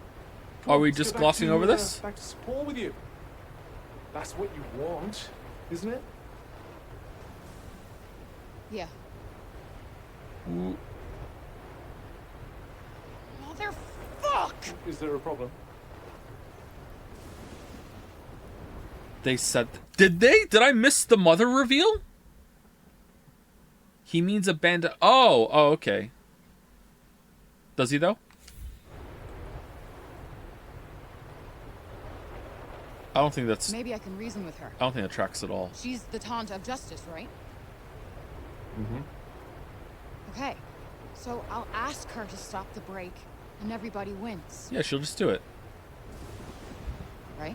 Let's just go back glossing to, over this? Back to Sepul with you. That's what you want, isn't it? Yeah. Ooh. Motherfuck! Is there a problem? They said... Did they? Did I miss the mother reveal? He means a band... Oh, okay. Does he, though? I don't think that's... Maybe I can reason with her. I don't think that tracks at all. She's the taunt of justice, right? Mm-hmm. Okay. So I'll ask her to stop the break, and everybody wins. Yeah, she'll just do it. Right?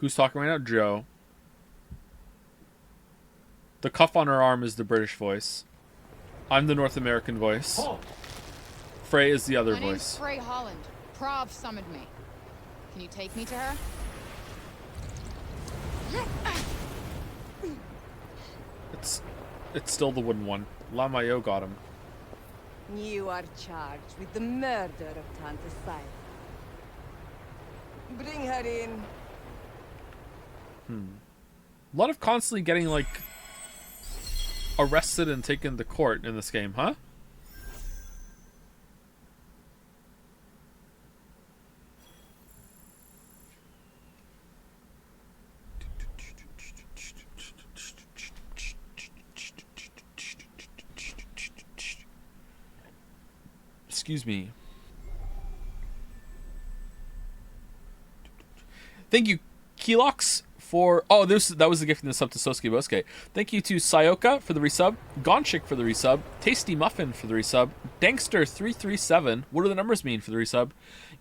Who's talking right now? Joe. The cuff on her arm is the British voice. I'm the North American voice. Oh, Frey is the other My name's voice. Frey Holland. Prov summoned me. Can you take me to her? It's still the wooden one. Lamayo got him. You are charged with the murder of Tante Sai. Bring her in. A lot of constantly getting like arrested and taken to court in this game, huh? Excuse me. Thank you, Kelox, for... Oh, that was the gift in the sub to Sosuke Bosuke. Thank you to Sayoka for the resub, Gonchik for the resub, Tasty Muffin for the resub, Dankster337, what do the numbers mean for the resub,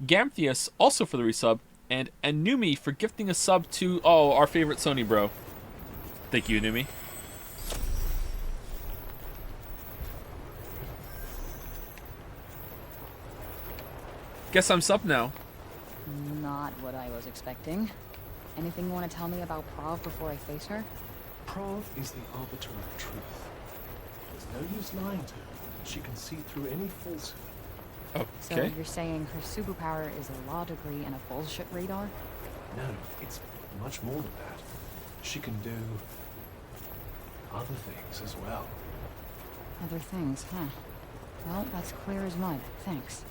Gamtheus also for the resub, and Anumi for gifting a sub to, our favorite Sony bro. Thank you, Anumi. Guess I'm sub now. Not what I was expecting. Anything you want to tell me about Prov before I face her? Prague is the arbiter of truth. There's no use lying to her. She can see through any falsehood. So Okay. you're saying her superpower is a law degree and a bullshit radar? No, it's much more than that. She can do other things as well. Other things, huh? Well, that's clear as mud. Thanks.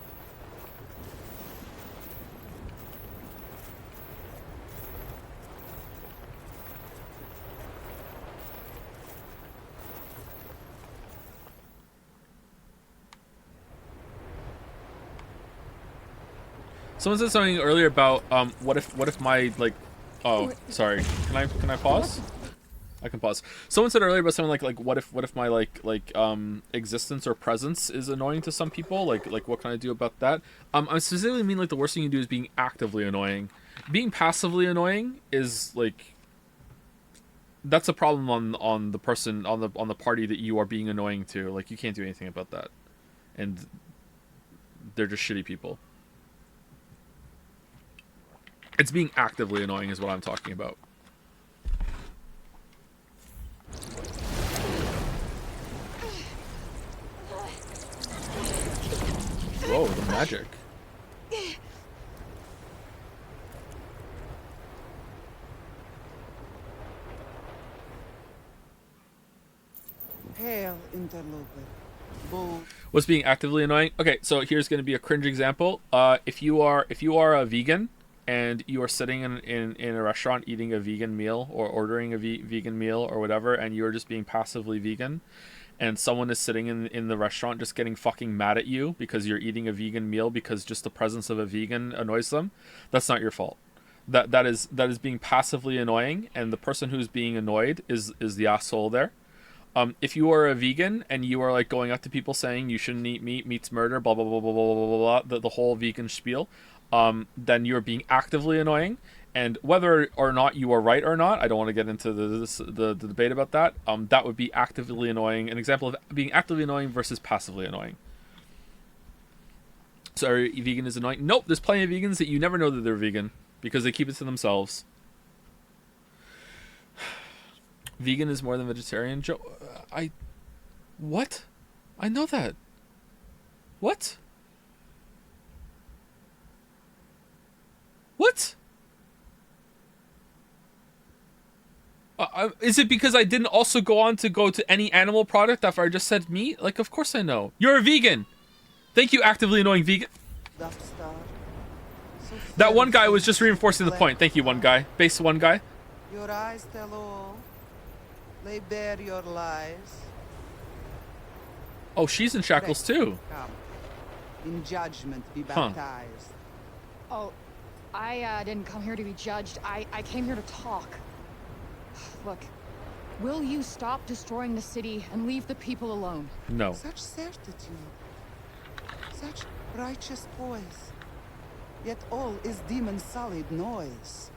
Someone said something earlier about what if my like, oh sorry, can I pause? I can pause. Someone said earlier about something like what if my like existence or presence is annoying to some people, like what can I do about that? I specifically mean like the worst thing you can do is being actively annoying. Being passively annoying is like, that's a problem on the person on the party that you are being annoying to. Like you can't do anything about that, and they're just shitty people. It's being actively annoying is what I'm talking about. Whoa, the magic. Hail, interloper. Bull. What's being actively annoying? Okay, so here's going to be a cringe example. If you are a vegan and you are sitting in a restaurant eating a vegan meal or ordering a vegan meal or whatever, and you're just being passively vegan, and someone is sitting in the restaurant just getting fucking mad at you because you're eating a vegan meal because just the presence of a vegan annoys them, that's not your fault. That is being passively annoying, and the person who's being annoyed is the asshole there. If you are a vegan and you are like going up to people saying you shouldn't eat meat, meat's murder, blah blah blah blah blah blah blah, the whole vegan spiel, then you're being actively annoying. And whether or not you are right or not, I don't want to get into the debate about that. That would be actively annoying. An example of being actively annoying versus passively annoying. So vegan is annoying? Nope, there's plenty of vegans that you never know that they're vegan because they keep it to themselves. Vegan is more than vegetarian. What? I know that. What? What? Is it because I didn't also go to any animal product after I just said meat? Like, of course I know. You're a vegan. Thank you, actively annoying vegan. That one guy was just reinforcing the point. Thank you, one guy. Base one guy. Your eyes tell all. Lay bare your lies. Oh, she's in shackles too. Come. In judgment be baptized. Oh, I didn't come here to be judged. I came here to talk. Look, will you stop destroying the city and leave the people alone? No. Such certitude. Such righteous poise. Yet all is demon solid noise.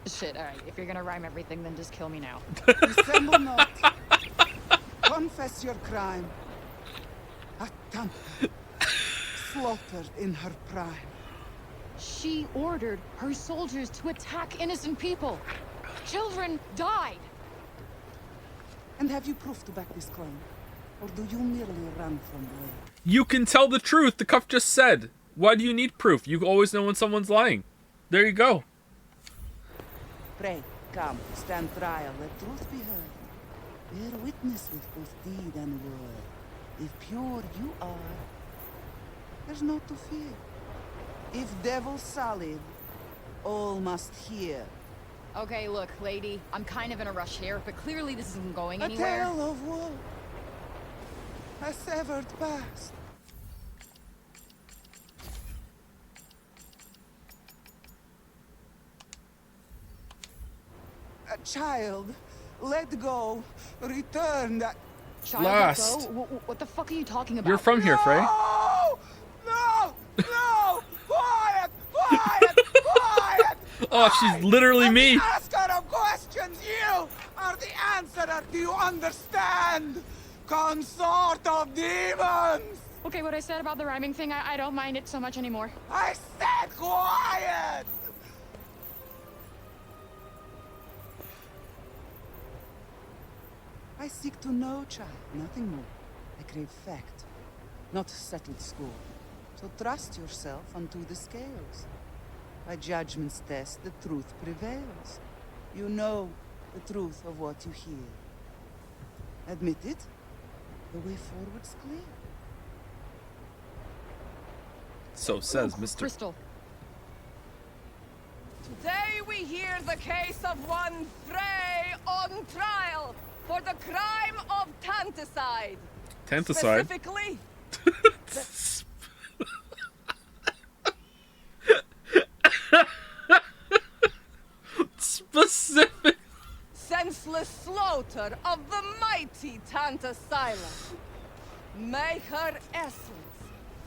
Shit, alright. If you're gonna rhyme everything, then just kill me now. Dissemble not. Confess your crime. Atampa. Slaughtered in her prime. She ordered her soldiers to attack innocent people. Children died. And have you proof to back this claim? Or do you merely run from blame? You can tell the truth. The cuff just said. Why do you need proof? You always know when someone's lying. There you go. Pray, come, stand trial, let truth be heard. Bear witness with both deed and word. If pure you are, there's naught to fear. If devil solid, all must hear. Okay, look, lady, I'm kind of in a rush here, but clearly this isn't going A anywhere. tale of woe. A severed past. A child, let go, return that... Child, Last. what the fuck are you talking about? You're from here, Frey. No! No! No! Quiet! Quiet! Quiet! Oh, she's literally me. The asker of questions, you are the answerer. Do you understand? Consort of demons! Okay, what I said about the rhyming thing, I don't mind it so much anymore. I said quiet! I seek to know, child, nothing more. I crave fact, not settled score. So trust yourself unto the scales. By judgment's test, the truth prevails. You know the truth of what you hear. Admit it. The way forward's clear. So says Mr. Crystal. Today we hear the case of one Frey on trial for the crime of tanticide. Tanticide? Specifically, Specific. senseless slaughter of the mighty Tantasila. May her essence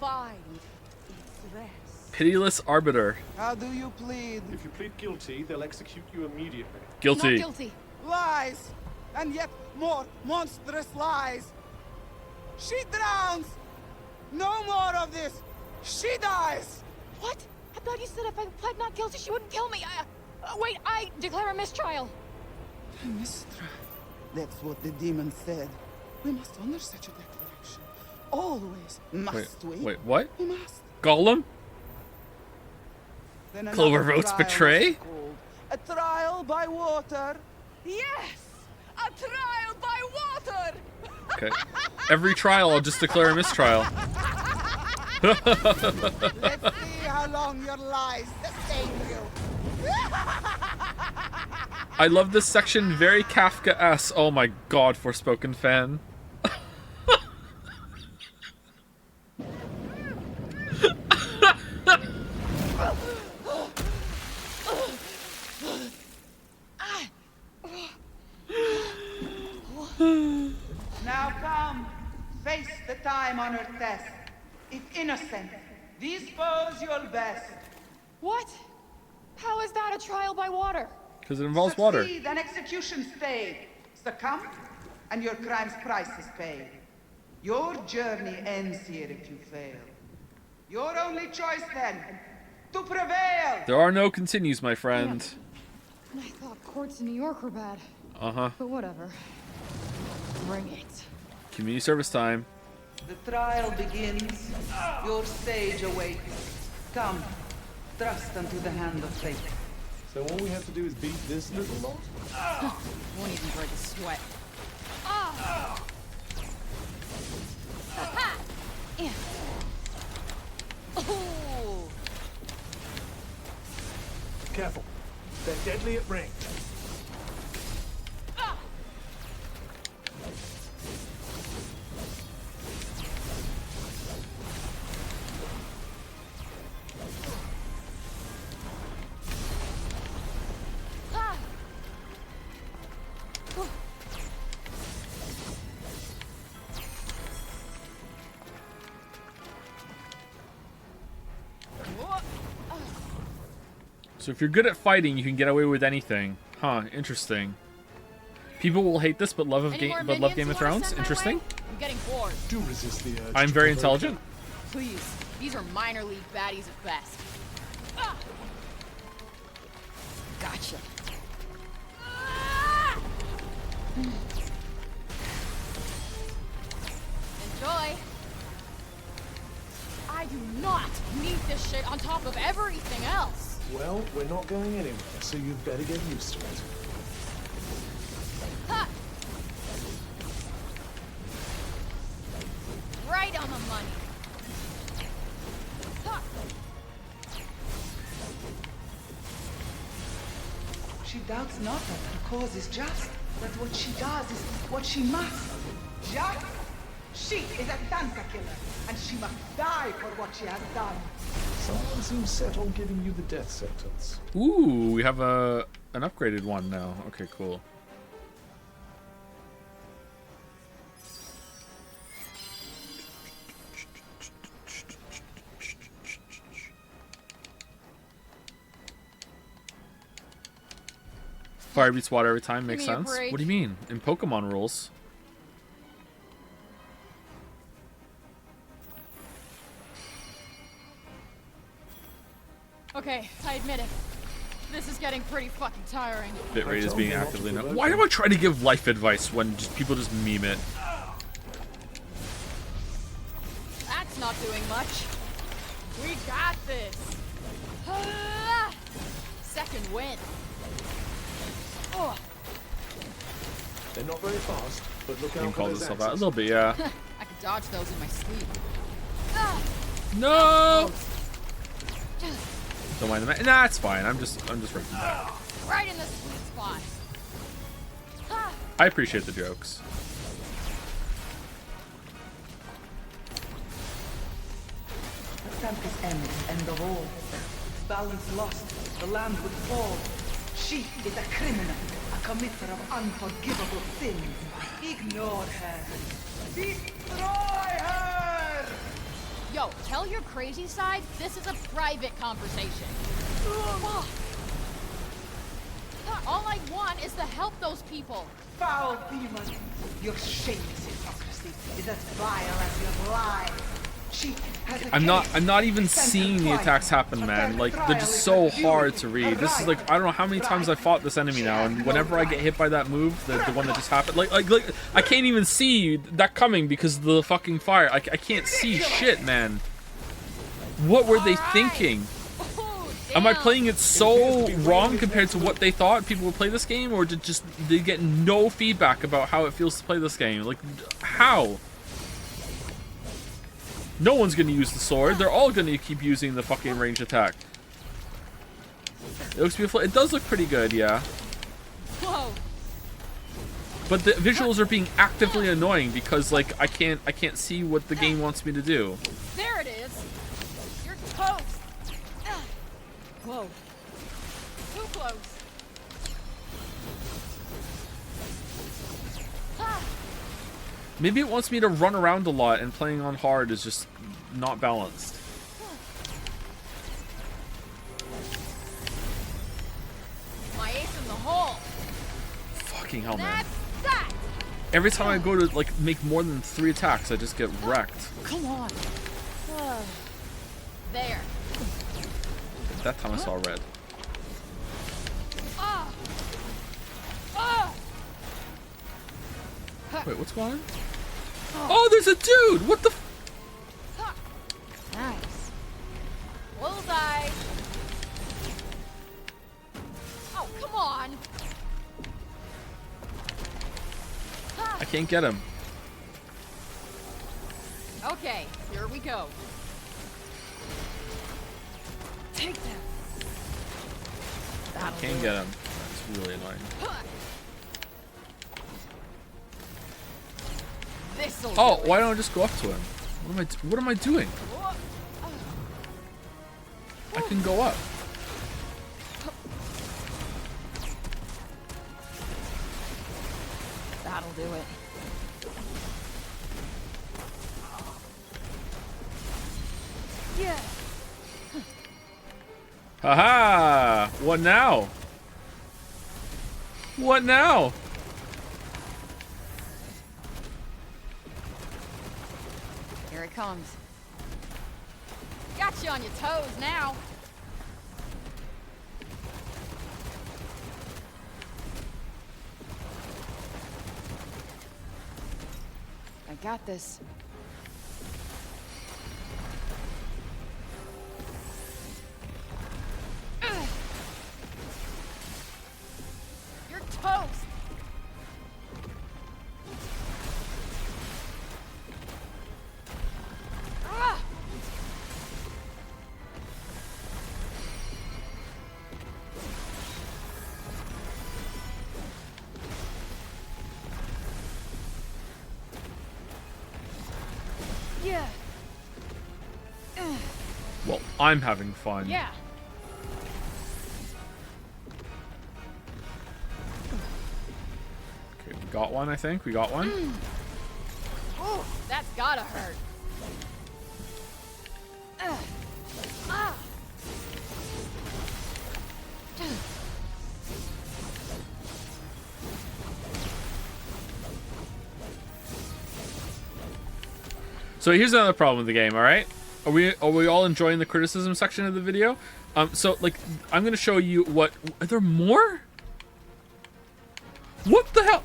find its rest. Pitiless arbiter. How do you plead? If you plead guilty, they'll execute you immediately. Guilty. Not guilty. Lies! And yet more monstrous lies! She drowns! No more of this! She dies! What? I thought you said if I pled not guilty, she wouldn't kill me. Wait, I declare a mistrial. Mistra. That's what the demon said. We must honor such a declaration. Always. Must we? Wait, what? We must. Gollum? Then Clover another votes trial betray? is called. A trial by water. Yes! A trial by water! Okay. Every trial, I'll just declare a mistrial. Let's see how long your lies sustain you. I love this section, very Kafka-esque. Oh my god, Forspoken fan. Now come, face the time-honored test. If innocent, dispose your best. What? How is that a trial by water? Because it involves water. Succeed and execution's paid. Succumb, and your crime's price is paid. Your journey ends here if you fail. Your only choice then, to prevail. There are no continues, my friend. I thought courts in New York were bad. Uh-huh. But whatever. Bring it. Community service time. The trial begins. Your stage awaits. Come, thrust unto the hand of fate. So all we have to do is beat this little lot? Won't even break a sweat. Yeah. Ooh. Careful. They're deadly at range. So if you're good at fighting, you can get away with anything. Huh, interesting. People will hate this, but love Any more Game minions of you wanna Thrones. send my Interesting. way? I'm getting bored. Do resist the urge. I'm to very provoke intelligent. Please. These are minor league baddies at best. Gotcha. Enjoy. I do not need this shit on top of everything else. Well, we're not going anywhere, so you'd better get used to it. Ha! Right on the money. Ha! She doubts not that her cause is just, that what she does is what she must. Just? She is a Tanka killer, and she must die for what she has done. Someone seems set on giving you the death sentence. Ooh, we have an upgraded one now. Okay, cool. Fire beats water every time, makes me a sense. break. What do you mean? In Pokemon rules. Okay, I admit it. This is getting pretty fucking tiring. Bitrate is told being you not to actively no. provoke Why him. do I try to give life advice when people just meme it? That's not doing much. We got this. Ah! second wind. Oh, They're not very fast, but look You can out call for this those stuff out a axes. little bit, yeah. I could dodge those in my sleep. No. Don't mind the man. Nah, it's fine. I'm just ripping back. Right in the sweet spot. I appreciate the jokes. The tempest ends and the war. Balance lost, the land would fall. She is a criminal, a committer of unforgivable sins. Ignore her. Destroy her! Yo, tell your crazy side this is a private conversation. All I want is to help those people. Foul demon! Your shameless hypocrisy is as vile as your lies. She has a I'm case. not even Sentence seeing the twice. attacks happen, man. Like, they're just so hard to read. This is like, I don't know how many times I fought this enemy now, and whenever I get hit by that move, the one that just happened, like I can't even see that coming because of the fucking fire. I can't see shit, man. What were they thinking? Am I playing it so wrong compared to what they thought people would play this game, or did just they get no feedback about how it feels to play this game? Like, how? No one's gonna use the sword. They're all gonna keep using the fucking ranged attack. It looks beautiful. It does look pretty good, yeah. Whoa. But the visuals are being actively annoying because, like, I can't see what the game wants me to do. There it is. You're toast. Whoa. Too close. Maybe it wants me to run around a lot, and playing on hard is just not balanced. My ace in the hole. Fucking hell, man. That's that. Every time I go to, like, make more than 3 attacks, I just get wrecked. Come on. There. That time I saw red. Ah. Ah. Wait, what's going on? Oh, there's a dude! What the f- Nice. Bullseye. Oh, come on. I can't get him. Okay, here we go. Take them. I can't get him. That's really annoying. This'll Oh, do it. why don't I just go up to him? What am I doing? I can go up. That'll do it. Yeah. Haha! What now? What now? Here it comes. Got you on your toes now. I got this. You're toast. Ah! Yeah. Well, I'm having fun. Yeah. Okay, we got one, I think. We got one. Oh, that's gotta hurt. Ah. So here's another problem with the game, alright? Are we all enjoying the criticism section of the video? So, like, I'm gonna show you what... Are there more? What the hell?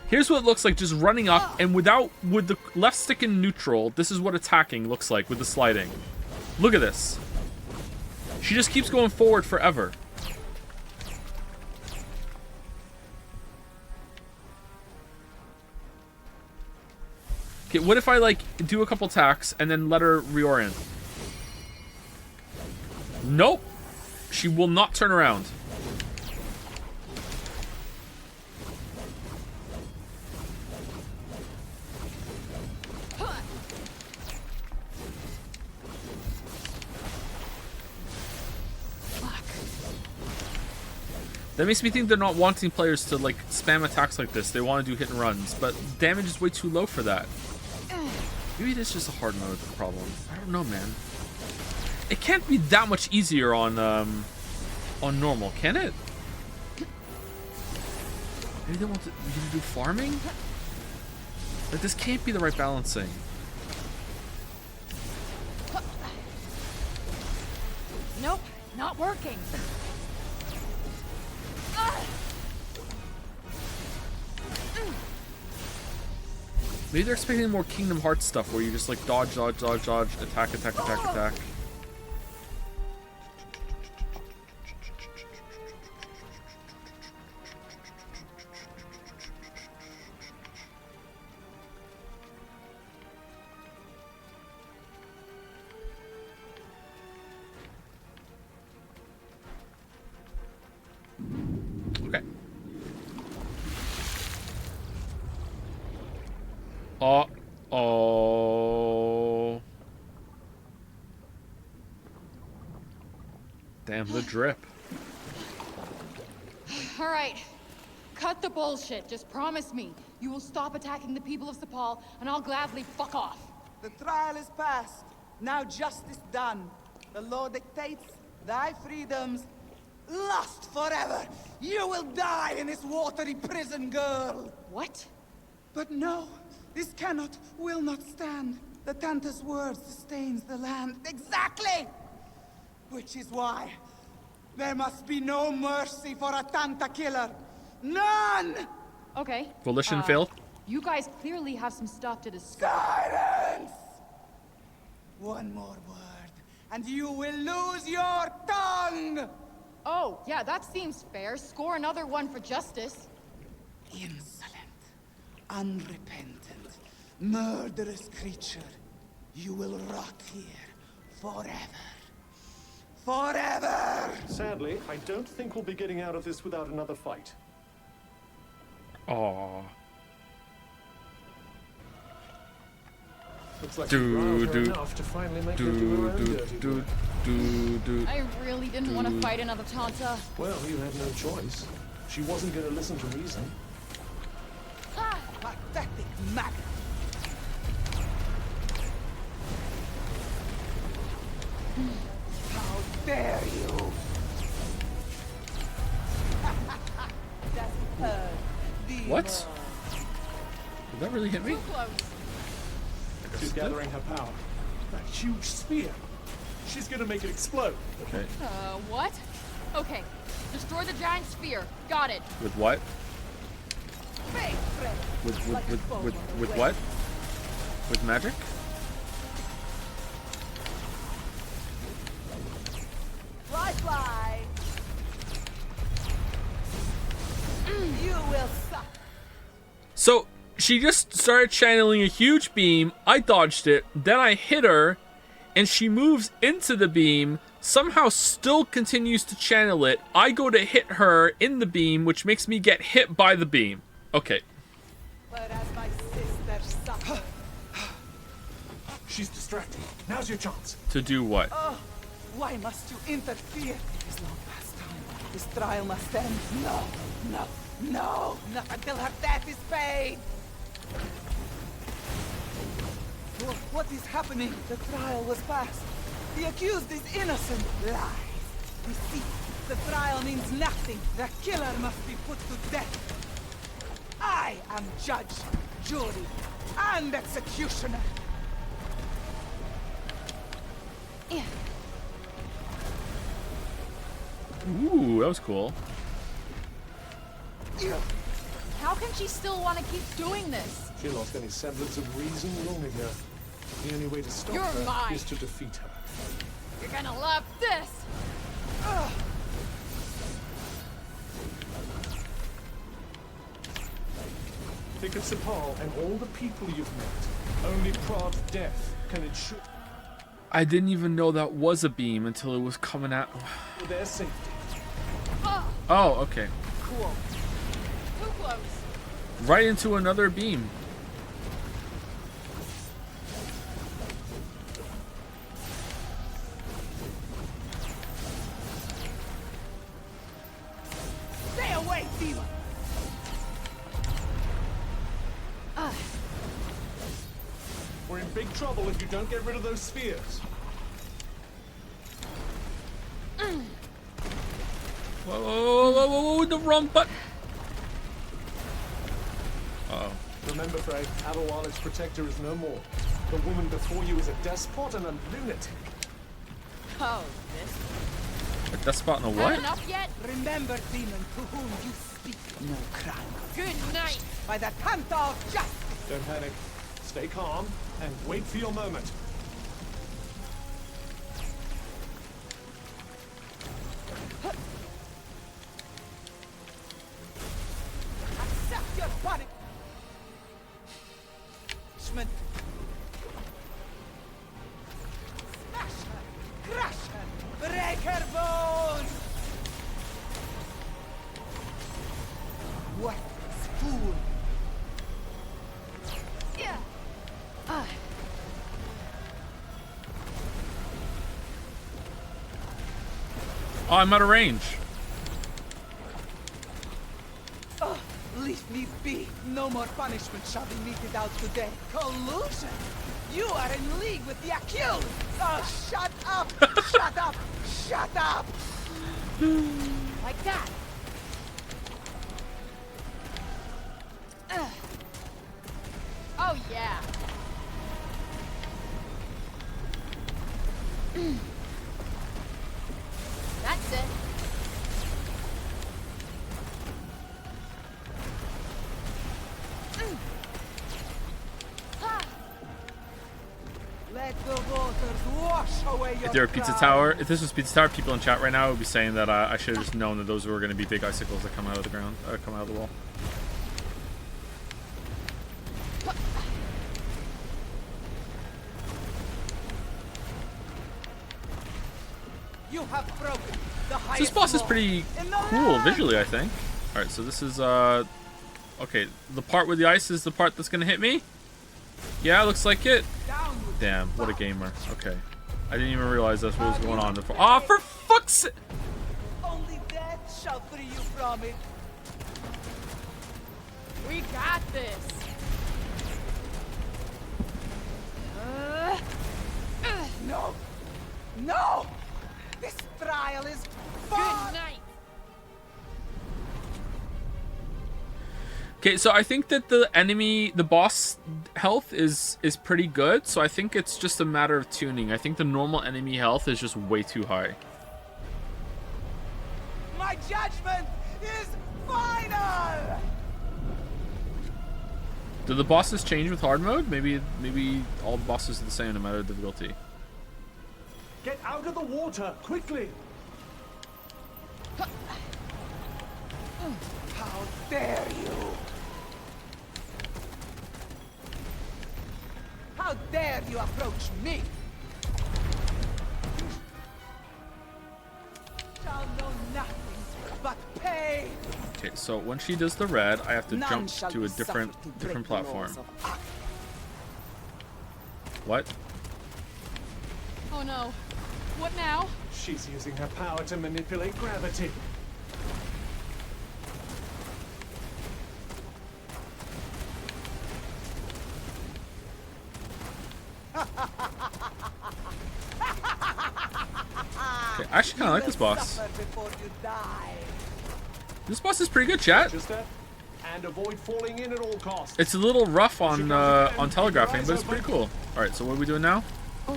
Here's what it looks like just running up, and with the left stick in neutral, this is what attacking looks like with the sliding. Look at this. She just keeps going forward forever. Okay, what if I, like, do a couple attacks and then let her reorient? Nope. She will not turn around. That makes me think they're not wanting players to, like, spam attacks like this. They want to do hit and runs, but damage is way too low for that. Maybe it is just a hard mode problem. I don't know, man. It can't be that much easier on normal, can it? Maybe they want to do farming? Like, this can't be the right balancing. Nope, not working. Maybe they're expecting more Kingdom Hearts stuff where you just like dodge, dodge, dodge, dodge, attack, attack, attack, attack. Okay. Uh-oh. Damn the drip. All right. Cut the bullshit. Just promise me you will stop attacking the people of Sepal, and I'll gladly fuck off. The trial is past. Now justice done. The law dictates thy freedoms. Lost forever. You will die in this watery prison, girl. What? But no, this cannot, will not stand. The Tanta's word sustains the land. Exactly! Which is why there must be no mercy for a Tanta killer. None! Okay. Volition failed. You guys clearly have some stuff to discuss. Silence! One more word, and you will lose your tongue! Oh, yeah, that seems fair. Score another one for justice. Insolent, unrepentant, murderous creature. You will rot here forever. Forever! Sadly, I don't think we'll be getting out of this without another fight. Aww. Looks like you riled her do, enough to finally make her do her own dirty work. I really didn't want to fight another Tanta. Well, you had no choice. She wasn't going to listen to reason. Ah! Pathetic maggot! How dare you! That's her. What? Did that really hit me? Too close. She's gathering her power. That huge spear. She's going to make it explode. Okay. What? Okay. Destroy the giant sphere. Got it. With what? With what? With magic? Fly, fly! You will suck! So, she just started channeling a huge beam, I dodged it, then I hit her, and she moves into the beam, somehow still continues to channel it. I go to hit her in the beam, which makes me get hit by the beam. Okay. Whereas my sister suffered. She's distracted. Now's your chance. To do what? Oh, why must you interfere? It is long past time. This trial must end. No, no, no, not until her death is paid. Oh, what is happening? The trial was passed. The accused is innocent. Lies. Deceit. The trial means nothing. The killer must be put to death. I am judge, jury, and executioner. Ooh, that was cool. How can she still want to keep doing this? She lost any semblance of reason long ago. The only way to stop You're her mine. is to defeat her. You're gonna love this! Ugh. Think of Sepal and all the people you've met. Only Prod's death can ensure I didn't even know that was a beam until it was coming at. their safety. Oh, okay. Cool. Too close. Right into another beam. Stay away, demon! We're in big trouble if you don't get rid of those spheres. Whoa, whoa, whoa, whoa, whoa, the wrong button. Uh-oh. Remember, Frey, Aberwale's protector is no more. The woman before you is a despot and a lunatic. Oh, this? A despot and a Had what? enough yet? Remember, demon, to whom you speak. No crime. Good night. By the Tanta of Justice. Don't panic. Stay calm and wait for your moment. Accept your punishment. Smash her, crush her, break her bones. Worthless fool. Yeah. Oh, I'm out of range. Leave me be. No more punishment shall be meted out today. Collusion? You are in league with the accused. Oh, shut up! Shut up! Shut up! Like that. Oh, yeah. That's it. Let the waters wash away your If there were Pizza crime. Tower, if this was Pizza Tower, people in chat right now would be saying that I should have just known that those were going to be big icicles that come out of the ground, come out of the wall. You have broken the So highest this boss is law pretty in the cool land. visually, I think. All right, so this is okay. The part with the ice is the part that's gonna hit me. Yeah, looks like it. Down with Damn, what a gamer. Okay, I didn't even realize that's what was going on before. Oh, for fuck's sake! only death shall free you from it. We got this. No! No! This trial is far. Good night. Okay, so I think that the boss health is pretty good. So I think it's just a matter of tuning. I think the normal enemy health is just way too high. My judgment is final! Do the bosses change with hard mode? Maybe all the bosses are the same no matter the difficulty. Get out of the water, quickly! How dare you! How dare you approach me! You shall know nothing but pain! Okay, so when she does the red, I have to None jump shall to be a different suffered to break the platform. laws of Ak. What? Oh no. What now? She's using her power to manipulate gravity. Okay, I actually kind of like this boss. Suffer before you die. This boss is pretty good, chat. Just that, and avoid falling in at all costs. It's a little rough on telegraphing, but it's pretty cool. All right, so what are we doing now? Oh.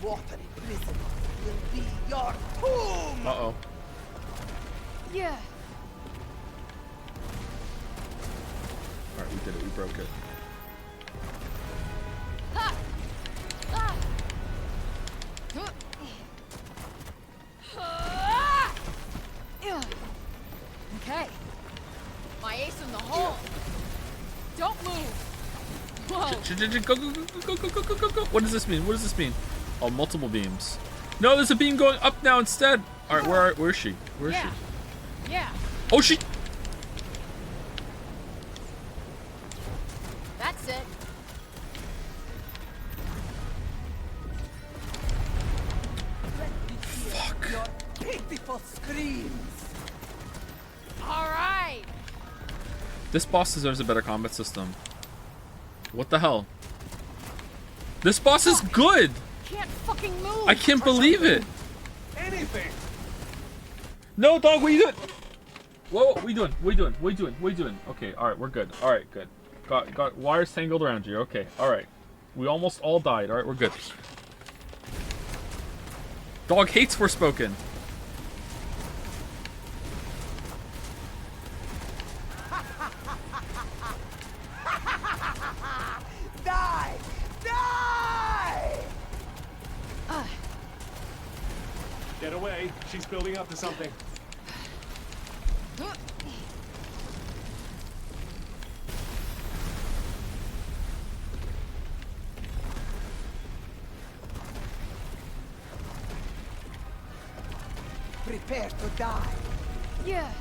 watery prison will be your tomb! Uh-oh. Yeah. Alright, we did it. We broke it. Ha! Ah! Okay. My ace in the hole. Don't move. Whoa. Go, go, go, go, go, go, go, go, go. What does this mean? What does this mean? Oh, multiple beams. No, there's a beam going up now instead. All right, where is she? Where is Yeah. she? Yeah. Oh, she. That's it. Fuck. Your pitiful screams. All right. This boss deserves a better combat system. What the hell? This boss is good. Can't fucking move. I can't believe it. Anything. No, dog, what are you doing? Whoa, what are you doing? What are you doing? What are you doing? What are you doing? Okay, all right, we're good. All right, good. Got wires tangled around you. Okay, all right. We almost all died. All right, we're good. Dog hates Forspoken. Die! Die! Get away. She's building up to something. Prepare to die. Yeah.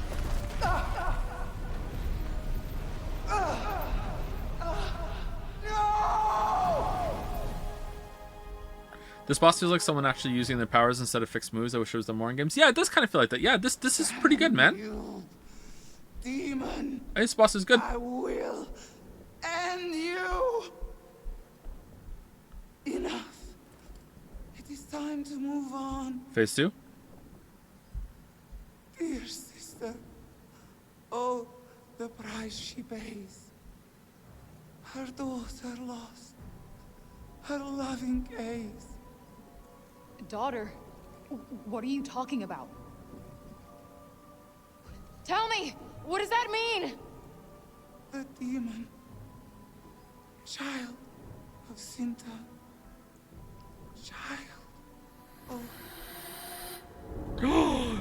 This boss feels like someone actually using their powers instead of fixed moves. I wish it was done more in games. Yeah, it does kind of feel like that. Yeah, this is pretty good, man. You demon. Hey, this boss is good. I will end you. Enough. It is time to move on. Phase 2. Dear sister, oh, the price she pays. Her daughter lost. Her loving gaze. Daughter, what are you talking about? Tell me, what does that mean? The demon. Child of Sinta. Child of...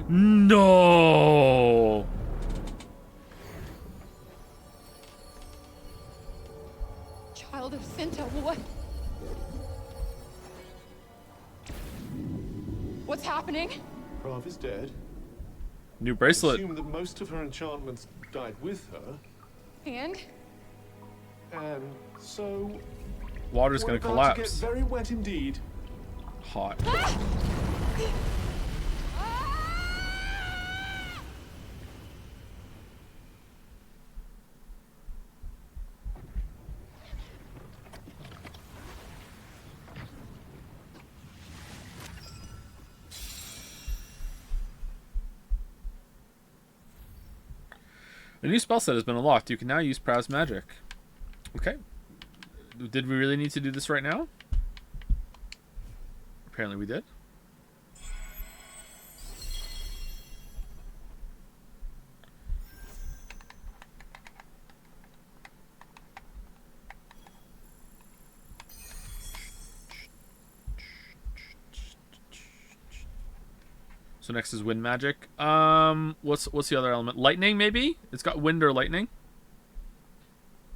No. Child of Sinta, what? What's happening? Prav is dead. New I bracelet. assume that most of her enchantments died with her, And? and so Water's we're gonna about to collapse. get very wet indeed. Hot. A new spell set has been unlocked. You can now use Prav's magic. Okay. Did we really need to do this right now? Apparently we did. So next is wind magic. What's the other element? Lightning, maybe? It's got wind or lightning.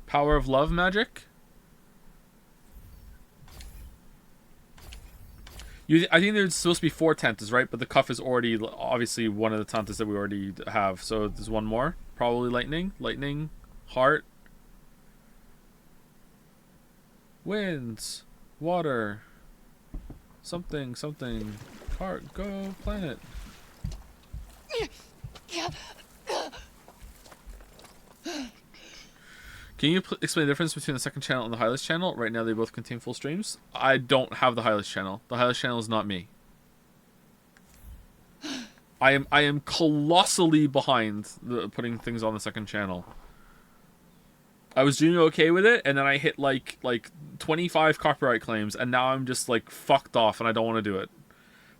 Power of love magic. I think there's supposed to be 4 tantas, right? But the cuff is already obviously one of the tantas that we already have. So there's one more. Probably lightning. Lightning. Heart. Winds. Water. Something. Heart. Go planet. Can you explain the difference between the second channel and the Hylish channel? Right now they both contain full streams. I don't have the Hylish channel. The Hylish channel is not me. I am colossally behind putting things on the second channel. I was doing okay with it, and then I hit like 25 copyright claims, and now I'm just like fucked off, and I don't want to do it.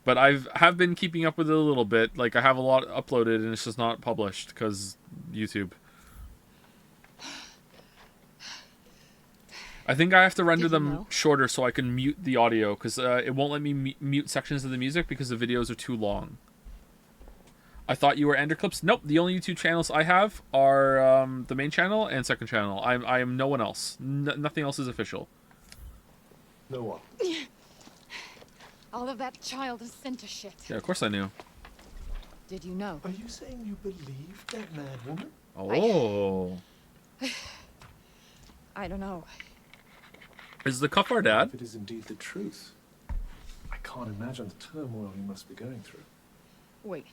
But have been keeping up with it a little bit. Like I have a lot uploaded, and it's just not published because YouTube. I think I have to render them shorter so I can mute the audio, because it won't let me mute sections of the music because the videos are too long. I thought you were Ender Clips. Nope, the only YouTube channels I have are the main channel and second channel. I am no one else. Nothing else is official. No one. All of that child is sent to shit. Yeah, of course I knew. Did you know? Are you saying you believe that mad woman? Oh. I don't know. Is the cuff our dad? If it is indeed the truth, I can't imagine the turmoil you must be going through. Wait.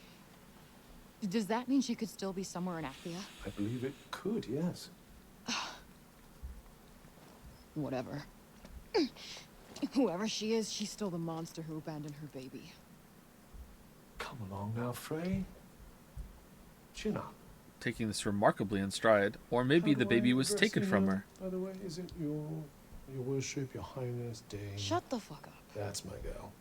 Does that mean she could still be somewhere in Athia? I believe it could, yes. Whatever. Whoever she is, she's still the monster who abandoned her baby. Come along now, Frey. Chin up. Taking this remarkably in stride. Or maybe the baby was taken from her. By the way, is it your worship, your highness, Dame? Shut the fuck up. That's my girl.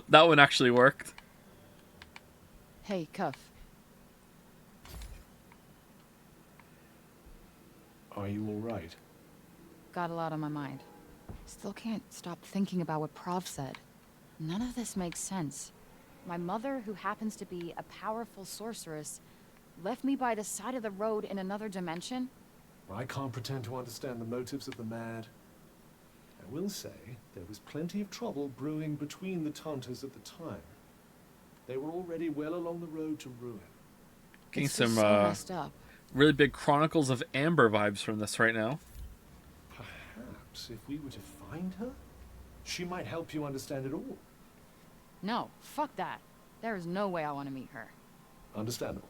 That one actually worked. Hey, Cuff. Are you all right? Got a lot on my mind. Still can't stop thinking about what Prov said. None of this makes sense. My mother, who happens to be a powerful sorceress, left me by the side of the road in another dimension? I can't pretend to understand the motives of the mad. I will say, there was plenty of trouble brewing between the Taunters at the time. They were already well along the road to ruin. Getting It's some just so messed up. really big Chronicles of Amber vibes from this right now. Perhaps if we were to find her, she might help you understand it all. No, fuck that. There is no way I want to meet her. Understandable,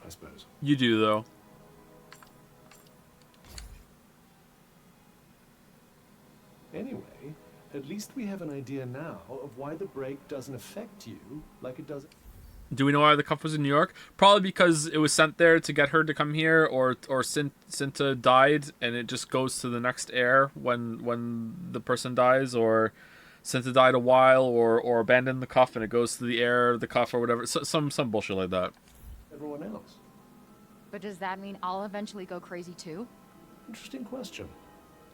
I suppose. You do, though. Anyway, at least we have an idea now of why the break doesn't affect you like it does. Do we know why the cuff was in New York? Probably because it was sent there to get her to come here, or Cinta died and it just goes to the next heir when the person dies, or Cinta died a while, or abandoned the cuff and it goes to the heir of the cuff or whatever. So, some bullshit like that. Everyone else. But does that mean I'll eventually go crazy too? Interesting question,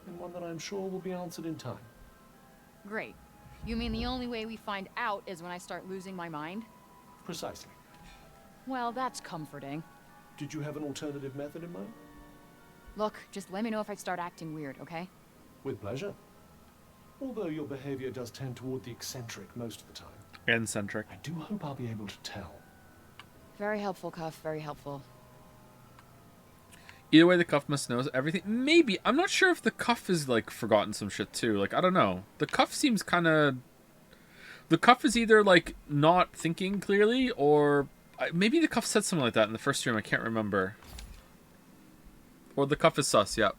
and one that I'm sure will be answered in time. Great. You mean the only way we find out is when I start losing my mind? Precisely. Well, that's comforting. Did you have an alternative method in mind? Look, just let me know if I start acting weird, okay? With pleasure. Although your behavior does tend toward the eccentric most of the time. Eccentric. I do hope I'll be able to tell. Very helpful, Cuff. Very helpful. Either way, the cuff must know everything. Maybe. I'm not sure if the cuff is, like, forgotten some shit, too. Like, I don't know. The cuff seems kind of... The cuff is either, like, not thinking clearly, or... Maybe the cuff said something like that in the first stream. I can't remember. Or the cuff is sus, yeah.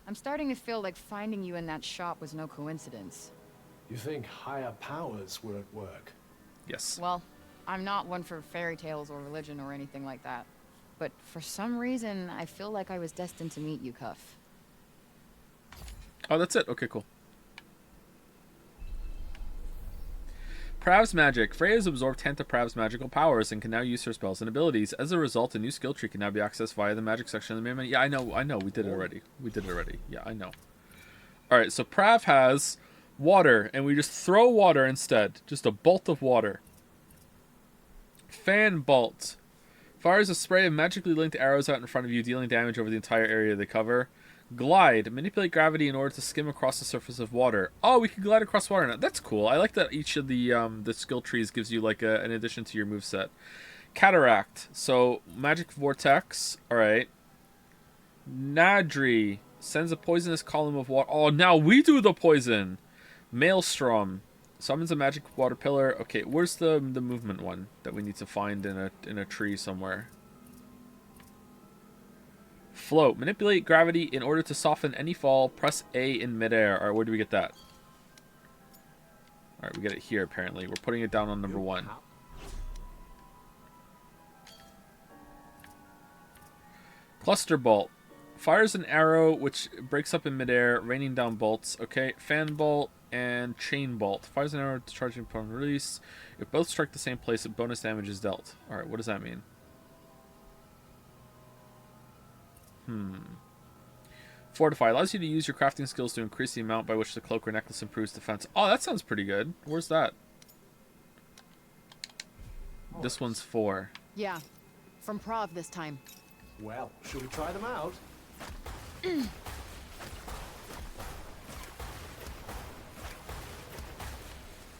I'm starting to feel like finding you in that shop was no coincidence. You think higher powers were at work? Yes. Well, I'm not one for fairy tales or religion or anything like that. But for some reason, I feel like I was destined to meet you, Cuff. Oh, that's it. Okay, cool. Prav's magic. Freya has absorbed 10 of Prav's magical powers and can now use her spells and abilities. As a result, a new skill tree can now be accessed via the magic section of the main menu. Yeah, I know. We did it already. Yeah, I know. Alright, so Prav has water, and we just throw water instead. Just a bolt of water. Fan bolt. Fires a spray of magically linked arrows out in front of you, dealing damage over the entire area they cover. Glide. Manipulate gravity in order to skim across the surface of water. Oh, we can glide across water now. That's cool. I like that each of the skill trees gives you like an addition to your moveset. Cataract. So, magic vortex. Alright. Nadri. Sends a poisonous column of water. Oh, now we do the poison. Maelstrom. Summons a magic water pillar. Okay, where's the movement one that we need to find in a tree somewhere? Float. Manipulate gravity in order to soften any fall. Press A in midair. Alright, where do we get that? Alright, we get it here, apparently. We're putting it down on number 1. Cluster bolt. Fires an arrow which breaks up in midair, raining down bolts. Okay, fan bolt and chain bolt. Fires an arrow discharging upon release. If both strike the same place, bonus damage is dealt. Alright, what does that mean? Fortify. Allows you to use your crafting skills to increase the amount by which the cloak or necklace improves defense. Oh, that sounds pretty good. Where's that? This one's 4. Yeah, from Prague this time. Well, should we try them out?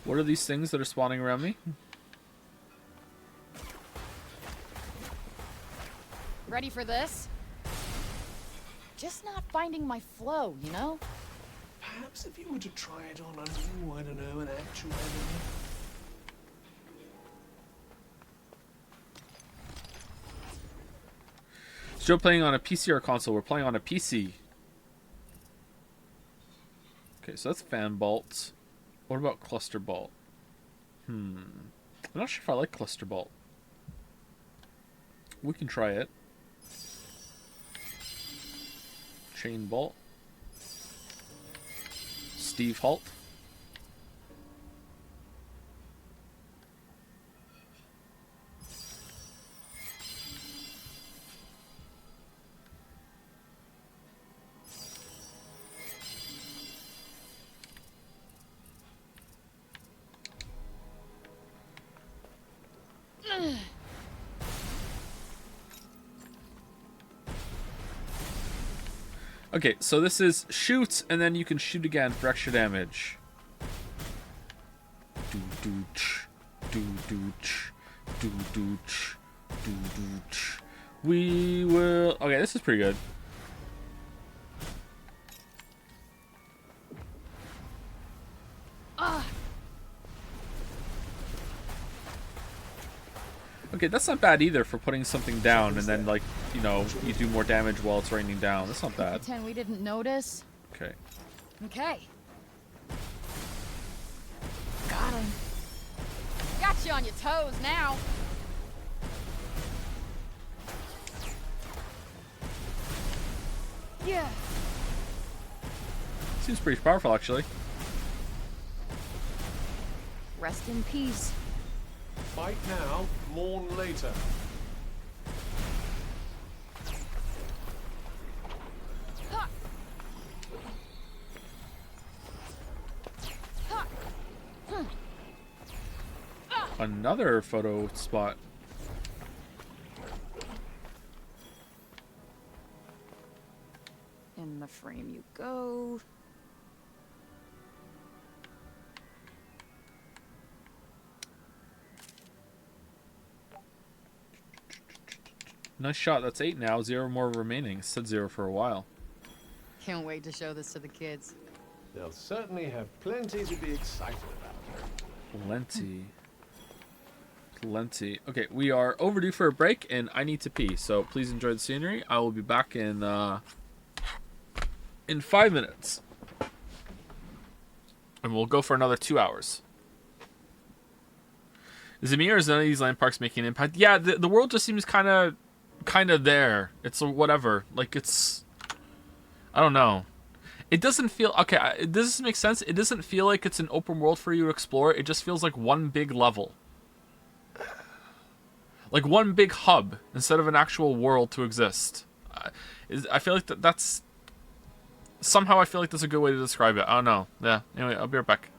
What are these things that are spawning around me? Ready for this? Just not finding my flow, you know? Perhaps if you were to try it on a new, I don't know, an actual enemy. Still playing on a PC or a console? We're playing on a PC. Okay, so that's fan bolt. What about cluster bolt? I'm not sure if I like cluster bolt. We can try it. Chain bolt. Steve Halt. Okay, so this is shoot, and then you can shoot again for extra damage. We will... Okay, this is pretty good. Okay, that's not bad either for putting something down and then, like, you know, you do more damage while it's raining down. That's not bad. Pretend we didn't notice. Okay. Okay. Got him. Got you on your toes now. Yeah. Seems pretty powerful, actually. Rest in peace. Fight now, mourn later. Another photo spot. In the frame you go. Nice shot. That's 8 now. 0 more remaining. It said 0 for a while. Can't wait to show this to the kids. They'll certainly have plenty to be excited about. Plenty. Plenty. Okay, we are overdue for a break, and I need to pee. So please enjoy the scenery. I will be back in 5 minutes. And we'll go for another 2 hours. Is it me or is none of these landmarks making an impact? Yeah, the world just seems kind of there. It's whatever. Like, it's... I don't know. It doesn't feel... Okay, does this make sense? It doesn't feel like it's an open world for you to explore. It just feels like one big level. Like one big hub instead of an actual world to exist. I feel like that's... Somehow I feel like that's a good way to describe it. I don't know. Yeah, anyway, I'll be right back.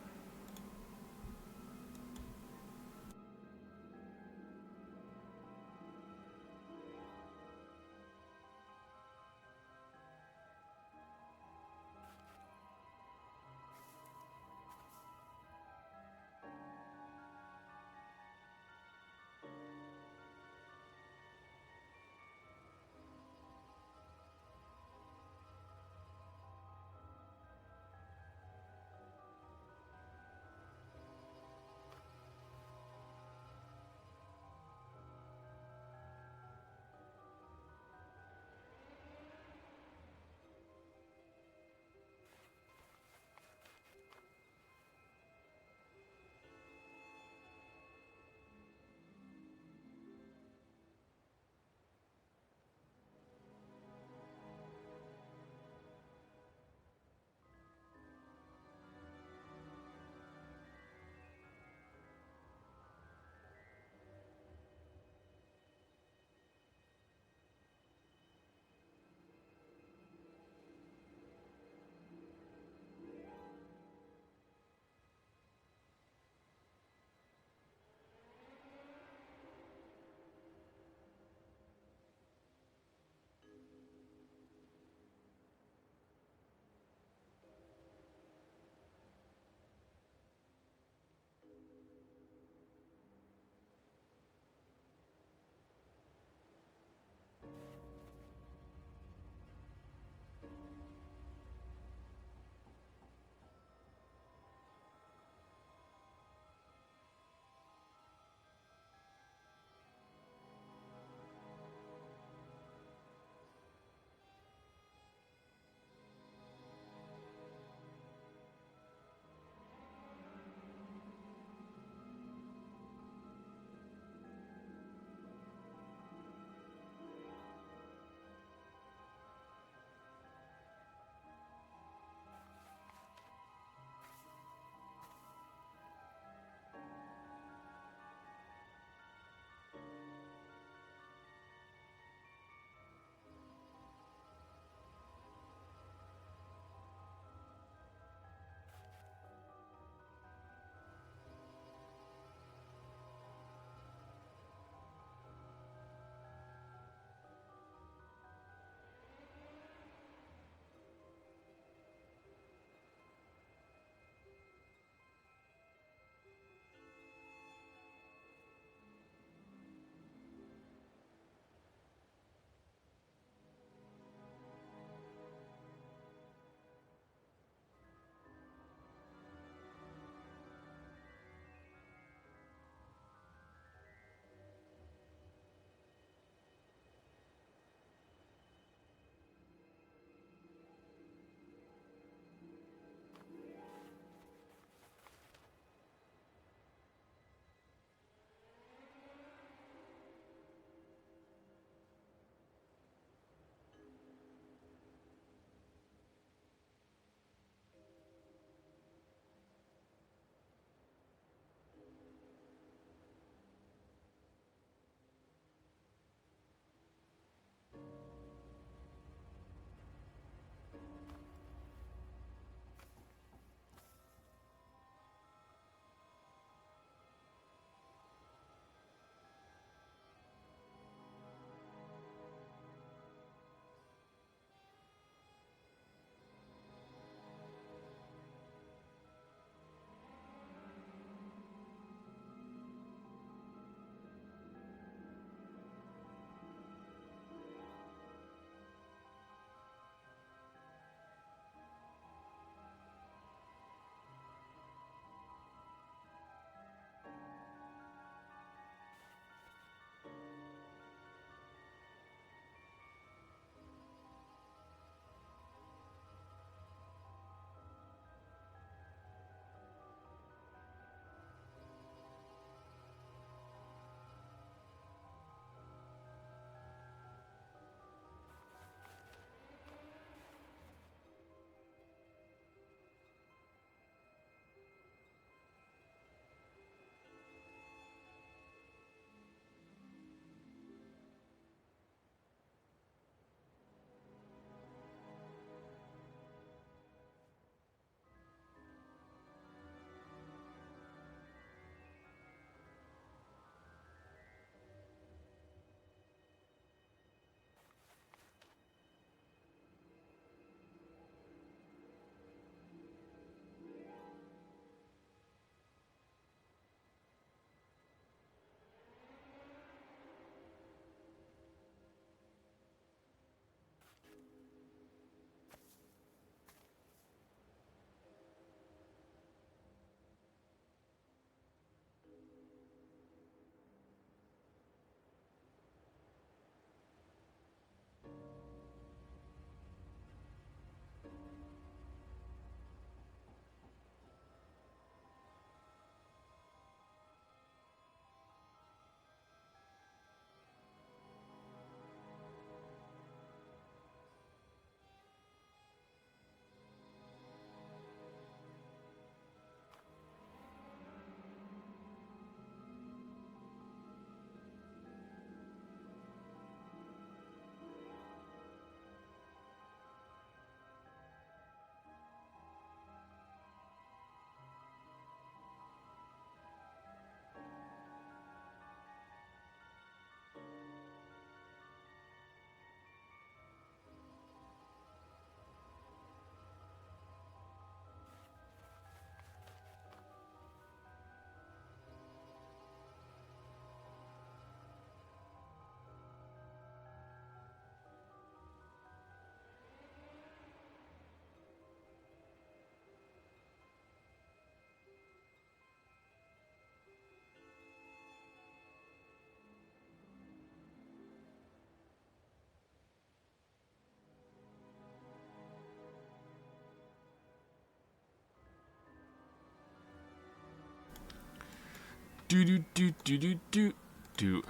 Do do do do do do do.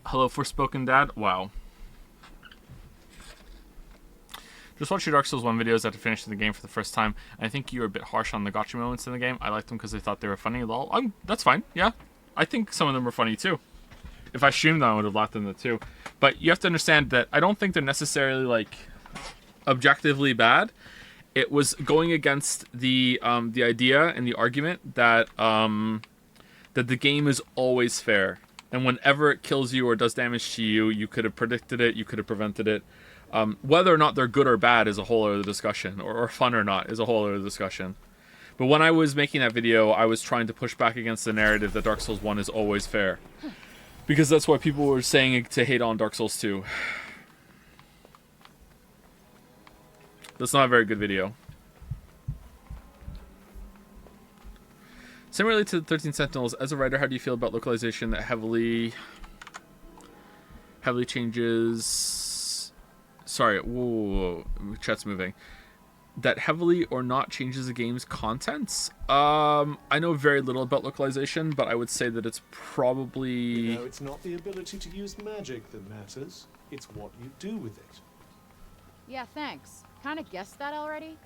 Hello, Forspoken Dad. Wow. Just watched your Dark Souls 1 videos after finishing the game for the first time. I think you were a bit harsh on the gotcha moments in the game. I liked them because I thought they were funny. Lol. That's fine. Yeah. I think some of them were funny too. If I streamed them, I would have laughed in them too. But you have to understand that I don't think they're necessarily like objectively bad. It was going against the idea and the argument that that the game is always fair. And whenever it kills you or does damage to you, you could have predicted it, you could have prevented it. Whether or not they're good or bad is a whole other discussion, or fun or not is a whole other discussion. But when I was making that video, I was trying to push back against the narrative that Dark Souls 1 is always fair. Because that's why people were saying to hate on Dark Souls 2. That's not a very good video. Similarly to the 13 Sentinels, as a writer, how do you feel about localization that heavily changes... Sorry, whoa, chat's moving. That heavily or not changes the game's contents? I know very little about localization, but I would say that it's probably... You know, it's not the ability to use magic that matters. It's what you do with it. Yeah, thanks. Kinda guessed that already?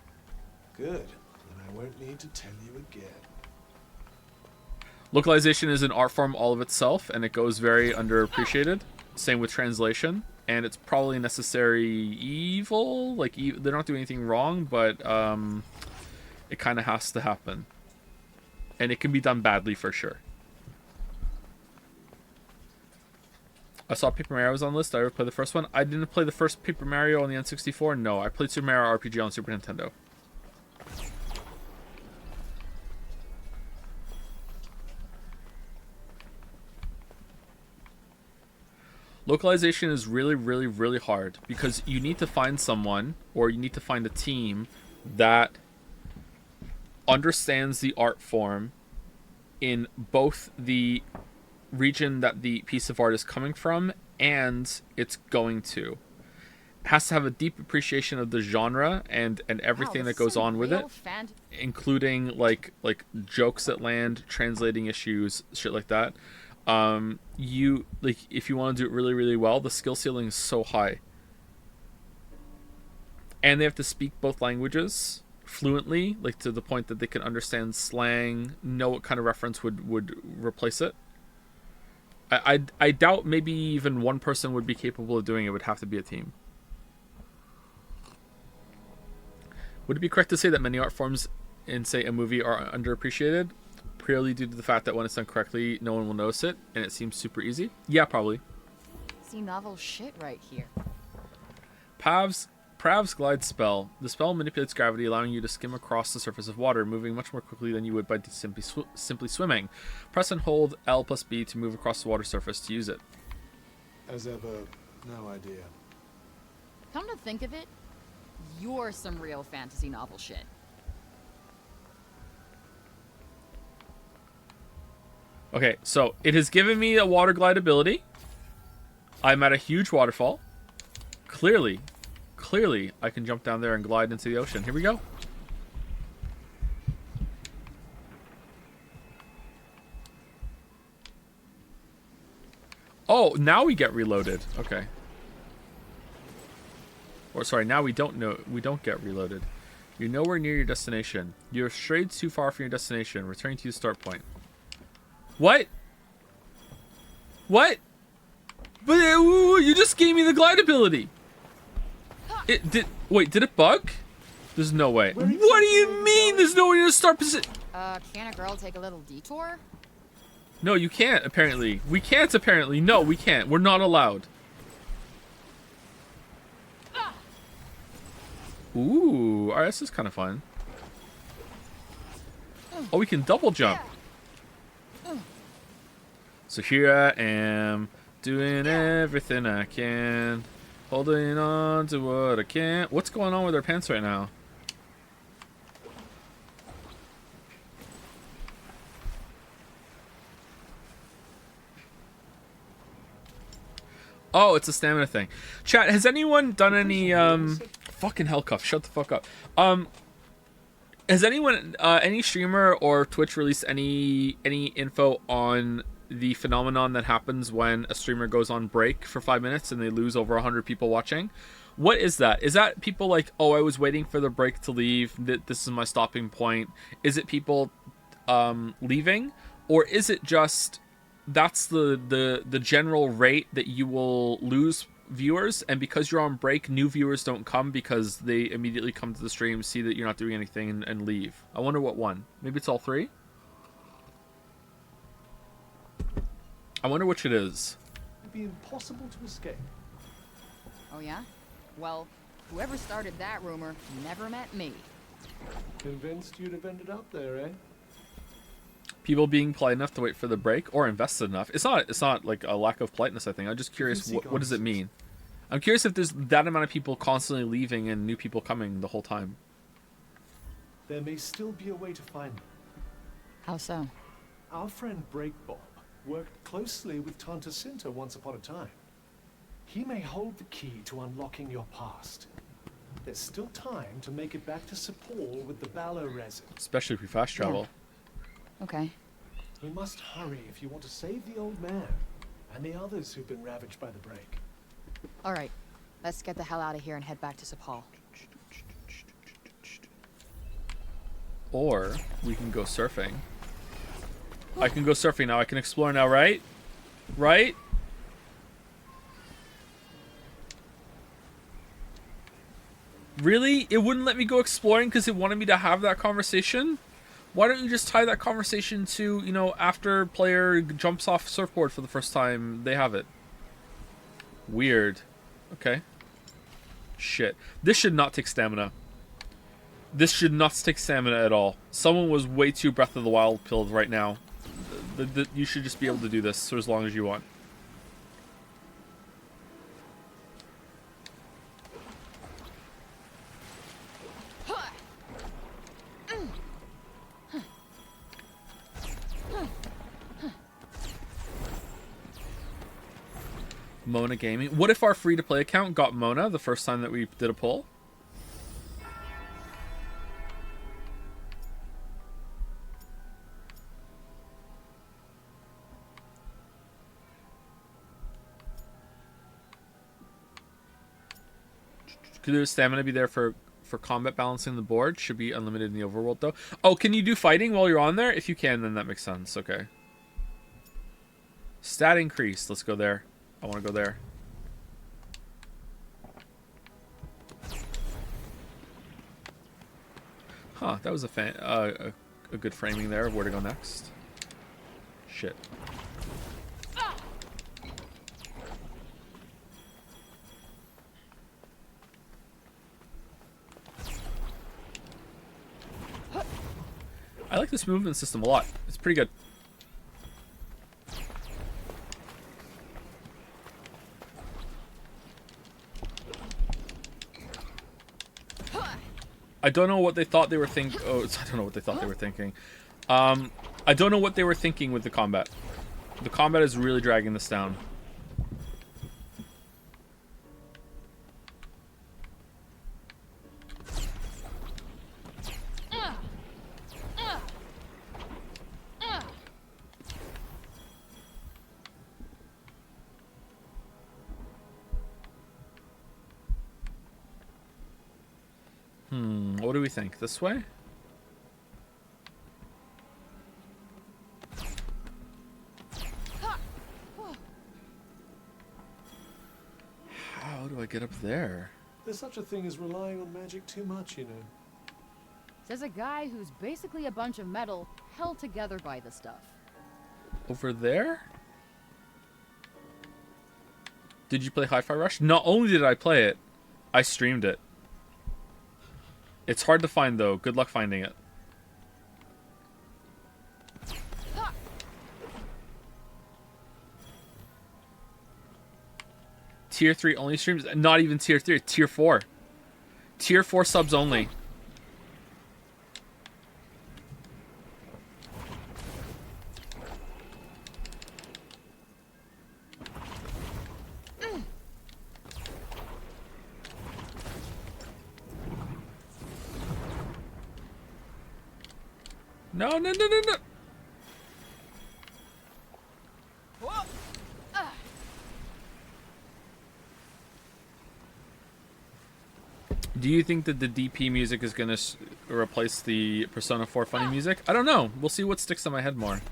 Good. Then I won't need to tell you again. Localization is an art form all of itself, and it goes very underappreciated. Same with translation. And it's probably a necessary evil. Like, they're not doing anything wrong, but it kind of has to happen. And it can be done badly for sure. I saw Paper Mario was on the list. I ever played the first one. I didn't play the first Paper Mario on the N64. No, I played Super Mario RPG on Super Nintendo. Localization is really, really, really hard because you need to find someone or you need to find a team that understands the art form in both the region that the piece of art is coming from and it's going to. It has to have a deep appreciation of the genre and everything that goes on with it, including like jokes that land, translating issues, shit like that. You like if you want to do it really, really well, the skill ceiling is so high, and they have to speak both languages fluently, like to the point that they can understand slang, know what kind of reference would replace it. I doubt maybe even one person would be capable of doing it. It would have to be a team. Would it be correct to say that many art forms in, say, a movie are underappreciated? Purely due to the fact that when it's done correctly, no one will notice it, and it seems super easy? Yeah, probably. See novel shit right here. Prav's glide spell. The spell manipulates gravity, allowing you to skim across the surface of water, moving much more quickly than you would by simply swimming. Press and hold L plus B to move across the water surface to use it. As ever, no idea. Come to think of it, you're some real fantasy novel shit. Okay, so it has given me a water glide ability. I'm at a huge waterfall. Clearly, I can jump down there and glide into the ocean. Here we go. Oh, now we get reloaded. Okay. Or sorry, now we don't get reloaded. You're nowhere near your destination. You have strayed too far from your destination, returning to the start point. What? What? But you just gave me the glide ability. Wait, did it bug? There's no way. What do you mean there's no way to start position? Can a girl take a little detour? No, you can't, apparently. We can't, apparently. No, we can't. We're not allowed. Ooh, alright, this is kind of fun. Oh, we can double jump. So here I am, doing everything I can, holding on to what I can. What's going on with our pants right now? Oh, it's a stamina thing. Chat, has anyone done any fucking hell cuff, shut the fuck up. Has anyone, any streamer or Twitch released any info on the phenomenon that happens when a streamer goes on break for 5 minutes and they lose over 100 people watching? What is that? Is that people like, oh, I was waiting for the break to leave, this is my stopping point? Is it people leaving? Or is it just that's the general rate that you will lose viewers, and because you're on break, new viewers don't come because they immediately come to the stream, see that you're not doing anything, and leave? I wonder what one. Maybe it's all three? I wonder which it is. It'd be impossible to escape. Oh, yeah? Well, whoever started that rumor never met me. Convinced you'd have ended up there, eh? People being polite enough to wait for the break, or invested enough. It's not like a lack of politeness, I think. I'm just curious, what does it mean? I'm curious if there's that amount of people constantly leaving and new people coming the whole time. There may still be a way to find them. How so? Our friend Breakbob worked closely with Tanta Cinta once upon a time. He may hold the key to unlocking your past. There's still time to make it back to Sepal with the Ballo resin. Especially if we fast travel. Yeah. Okay. We must hurry if you want to save the old man and the others who've been ravaged by the break. All right. Let's get the hell out of here and head back to Sepal. Or we can go surfing. I can go surfing now. I can explore now, right? Right? Really? It wouldn't let me go exploring because it wanted me to have that conversation? Why don't you just tie that conversation to, you know, after player jumps off surfboard for the first time, they have it. Weird. Okay. Shit. This should not take stamina. This should not take stamina at all. Someone was way too Breath of the Wild pilled right now. You should just be able to do this for as long as you want. Mona Gaming. What if our free-to-play account got Mona the first time that we did a poll? Could the stamina be there for combat balancing the board? Should be unlimited in the overworld, though. Oh, can you do fighting while you're on there? If you can, then that makes sense. Okay. Stat increase. Let's go there. I want to go there. Huh, that was a good framing there of where to go next. Shit. I like this movement system a lot. It's pretty good. I don't know what they thought they were thinking. Oh, I don't know what they thought they were thinking. I don't know what they were thinking with the combat. The combat is really dragging this down. What do we think? This way? How do I get up there? There's such a thing as relying on magic too much, you know. Says a guy who's basically a bunch of metal held together by the stuff. Over there? Did you play Hi-Fi Rush? Not only did I play it, I streamed it. It's hard to find, though. Good luck finding it. Tier 3 only streams? Not even Tier 3. Tier 4. Tier 4 subs only. No, no, no, no, no. Do you think that the DP music is going to replace the Persona 4 funny music? I don't know. We'll see what sticks in my head more.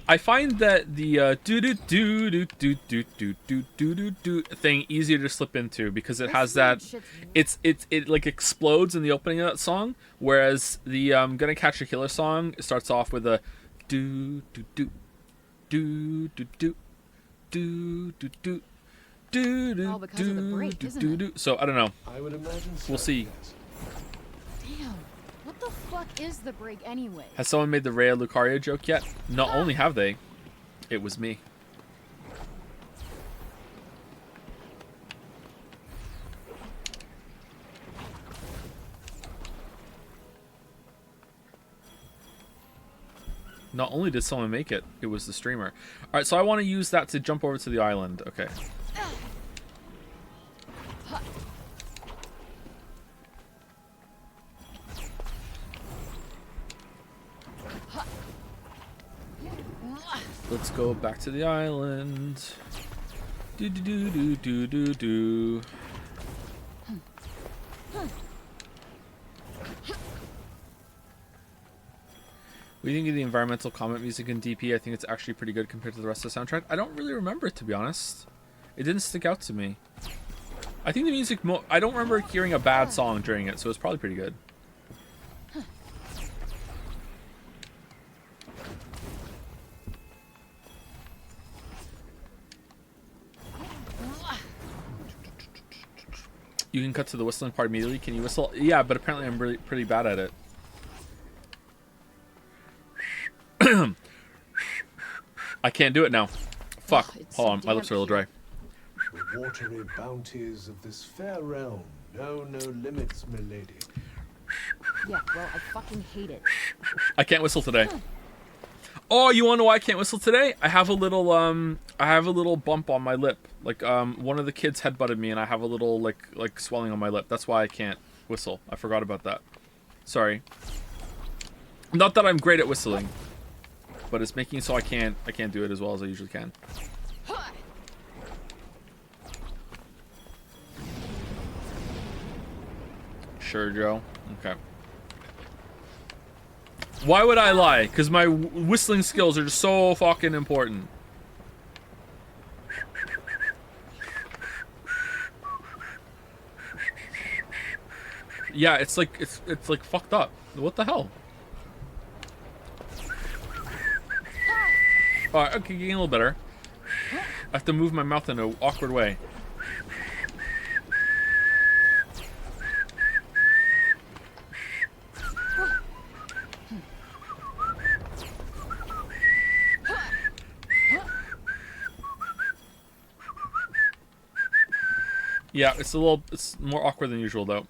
I find that the do do do do do do do do do do thing easier to slip into because it has that. It like explodes in the opening of that song, whereas the Gonna Catch a Killer song starts off with a do do do do do do do do do. All because of the break, isn't it? So I don't know. I would imagine so, We'll see. yes. Damn. What the fuck is the break anyway? Has someone made the Rhea Lucario joke yet? Not only have they, it was me. Not only did someone make it, it was the streamer. Alright, so I want to use that to jump over to the island. Okay. Let's go back to the island. Do do do do do do do. What do you think of the environmental comment music in DP? I think it's actually pretty good compared to the rest of the soundtrack. I don't really remember it, to be honest. It didn't stick out to me. I think the music... I don't remember hearing a bad song during it, so it's probably pretty good. You can cut to the whistling part immediately. Can you whistle? Yeah, but apparently I'm really pretty bad at it. I can't do it now. Fuck. Hold on, my lips are a little dry. The watery bounties of this fair realm know no limits, milady. Yeah, well, I fucking hate it. I can't whistle today. Oh, you wanna know why I can't whistle today? I have a little bump on my lip. Like one of the kids headbutted me and I have a little like swelling on my lip. That's why I can't whistle. I forgot about that. Sorry. Not that I'm great at whistling, but it's making it so I can't do it as well as I usually can. Sure, Joe. Okay. Why would I lie? Because my whistling skills are just so fucking important. Yeah, it's like fucked up. What the hell? Alright, okay, getting a little better. I have to move my mouth in an awkward way. Yeah, it's more awkward than usual though.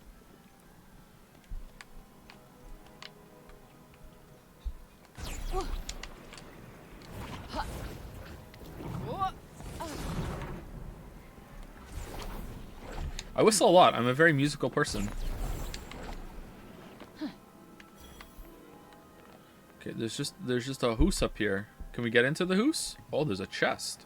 I whistle a lot. I'm a very musical person. Okay, there's just a hoose up here. Can we get into the hoose? Oh, there's a chest.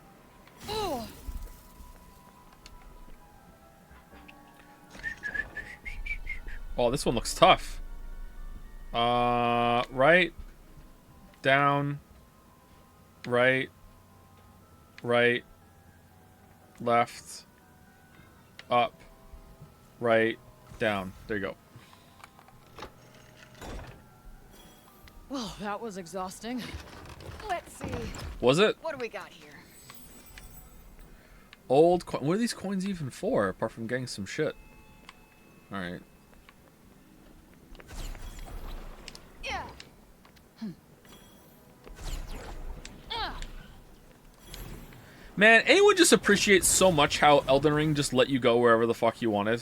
Oh, this one looks tough. Right, down, right, left, up, right, down. There you go. Well, that was exhausting. Let's see. Was it? What do we got here? Old coin. What are these coins even for, apart from getting some shit? Alright. Yeah. Man, anyone just appreciates so much how Elden Ring just let you go wherever the fuck you wanted?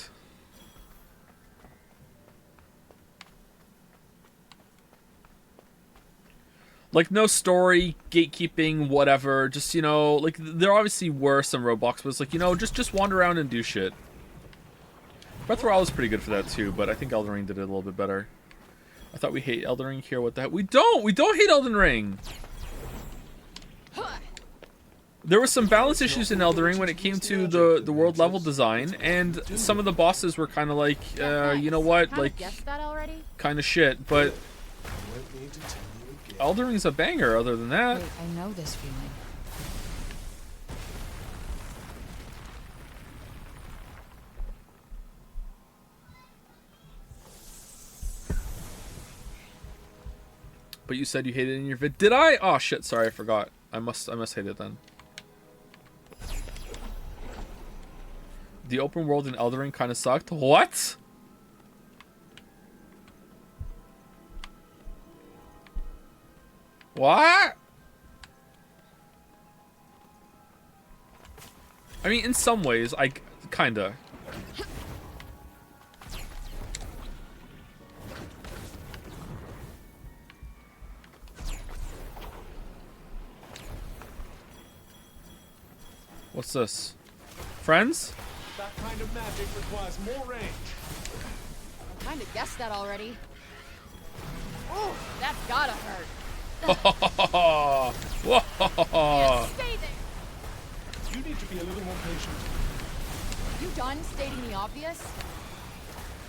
Like, no story, gatekeeping, whatever. Just, you know, like, there obviously were some roadblocks, but it's like, you know, just wander around and do shit. Breath of the Wild was pretty good for that, too, but I think Elden Ring did it a little bit better. I thought we hate Elden Ring here. What the heck? We don't hate Elden Ring. There were some balance issues in EldenRing when it came to the world level design, and some of the bosses were kind of like, you know what, like, kind of shit. But Elden Ring's a banger. Other than that, Wait, I know this feeling. but you said you hated it in your vid. Did I? Oh shit! Sorry, I forgot. I must hate it then. The open world in Elden Ring kind of sucked. What? What? I mean, in some ways, I kinda. What's this? Friends? That kind of magic requires more range. I kind of guessed that already. Oh, that's gotta hurt. Whoa! Yeah, stay there. You need to be a little more patient. You done stating the obvious?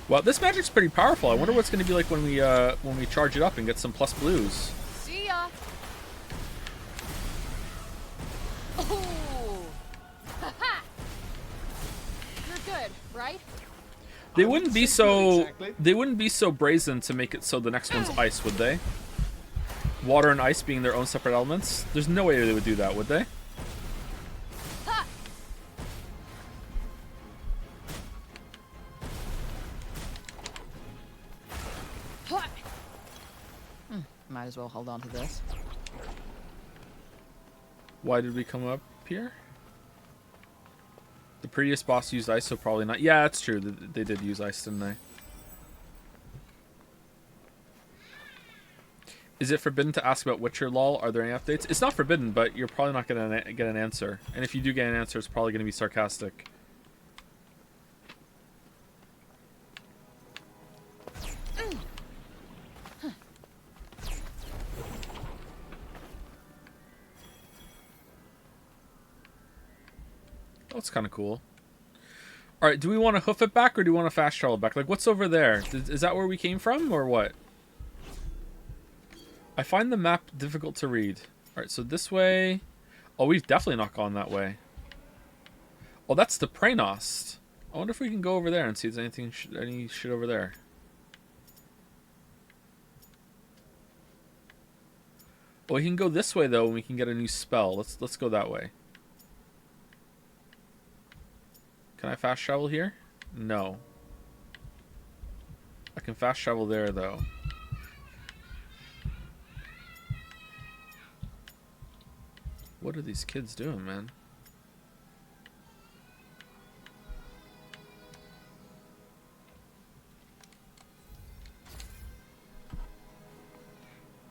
Well, this magic's pretty powerful. I wonder what's going to be like when we charge it up and get some plus blues. See ya. Oh. Ha-ha. You're good, right? They wouldn't be so they wouldn't be so brazen to make it so the next one's ice, would they? Water and ice being their own separate elements. There's no way they would do that, would they? Ha. Ha. Might as well hold on to this. Why did we come up here? The previous boss used ice, so probably not. Yeah, that's true. They did use ice, didn't they? Is it forbidden to ask about Witcher lol? Are there any updates? It's not forbidden, but you're probably not going to get an answer. And if you do get an answer, it's probably going to be sarcastic. Oh, it's kind of cool. Alright, do we want to hoof it back or do we want to fast travel back? Like, what's over there? Is that where we came from or what? I find the map difficult to read. Alright, so this way... Oh, we've definitely not gone that way. Oh, that's the Praenost. I wonder if we can go over there and see if there's anything, any shit over there. Well, we can go this way, though, and we can get a new spell. Let's go that way. Can I fast travel here? No. I can fast travel there, though. What are these kids doing, man?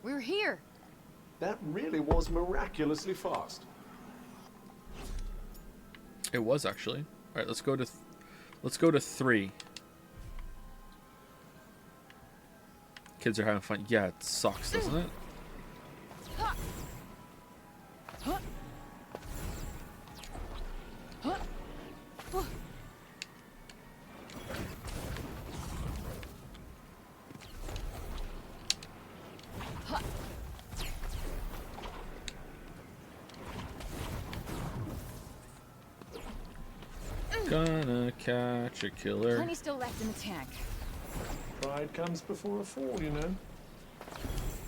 We're here. That really was miraculously fast. It was actually. All right, let's go to 3. Kids are having fun. Yeah, it sucks, doesn't it? Gonna catch a killer. Plenty still left in the tank. Pride comes before a fall, you know.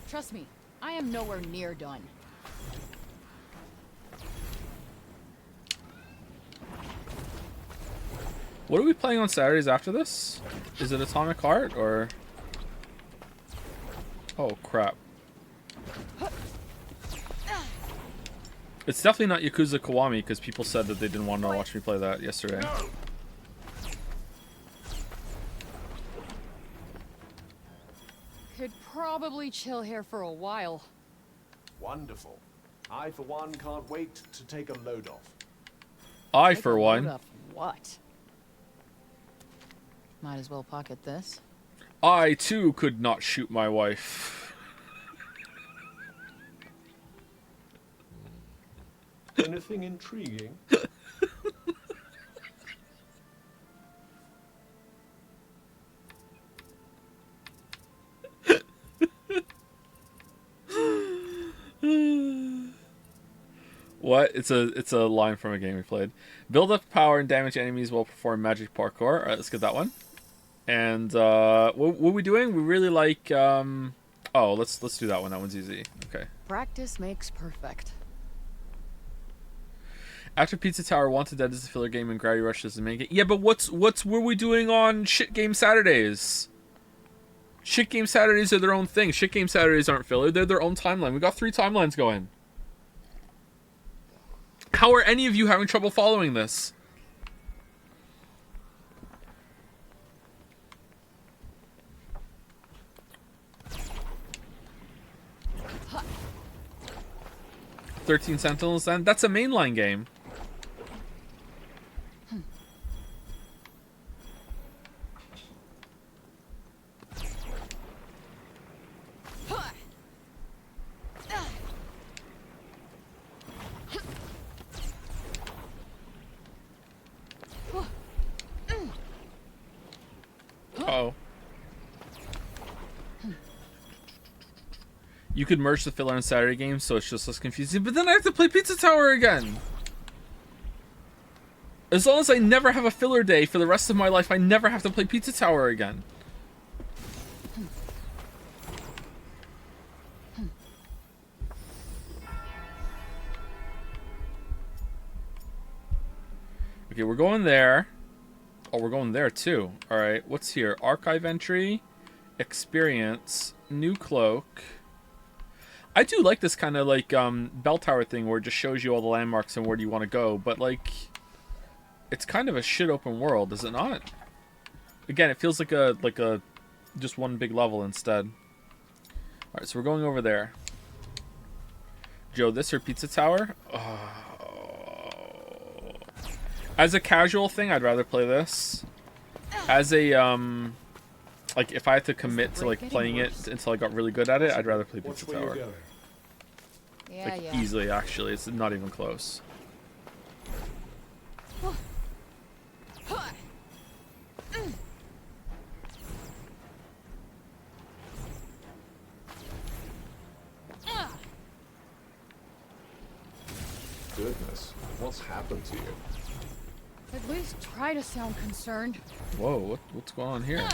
Trust me, I am nowhere near done. What are we playing on Saturdays after this? Is it Atomic Heart or... Oh, crap. It's definitely not Yakuza Kiwami because people said that they didn't want to watch me play that yesterday. No. Could probably chill here for a while. Wonderful. I, for one, can't wait to take a load off. I, Take for a one. load of what? Might as well pocket this. I too could not shoot my wife. Anything intriguing? What? It's a line from a game we played. Build up power and damage enemies while perform magic parkour. All right, let's get that one. And what are we doing? We really like. Oh, let's do that one. That one's easy. Okay. Practice makes perfect. After Pizza Tower, Wanted Dead is the filler game and Gravity Rush is the main game. Yeah, but what were we doing on Shit Game Saturdays? Shit Game Saturdays are their own thing. Shit Game Saturdays aren't filler. They're their own timeline. We got 3 timelines going. How are any of you having trouble following this? Huh. 13 Sentinels then? That's a mainline game. Uh-oh. You could merge the filler and Saturday games, so it's just less confusing. But then I have to play Pizza Tower again. As long as I never have a filler day for the rest of my life, I never have to play Pizza Tower again. Okay, we're going there. Oh, we're going there too. Alright, what's here? Archive entry, experience, new cloak. I do like this kind of like bell tower thing where it just shows you all the landmarks and where do you want to go, but like it's kind of a shit open world, is it not? Again, it feels like a just one big level instead. Alright, so we're going over there. Joe, this or Pizza Tower? Oh. As a casual thing, I'd rather play this. As a like if I had to commit to like playing it until I got really good at it, I'd rather play Pizza Tower. Yeah, like yeah. easily, actually, it's not even close. Goodness, what's happened to you? At least try to sound concerned. Whoa, what's going on here?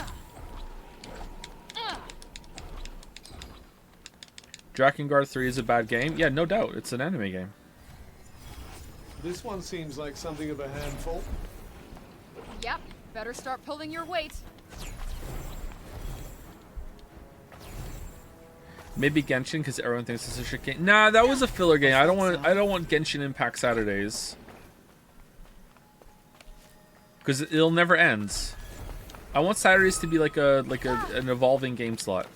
Drakengard 3 is a bad game? Yeah, no doubt. It's an anime game. This one seems like something of a handful. Yep, better start pulling your weight. Maybe Genshin because everyone thinks it's a shit game. Nah, that was a filler game. I don't want Genshin Impact Saturdays. Because it'll never end. I want Saturdays to be like an evolving game slot.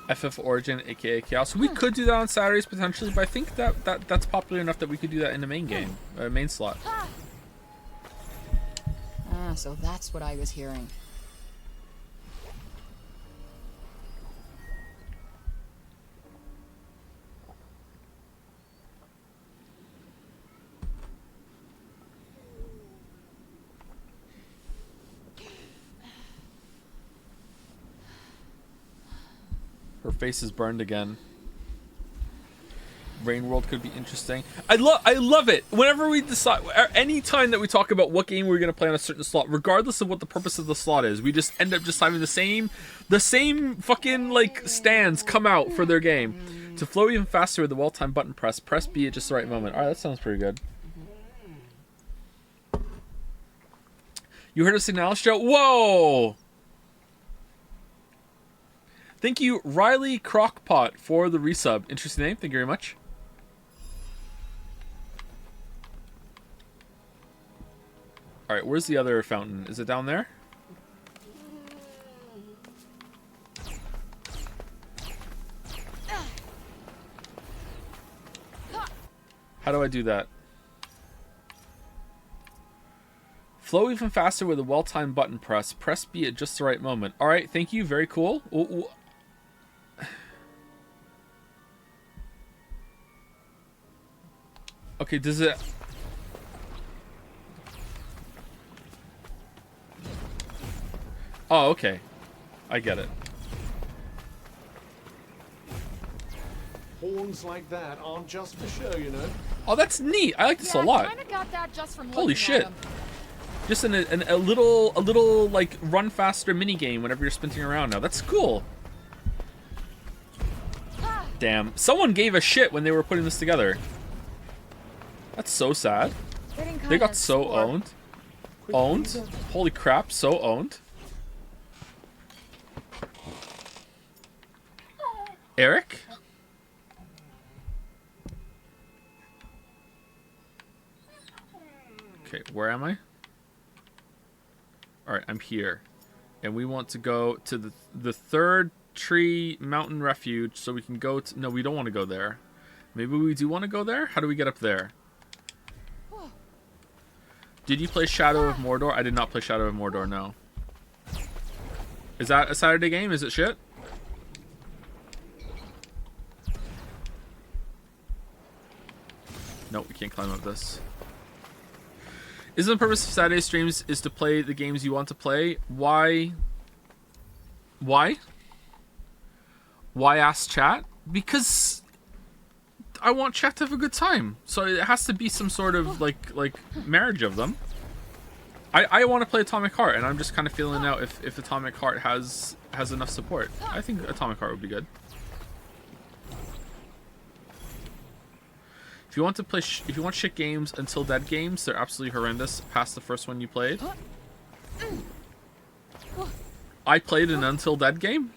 FF Origin, aka Chaos. We could do that on Saturdays potentially, but I think that's popular enough that we could do that in the main game, main slot. Ah, so that's what I was hearing. Her face is burned again. Rain World could be interesting. I love it. Whenever we decide, any time that we talk about what game we're gonna play on a certain slot, regardless of what the purpose of the slot is, we just end up just having the same fucking like stands come out for their game. To flow even faster with the well-timed button press B at just the right moment. All right, that sounds pretty good. You heard of Signalis, Joe? Whoa! Thank you, Riley Crockpot, for the resub. Interesting name. Thank you very much. All right, where's the other fountain? Is it down there? How do I do that? Flow even faster with a well-timed button press. Press B at just the right moment. All right, thank you. Very cool. Okay, does it... Oh, okay. I get it. Horns like that aren't just for show, you know. Oh, that's neat. I like this a lot. Kinda got that just from Holy looking shit. at 'em. Just a little like run faster mini game whenever you're sprinting around now. That's cool. Damn. Someone gave a shit when they were putting this together. That's so sad. They got so owned. Owned? Holy crap, so owned. Eric? Okay, where am I? Alright, I'm here. And we want to go to the third tree mountain refuge so we can go to... No, we don't want to go there. Maybe we do want to go there? How do we get up there? Did you play Shadow of Mordor? I did not play Shadow of Mordor, no. Is that a Saturday game? Is it shit? Nope, we can't climb up this. Isn't the purpose of Saturday streams is to play the games you want to play? Why? Why? Why ask chat? Because I want chat to have a good time. So it has to be some sort of like marriage of them. I want to play Atomic Heart, and I'm just kind of feeling out if Atomic Heart has enough support. I think Atomic Heart would be good. If you want to play, if you want shit games, Until Dead games, they're absolutely horrendous. Past the first one you played. I played an Until Dead game.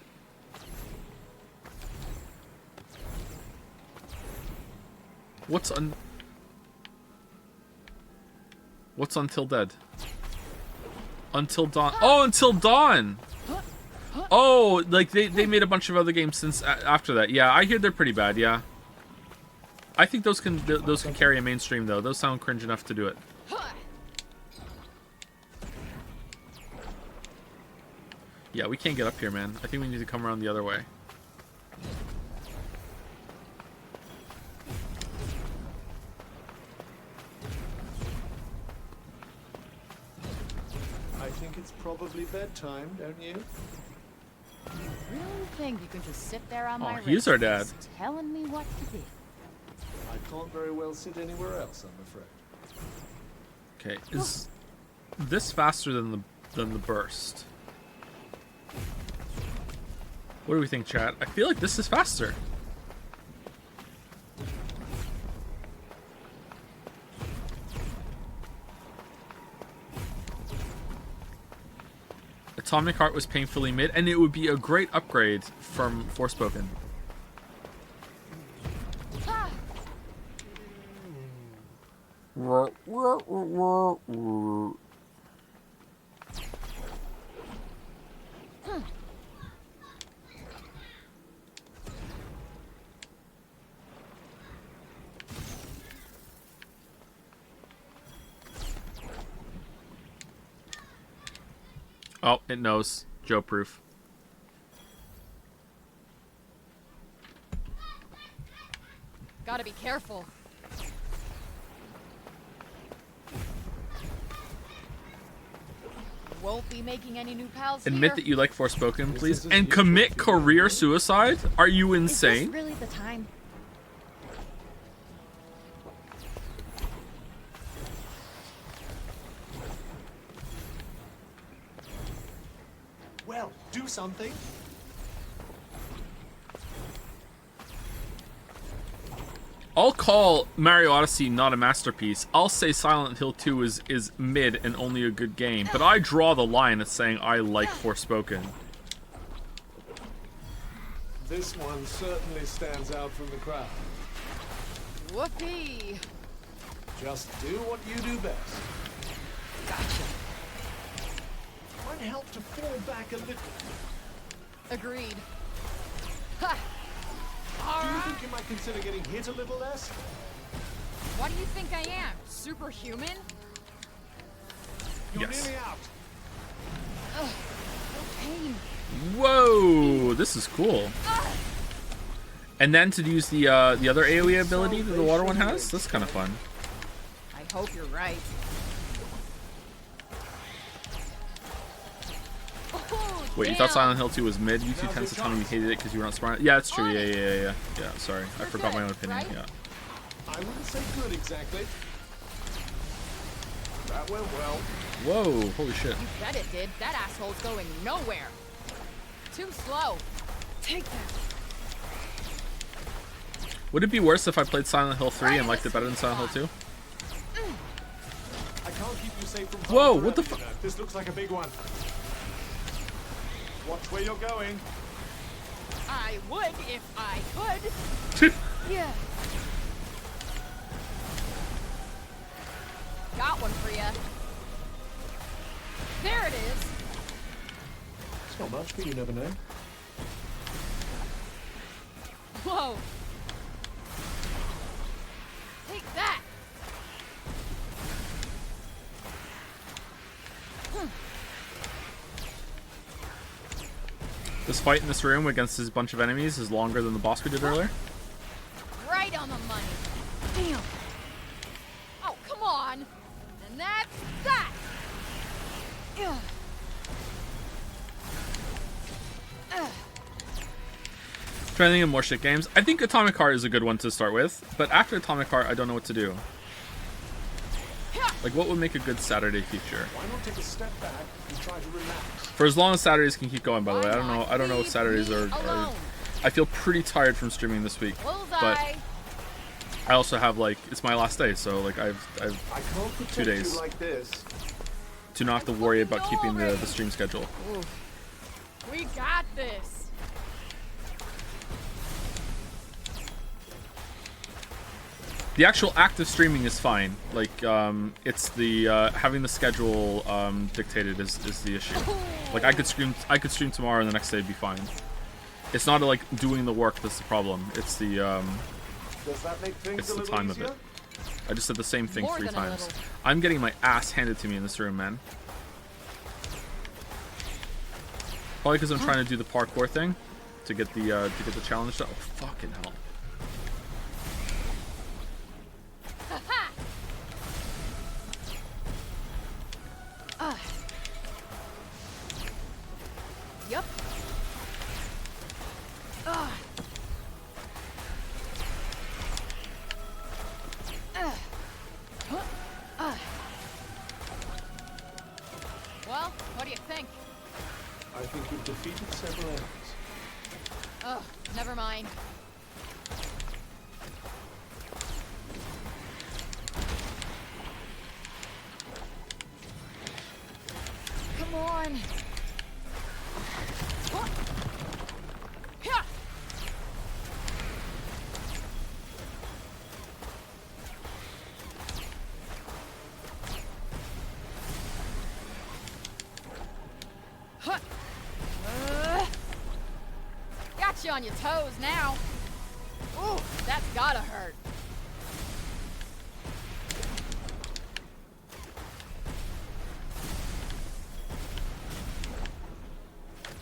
What's Until Dead? Until Dawn. Oh, Until Dawn. Oh, like they made a bunch of other games since after that. Yeah, I hear they're pretty bad. Yeah. I think those can carry a mainstream though. Those sound cringe enough to do it. Yeah, we can't get up here, man. I think we need to come around the other way. I think it's probably bedtime, don't you? You really think you can just sit there on my he's our dad. wrist telling me what to do? I can't very well sit anywhere else, I'm afraid. Okay, is this faster than the burst? What do we think, chat? I feel like this is faster. Atomic Heart was painfully mid, and it would be a great upgrade from Forspoken. Oh, it knows. Joe proof. Gotta be careful. Won't be making any new pals Admit here. that you like Forspoken, please. And commit career suicide? Are you insane? Is this really the time? Well, do something. I'll call Mario Odyssey not a masterpiece. I'll say Silent Hill 2 is mid and only a good game. But I draw the line at saying I like Forspoken. This one certainly stands out from the crowd. Whoopee! Just do what you do best. Gotcha. Might help to fall back a little. Agreed. Ha! Do you think you might consider getting hit a little less? What do you think I am? Superhuman? You're Yes. nearly out. Ugh, no pain. Whoa, this is cool. And then to use the other AoE ability that the water one has, that's kind of fun. I hope you're right. Oh, Wait, you thought Silent Hill 2 was mid? You two tends to tell me you hated it because you were not smart. Yeah, it's true. Yeah. Sorry, I forgot my own opinion. right? Yeah. I wouldn't say good exactly. That went well. Whoa, holy shit. You bet it did. That asshole's going nowhere. Too slow. Take that. Would it be worse if I played Silent Hill 3 and liked it better than Silent Hill 2? I can't keep you safe from Whoa, harm what the forever, fu- you know. This looks like a big one. Watch where you're going. I would if I could. Yeah. Got one for ya. There it is. It's not much, but you never know. Whoa. Take that. This fight in this room against this bunch of enemies is longer than the boss we did earlier. Right on the money. Damn. Oh, come on. And that's that. Ugh. Ugh. Trying to think of more shit games. I think Atomic Heart is a good one to start with, but after Atomic Heart, I don't know what to do. Like, what would make a good Saturday feature? Why not take a step back and try to relax? For as long as Saturdays can keep going, by the way. I don't know if Saturdays are I feel pretty tired from streaming this week, but I also have, like, it's my last day, so, like, I've I can't protect 2 days you like this. to not have to worry about keeping the stream schedule. We got this. The actual act of streaming is fine. Like, it's the having the schedule dictated is the issue. Like, I could stream tomorrow and the next day would be fine. It's not like doing the work that's the problem. It's the Does that make things it's a the little time of easier? it. I just said the same thing More 3 than a times. little. I'm getting my ass handed to me in this room, man. Probably because I'm trying to do the parkour thing to get the challenge done. Oh, fucking hell. Yup. Well, what do you think? I think you've defeated several enemies. Oh, never mind. Come on. Got you on your toes now. Ooh, that's gotta hurt.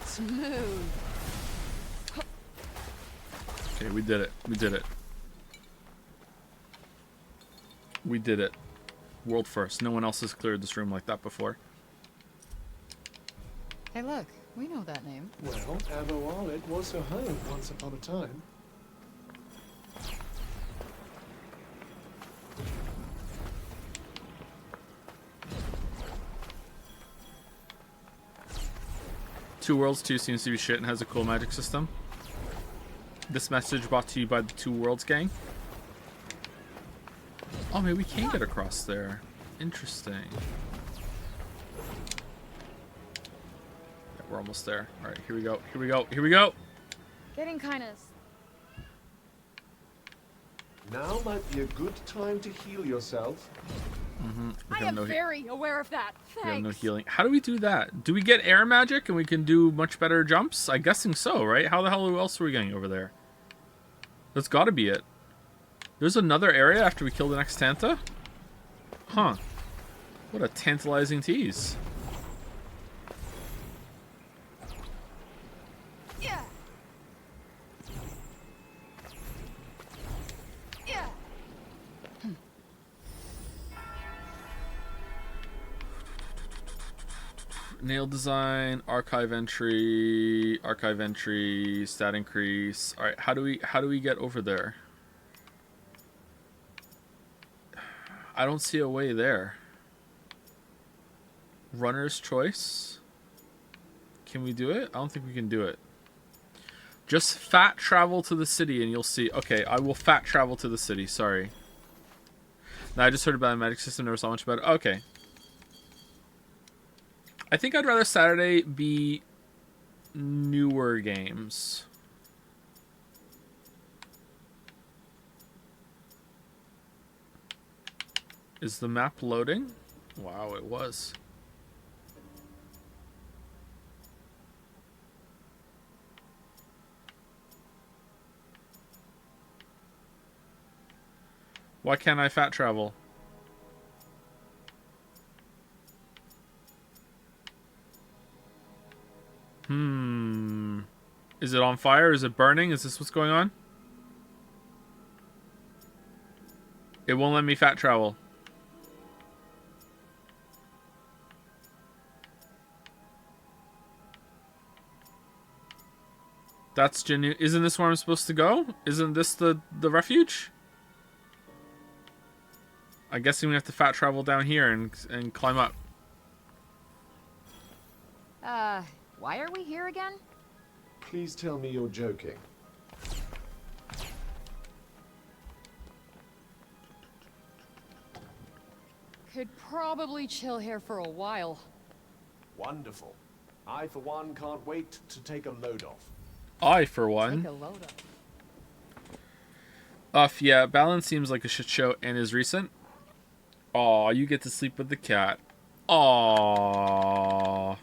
Smooth. Okay, we did it. We did it. We did it. World first. No one else has cleared this room like that before. Hey, look, we know that name. Well, Avoalit was her home once upon a time. Two Worlds 2 seems to be shit and has a cool magic system. This message brought to you by the Two Worlds gang. Oh, maybe we can get across there. Interesting. Yeah, we're almost there. Alright, here we go. Here we go. Here we go. Getting kind of... Now might be a good time to heal yourself. We I have am no very aware of that. we have no Thanks. healing. How do we do that? Do we get air magic and we can do much better jumps? I'm guessing so, right? How the hell else are we getting over there? That's gotta be it. There's another area after we kill the next Tanta? Huh. What a tantalizing tease. Yeah. Yeah. Nail design, archive entry, stat increase. All right, how do we get over there? I don't see a way there. Runner's choice. Can we do it? I don't think we can do it. Just fat travel to the city and you'll see. Okay, I will fat travel to the city. Sorry. Now I just heard about the magic system. Never saw much about it. Okay. I think I'd rather Saturday be newer games. Is the map loading? Wow, it was. Why can't I fat travel? Is it on fire? Is it burning? Is this what's going on? It won't let me fat travel. That's genuine. Isn't this where I'm supposed to go? Isn't this the refuge? I guess we have to fat travel down here and climb up. Why are we here again? Please tell me you're joking. Could probably chill here for a while. Wonderful. I, for one, can't wait to take a load off. I, for one. Take a load Off, yeah. Balance seems like a shit show and is recent. Aw, you get to sleep with the cat. Aww.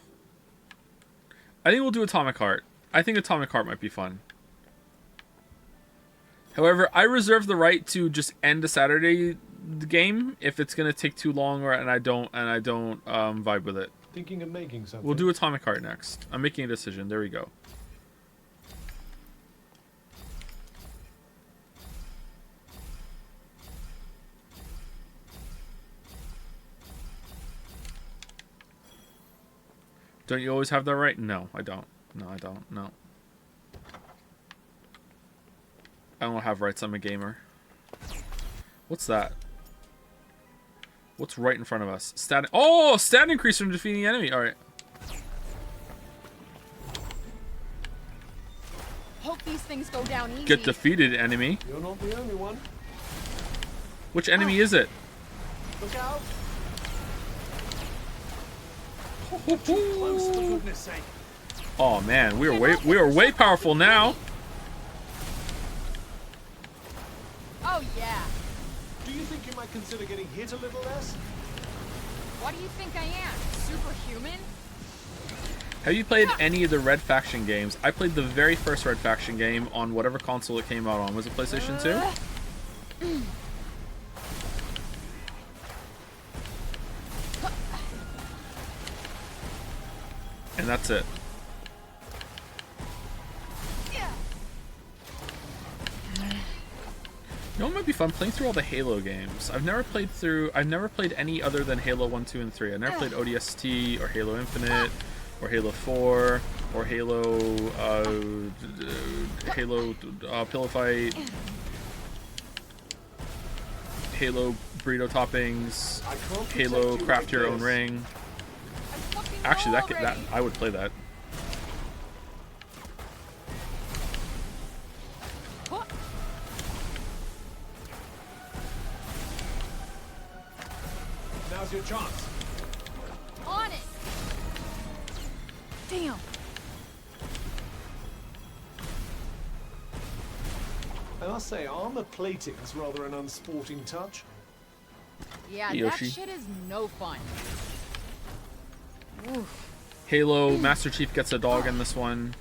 I think we'll do Atomic Heart. I think Atomic Heart might be fun. However, I reserve the right to just end a Saturday game if it's gonna take too long and I don't vibe with it. Thinking of making something? We'll do Atomic Heart next. I'm making a decision. There we go. Don't you always have that right? No, I don't. No, I don't. No. I don't have rights. I'm a gamer. What's that? What's right in front of us? Stat. Oh, stat increase from defeating enemy. All right. Hope these things go down easy. Get defeated, enemy. You're not the only one. Which enemy is it? Look out! Too close, for goodness sake. Oh man, we are way powerful now. Oh yeah. Do you think you might consider getting hit a little less? What do you think I am? Superhuman? Have you played any of the Red Faction games? I played the very first Red Faction game on whatever console it came out on. Was it PlayStation 2? And that's it. You know what might be fun? Playing through all the Halo games. I've never played any other than Halo 1, 2, and 3. I've never played ODST or Halo Infinite or Halo 4 or Halo Pillow Fight, Halo Burrito Toppings, Halo Craft Your Own Ring. Actually, that I would play that. Now's your chance. On it. Damn. I must say, armor plating's rather an unsporting touch. Yeah, Yoshi. that shit is no fun. Oof. Halo Master Chief gets a dog in this one.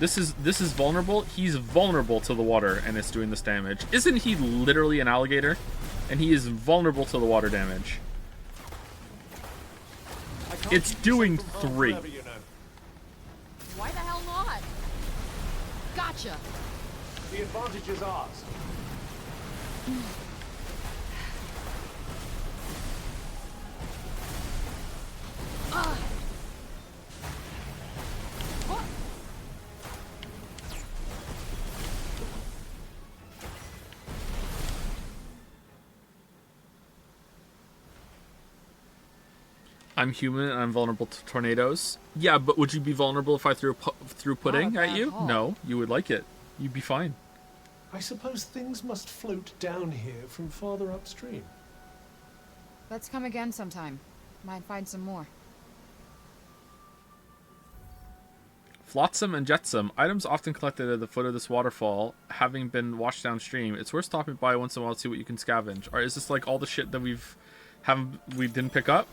This is vulnerable. He's vulnerable to the water, and it's doing this damage. Isn't he literally an alligator? And he is vulnerable to the water damage. It's doing 3. Why the hell not? Gotcha. The advantage is ours. What? I'm human and I'm vulnerable to tornadoes. Yeah, but would you be vulnerable if I threw pudding at you? No, you would like it. You'd be fine. I suppose things must float down here from farther upstream. Let's come again sometime. Might find some more. Flotsam and jetsam, items often collected at the foot of this waterfall, having been washed downstream. It's worth stopping by once in a while to see what you can scavenge. Or is this like all the shit that we didn't pick up?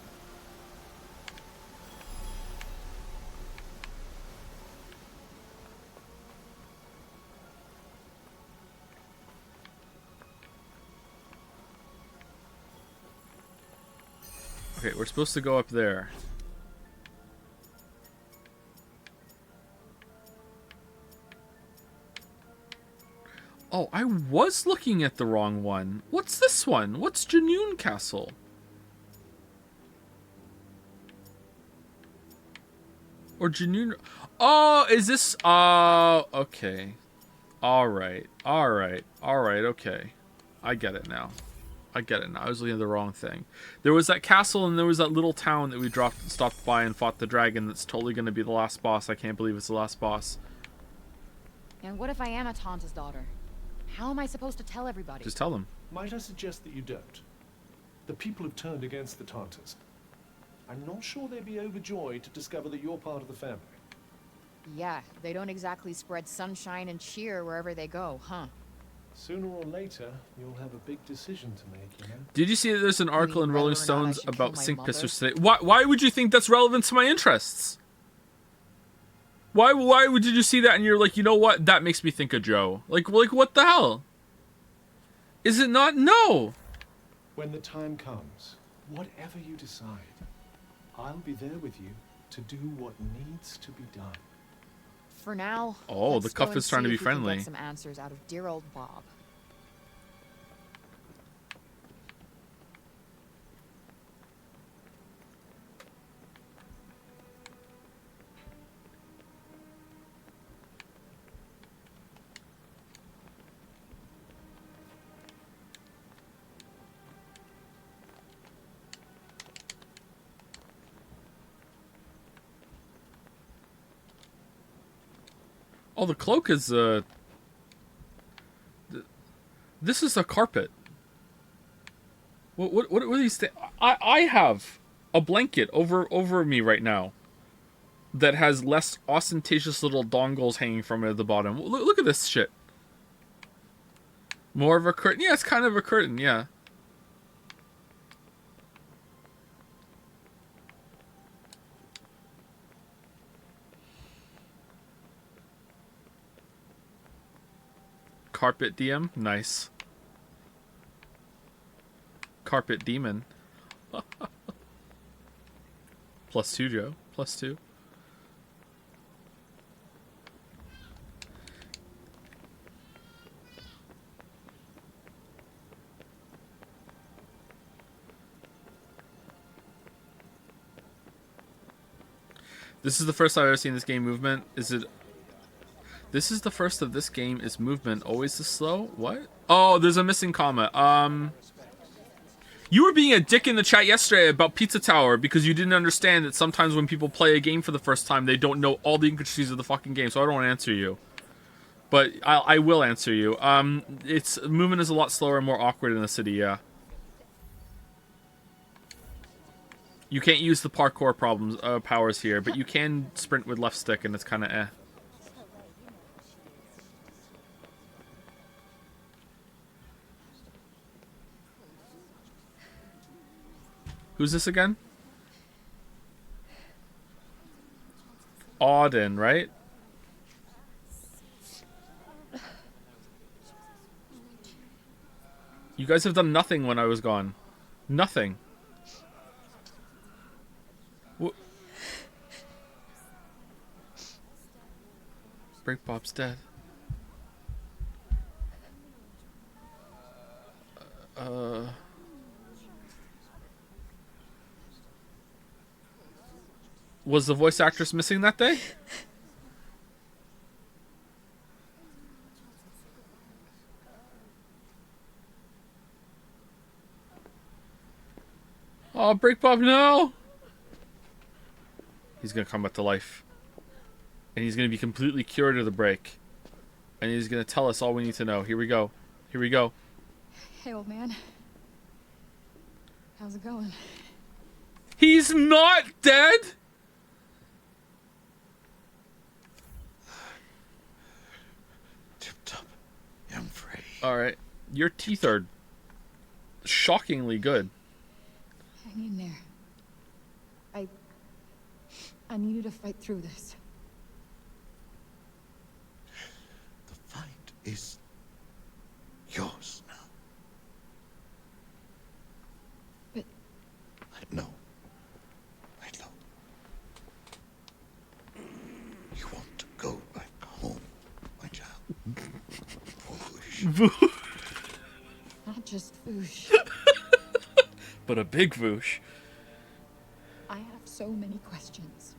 Okay, we're supposed to go up there. Oh, I was looking at the wrong one. What's this one? What's Janoon Castle? Or Janoon... Oh, is this... okay. Alright, okay. I get it now. I was looking at the wrong thing. There was that castle and there was that little town that we stopped by and fought the dragon that's totally going to be the last boss. I can't believe it's the last boss. And what if I am a Tanta's daughter? How am I supposed to tell everybody? Just tell them. Might I suggest that you don't? The people have turned against the Tantas. I'm not sure they'd be overjoyed to discover that you're part of the family. Yeah, they don't exactly spread sunshine and cheer wherever they go, huh? Sooner or later, you'll have a big decision to make, you know? Did you see that there's an article in Rolling Stones about kill sink my pisters today? Why would you think that's relevant to my interests? Why did you see that and you're like, you know what? That makes me think of Joe. Like what the hell? Is it not? No. When the time comes, whatever you decide, I'll be there with you to do what needs to be done. For now, oh, let's the go cuff and is trying to see be if we can friendly. get some answers out of dear old Bob. Oh, the cloak is this is a carpet. What are these things? I have a blanket over me right now that has less ostentatious little dongles hanging from it at the bottom. Look at this shit. More of a curtain. Yeah, it's kind of a curtain, yeah. Carpet DM, nice. Carpet demon. +2, Joe. +2. This is the first I've ever seen this game movement. Is it... This is the first of this game. Is movement always this slow? What? Oh, there's a missing comma. You were being a dick in the chat yesterday about Pizza Tower because you didn't understand that sometimes when people play a game for the first time, they don't know all the intricacies of the fucking game, so I don't want to answer you. But I will answer you. It's movement is a lot slower and more awkward in the city, yeah. You can't use the parkour powers here, but you can sprint with left stick, and it's kind of eh. Who's this again? Auden, right? guys have done nothing when I was gone. Nothing. Break Bob's dead. Was the voice actress missing that day? Oh, Break Bob, no! He's gonna come back to life. And he's gonna be completely cured of the break. And he's gonna tell us all we need to know. Here we go. Here we go. Hey, old man. How's it going? He's not dead? Tip-top. I'm free. Alright. Your teeth are shockingly good. Hang in there. I need you to fight through this. The fight is yours now. But... I know. You want to go back home, my child. Voosh. Not just Voosh. But a big Voosh. I have so many questions.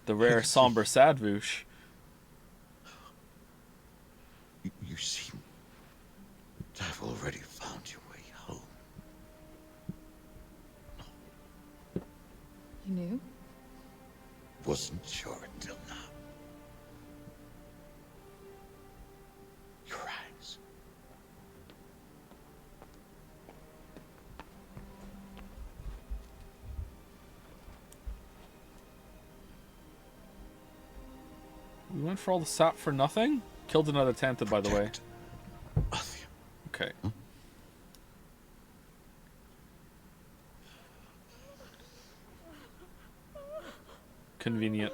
The rare, somber, sad Voosh. You seem to have already found your way home. You knew? Wasn't sure until now. Your eyes. We went for all the sap for nothing? Killed another Tanta, by the way. Okay. Convenient.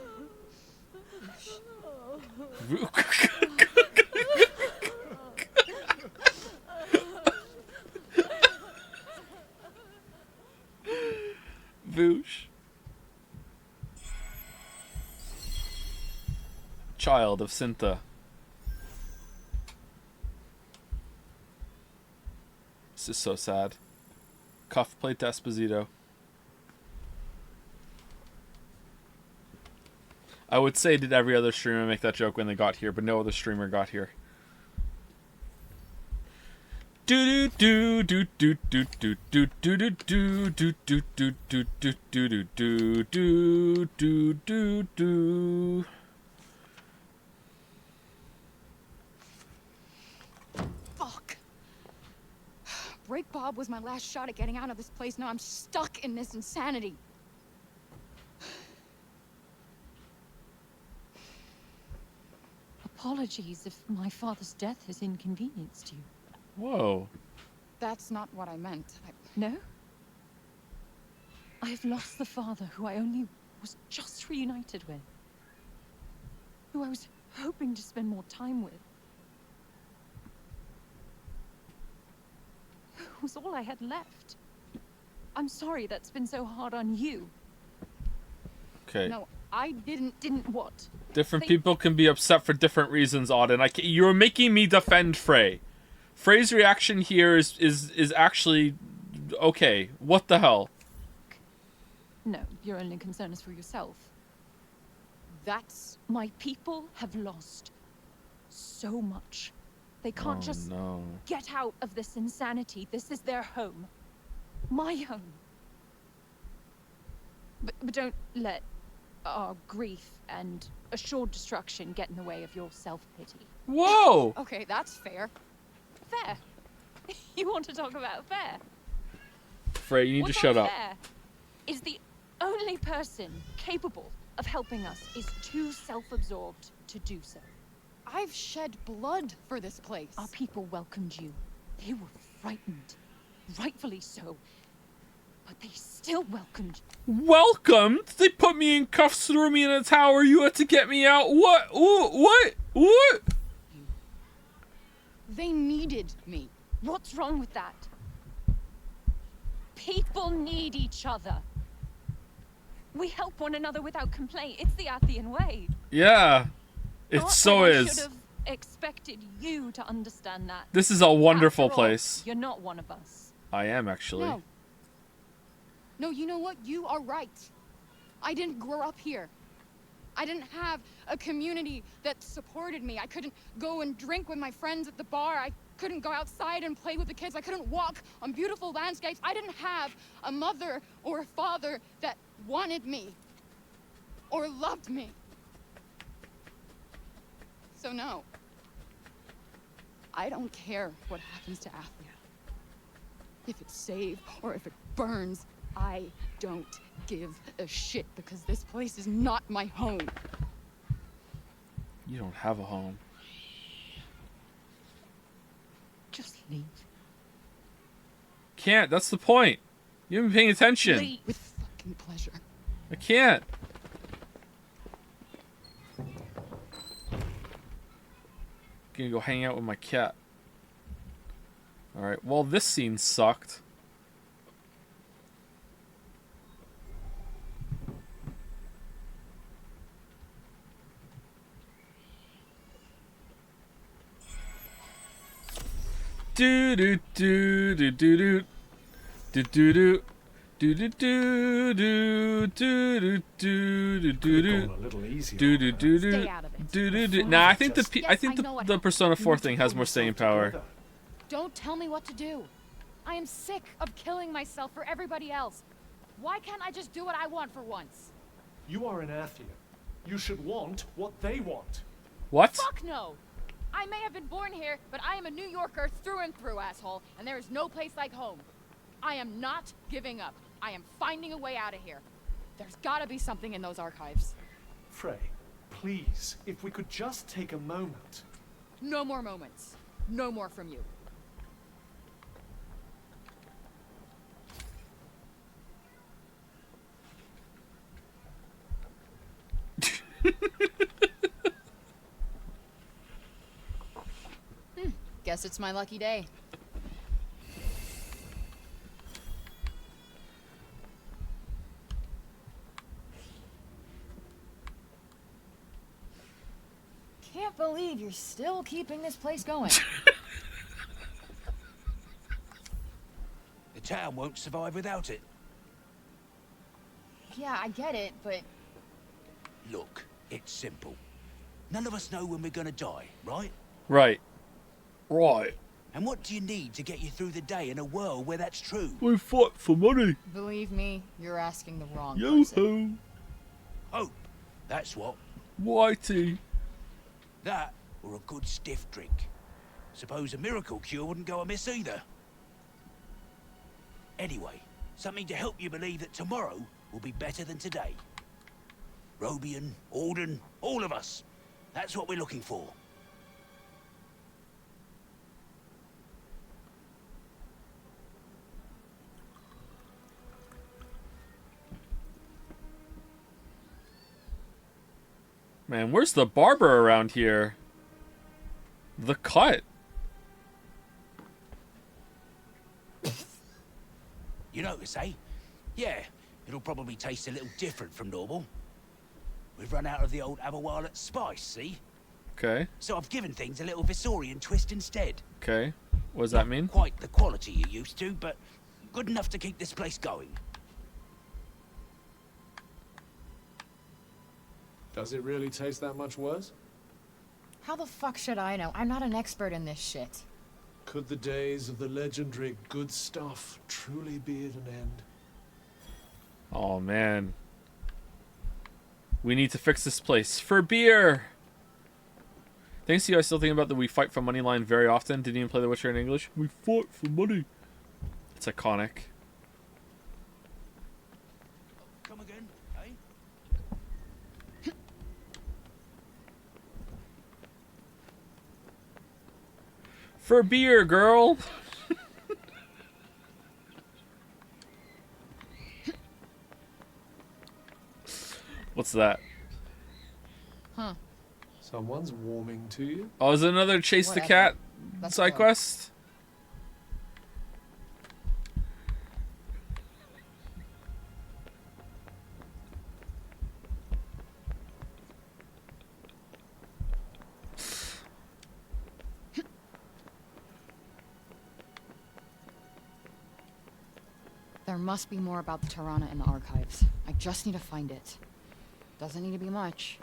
Voosh. Child of Cinta. This is so sad. Cuff plate to Esposito. I would say did every other streamer make that joke when they got here, but no other streamer got here. Do do do do do do do do do do do do do do do do do do do do. Fuck. Break Bob was my last shot at getting out of this place. Now I'm stuck in this insanity. Apologies if my father's death has inconvenienced you. Whoa. That's not what I meant. No? I have lost the father who I only was just reunited with. Who I was hoping to spend more time with. Who was all I had left. I'm sorry that's been so hard on you. Okay. No, I didn't what? Different people can be upset for different reasons, Auden. You're making me defend Frey. Frey's reaction here is actually okay. What the hell? No, your only concern is for yourself. That's... My people have lost so much. They can't get out of this insanity. This is their home. My home. But don't let our grief and assured destruction get in the way of your self-pity. Whoa! Okay, that's fair. Fair? You want to talk about fair? Frey, you need to shut up. Fair is the only person capable of helping us is too self-absorbed to do so. I've shed blood for this place. Our people welcomed you. They were frightened. Rightfully so. But they still welcomed. Welcomed? They put me in cuffs, threw me in a tower. You had to get me out. What? Ooh, what? They needed me. What's wrong with that? People need each other. We help one another without complaint. It's the Athian way. Yeah, it Not so that I is. should have expected you to understand that. This is a wonderful After all, place. You're not one of us. I am actually. No. No, you know what? You are right. I didn't grow up here. I didn't have a community that supported me. I couldn't go and drink with my friends at the bar. I couldn't go outside and play with the kids. I couldn't walk on beautiful landscapes. I didn't have a mother or a father that wanted me or loved me. So no. I don't care what happens to Athia. If it's saved or if it burns, I don't give a shit because this place is not my home. You don't have a home. Just leave. Can't. That's the point. You haven't been paying attention. Leave. With fucking pleasure. I can't. Gonna go hang out with my cat. Alright, well, this scene sucked. Do do do do do do do do do. Do do do do do do do do Gone a little easier. do do do Stay out of it. do do do. Nah, I think Yes, I think I know what the happened. Persona 4 thing has more staying power. Don't tell me what to do. I am sick of killing myself for everybody else. Why can't I just do what I want for once? You are an Athian. You should want what they want. What? Fuck no! I may have been born here, but I am a New Yorker through and through, asshole, and there is no place like home. I am not giving up. I am finding a way out of here. There's gotta be something in those archives. Frey, please, if we could just take a moment. No more moments. No more from you. Guess it's my lucky day. Can't believe you're still keeping this place going. The town won't survive without it. Yeah, I get it, but Look, it's simple. None of us know when we're gonna die, right? Right. Right. And what do you need to get you through the day in a world where that's true? We fought for money. believe me, you're asking the wrong person. Yo-ho. Hope. That's what. Whitey. That or a good stiff drink. Suppose a miracle cure wouldn't go amiss either. Anyway, something to help you believe that tomorrow will be better than today. Robian, Alden, all of us. That's what we're looking for. Man, where's the barber around here? The cut. You notice, eh? Yeah, it'll probably taste a little different from normal. We've run out of the old Aberwalet spice, see? Okay. So I've given things a little Visorian twist instead. Okay. What does that mean? Quite the quality you're used to, but good enough to keep this place going. Does it really taste that much worse? How the fuck should I know? I'm not an expert in this shit. Could the days of the legendary good stuff truly be at an end? Oh, man. We need to fix this place. For beer! Thanks to you, I still think about the "we fight for money" line very often. Didn't even play The Witcher in English. We fought for money. It's iconic. Come again, eh? For beer, girl! What's that? Huh. Someone's warming to you. Oh, is it another chase the Whatever. cat Let's side go. quest? There must be more about the Tirana in the archives. I just need to find it. Doesn't need to be much.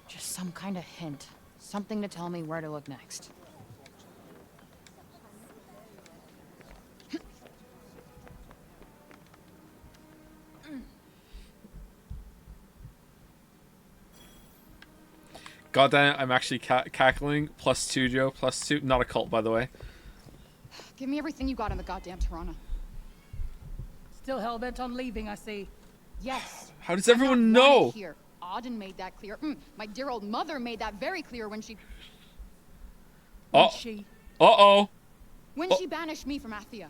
Just some kind of hint. Something to tell me where to look next. Goddamn, I'm actually cackling. +2, Joe. +2. Not a cult, by the way. Give me everything you got in the goddamn Tirana. Still hell-bent on leaving, I see. Yes. How does I'm everyone not wanted know? Here. Auden made that clear. My dear old mother made that very clear when she... Oh. Uh-oh. When she banished me from Athia.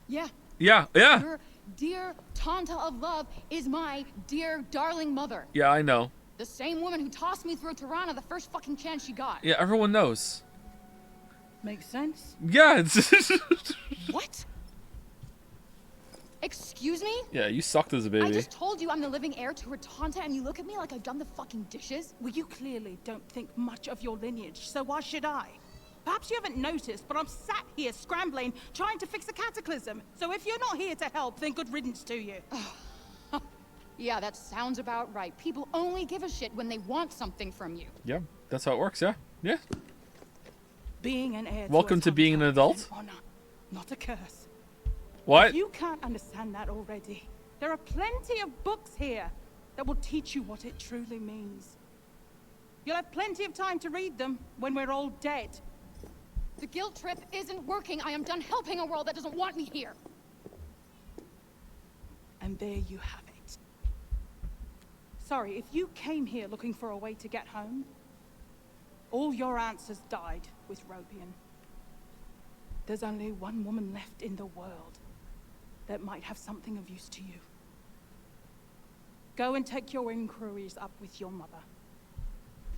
Yeah. Yeah, yeah. Your dear Tanta of Love is my dear darling mother. Yeah, I know. The same woman who tossed me through Tirana the first fucking chance she got. Yeah, everyone knows. Makes sense. Yeah, it's... What? Excuse me? Yeah, you sucked as a I baby. just told you I'm the living heir to her Tanta and you look at me like I've done the fucking dishes? Well, you clearly don't think much of your lineage, so why should I? Perhaps you haven't noticed, but I'm sat here scrambling, trying to fix a cataclysm. So if you're not here to help, then good riddance to you. Yeah, that sounds about right. People only give a shit when they want something from you. Yeah, that's how it works, yeah. Yeah. Being an heir Welcome to being an adult. is an honor, not a curse. What? If you can't understand that already, there are plenty of books here that will teach you what it truly means. You'll have plenty of time to read them when we're all dead. The guilt trip isn't working. I am done helping a world that doesn't want me here. And there you have it. Sorry, if you came here looking for a way to get home, all your answers died with Robian. There's only one woman left in the world that might have something of use to you. Go and take your inquiries up with your mother.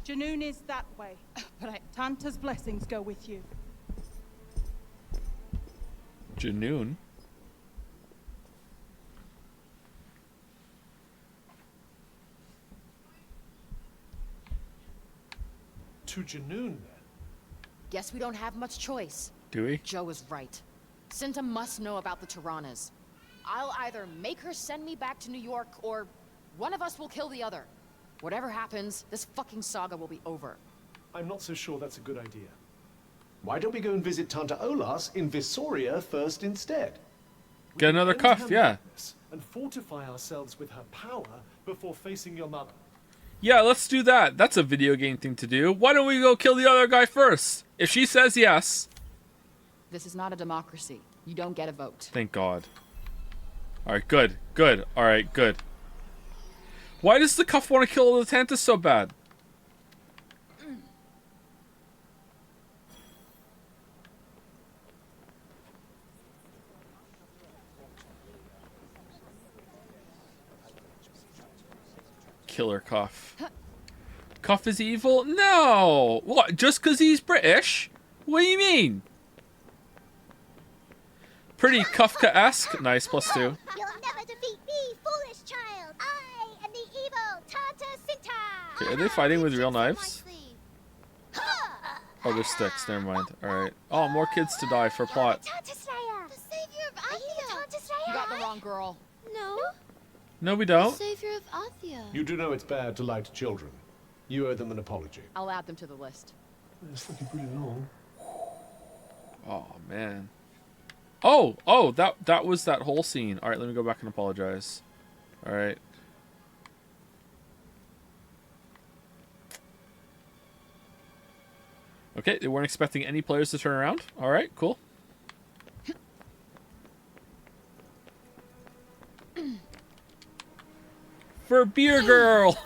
Janoon is that way, but Tanta's blessings go with you. Janoon? To Janoon, then? Guess we don't have much choice. Do we? Joe is right. Cinta must know about the Tiranas. I'll either make her send me back to New York, or one of us will kill the other. Whatever happens, this fucking saga will be over. I'm not so sure that's a good idea. Why don't we go and visit Tanta Olas in Vissoria first instead? Get another End cuff, her yeah. madness and fortify ourselves with her power before facing your mother. Yeah, let's do that. That's a video game thing to do. Why don't we go kill the other guy first? If she says yes. This is not a democracy. You don't get a vote. Thank God. Alright, good. Good. Alright, good. Why does the cuff want to kill the Tantus so bad? Killer Cuff. Cuff is evil? No! What, just because he's British? What do you mean? Pretty Kafka-esque. Nice, +2. You'll never defeat me, foolish child. I am the evil Tanta Cinta. Okay, are they fighting with real knives? Oh, they're sticks. Never mind. Alright. Oh, more kids to die for plot. Tanta Slayer. The savior of Athia. Tanta Slayer. You got the wrong girl. No. No, we don't. Savior of Athia. You do know it's bad to lie to children. You owe them an apology. I'll add them to the list. It's looking pretty long. Oh, man. Oh, that was that whole scene. Alright, let me go back and apologize. Alright. Okay, they weren't expecting any players to turn around. Alright, cool. For Beer Girl!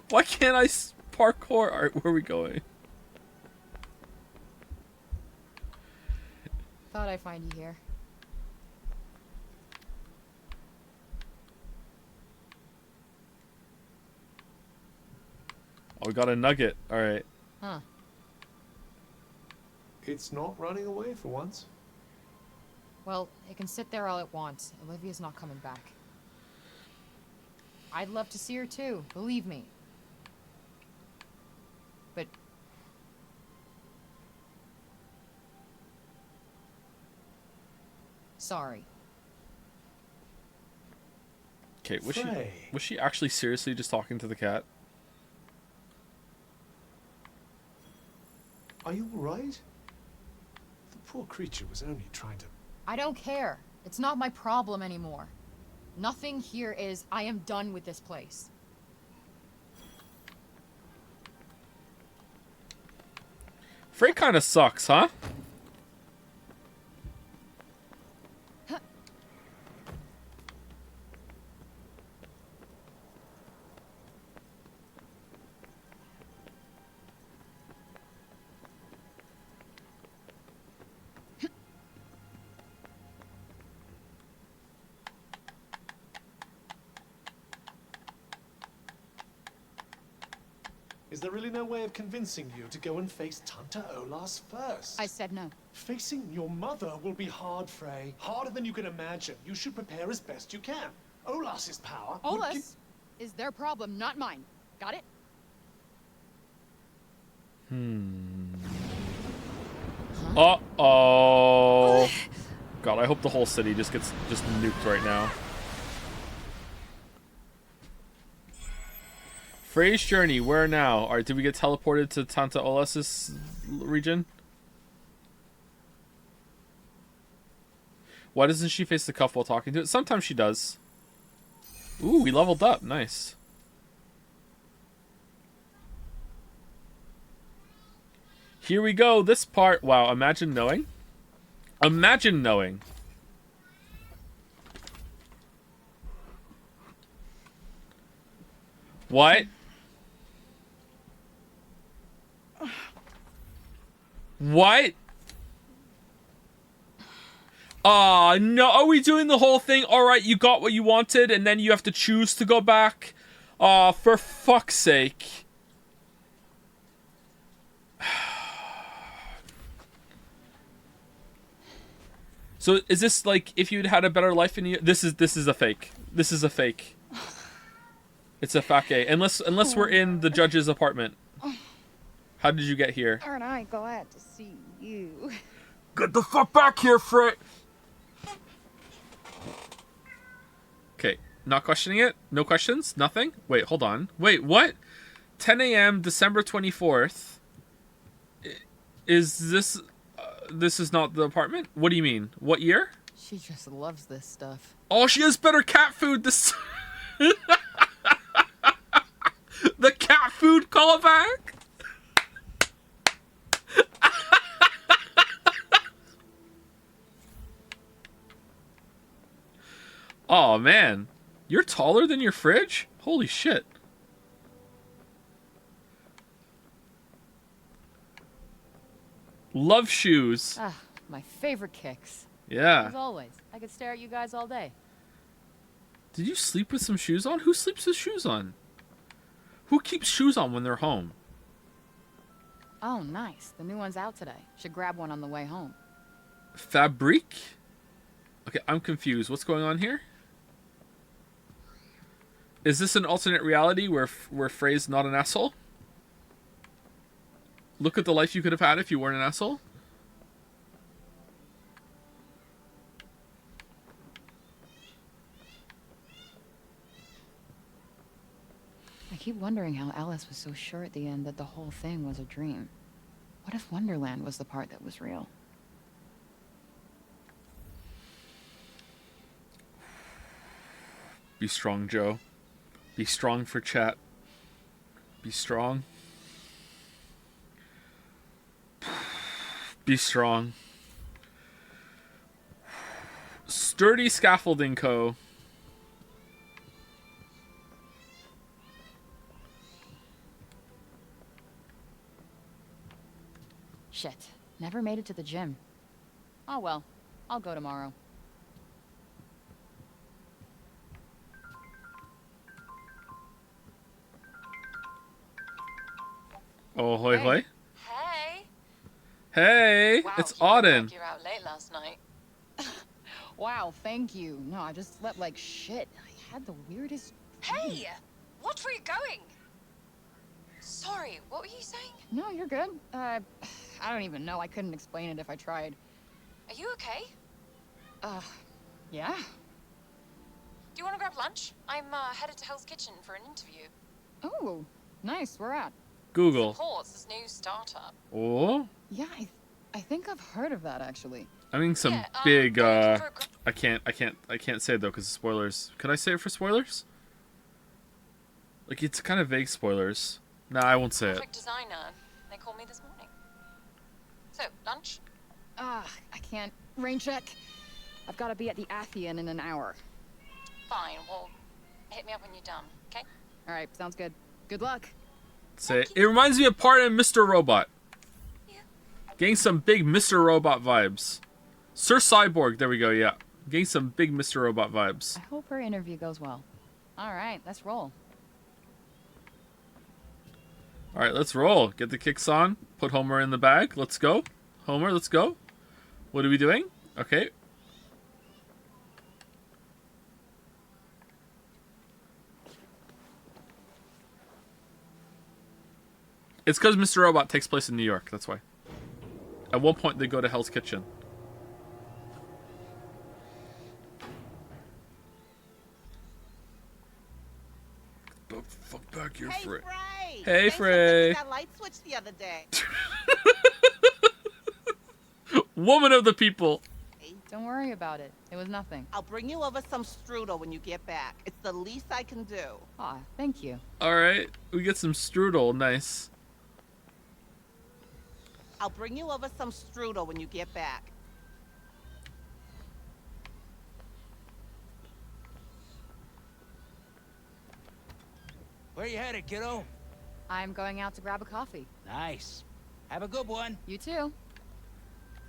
Why can't I parkour? Alright, where are we going? Thought I'd find you here. we got a nugget. All right. Huh. It's not running away for once. Well, it can sit there all it wants. Olivia's not coming back. I'd love to see her too, believe me. But... sorry. Okay, was she actually seriously just talking to the cat? Are you all right? The poor creature was only trying to... I don't care. It's not my problem anymore. Nothing here is. I am done with this place. Frey kind of sucks, huh? Is there really no way of convincing you to go and face Tanta Olas first? I said no. Facing your mother will be hard, Frey. Harder than you can imagine. You should prepare as best you can. Olas's power would give... Olas is their problem, not mine. Got it? Uh-oh. God, I hope the whole city just gets nuked right now. Frey's journey, where now? Alright, did we get teleported to Tanta Olas's region? Why doesn't she face the cuff while talking to it? Sometimes she does. Ooh, we leveled up. Nice. Here we go. This part. Wow, imagine knowing. Imagine knowing. What? What? Aw, no. Are we doing the whole thing? Alright, you got what you wanted, and then you have to choose to go back? Aw, for fuck's sake. So, is this like, if you'd had a better life in you? This is a fake. This is a fake. It's a fake. Unless we're in the judge's apartment. How did you get here? Aren't I glad to see you? Get the fuck back here, Frit! Okay, not questioning it? No questions? Nothing? Wait, hold on. Wait, what? 10 a.m. December 24th. Is this... this is not the apartment? What do you mean? What year? She just loves this stuff. Oh, she has better cat food this... The cat food callback? Oh man, you're taller than your fridge? Holy shit. Love shoes. Ah, my favorite kicks. Yeah. As always, I could stare at you guys all day. Did you sleep with some shoes on? Who sleeps with shoes on? Who keeps shoes on when they're home? Oh, nice. The new one's out today. Should grab one on the way home. Fabrique? Okay, I'm confused. What's going on here? Is this an alternate reality where Frey's not an asshole? Look at the life you could have had if you weren't an asshole. I keep wondering how Alice was so sure at the end that the whole thing was a dream. What if Wonderland was the part that was real? Be strong, Joe. Be strong for chat. Be strong. Be strong. Sturdy Scaffolding Co. Shit. Never made it to the gym. Oh well. I'll go tomorrow. Oh, hoy Hey. hoy. Hey. Hey, Wow, it's you look Auden. like you were out late last night. Wow, thank you. No, I just slept like shit. I had the weirdest. Hey, watch where you're going. Sorry, what were you saying? No, you're good. I don't even know. I couldn't explain it if I tried. Are you okay? Yeah. Do you want to grab lunch? I'm headed to Hell's Kitchen for an interview. Oh, nice. Where at? Google. Supports this new startup. Oh. Yeah, I think I've heard of that actually. I mean, some Yeah, big. they're looking for a I can't say it though because of spoilers. Could I say it for spoilers? Like it's kind of vague spoilers. No, I won't say it. graphic designer. They called me this morning. So, lunch? I can't. Rain check. I've got to be at the Athian in an hour. Fine, well, hit me up when you're done, okay? All right, sounds good. Good luck. Say it reminds me of part in Mr. Robot. Getting some big Mr. Robot vibes. Sir Cyborg, there we go, yeah. Getting some big Mr. Robot vibes. I hope her interview goes well. All right, let's roll. Alright, let's roll. Get the kicks on. Put Homer in the bag. Let's go. Homer, let's go. What are we doing? Okay. It's because Mr. Robot takes place in New York, that's why. At one point they go to Hell's Kitchen. The fuck back here, Hey, Frey. Frey! Hey, Thanks for Frey. fixing that light switch the other day. Woman of the people. Don't worry about it. It was nothing. I'll bring you over some strudel when you get back. It's the least I can do. Aw, thank you. Alright, we get some strudel. Nice. I'll bring you over some strudel when you get back. Where you headed, kiddo? I'm going out to grab a coffee. Nice. Have a good one. You too.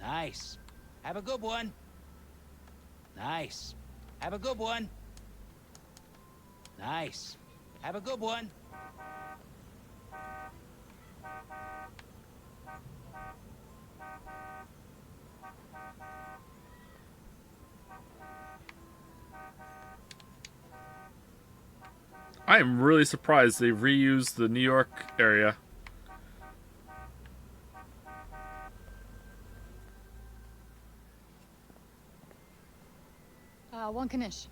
Nice. Have a good one. Nice. Have a good one. Nice. Have a good one. I am really surprised they've reused the New York area. One Kanish.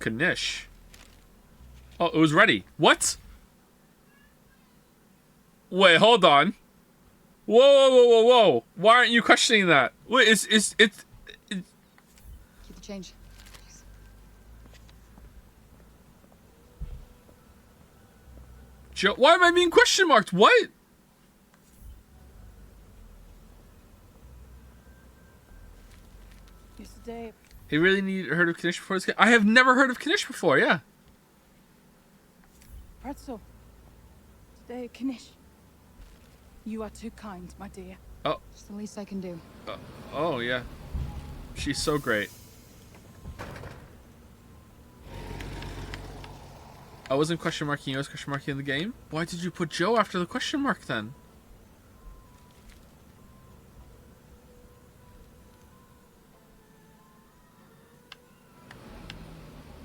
Kanish. Oh, it was ready. What? Wait, hold on. Whoa, whoa, whoa, whoa, whoa. Why aren't you questioning that? Wait, it's Keep the change. Joe, why am I being question marked? What? Mr. Dave. He really heard of Kanish before this game? I have never heard of Kanish before, yeah. Pretzel. Today, Kanish. You are too kind, my dear. Oh. It's the least I can do. Oh, yeah. She's so great. I wasn't question marking you, I was question marking the game. Why did you put Joe after the question mark then?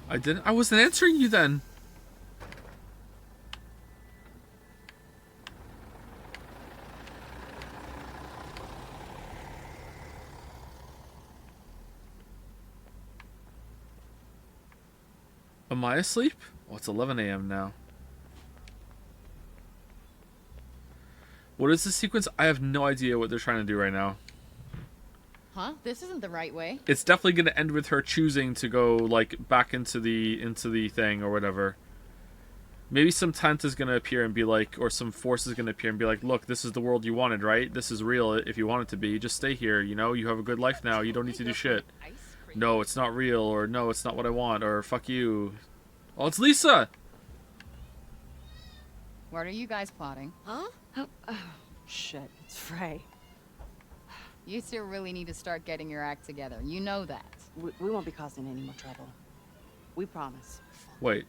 I wasn't answering you then. Am I asleep? Oh, it's 11 a.m. now. What is the sequence? I have no idea what they're trying to do right now. Huh? This isn't the right way. It's definitely going to end with her choosing to go like back into the thing or whatever. Maybe some tent is going to appear and be like, or some force is going to appear and be like, look, this is the world you wanted, right? This is real if you want it to be. Just stay here, you know? You have a good life now. You don't need to do shit. No, it's not real, or no, it's not what I want, or fuck you. Oh, it's Lisa! What are you guys plotting? Huh? Oh, shit. It's Frey. You two really need to start getting your act together. You know that. We won't be causing any more trouble. We promise. Wait.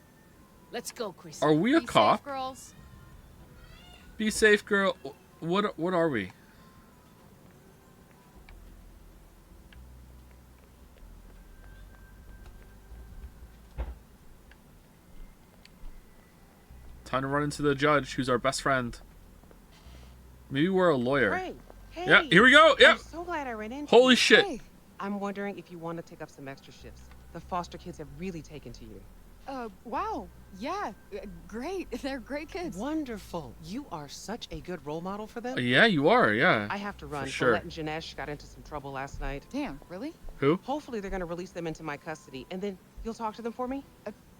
Let's go, Chris. Are we a Be cop? safe, girls. Be safe, girl. What are we? Time to run into the judge, who's our best friend. Maybe we're a lawyer. Ray, hey. Yeah, here we go. Yeah. I'm so glad I ran into Holy you. shit. Hey. I'm wondering if you want to take up some extra shifts. The foster kids have really taken to you. Wow. Yeah, great. They're great kids. Wonderful. You are such a good role model for them. Yeah, you are. Yeah. I have to run. For sure. Colette and Janesh got into some trouble last night. Damn, really? Who? Hopefully they're going to release them into my custody, and then you'll talk to them for me?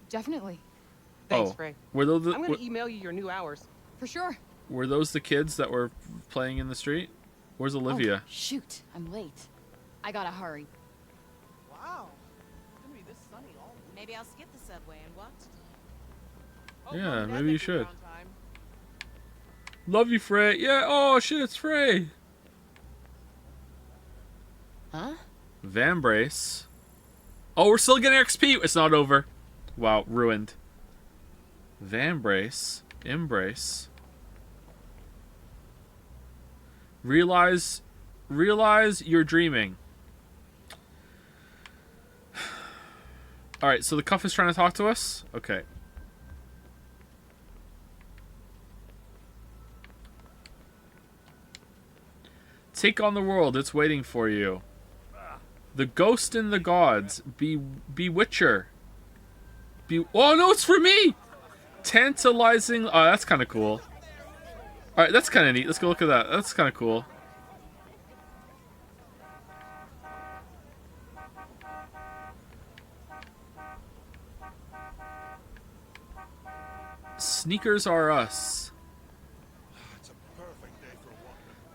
Definitely. Thanks, Oh. Ray. Were those I'm going to email you your new hours. For sure. Were those the kids that were playing in the street? Where's Olivia? Oh, shoot, I'm late. I gotta hurry. Wow. It's gonna be this sunny all week. Maybe I'll skip the subway and watch. Yeah, maybe you should. Love you, Frey. Yeah. Oh shit, it's Frey. Huh? Vambrace. Oh, we're still getting XP. It's not over. Wow, ruined. Vambrace. Embrace. Realize you're dreaming. Alright, so the cuff is trying to talk to us? Okay. Take on the world, it's waiting for you. The ghost and the gods. Bewitcher. Oh no, it's for me! Tantalizing. Oh, that's kind of cool. Alright, that's kind of neat. Let's go look at that. That's kind of cool. Sneakers are us.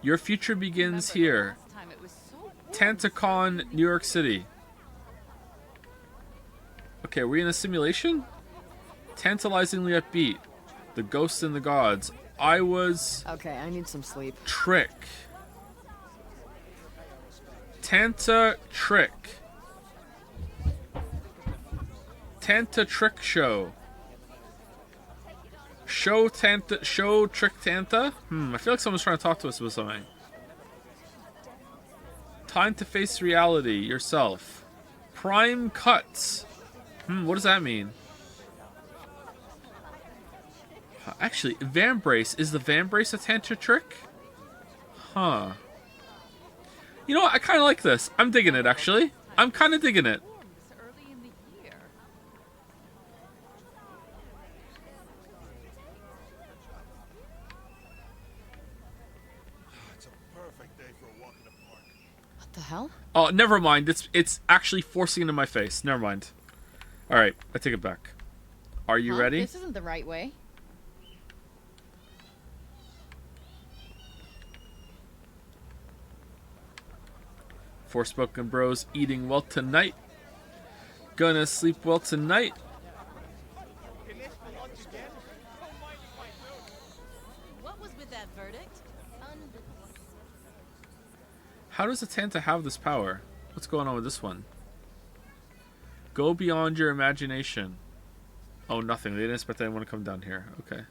Your future begins here. Tantacon, New York City. Okay, are we in a simulation? Tantalizingly upbeat. The ghosts and the gods. I was... Okay, I need some sleep. Trick. Tanta Trick. Tanta Trick Show. Show Trick Tanta? I feel like someone's trying to talk to us about something. Time to face reality yourself. Prime Cuts. What does that mean? Actually, Vambrace. Is the Vambrace a Tanta Trick? Huh. You know what? I kind of like this. I'm digging it, actually. I'm kind of digging it. What the hell? Oh, never mind. It's actually forcing into my face. Never mind. All right, I take it back. Are you ready? This isn't the right way. Forspoken bros eating well tonight. Gonna sleep well tonight. What was with that verdict? How does a Tanta have this power? What's going on with this one? Go beyond your imagination. Oh, nothing. They didn't expect anyone to come down here. Okay.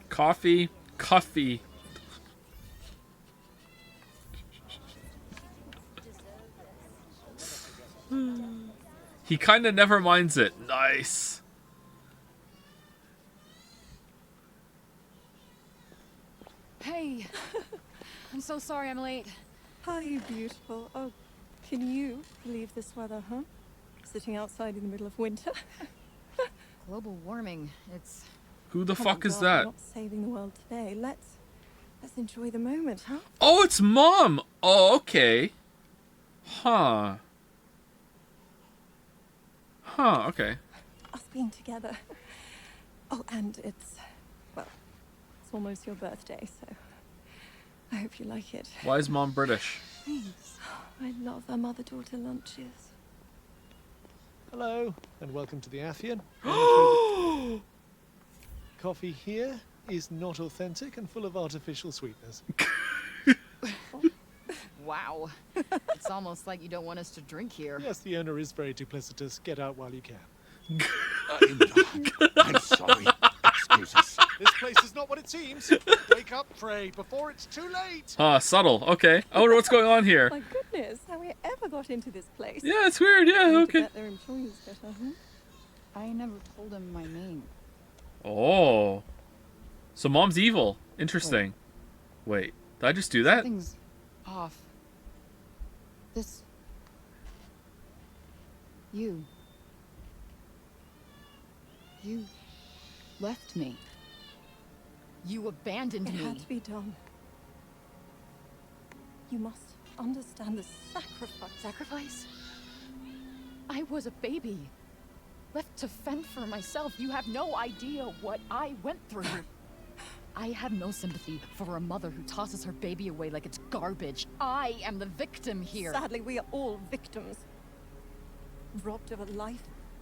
Coffee. Coffee. He kind of never minds it. Nice. Hey. I'm so sorry I'm late. Hi, you beautiful. Oh, can you believe this weather, huh? Sitting outside in the middle of winter. Global warming. It's... Who the Oh fuck my is God, that? we're not saving the world today. Let's enjoy the moment, huh? Oh, it's Mom! Oh, okay. Huh. Huh, okay. Us being together. Oh, and it's almost your birthday, so I hope you like it. Why is Mom British? Thanks. I love our mother-daughter lunches. Hello, and welcome to the Athian. Coffee here is not authentic and full of artificial sweetness. Wow. It's almost like you don't want us to drink here. Yes, the owner is very duplicitous. Get out while you can. I'm sorry. Excuses. This place is not what it seems. Wake up, Frey, before it's too late. Subtle. Okay. I wonder what's going on here. My goodness, how we ever got into this place. Yeah, it's weird. Yeah, Need to okay. get their employees better, huh? I never told him my name. Oh. So mom's evil. Interesting. Wait, did I just do that? Something's off. This... You left me. You abandoned It me. had to be done. You must understand the sacrifice. Sacrifice? I was a baby. Left to fend for myself. You have no idea what I went through. I have no sympathy for a mother who tosses her baby away like it's garbage. I am the victim here. Sadly, we are all victims. Robbed of a life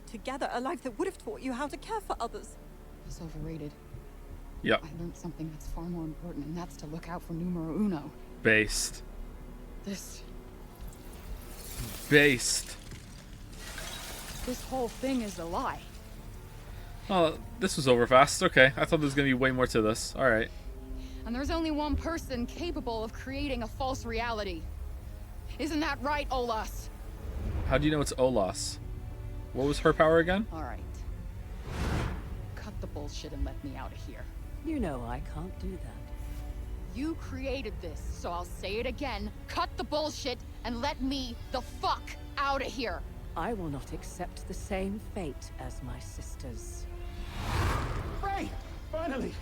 together, a life that would have taught you how to care for others. It's overrated. Yep. I learned something that's far more important, and that's to look out for numero uno. Based. This whole thing is a lie. Oh, this was over fast. Okay, I thought there was gonna be way more to this. All right. And there's only one person capable of creating a false reality. Isn't that right, Olas? How do you know it's Olas? What was her power again? All right. Cut the bullshit and let me out of here. You know I can't do that. You created this, so I'll say it again. Cut the bullshit and let me the fuck out of here. I will not accept the same fate as my sisters. Frey! Finally!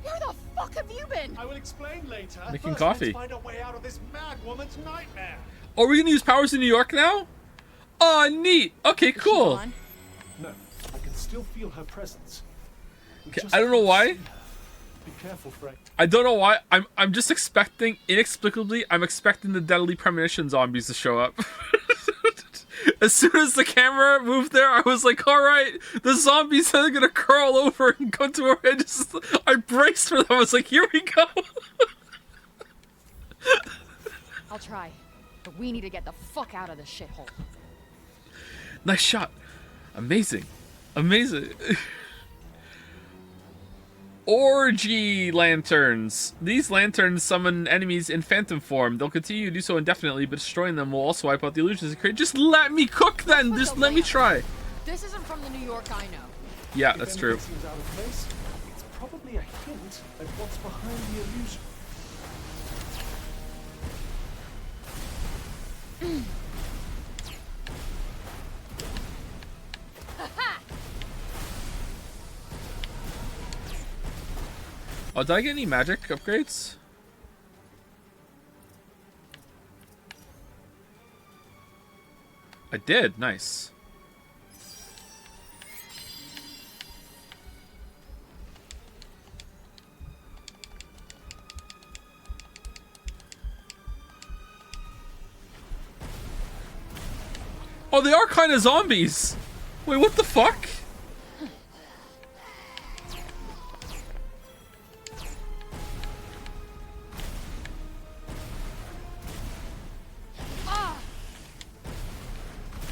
Where the fuck have you been? I will explain later. Making First, coffee. Let's find a way out of this mad woman's nightmare. Are we gonna use powers in New York now? Oh, neat. Okay, cool. No, I can still feel her presence. Okay, I don't know why. Be careful, Frey. I don't know why. I'm just expecting, inexplicably, I'm expecting the Deadly Premonition zombies to show up. As soon as the camera moved there, I was like, all right, the zombies are gonna curl over and go to her head. I braced for them. I was like, here we go. I'll try, but we need to get the fuck out of this shithole. Nice shot. Amazing. Amazing. Orgy lanterns. These lanterns summon enemies in phantom form. They'll continue to do so indefinitely, but destroying them will also wipe out the illusions they create. Just let me cook then. Just let me try. This isn't from the New York I know. Yeah, that's true. If anything seems out of place, it's probably a hint at what's behind the illusion. Oh, did I get any magic upgrades? I did. Nice. Oh, they are kind of zombies. Wait, what the fuck?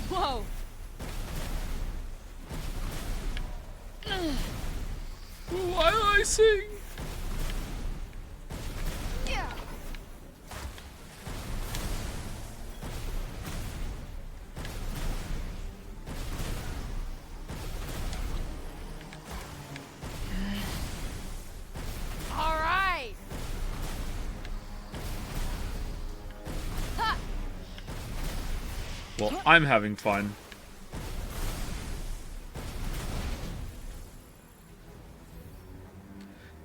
Whoa! Why do I sing? Yeah. All right. Ha! Well, I'm having fun.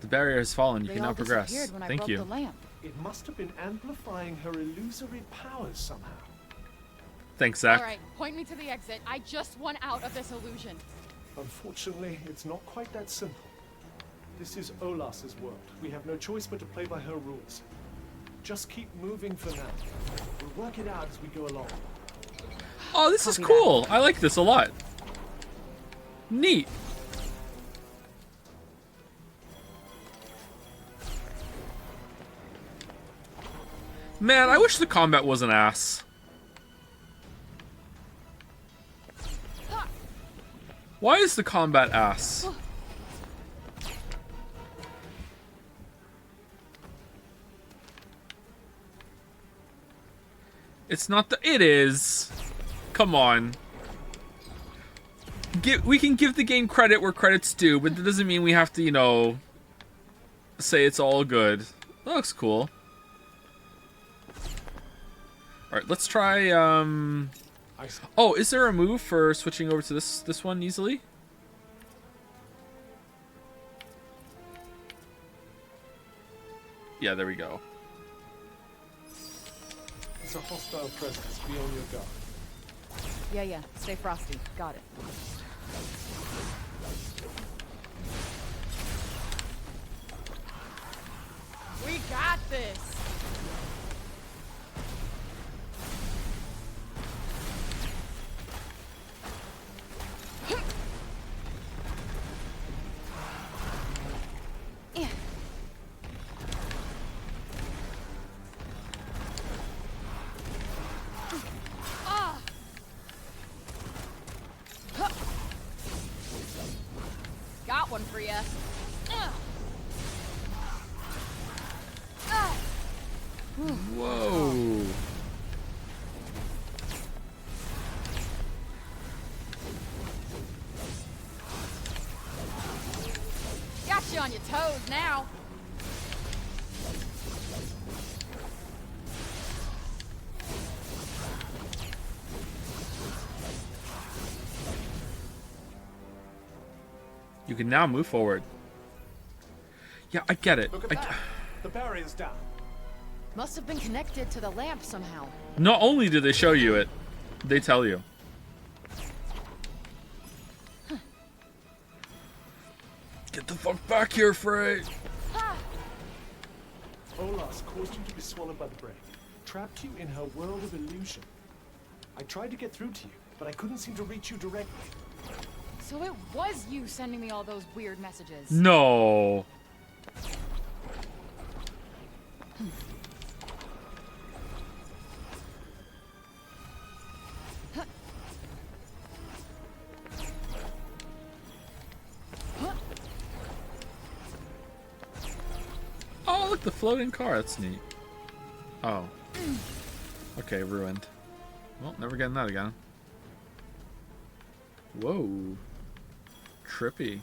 The barrier has fallen. You They can all now progress. disappeared when I Thank broke you. the lamp. It must have been amplifying her illusory powers somehow. Thanks, Zach. All right, point me to the exit. I just want out of this illusion. Unfortunately, it's not quite that simple. This is Olas's world. We have no choice but to play by her rules. Just keep moving for now. We'll work it out as we go along. Oh, this is cool. I like this a lot. Neat. Man, I wish the combat was an ass. Why is the combat ass? It's not the. It is. Come on. We can give the game credit where credit's due, but that doesn't mean we have to, you know, say it's all good. That looks cool. Alright, let's try, Oh, is there a move for switching over to this one easily? Yeah, there we go. It's a hostile presence. Be on your guard. Yeah. Stay frosty. Got it. We got this. Got one for you. Whoa. Got you on your toes now. You can now move forward. Yeah, I get it. Look at that. The barrier's down. Must have been connected to the lamp somehow. Not only do they show you it, they tell you. Get the fuck back here, Frey! Olas caused you to be swallowed by the brain, trapped you in her world of illusion. I tried to get through to you, but I couldn't seem to reach you directly. So it was you sending me all those weird messages. No. Oh, look, the floating car. That's neat. Oh. Okay, ruined. Well, never getting that again. Whoa. Trippy.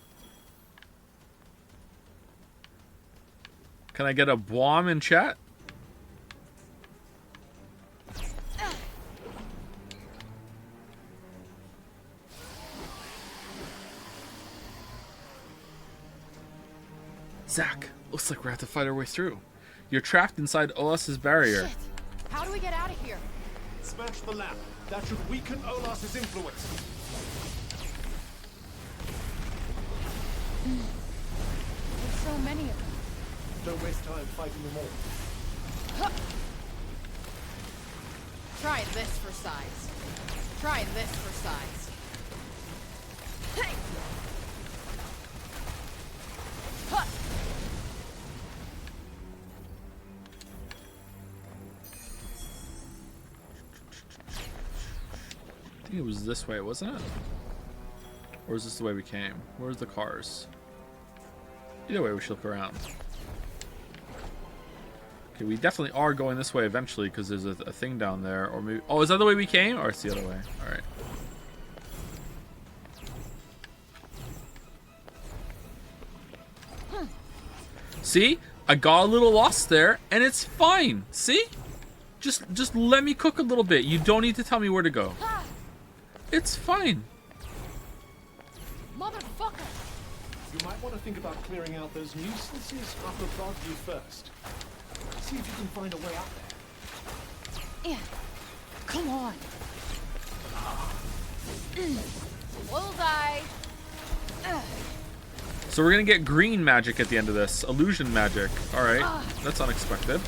Can I get a bomb in chat? Zach, looks like we're have to fight our way through. You're trapped inside Olas's barrier. Shit. How do we get out of here? Smash the lamp. That should weaken Olas's influence. There's so many of them. Don't waste time fighting them all. Try this for size. Try this for size. Hey! Huh. I think it was this way, wasn't it? Or is this the way we came? Where's the cars? Either way, we should look around. Okay, we definitely are going this way eventually because there's a thing down there. Or maybe... Oh, is that the way we came? Or it's the other way? Alright. See? I got a little lost there, and it's fine. See? Just let me cook a little bit. You don't need to tell me where to go. It's fine. Motherfucker! You might want to think about clearing out those nuisances up above you first. See if you can find a way out there. Yeah. Come on. Bullseye. So we're gonna get green magic at the end of this. Illusion magic. Alright. That's unexpected.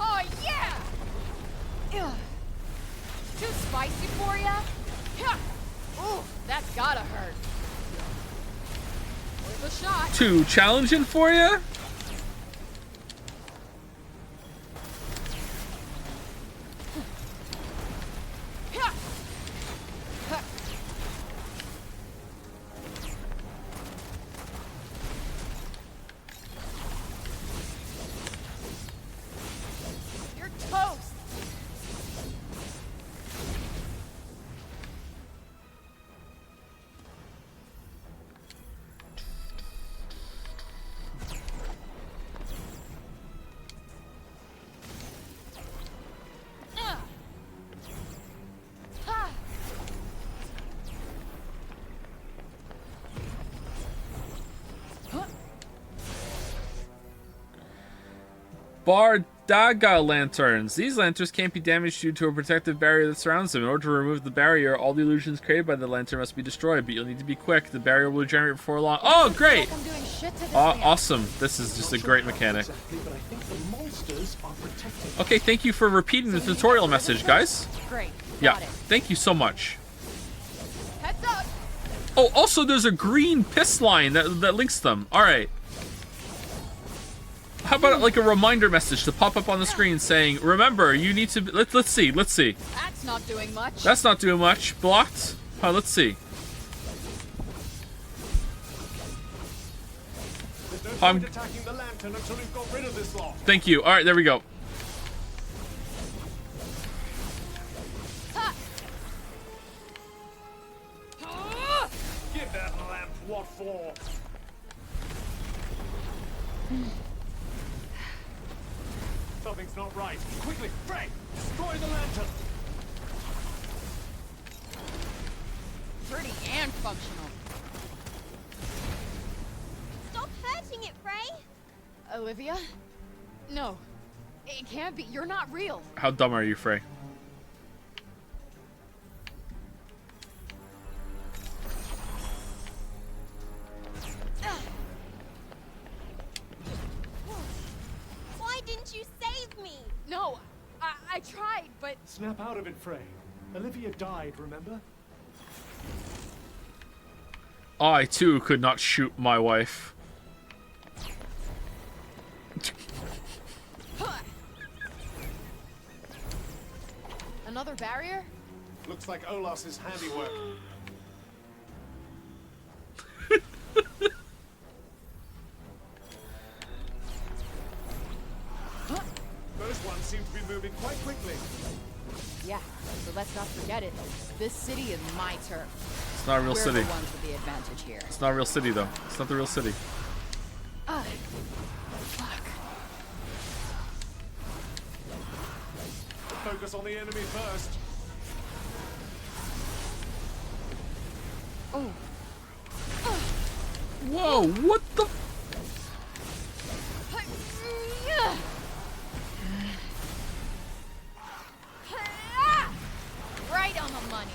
Oh, yeah! Too spicy for ya? Ooh, that's gotta hurt. Worth a shot. too challenging for you? You're toast. Bardaga lanterns. These lanterns can't be damaged due to a protective barrier that surrounds them. In order to remove the barrier, all the illusions created by the lantern must be destroyed, but you'll need to be quick. The barrier will regenerate before long. Oh, great! I'm doing shit to this Awesome. This is just a great mechanic. But I think the monsters are protected. Okay, thank you for repeating the tutorial message, guys. Great. Yeah, Got it. thank you so much. Heads up. Oh, also there's a green piss line that links them. All right. How about like a reminder message to pop up on the screen saying, "Remember, you need to." Let's see. That's not doing much. That's not doing much. Blocked. Let's see. There's no point attacking the lantern until we've got rid of this lot. Thank you. All right, there we go. Give that lamp what for. Something's not right. Quickly, Frey! Destroy the lantern! Pretty and functional. Stop hurting it, Frey! Olivia? No. It can't be. You're not real. How dumb are you, Frey? Why didn't you save me? No, I tried, but... Snap out of it, Frey. Olivia died, remember? I too could not shoot my wife. Another barrier? Looks like Olas's handiwork. Those ones seem to be moving quite quickly. Yeah, so let's not forget it. This city is my turf. It's not a real We're city. the ones with the advantage here. It's not a real city, though. It's not the real city. Fuck. Focus on the enemy first. Oh. Whoa, what the? Right on the money.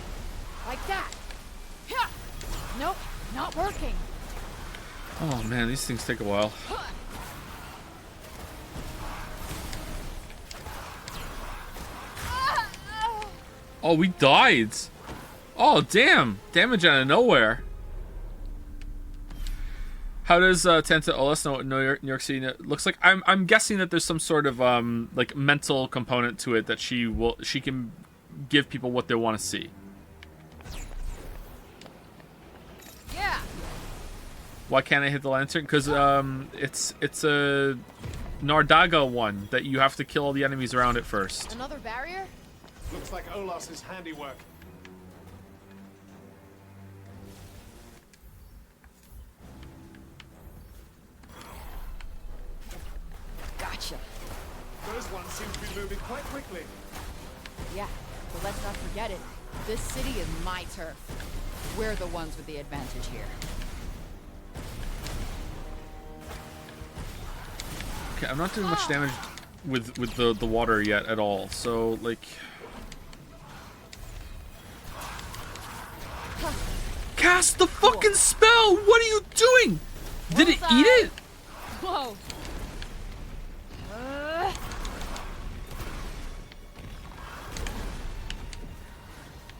Like that. Nope, not working. Oh man, these things take a while. Oh, we died. Oh, damn. Damage out of nowhere. How does Tanta Olas know what New York City looks like? I'm guessing that there's some sort of like mental component to it that she can give people what they want to see. Yeah. Why can't I hit the lantern? Because it's a Nardaga one that you have to kill all the enemies around it first. Another barrier? Looks like Olas's handiwork. Gotcha. Those ones seem to be moving quite quickly. Yeah, but let's not forget it. This city is my turf. We're the ones with the advantage here. Okay, I'm not doing much damage with the water yet at all. So like, cast the fucking spell. What are you doing? Did it eat it? Whoa.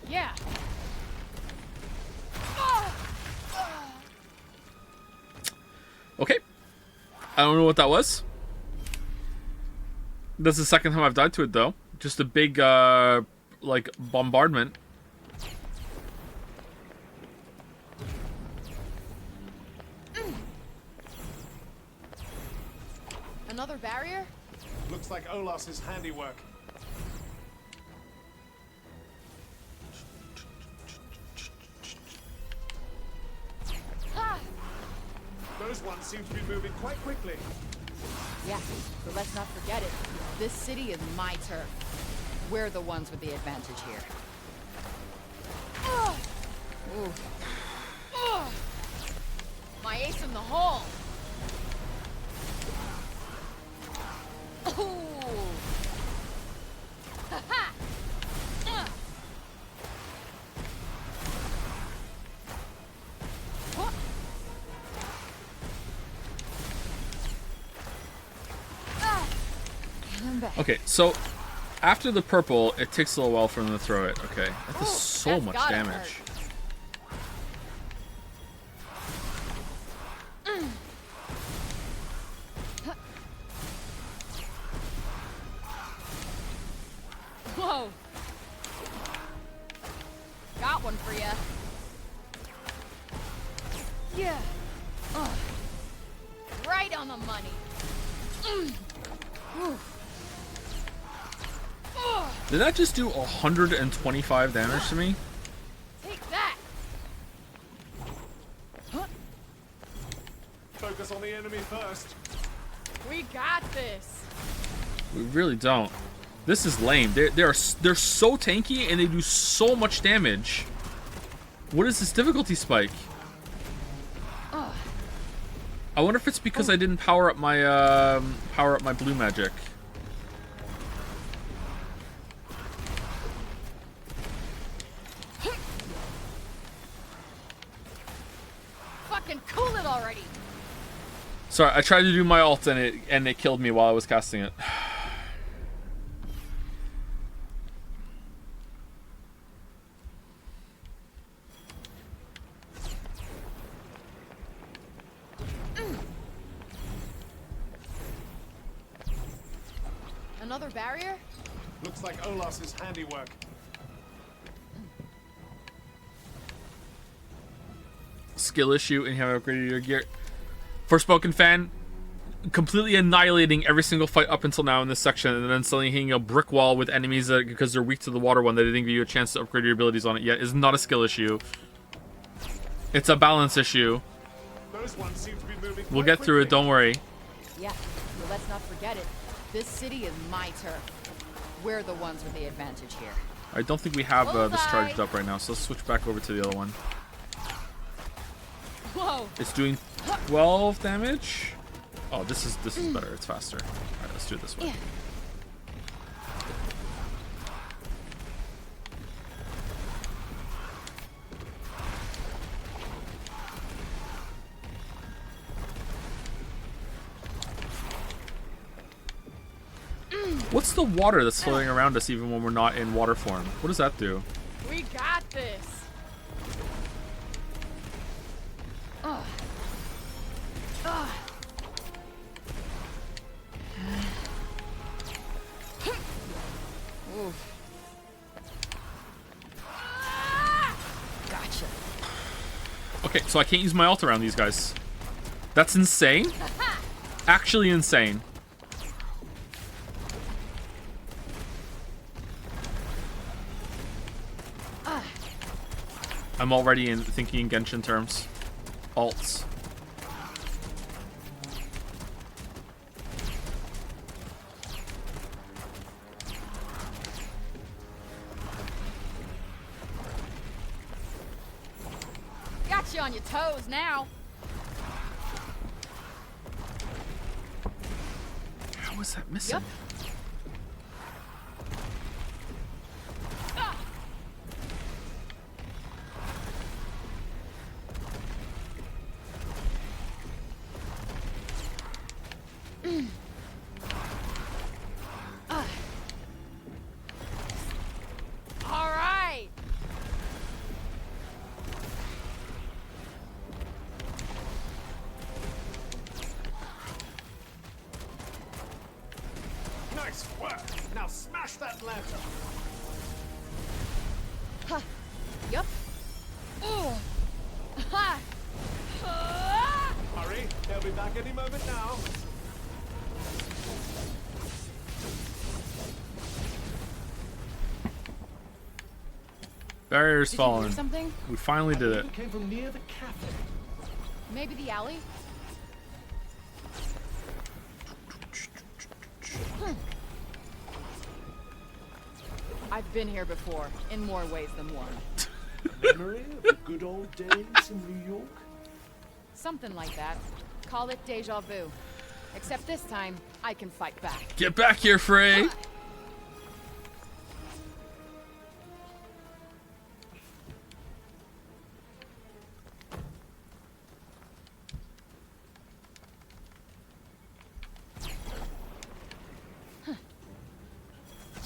Yeah. I don't know what that was. That's the second time I've died to it, though. Just a big, like, bombardment. Another barrier? Looks like Olas's handiwork. Ah! Those ones seem to be moving quite quickly. Yeah, but let's not forget it. This city is my turf. We're the ones with the advantage here. Ooh. My ace in the hole. Ooh. Ha-ha. Okay, so after the purple, it takes a little while for them to throw it. Okay, that does so much damage. Whoa! Got one for ya. Yeah. Right on the money. Did that just do 125 damage to me? Take that. Focus on the enemy first. We got this. We really don't. This is lame. They're so tanky and they do so much damage. What is this difficulty spike? I wonder if it's because I didn't power up my blue magic. Fucking cool it already. Sorry, I tried to do my ult and it killed me while I was casting it. Another barrier? Looks like Olas's handiwork. Skill issue and you have upgraded your gear. Forspoken fan, completely annihilating every single fight up until now in this section, and then suddenly hitting a brick wall with enemies that, because they're weak to the water one, that didn't give you a chance to upgrade your abilities on it yet, is not a skill issue. It's a balance issue. Those ones seem to be moving We'll get through it, don't worry. Yeah, but let's not forget it. This city is my turf. We're the ones with the advantage here. I don't think we have this charged up right now, so let's switch back over to the other one. Whoa! It's doing 12 damage. Oh, this is better. It's faster. All right, let's do it this way. Yeah. What's the water that's floating around us even when we're not in water form? What does that do? We got this. Gotcha. Okay, so I can't use my ult around these guys. That's insane. Actually insane. I'm already thinking in Genshin terms. Alts. Got you on your toes now. How is that missing? Yep. All right. Nice work. Now smash that lantern. Ha. Yup. Ha. Hurry, they'll be back any moment now. Barrier's Did you hear fallen. something? We finally did it. It came from near the cafe. Maybe the alley? I've been here before, in more ways than one. Memory of the good old days in New York? Something like that. Call it deja vu. Except this time, I can fight back. Get back here, Frey!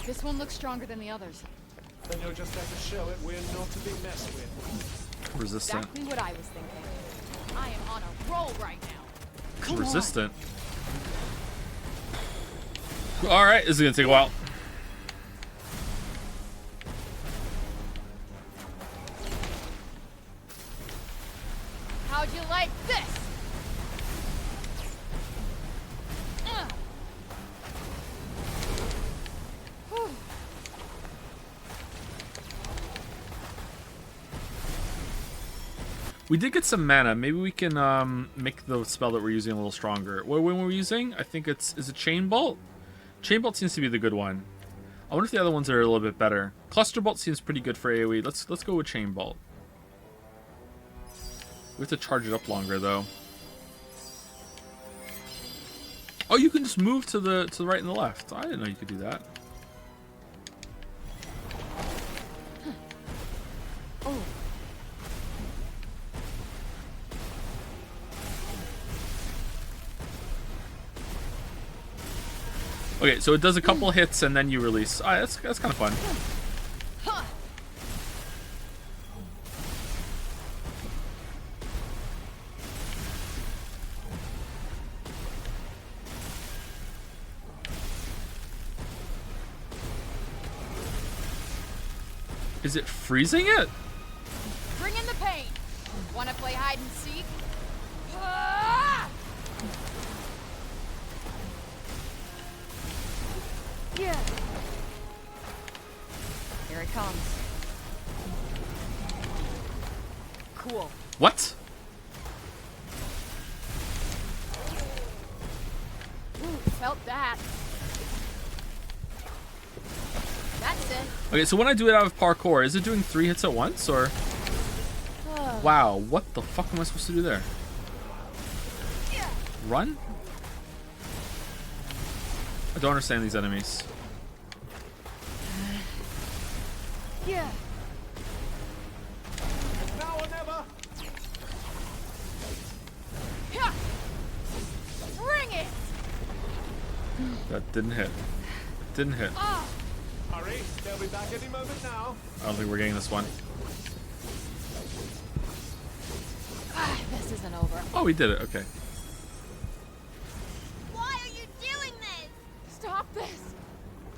This one looks stronger than the others. Then you'll just have to show it we're not to be messed with. Resistant. Exactly what I was thinking. I am on a roll right now. Come Resistant. Alright, this is gonna take a while. How'd you like this? Whew. We did get some mana. Maybe we can make the spell that we're using a little stronger. What when we're using? I think is it Chain Bolt? Chain Bolt seems to be the good one. I wonder if the other ones are a little bit better. Cluster Bolt seems pretty good for AoE. Let's go with Chain Bolt. We have to charge it up longer though. Oh, you can just move to the right and the left. I didn't know you could do that. Oh. Okay, so it does a couple hits and then you release. Ah, that's kind of fun. Is it freezing it? Bring in the pain. Wanna play hide and seek? Ah! Yeah. Here it comes. Cool. What? Ooh, felt that. That's it. Okay, so when I do it out of parkour, is it doing 3 hits at once, or? Wow, what the fuck am I supposed to do there? Run? I don't understand these enemies. Yeah. Now or never. Yeah. Bring it. That didn't hit. It didn't hit. Hurry, they'll be back any moment now. I don't think we're getting this one. This isn't over. Oh, we did it. Okay. Why are you doing this? Stop this.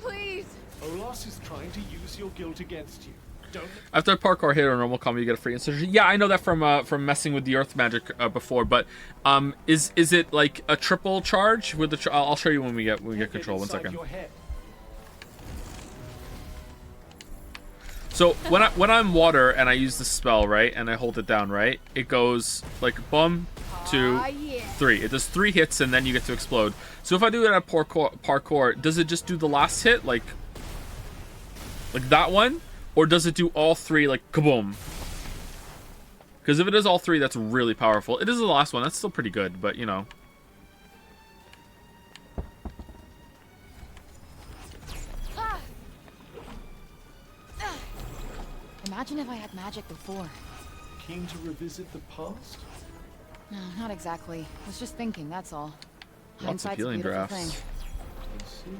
Please. Olas is trying to use your guilt against you. Don't. After a parkour hit or normal combo, you get a free insertion. Yeah, I know that from messing with the earth magic before, but is it like a triple charge with the? I'll show you when we get control. 1 second. So when I'm water and I use the spell, right, and I hold it down, right, it goes like bum, 2, 3. It does 3 hits and then you get to explode. So if I do it at parkour, does it just do the last hit like that one, or does it do all 3 like kaboom? Because if it does all 3, that's really powerful. It is the last one. That's still pretty good, but you know. Imagine if I had magic before. Keen to revisit the past? No, not exactly. Was just thinking, that's all. Lots of Hindsight's a healing beautiful drafts. thing. I see.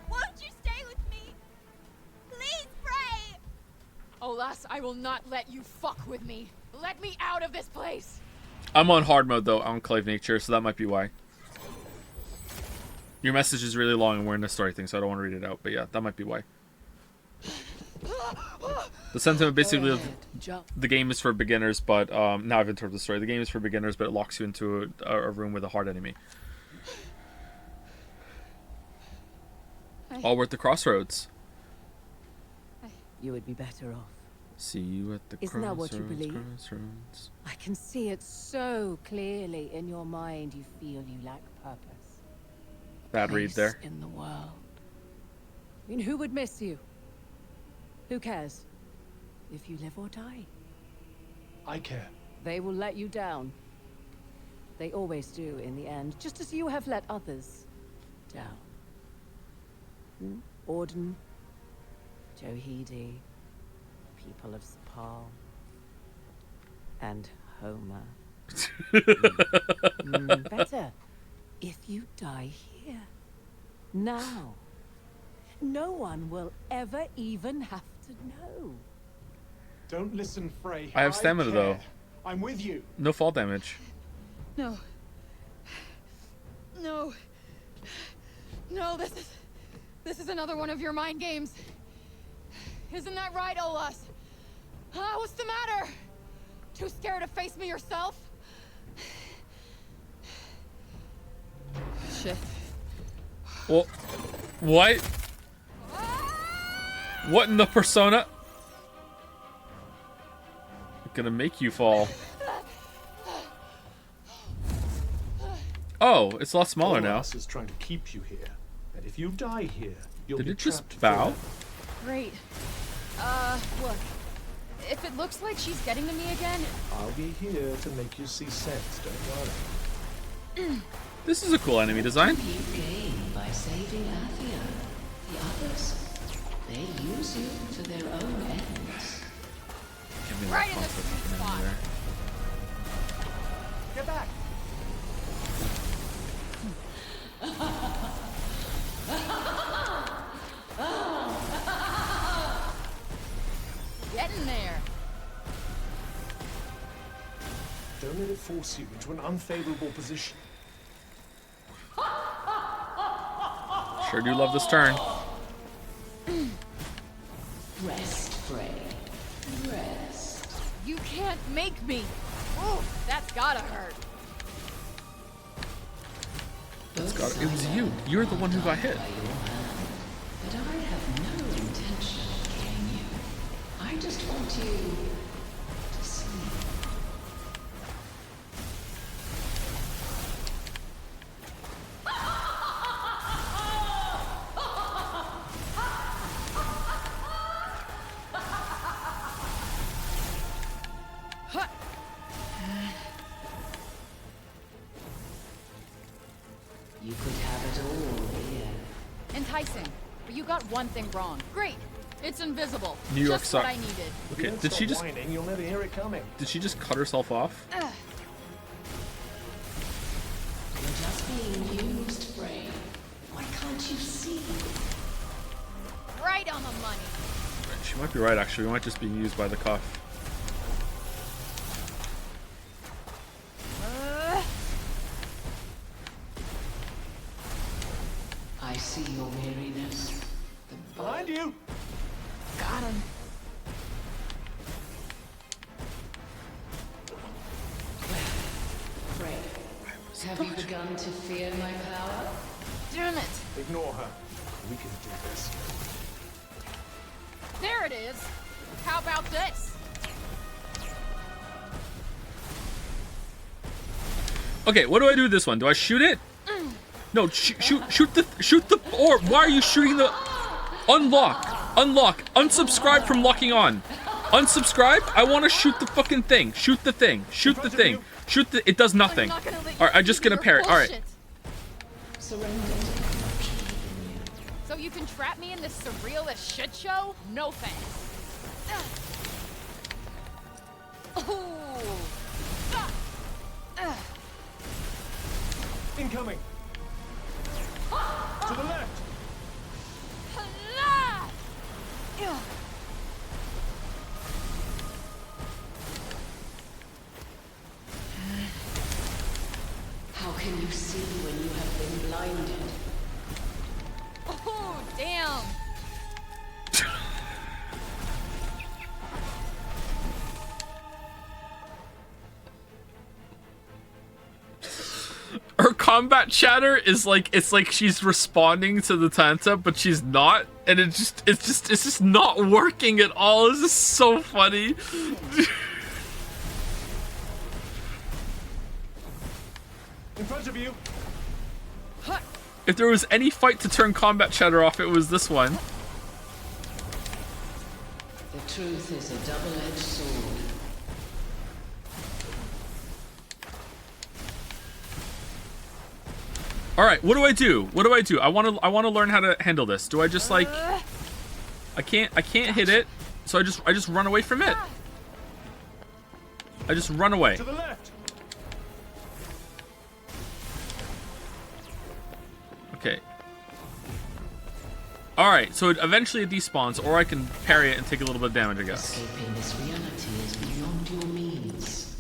Won't you stay with me? Please, pray! Olas, I will not let you fuck with me. Let me out of this place. I'm on hard mode though, on Clave Nature, so that might be why. Your message is really long and we're in a story thing, so I don't want to read it out. But yeah, that might be why. The sentiment basically of the game is for beginners, but now I've interrupted the story. The game is for beginners, but it locks you into a room with a hard enemy. All we're at the crossroads. You would be better off. See you at the Isn't that crossroads. what you believe? Crossroads. I can see it so clearly in your mind. You feel you lack purpose. Bad read there. Place in the world. I mean, who would miss you? Who cares? If you live or die. I care. They will let you down. They always do in the end, just as you have let others down. Auden, Johidi, people of Sepal, and Homer. Better if you die here. Now. No one will ever even have to know. Don't listen, Frey. I have stamina though. I'm with you. No fall damage. No. No. No, this is another one of your mind games. Isn't that right, Olas? What's the matter? Too scared to face me yourself? Shit. Well, what? What in the persona? I'm gonna make you fall. Oh, it's a lot smaller now. Olas is trying to keep you here, and if you die here, you'll Did be it just trapped bow? forever. Great. Look. If it looks like she's getting to me again... I'll be here to make you see sense, don't worry. This is a cool enemy design. You gain by saving Athia. The others, they use you to their own ends. Give me Right in the sweet spot. Get back! Get in there. Don't let it force you into an unfavorable position. Sure do love this turn. Rest, Frey. Rest. You can't make me. Ooh, that's gotta hurt. It was you. You're the one who got hit. But I have no intention of killing you. I just want you to sleep. You could have it all here. Enticing. But you got one thing wrong. Great. It's invisible. New York Just what suck. I needed. Okay, Don't did she stop just? whining, you'll never hear it coming. Did she just cut herself off? You're just being used, Frey. Why can't you see? Right on the money. She might be right. Actually, we might just be used by the cuff. I see your weariness. Behind you! Got him. Frey, have you begun to fear my power? Damn it. Ignore her. We can do this. There it is. How about this? Okay, what do I do with this one? Do I shoot it? No, shoot the orb. Why are you shooting the? Unlock, unsubscribe from locking on. Unsubscribe. I want to shoot the fucking thing. Shoot the thing. Shoot the thing. Shoot the. It does nothing. All right, I'm just gonna parry. All right. Surrender. So you can trap me in this surrealist shit show? No thanks. Incoming! To the left! blinded. Oh, damn. Her combat chatter is like, it's like she's responding to the Tanta, but she's not, and it's just not working at all. This is so funny. In front of you. If there was any fight to turn combat chatter off, it was this one. The truth is a double-edged sword. All right, what do I do? What do I do? I want to learn how to handle this. Do I just like I can't hit it, so I just run away from it. I just run away. To the left. Okay. All right, so eventually it despawns, or I can parry it and take a little bit of damage, I guess. Escaping this reality is beyond your means.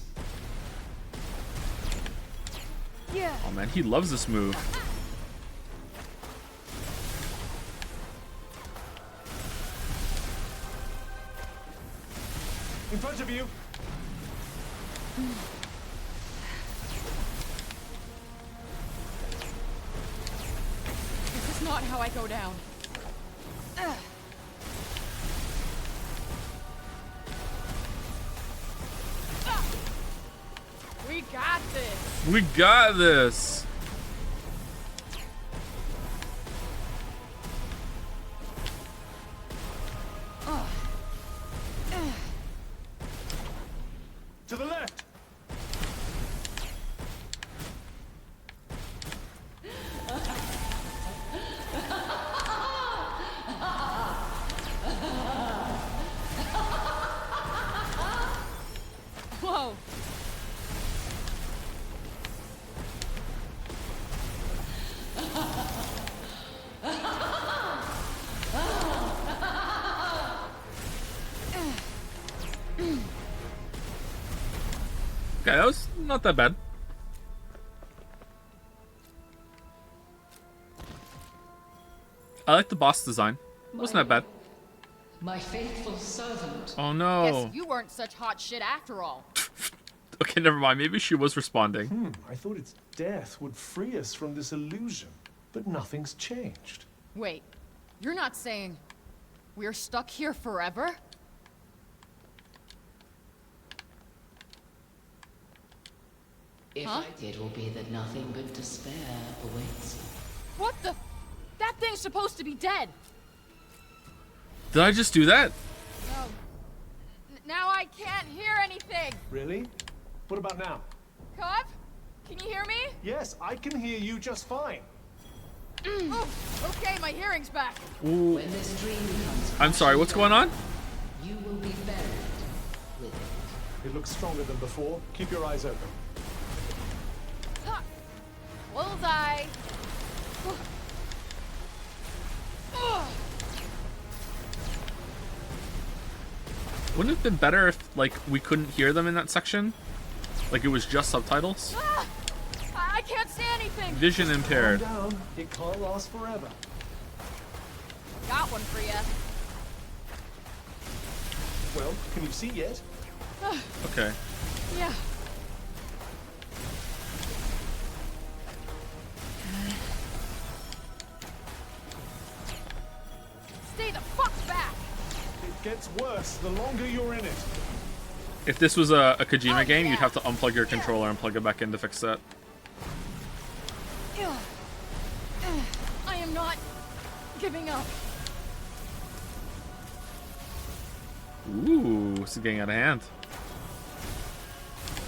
Yeah. Oh man, he loves this move. In front of you. This is not how I go down. We got this. We got this. To the left. Whoa. Okay, that was not that bad. I like the boss design. It wasn't that bad. My faithful servant. Oh no. Guess you weren't such hot shit after all. Okay, never mind. Maybe she was responding. I thought its death would free us from this illusion, but nothing's changed. Wait, you're not saying we're stuck here forever? If it will be that nothing but despair awaits you. What the? That thing's supposed to be dead. Did I just do that? No. Now I can't hear anything. Really? What about now? Cub? Can you hear me? Yes, I can hear you just fine. Oh, okay, my hearing's back. Ooh. When this dream comes, I'm sorry, what's going on? you will be buried with it. It looks stronger than before. Keep your eyes open. Ha! Bullseye. Wouldn't it have been better if, like, we couldn't hear them in that section? Like, it was just subtitles? I can't see anything. Vision impaired. Calm down. It can't last forever. Got one for you. Well, can you see yet? Okay. Yeah. Stay the fuck back. It gets worse the longer you're in it. If this was a Kojima game, you'd have to unplug your controller and plug it back in to fix that. I am not giving up. Ooh, this is getting out of hand.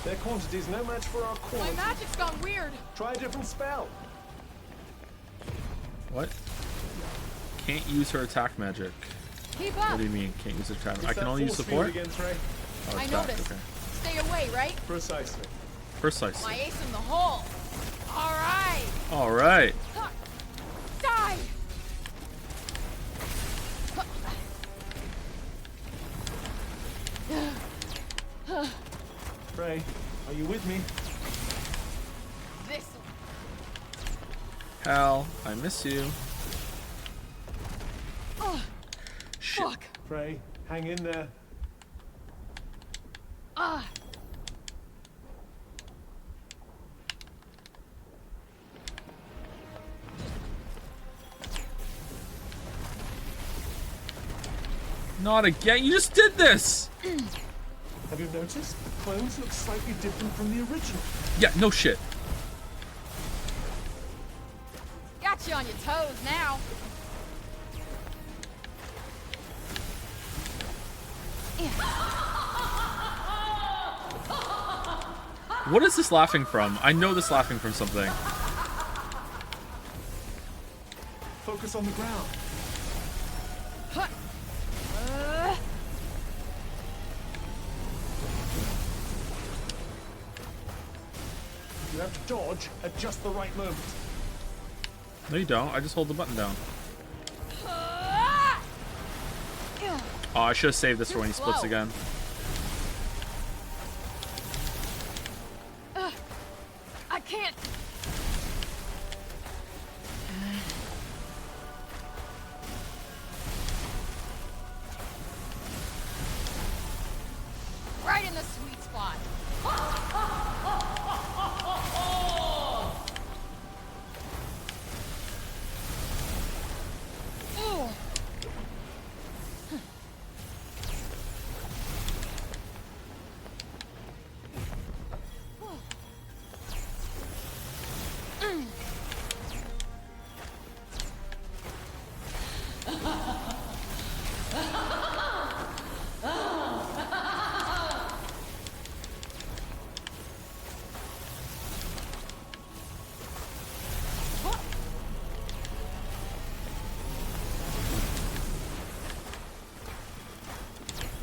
Their quantity's no match for our quality. My magic's gone weird. Try a different spell. What? Can't use her attack magic. Keep up. What do you mean, can't use her attack? It's I can that only use force support? field again, Trey. Oh, I attack, noticed. okay. Stay away, right? Precisely. Precisely. My ace in the hole. All right. All right. Die. Trey, are you with me? This. Hal, I miss you. Oh, Shit. fuck. Pray, hang in there. Ah. Not again. You just did this. Have you noticed? The clones look slightly different from the original. Yeah, no shit. Got you on your toes now. What is this laughing from? I know this laughing from something. Focus on the ground. You have to dodge at just the right moment. No, you don't. I just hold the button down. Oh, I should have saved this for when he splits again. I can't. Right in the sweet spot. Ooh.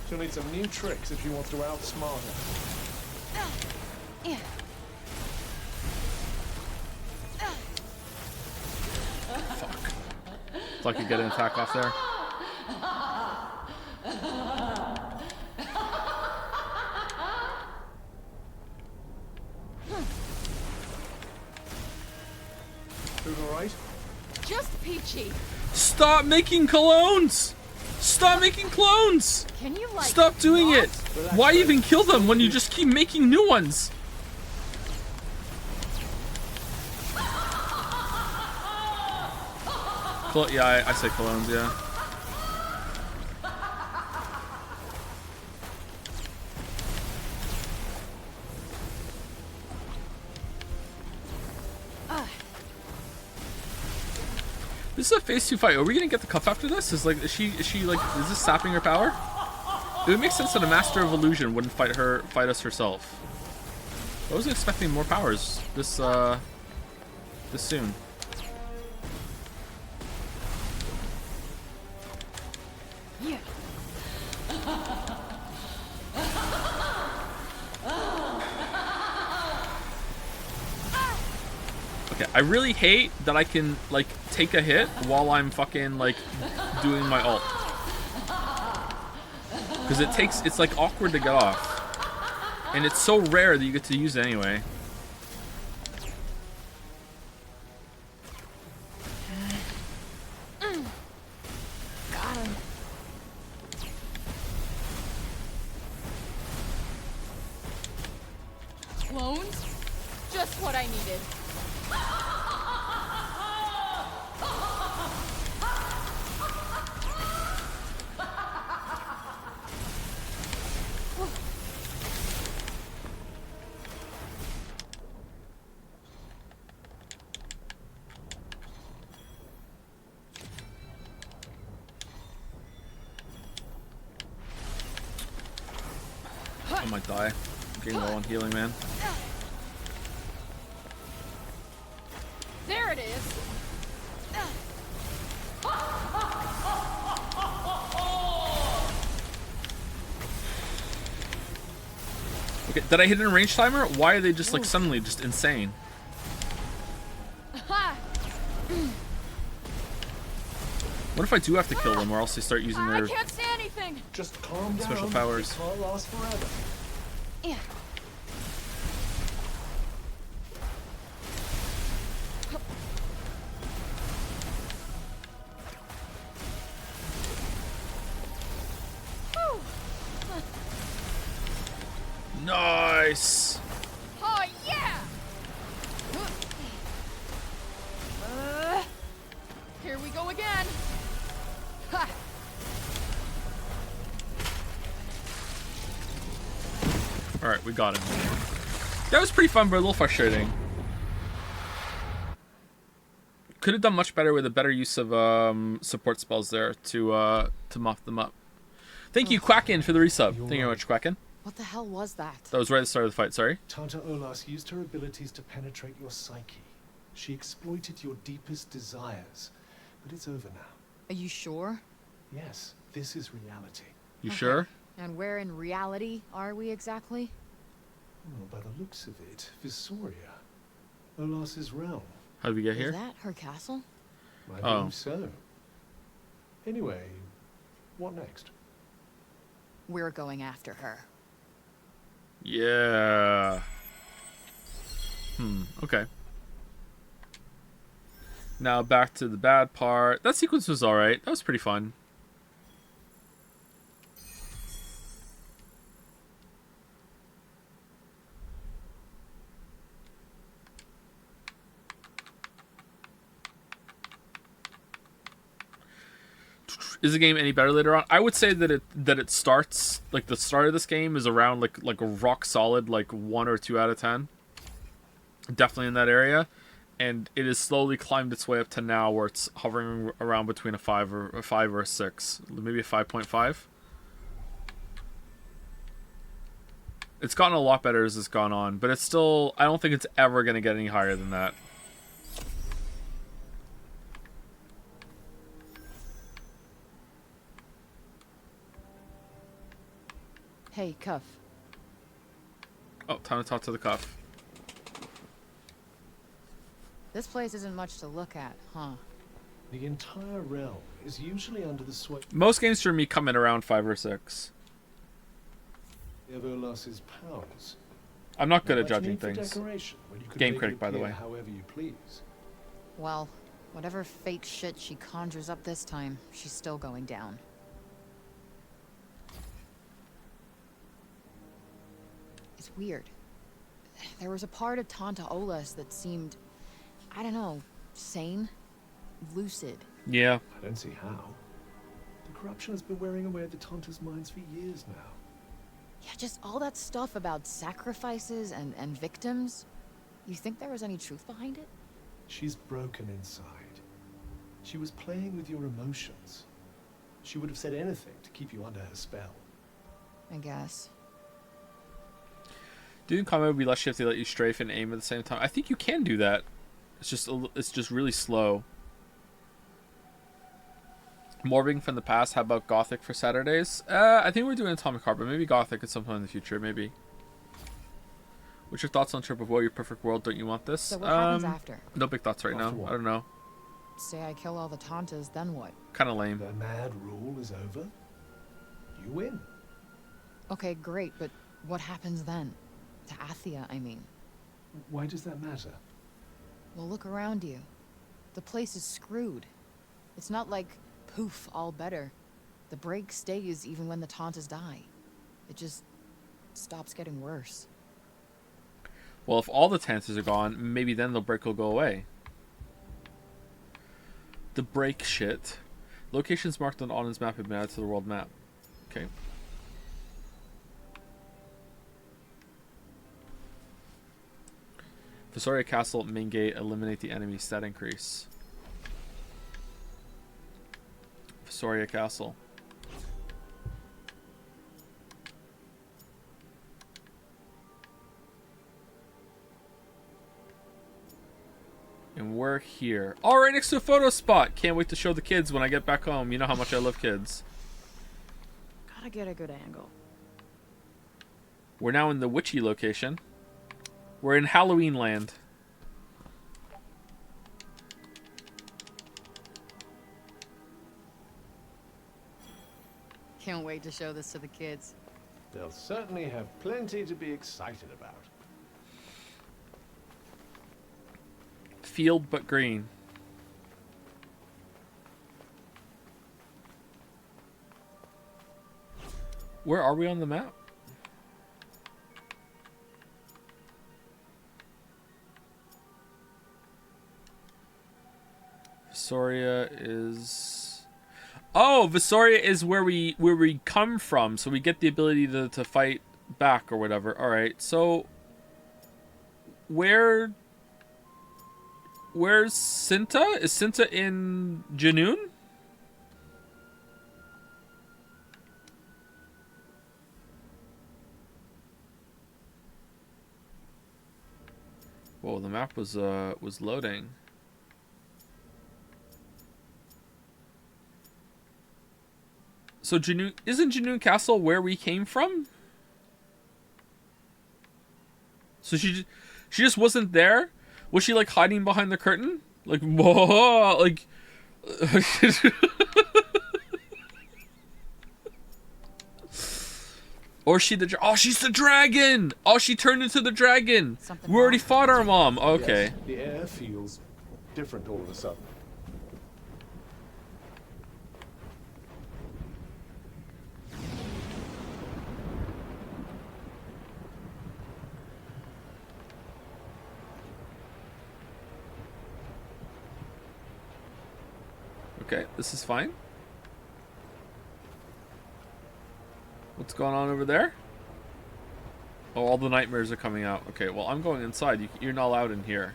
She'll need some new tricks if she wants to outsmart her. Yeah. So I could get an attack off there. Doing all right? Just peachy. Stop making colognes! Stop making clones! Can you like Stop doing not? it! Why even kill them when you just keep making new ones? Yeah, I say colognes, yeah. This is a phase 2 fight. Are we gonna get the cuff after this? Is she like, is this sapping her power? It would make sense that a master of illusion wouldn't fight us herself. I wasn't expecting more powers this soon. Yeah. Okay, I really hate that I can like take a hit while I'm fucking like doing my ult. Because it's like awkward to get off. And it's so rare that you get to use it anyway. Got him. Clones? Just what I needed. I might die. I'm getting low on healing, man. There it is. Okay, did I hit a range timer? Why are they just like suddenly just insane? What if I do have to kill them, or else they start using their I can't see anything. Just calm down. special powers? It can't last forever. Yeah. Nice. Oh, yeah! Here we go again. Ha! Alright, we got him. That was pretty fun, but a little frustrating. Could have done much better with a better use of support spells there to mop them up. Thank you, Quacken, for the resub. Thank you very much, Quacken. What the hell was that? That was right at the start of the fight, sorry. Tanta Olas used her abilities to penetrate your psyche. She exploited your deepest desires. But it's over now. Are you sure? Yes, this is reality. You sure? And where in reality are we exactly? Well, by the looks of it, Visoria. Olas's realm. How did we get Is here? that her castle? I believe so. Anyway, what next? We're going after her. Yeah. Okay. Now back to the bad part. That sequence was alright. That was pretty fun. Is the game any better later on? I would say that it starts like the start of this game is around like a rock solid like 1 or 2 out of 10. Definitely in that area, and it has slowly climbed its way up to now where it's hovering around between a 5 or a 6, maybe a 5.5. It's gotten a lot better as it's gone on, but it's still, I don't think it's ever going to get any higher than that. Hey, Cuff. Oh, time to talk to the Cuff. This place isn't much to look at, huh? The entire realm is usually under the sway Most games for me come in around 5 or 6. of Olas's powers. I'm not good Not at much judging need for things. decoration when you can Game make critic, it by the appear way. However you please. Well, whatever fake shit she conjures up this time, she's still going down. It's weird. There was a part of Tanta Olas that seemed, I don't know, sane, lucid. Yeah. I don't see how. The corruption has been wearing away at the Tanta's minds for years now. Yeah, just all that stuff about sacrifices and victims. You think there was any truth behind it? She's broken inside. She was playing with your emotions. She would have said anything to keep you under her spell. I guess. Doing combat would be less shifty, let you strafe and aim at the same time. I think you can do that. It's just really slow. Morbing from the past. How about Gothic for Saturdays? I think we're doing Atomic Heart, but maybe Gothic at some point in the future. Maybe. What's your thoughts on Trip of Woe? Your perfect world? Don't you want this? So what happens after? No big thoughts right now. I don't know. Say I kill all the Tantas, then what? Kind of lame. The mad rule is over. You win. Okay, great, but what happens then? To Athia, I mean. Why does that matter? Well, look around you. The place is screwed. It's not like, poof, all better. The break stays even when the Tantas die. It just stops getting worse. Well, if all the Tantas are gone, maybe then the break will go away. The break shit. Locations marked on Auden's map have been added to the world map. Okay. Visoria Castle, main gate, eliminate the enemy stat increase. Visoria Castle. And we're here. All right, next to a photo spot. Can't wait to show the kids when I get back home. You know how much I love kids. Gotta get a good angle. We're now in the witchy location. We're in Halloween land. Can't wait to show this to the kids. They'll certainly have plenty to be excited about. Field but green. Where are we on the map? Visoria is... Oh, Visoria is where we come from, so we get the ability to fight back or whatever. Alright, so... Where's Cinta? Is Cinta in Junoon? Whoa, the map was loading. So Junoon, isn't Junoon Castle where we came from? So she just wasn't there? Was she like hiding behind the curtain? Like, whoa, like... Or she the... Oh, she's the dragon! Oh, she turned into the dragon! We already fought our mom. Okay. Yes, the air feels different all of a sudden. Okay, this is fine. What's going on over there? Oh, all the nightmares are coming out. Okay, well, I'm going inside. You're not allowed in here.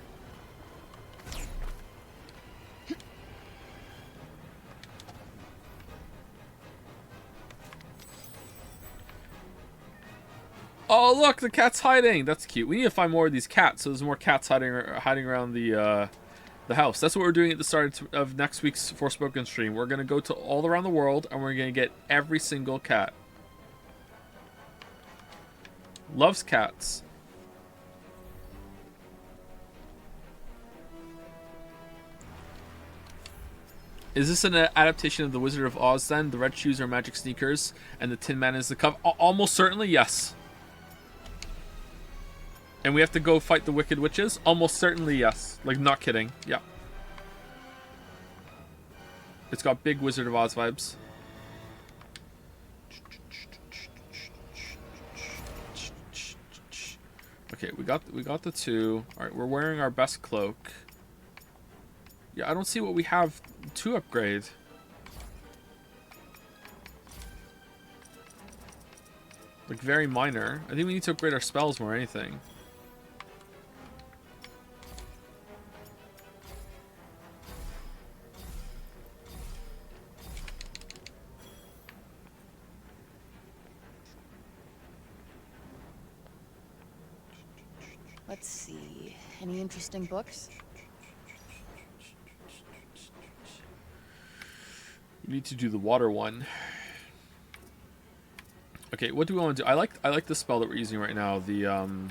Oh, look, the cat's hiding. That's cute. We need to find more of these cats, so there's more cats hiding around the house. That's what we're doing at the start of next week's Forspoken stream. We're going to go to all around the world, and we're going to get every single cat. Loves cats. Is this an adaptation of The Wizard of Oz then? The red shoes are magic sneakers, and the Tin Man is the cup? Almost certainly, yes. And we have to go fight the Wicked Witches? Almost certainly, yes. Like, not kidding. Yeah. It's got big Wizard of Oz vibes. Okay, we got the two. All right, we're wearing our best cloak. Yeah, I don't see what we have to upgrade. Like, very minor. I think we need to upgrade our spells more than anything. Let's see. Any interesting books? We need to do the water one. Okay, what do we want to do? I like the spell that we're using right now, the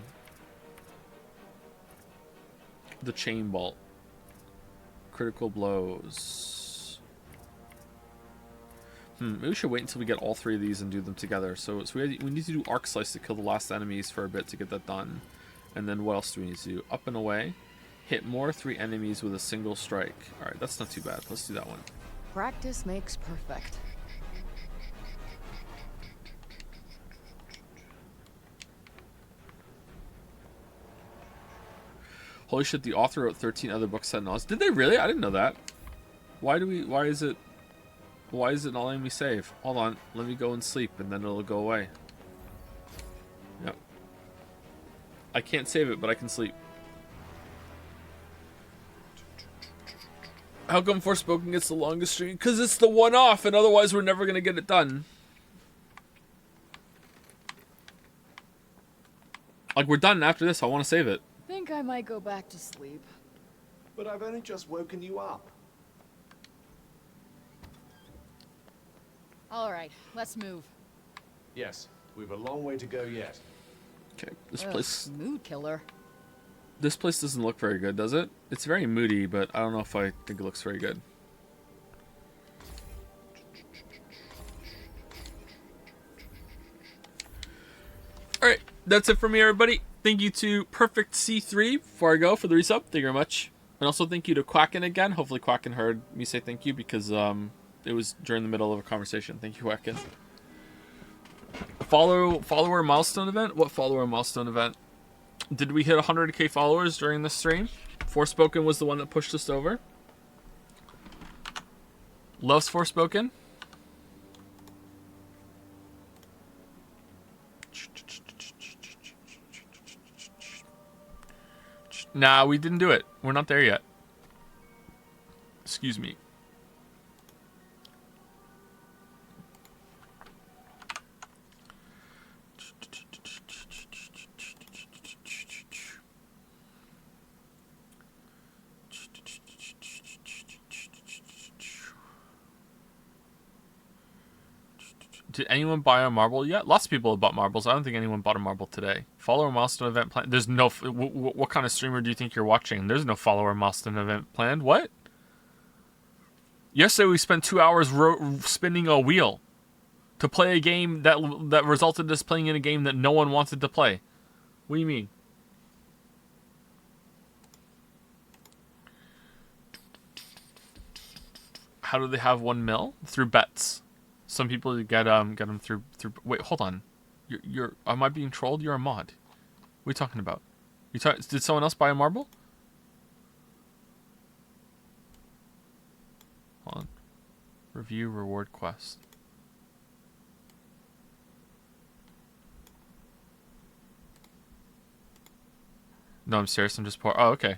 chain bolt. Critical blows. Maybe we should wait until we get all three of these and do them together. So we need to do Arc Slice to kill the last enemies for a bit to get that done. And then what else do we need to do? Up and away. Hit more 3 enemies with a single strike. Alright, that's not too bad. Let's do that one. Practice makes perfect. Holy shit, the author wrote 13 other books set in Oz. Did they really? I didn't know that. Why is it not letting me save? Hold on, let me go and sleep and then it'll go away. Yep. I can't save it, but I can sleep. How come Forspoken gets the longest stream? Because it's the one-off, and otherwise we're never going to get it done. Like, we're done after this. I want to save it. I think I might go back to sleep. But I've only just woken you up. All right, let's move. Yes, we've a long way to go yet. Okay, this place... Mood killer. This place doesn't look very good, does it? It's very moody, but I don't know if I think it looks very good. Alright, that's it for me, everybody. Thank you to Perfect C3 before I go for the resub. Thank you very much. And also thank you to Quacken again. Hopefully Quacken heard me say thank you because it was during the middle of a conversation. Thank you, Quacken. Follower milestone event? What follower milestone event? Did we hit 100k followers during this stream? Forspoken was the one that pushed us over. Loves Forspoken? Nah, we didn't do it. We're not there yet. Excuse me. Did anyone buy a marble yet? Lots of people have bought marbles. I don't think anyone bought a marble today. Follower milestone event planned. There's no... what kind of streamer do you think you're watching? There's no follower milestone event planned. What? Yesterday we spent 2 hours spinning a wheel to play a game that resulted in us playing in a game that no one wanted to play. What do you mean? How do they have 1 mil? Through bets. Some people get them through. Wait, hold on. You're am I being trolled? You're a mod. What are you talking about? Did someone else buy a marble? Hold on. Review reward quest. No, I'm serious. I'm just poor. Oh, okay.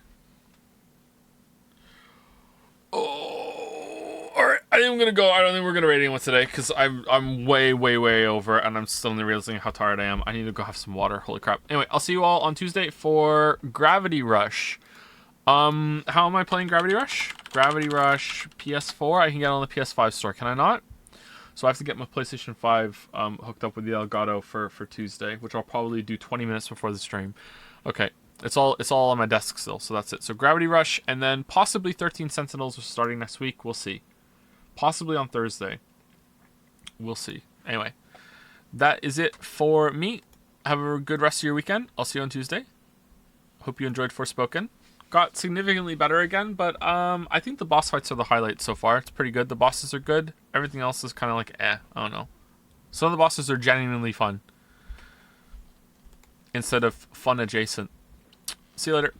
Alright, I think I'm gonna go. I don't think we're gonna rate anyone today because I'm way over and I'm still only realizing how tired I am. I need to go have some water. Holy crap. Anyway, I'll see you all on Tuesday for Gravity Rush. How am I playing Gravity Rush? Gravity Rush PS4. I can get on the PS5 store. Can I not? So I have to get my PlayStation 5 hooked up with the Elgato for Tuesday, which I'll probably do 20 minutes before the stream. Okay. It's all on my desk still, so that's it. So Gravity Rush, and then possibly 13 Sentinels are starting next week. We'll see. Possibly on Thursday. We'll see. Anyway, that is it for me. Have a good rest of your weekend. I'll see you on Tuesday. Hope you enjoyed Forspoken. Got significantly better again, but I think the boss fights are the highlights so far. It's pretty good. The bosses are good. Everything else is kind of like, I don't know. Some of the bosses are genuinely fun. Instead of fun adjacent. See you later.